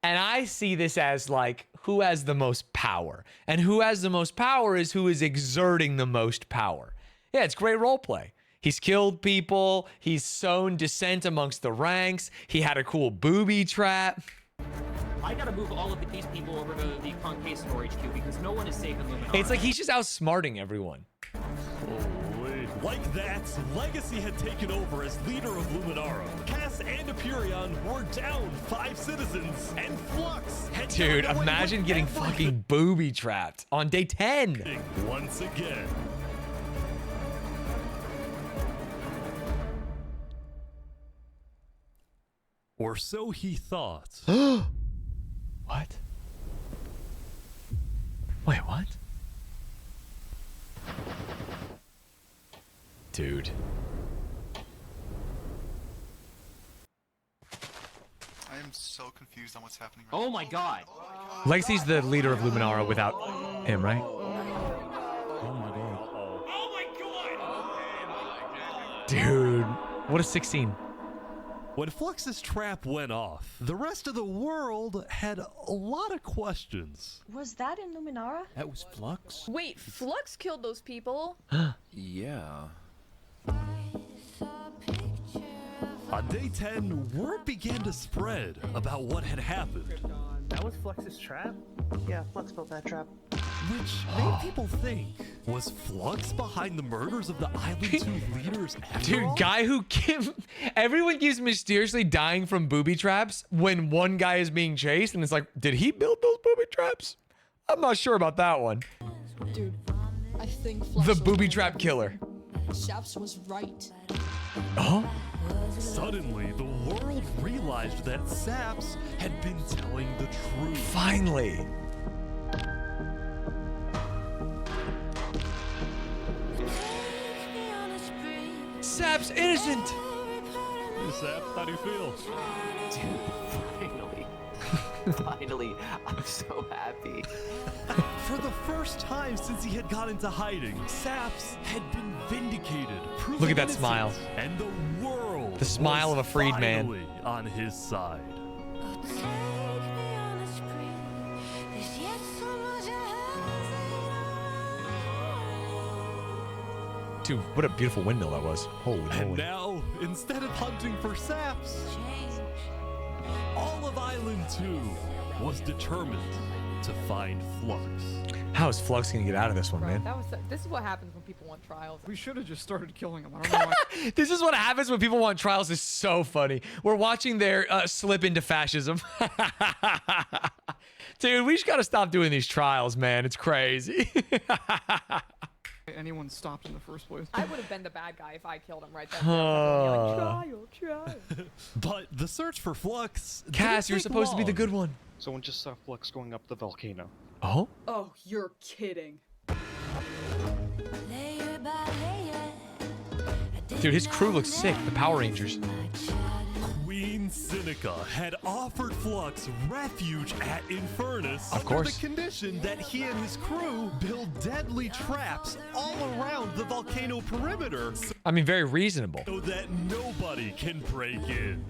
And I see this as like who has the most power. And who has the most power is who is exerting the most power. Yeah, it's great roleplay. He's killed people. He's sown dissent amongst the ranks. He had a cool booby trap. I gotta move all of these people over to the Conquistador HQ because no one is safe in Luminara. It's like he's just outsmarting everyone. Holy. Like that, Legacy had taken over as leader of Luminara. Cass and Aperion were down 5 citizens, and Flux had Dude, gotten away imagine with getting everything. fucking booby trapped on day 10. Once again. Or so he thought. What? Wait, what? Dude. I am so confused on what's happening Oh my god. Legacy's the leader of Luminara without him, right? Dude, what a 16. When Flux's trap went off, the rest of the world had a lot of questions. Was that in Luminara? That was Flux? Wait, Flux killed those people? Yeah. On day 10, word began to spread about what had happened. That was Flux's trap? Yeah, Flux built that trap. Which made people think, was Flux behind the murders of the Island 2 leaders after Dude, all? guy who everyone keeps mysteriously dying from booby traps when one guy is being chased, and it's like, did he build those booby traps? I'm not sure about that one. Dude, I think Flux The was booby right. trap killer. Saps was right. Oh? Suddenly, the world realized that Saps had been telling the truth. Finally. Sap's innocent. Hey, Saps, how do you feel? Dude, finally, I'm so happy. For the first time since he had gone into hiding, Saps had been vindicated. Look at that smile. And the world The smile was of a freed man. finally on his side. Dude, what a beautiful windmill that was. Holy And moly. now, instead of hunting for saps, all of Island 2 was determined to find Flux. How is Flux gonna get out of this one, man? This is what happens when people want trials. We should have just started killing him. I don't know why. This is what happens when people want trials. Is so funny. We're watching their slip into fascism. Dude, we just gotta stop doing these trials, man. It's crazy. Anyone stopped in the first place. I would have been the bad guy if I killed him right then. Trial. But the search for Flux. Cass, you're supposed to be the good one. Someone just saw Flux going up the volcano. Oh? Oh, you're kidding. Dude, his crew looks sick. The Power Rangers. Queen Seneca had offered Flux refuge at Infernus Of course. under the condition that he and his crew build deadly traps all around the volcano perimeter I mean, very reasonable. so that nobody can break in.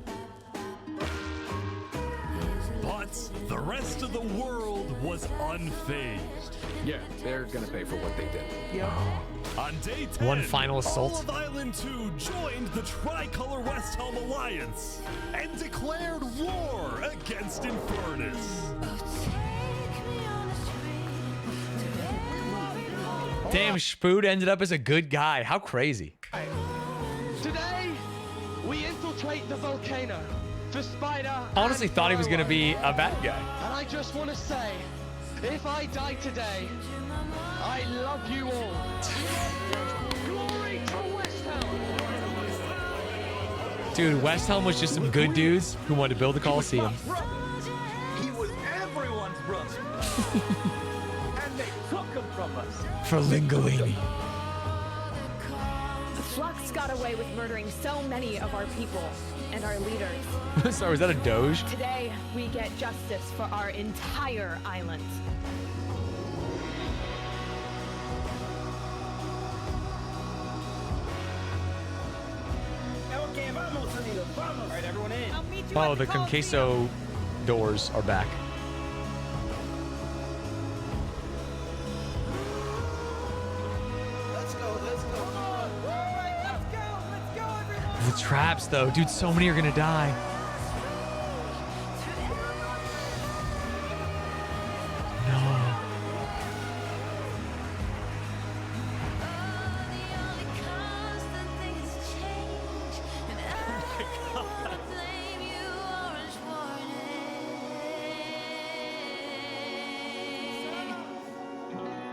But the rest of the world was unfazed. Yeah, they're gonna pay for what they did. On day 10, One final assault. all of Island 2 joined the Tricolor West Helm Alliance and declared war against Infernus. Damn, Spood ended up as a good guy. How crazy. Today, we infiltrate the volcano for Spider. I honestly and thought he was gonna Firewall. be a bad guy. And I just want to say, if I die today, I love you all. Glory to West Helm. Dude, West Helm was just some good dudes who wanted to build the Coliseum. He was everyone's brother. And they took him from us. For Lingolini. Flux got away with murdering so many of our people and our leaders. Sorry, was that a Doge? Today, we get justice for our entire island. All right, everyone in. Oh, the Conqueso doors are back. The traps, though. Dude, so many are gonna die. No.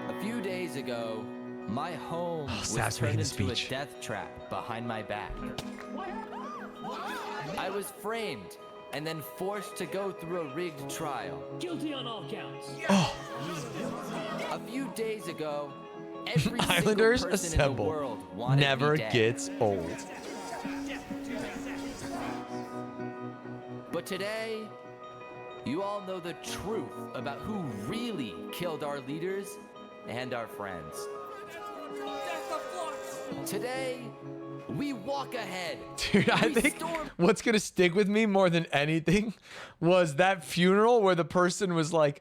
A few days ago, my home was Sap's making turned the into a speech. death trap behind my back. I was framed and then forced to go through a rigged trial. Guilty on all counts. A few days ago, every single Islanders person in the assemble. world wanted Never me dead. gets old. But today, you all know the truth about who really killed our leaders and our friends. Today, we walk ahead. Dude, I think what's gonna stick with me more than anything was that funeral where the person was like,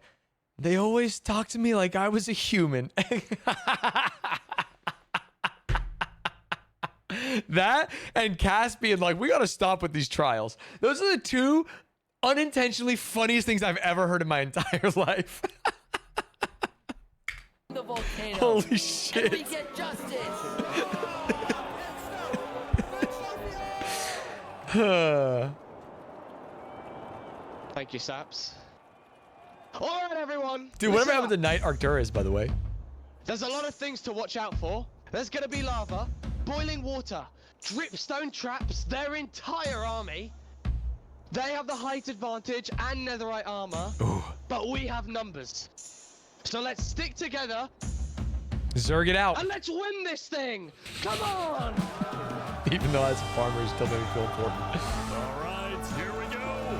they always talk to me like I was a human. That and Cass being like, we gotta stop with these trials. Those are the two unintentionally funniest things I've ever heard in my entire life. The volcano. Holy And shit. we get justice. Thank you, Saps. All right, everyone. Dude, whatever listen happened to Knight Arcturus, by the way? There's a lot of things to watch out for. There's gonna be lava, boiling water, dripstone traps, their entire army. They have the height advantage and netherite armor, but we have numbers. So let's stick together Zerg it out. and let's win this thing. Come on! Even though as a farmer, it still made me feel important. All right, here we go.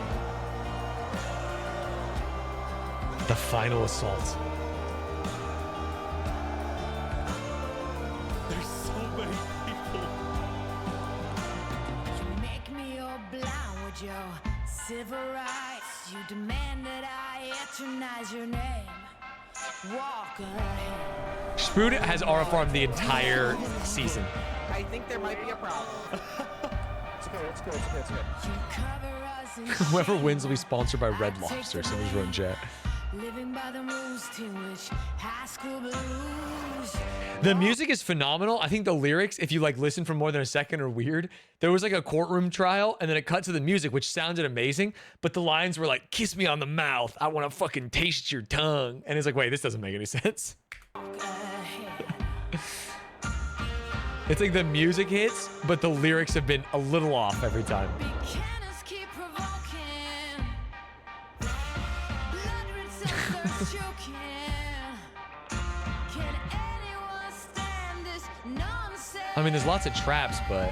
The final assault. There's so many people. You make me all blind with your civil rights. You demand that I eternize your name. Walk ahead. Screwed has aura farmed the entire season. I think there might be a problem. It's okay, it's good, it's good, it's good. Whoever wins will be sponsored by Red Lobster. Somebody's wrote in chat. The music is phenomenal. I think the lyrics, if you like listen for more than a second, are weird. There was like a courtroom trial, and then it cut to the music, which sounded amazing, but the lines were like, "Kiss me on the mouth. I want to fucking taste your tongue." And it's like, wait, this doesn't make any sense. It's like the music hits, but the lyrics have been a little off every time. I mean, there's lots of traps, but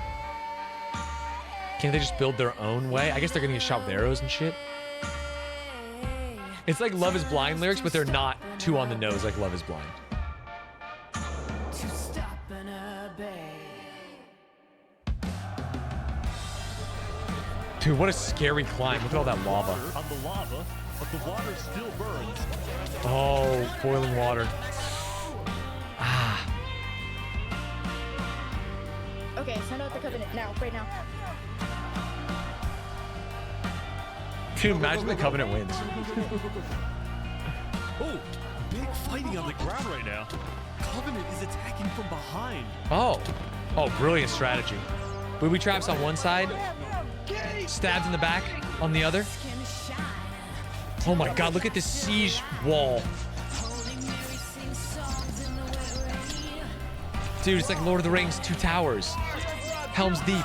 can't they just build their own way? I guess they're gonna get shot with arrows and shit. It's like Love is Blind lyrics, but they're not too on the nose like Love is Blind. Dude, what a scary climb. Look at all that lava. On the lava, but the water still burns. Oh, boiling water. Ah. Okay, send out the Covenant now, right now. Dude, imagine the Covenant wins. Oh, big fighting on the ground right now. Covenant is attacking from behind. Oh. Oh, brilliant strategy. Booby traps on one side. Stabs in the back on the other. Oh my god, look at this siege wall. Dude, it's like Lord of the Rings, 2 towers. Helm's Deep.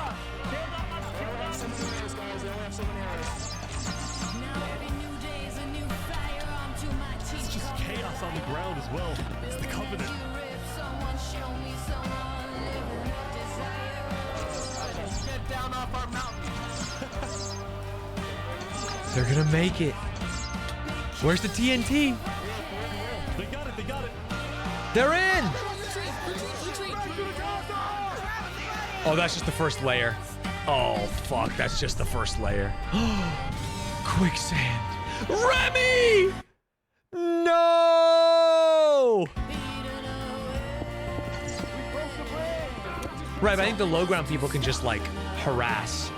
It's just chaos on the ground as well. It's the Covenant. Get down off our mountain. They're gonna make it. Where's the TNT? They got it, they got it. They're in! Oh, that's just the first layer. Oh, fuck, that's just the first layer. Quicksand. Remy! No! Right, but I think the low ground people can just, like, harass.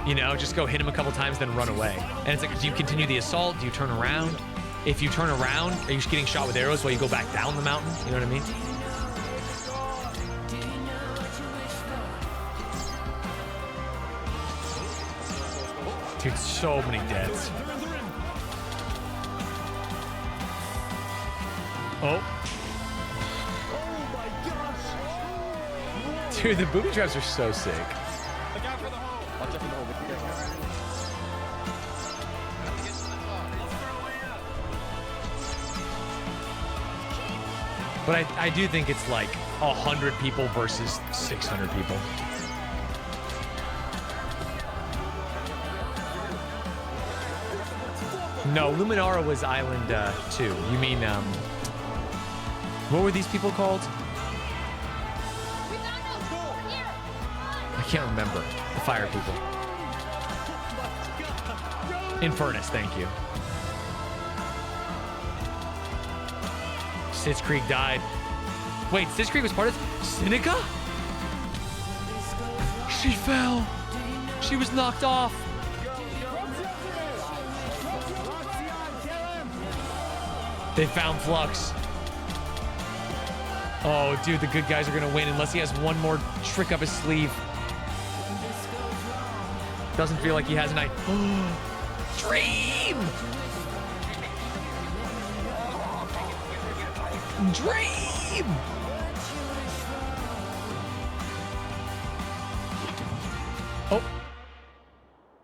You know, just go hit him a couple times, then run away. And it's like, do you continue the assault? Do you turn around? If you turn around, are you just getting shot with arrows while you go back down the mountain? You know what I mean? Dude, so many deaths. Oh. Dude, the booby traps are so sick. But I do think it's like 100 people versus 600 people. No, Luminara was Island 2. You mean, what were these people called? I can't remember. The fire people. Infernus, thank you. Sitz Creek died. Wait, Sitz Creek was part of Seneca? She fell. She was knocked off. They found Flux. Oh, dude, the good guys are gonna win unless he has one more trick up his sleeve. Doesn't feel like he has an eye. Dream! Dream! Oh.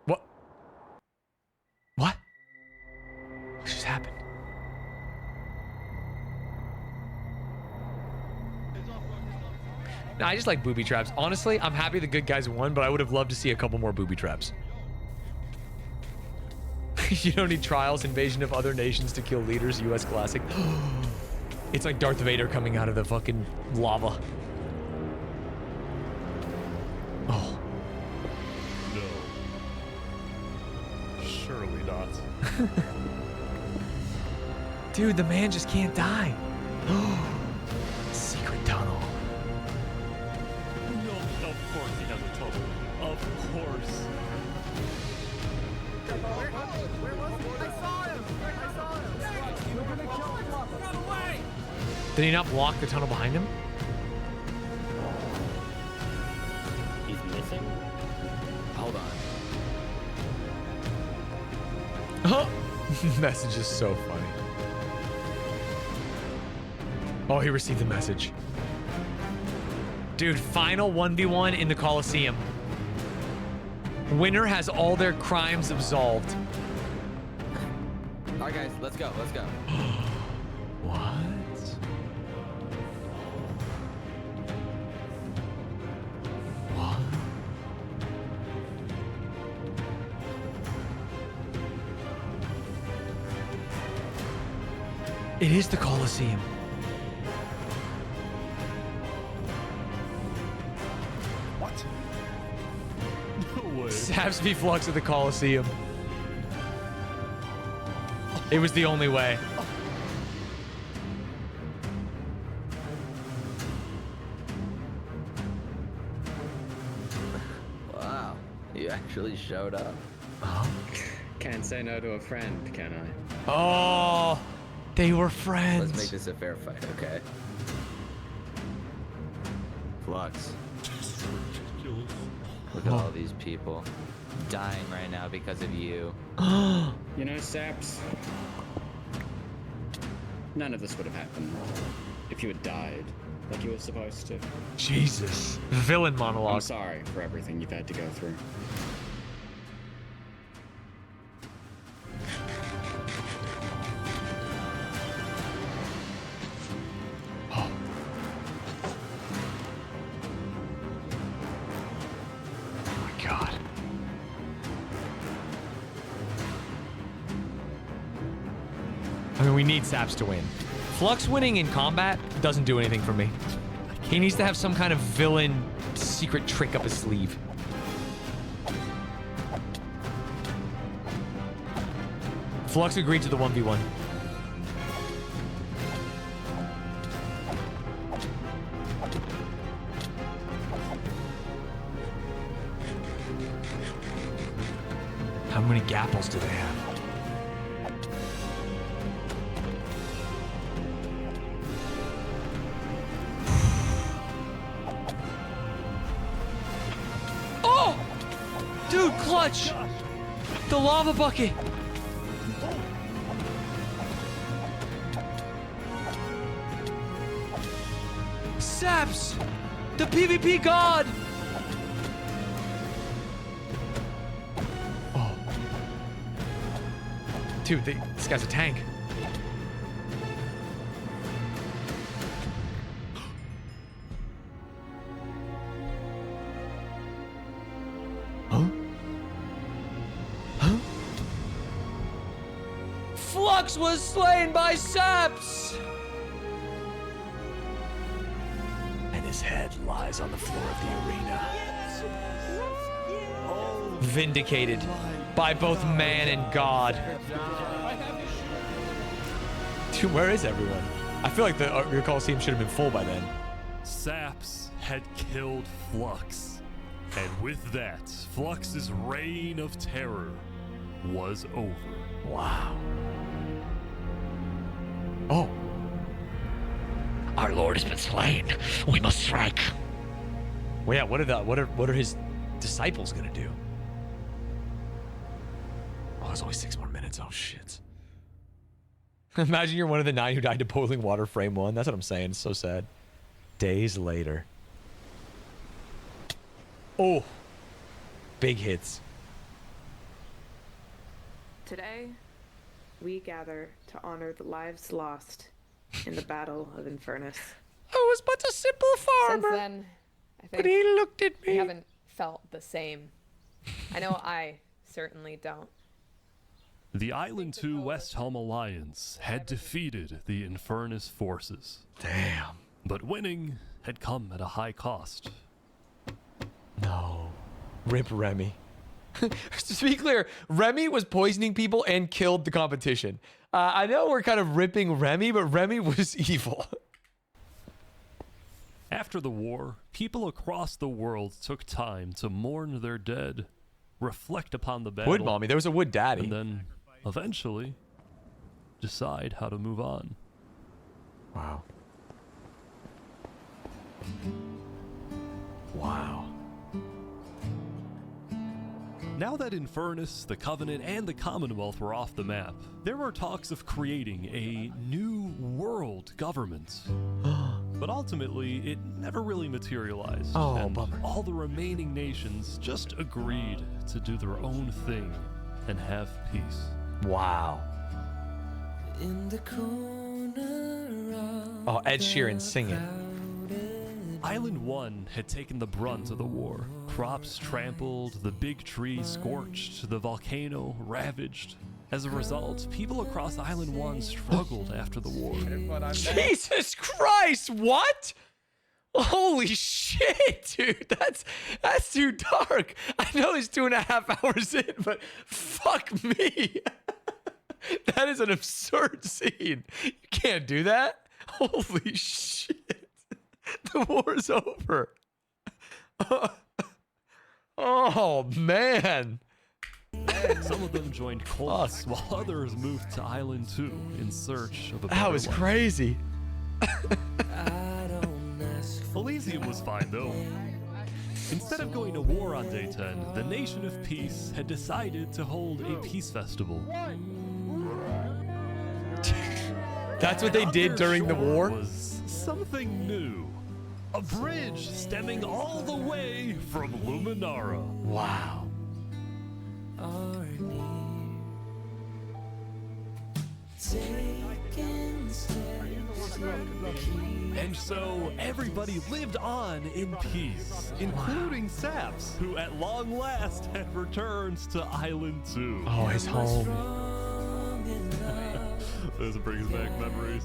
What? What? What just happened? No, I just like booby traps. Honestly, I'm happy the good guys won, but I would have loved to see a couple more booby traps. You don't need trials, invasion of other nations to kill leaders, US classic. It's like Darth Vader coming out of the fucking lava. Oh. No. Surely not. Dude, the man just can't die. So course. Where was he? I saw him! I saw him! We're gonna kill him! Run away! Did he not block the tunnel behind him? He's missing? Hold on. Oh, message is so funny. Oh, he received the message. Dude, final 1v1 in the Coliseum. Winner has all their crimes absolved. All right, guys, let's go. Let's go. What? What? It is the Coliseum. What? No way. Saps v Flux at the Coliseum. It was the only way. Wow, you actually showed up. Can't say no to a friend, can I? Oh, they were friends. Let's make this a fair fight, okay? Flux. Look at all these people dying right now because of you. You know, Saps, none of this would have happened if you had died like you were supposed to. Jesus. Villain monologue. I'm sorry for everything you've had to go through. I mean, we need Saps to win. Flux winning in combat doesn't do anything for me. He needs to have some kind of villain secret trick up his sleeve. Flux agreed to the 1v1. How many gapples do they have? Oh! Dude, clutch! The lava bucket! Saps! The PvP god! Oh. Dude, this guy's a tank. Huh? Huh? Flux was slain by Saps! And his head lies on the floor of the arena. Vindicated by both man and God. Dude, where is everyone? I feel like the Coliseum should have been full by then. Saps had killed Flux. And with that, Flux's reign of terror was over. Wow. Oh. Our lord has been slain. We must strike. Well, yeah, what are his disciples gonna do? Oh, there's only 6 more minutes. Oh shit. Imagine you're one of the 9 who died to boiling water frame 1. That's what I'm saying. It's so sad. Days later. Oh. Big hits. Today, we gather to honor the lives lost in the Battle of Infernus. I was but a simple farmer. Since then, I think But he looked at me. we haven't felt the same. I know I certainly don't. The Island 2 West Helm Alliance had defeated the Infernus forces. Damn. But winning had come at a high cost. No. Rip Remy. To be clear, Remy was poisoning people and killed the competition. I know we're kind of ripping Remy, but Remy was evil. After the war, people across the world took time to mourn their dead, reflect upon the battle. Wood mommy. There was a wood daddy. And then, eventually, decide how to move on. Wow. Wow. Now that Infernus, the Covenant, and the Commonwealth were off the map, there were talks of creating a new world government. But ultimately, it never really materialized. Oh, and bummer. all the remaining nations just agreed to do their own thing and have peace. Wow. Oh, Ed Sheeran singing. Island 1 had taken the brunt of the war. Crops trampled, the big tree scorched, the volcano ravaged. As a result, people across Island 1 struggled after the war. Jesus Christ, what? Holy shit, dude. That's too dark. I know it's 2.5 hours in, but fuck me. That is an absurd scene. You can't do that. Holy shit. The war's over. Oh, man. Some of them joined cults, while others moved to Island 2 in search of a better That was life. crazy. Elysium was fine, though. Instead of going to war on day 10, the Nation of Peace had decided to hold a peace festival. That's what they did during the war? Was something new. A bridge stemming all the way from Luminara. Wow. And so everybody lived on in peace, including Saps, who at long last had returned to Island 2. Oh, his home. This brings back memories.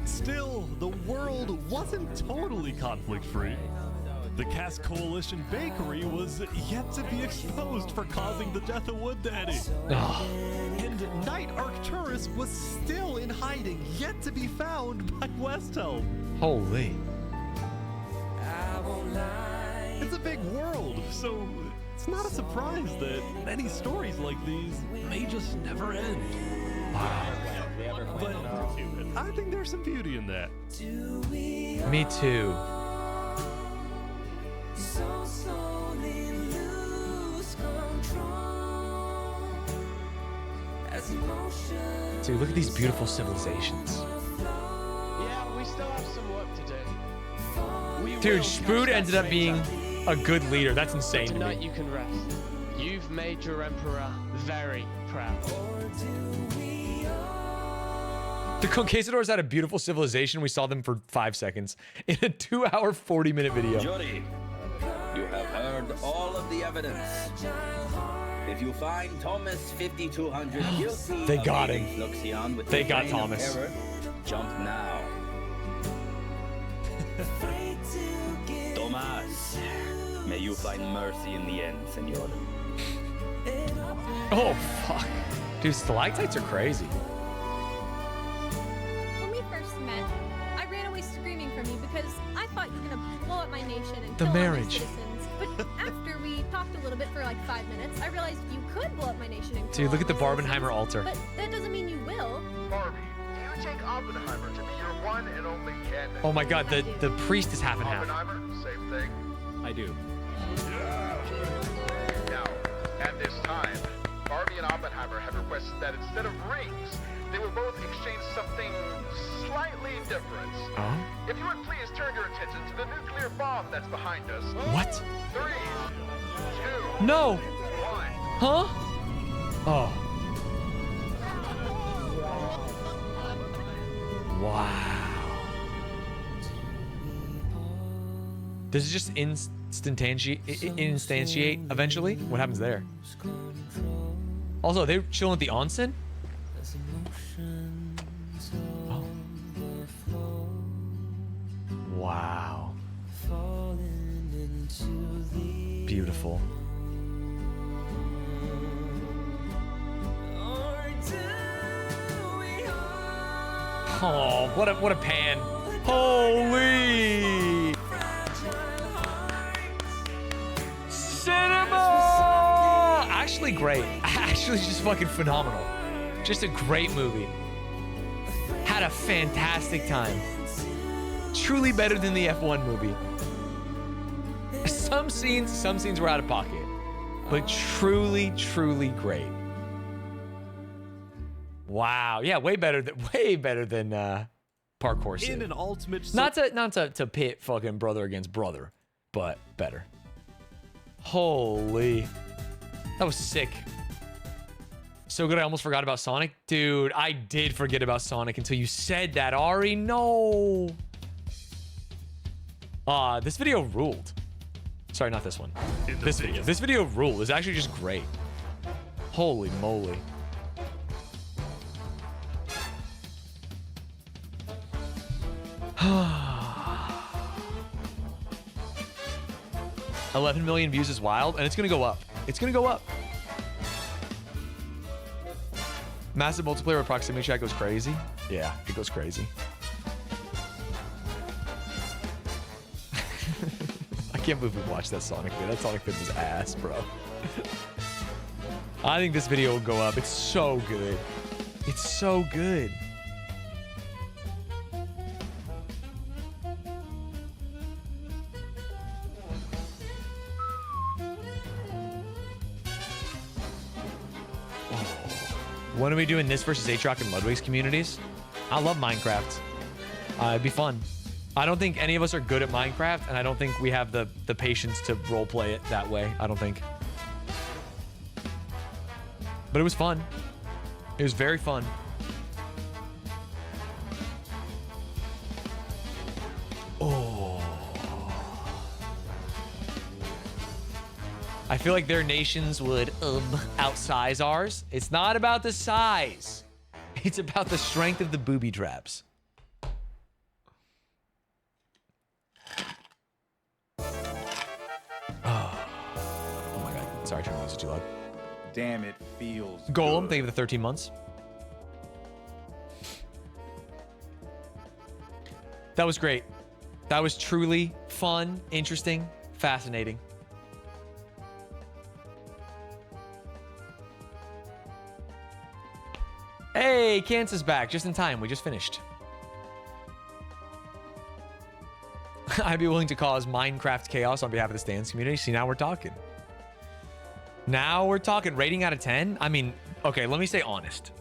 Still, the world wasn't totally conflict-free. The Cask Coalition bakery was yet to be exposed for causing the death of Wood Daddy. And Knight Arcturus was still in hiding, yet to be found by Westhelm. Holy. It's a big world, so it's not a surprise that many stories like these may just never end. But I think there's some beauty in that. Me too. Dude, look at these beautiful civilizations. Yeah, we still have some work to do. Dude, Spood ended up being a good leader. That's insane to Tonight me. you can rest. You've made your emperor very proud. The Conquistadors had a beautiful civilization. We saw them for 5 seconds in a 2-hour, 40-minute video. Jury, you have heard all of the evidence. If you find Thomas 5200 guilty They of got aiding him. Fluxion with They the got reign of Thomas. error, jump now. Tomas, may you find mercy in the end, senor. Oh, fuck. Dude, stalactites are crazy. When we first met, I ran away screaming from you because I thought you were gonna blow up my nation and The kill all my marriage. citizens. But after we talked a little bit for like 5 minutes, I realized you could blow up my nation and kill Dude, look at the all my Barbenheimer altar. But that doesn't mean you will. Barbie, do you take Oppenheimer to be your one and only candidate? Oh my god, the priest is half and half. Oppenheimer, same thing. I do. Now, at this time, Barbie and Oppenheimer have requested that instead of rings, they will both exchange something slightly different. Oh? If you would please turn your attention to the nuclear bomb that's behind us. What? 3, 2, No! 1. Huh? Oh. Wow. Does it just instantiate eventually? What happens there? Also, they're chilling at the onsen? Oh. Wow. Beautiful. Oh, what a pan. Holy cinema! Actually great. Actually just fucking phenomenal. Just a great movie. Had a fantastic time. Truly better than the F1 movie. Some scenes were out of pocket, but truly, truly great. Wow. Yeah, way better than Parkour Sid. In an ultimate... Not to pit fucking brother against brother, but better. Holy. That was sick. So good I almost forgot about Sonic. Dude, I did forget about Sonic until you said that, Ari. No. This video ruled. Sorry, not this one. This video ruled. It's actually just great. Holy moly. $11 million views is wild, and it's gonna go up. It's gonna go up. Massive multiplayer with proximity chat goes crazy. Yeah, it goes crazy. I can't believe we watched that Sonic video. That Sonic video was ass, bro. I think this video will go up. It's so good. It's so good. When are we doing this versus Aatrox and Ludwig's communities? I love Minecraft. It'd be fun. I don't think any of us are good at Minecraft, and I don't think we have the patience to roleplay it that way. I don't think. But it was fun. It was very fun. Oh. I feel like their nations would outsize ours. It's not about the size. It's about the strength of the booby traps. Oh my god. Sorry, turn the music too loud. Damn, it feels Golem, good. thank you for the 13 months. That was great. That was truly fun, interesting, fascinating. Hey, Kansas back just in time. We just finished. I'd be willing to cause Minecraft chaos on behalf of the Stanz community. See, now we're talking. Now we're talking. Rating out of 10? I mean, okay, let me stay honest.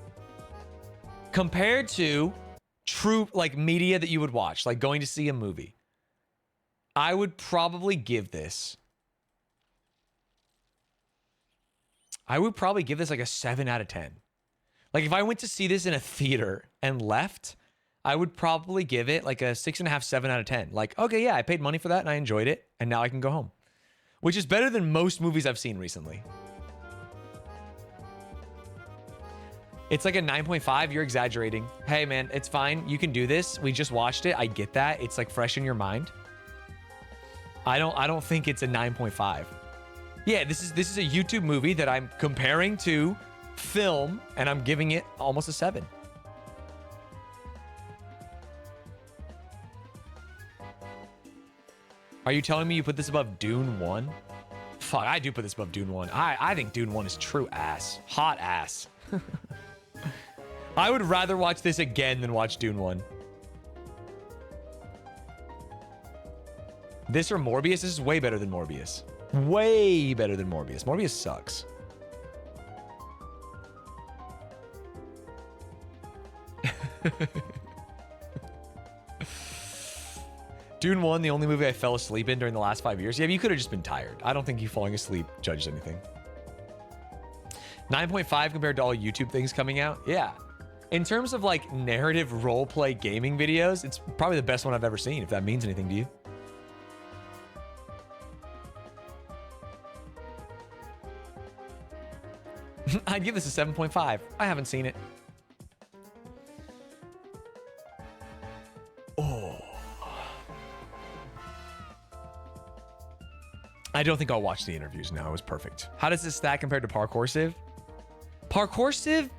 Compared to true, like, media that you would watch, like going to see a movie, I would probably give this... I would probably give this like a 7 out of 10. Like, if I went to see this in a theater and left, I would probably give it like a 6.5, 7 out of 10. Like, okay, yeah, I paid money for that and I enjoyed it, and now I can go home. Which is better than most movies I've seen recently. It's like a 9.5. You're exaggerating. Hey, man, it's fine. You can do this. We just watched it. I get that. It's like fresh in your mind. I don't think it's a 9.5. Yeah, this is a YouTube movie that I'm comparing to film, and I'm giving it almost a 7. Are you telling me you put this above Dune 1? Fuck, I do put this above Dune 1. I think Dune 1 is true ass. Hot ass. I would rather watch this again than watch Dune 1. This or Morbius? This is way better than Morbius. Way better than Morbius. Morbius sucks. Dune 1, the only movie I fell asleep in during the last 5 years. Yeah, but you could have just been tired. I don't think you falling asleep judged anything. 9.5 compared to all YouTube things coming out. Yeah. In terms of like narrative roleplay gaming videos, it's probably the best one I've ever seen, if that means anything to you. I'd give this a 7.5. I haven't seen it. Oh. I don't think I'll watch the interviews. No, it was perfect. How does this stack compared to Parkour Civ? Parkour Civ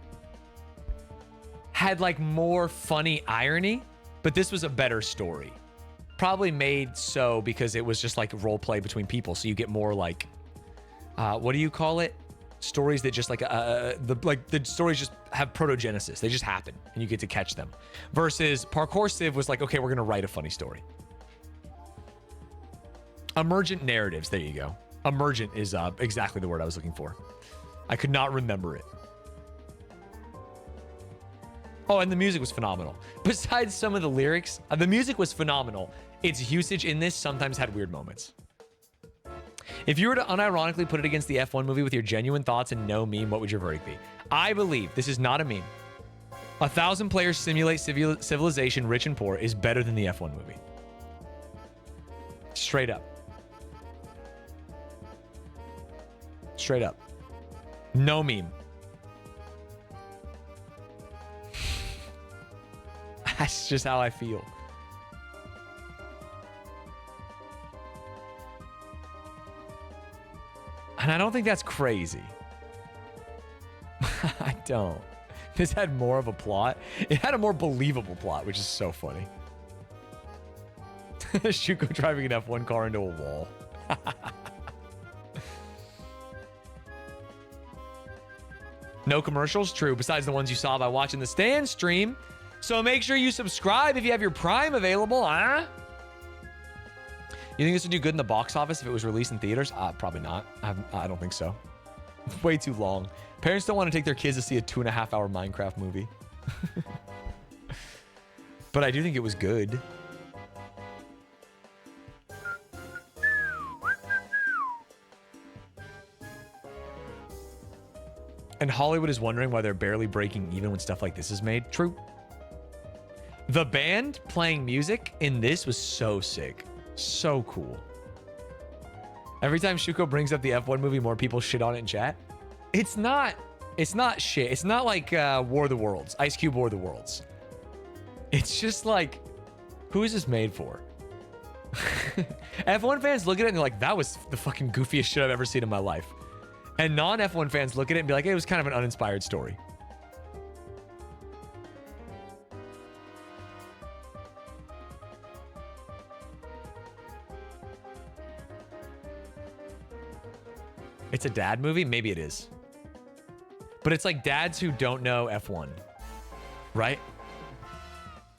had like more funny irony, But this was a better story. Probably made so because it was just like role play between people. So you get more like, what do you call it? Stories that just like, the stories just have protogenesis. They just happen and you get to catch them. Versus Parkour Civ was like, okay, we're going to write a funny story. Emergent narratives. There you go. Emergent is exactly the word I was looking for. I could not remember it. Oh, and the music was phenomenal. Besides some of the lyrics, the music was phenomenal. Its usage in this sometimes had weird moments. If you were to unironically put it against the F1 movie with your genuine thoughts and no meme, what would your verdict be? I believe, this is not a meme, 1,000 players simulate civilization rich and poor is better than the F1 movie. Straight up. Straight up. No meme. That's just how I feel. And I don't think that's crazy. I don't. This had more of a plot. It had a more believable plot, which is so funny. Shuko driving an F1 car into a wall. No commercials? True, besides the ones you saw by watching the Stanz stream. So make sure you subscribe if you have your Prime available, huh? You think this would do good in the box office if it was released in theaters? Probably not. I don't think so. Way too long. Parents don't want to take their kids to see a 2.5-hour Minecraft movie. But I do think it was good. And Hollywood is wondering why they're barely breaking even when stuff like this is made. True. The band playing music in this was so sick. So cool. Every time Shuko brings up the F1 movie, more people shit on it in chat. It's not shit. It's not like War of the Worlds. Ice Cube War of the Worlds. It's just like, who is this made for? F1 fans look at it and they're like, that was the fucking goofiest shit I've ever seen in my life. And non-F1 fans look at it and be like, hey, it was kind of an uninspired story. It's a dad movie? Maybe it is. But it's like dads who don't know F1. Right?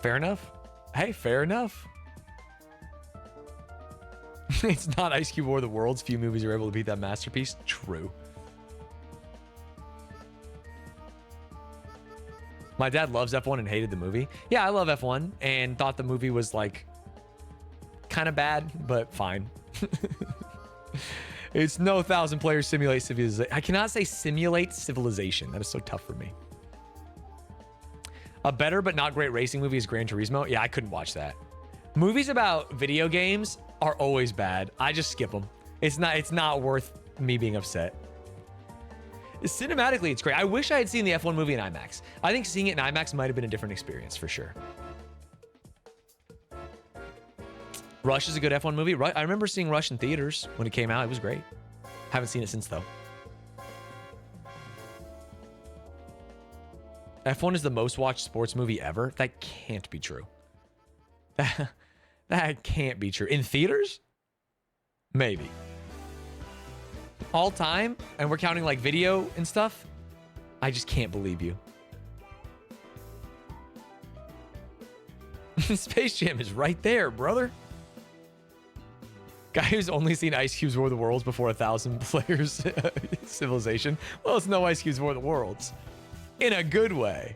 Fair enough? Hey, fair enough. It's not Ice Cube War of the Worlds. Few movies are able to beat that masterpiece. True. My dad loves F1 and hated the movie. Yeah, I love F1 and thought the movie was like kind of bad, but fine. It's no 1,000 players simulate civilization. I cannot say simulate civilization. That is so tough for me. A better but not great racing movie is Gran Turismo. Yeah, I couldn't watch that. Movies about video games are always bad. I just skip them. It's not worth me being upset. Cinematically, it's great. I wish I had seen the F1 movie in IMAX. I think seeing it in IMAX might have been a different experience for sure. Rush is a good F1 movie. I remember seeing Rush in theaters when it came out. It was great. Haven't seen it since though. F1 is the most watched sports movie ever. That can't be true. That can't be true. In theaters? Maybe. All time? And we're counting like video and stuff? I just can't believe you. Space Jam is right there, brother. Guy who's only seen Ice Cube's War of the Worlds before 1,000 players civilization. Well, it's no Ice Cube's War of the Worlds. In a good way.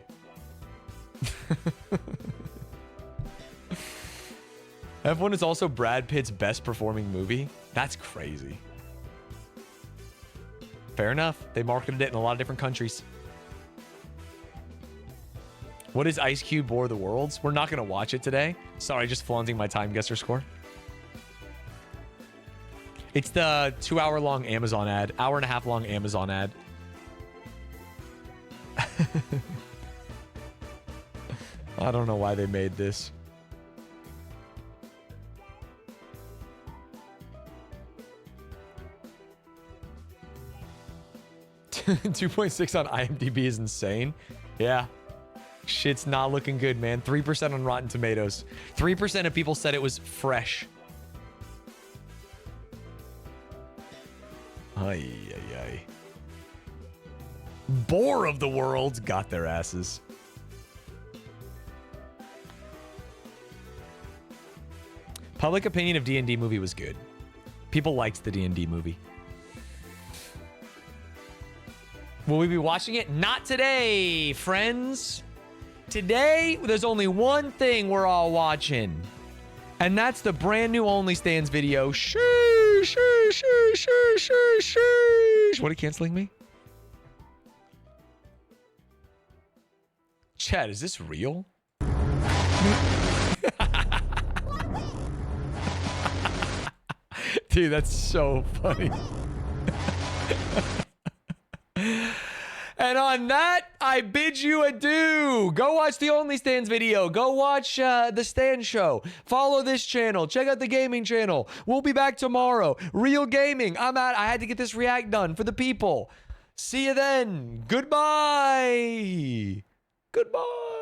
F1 is also Brad Pitt's best performing movie. That's crazy. Fair enough. They marketed it in a lot of different countries. What is Ice Cube War of the Worlds? We're not going to watch it today. Sorry, just flaunting my time guesser score. It's the 2-hour long Amazon ad. 1.5 hour long Amazon ad. I don't know why they made this. $2.6 on IMDb is insane. Yeah. Shit's not looking good, man. 3% on Rotten Tomatoes. 3% of people said it was fresh. Ay, ay, ay. Boar of the world got their asses. Public opinion of D&D movie was good. People liked the D&D movie. Will we be watching it? Not today, friends. Today, there's only one thing we're all watching. And that's the brand new Only Stands video. Sheesh, sheesh, sheesh, sheesh, sheesh, sheesh. What are you canceling me? Chad, is this real? Dude, that's so funny. And on that, I bid you adieu. Go watch the Only Stands video. Go watch the Stand Show. Follow this channel. Check out the gaming channel. We'll be back tomorrow. Real gaming. I'm out. I had to get this react done for the people. See you then. Goodbye. Goodbye.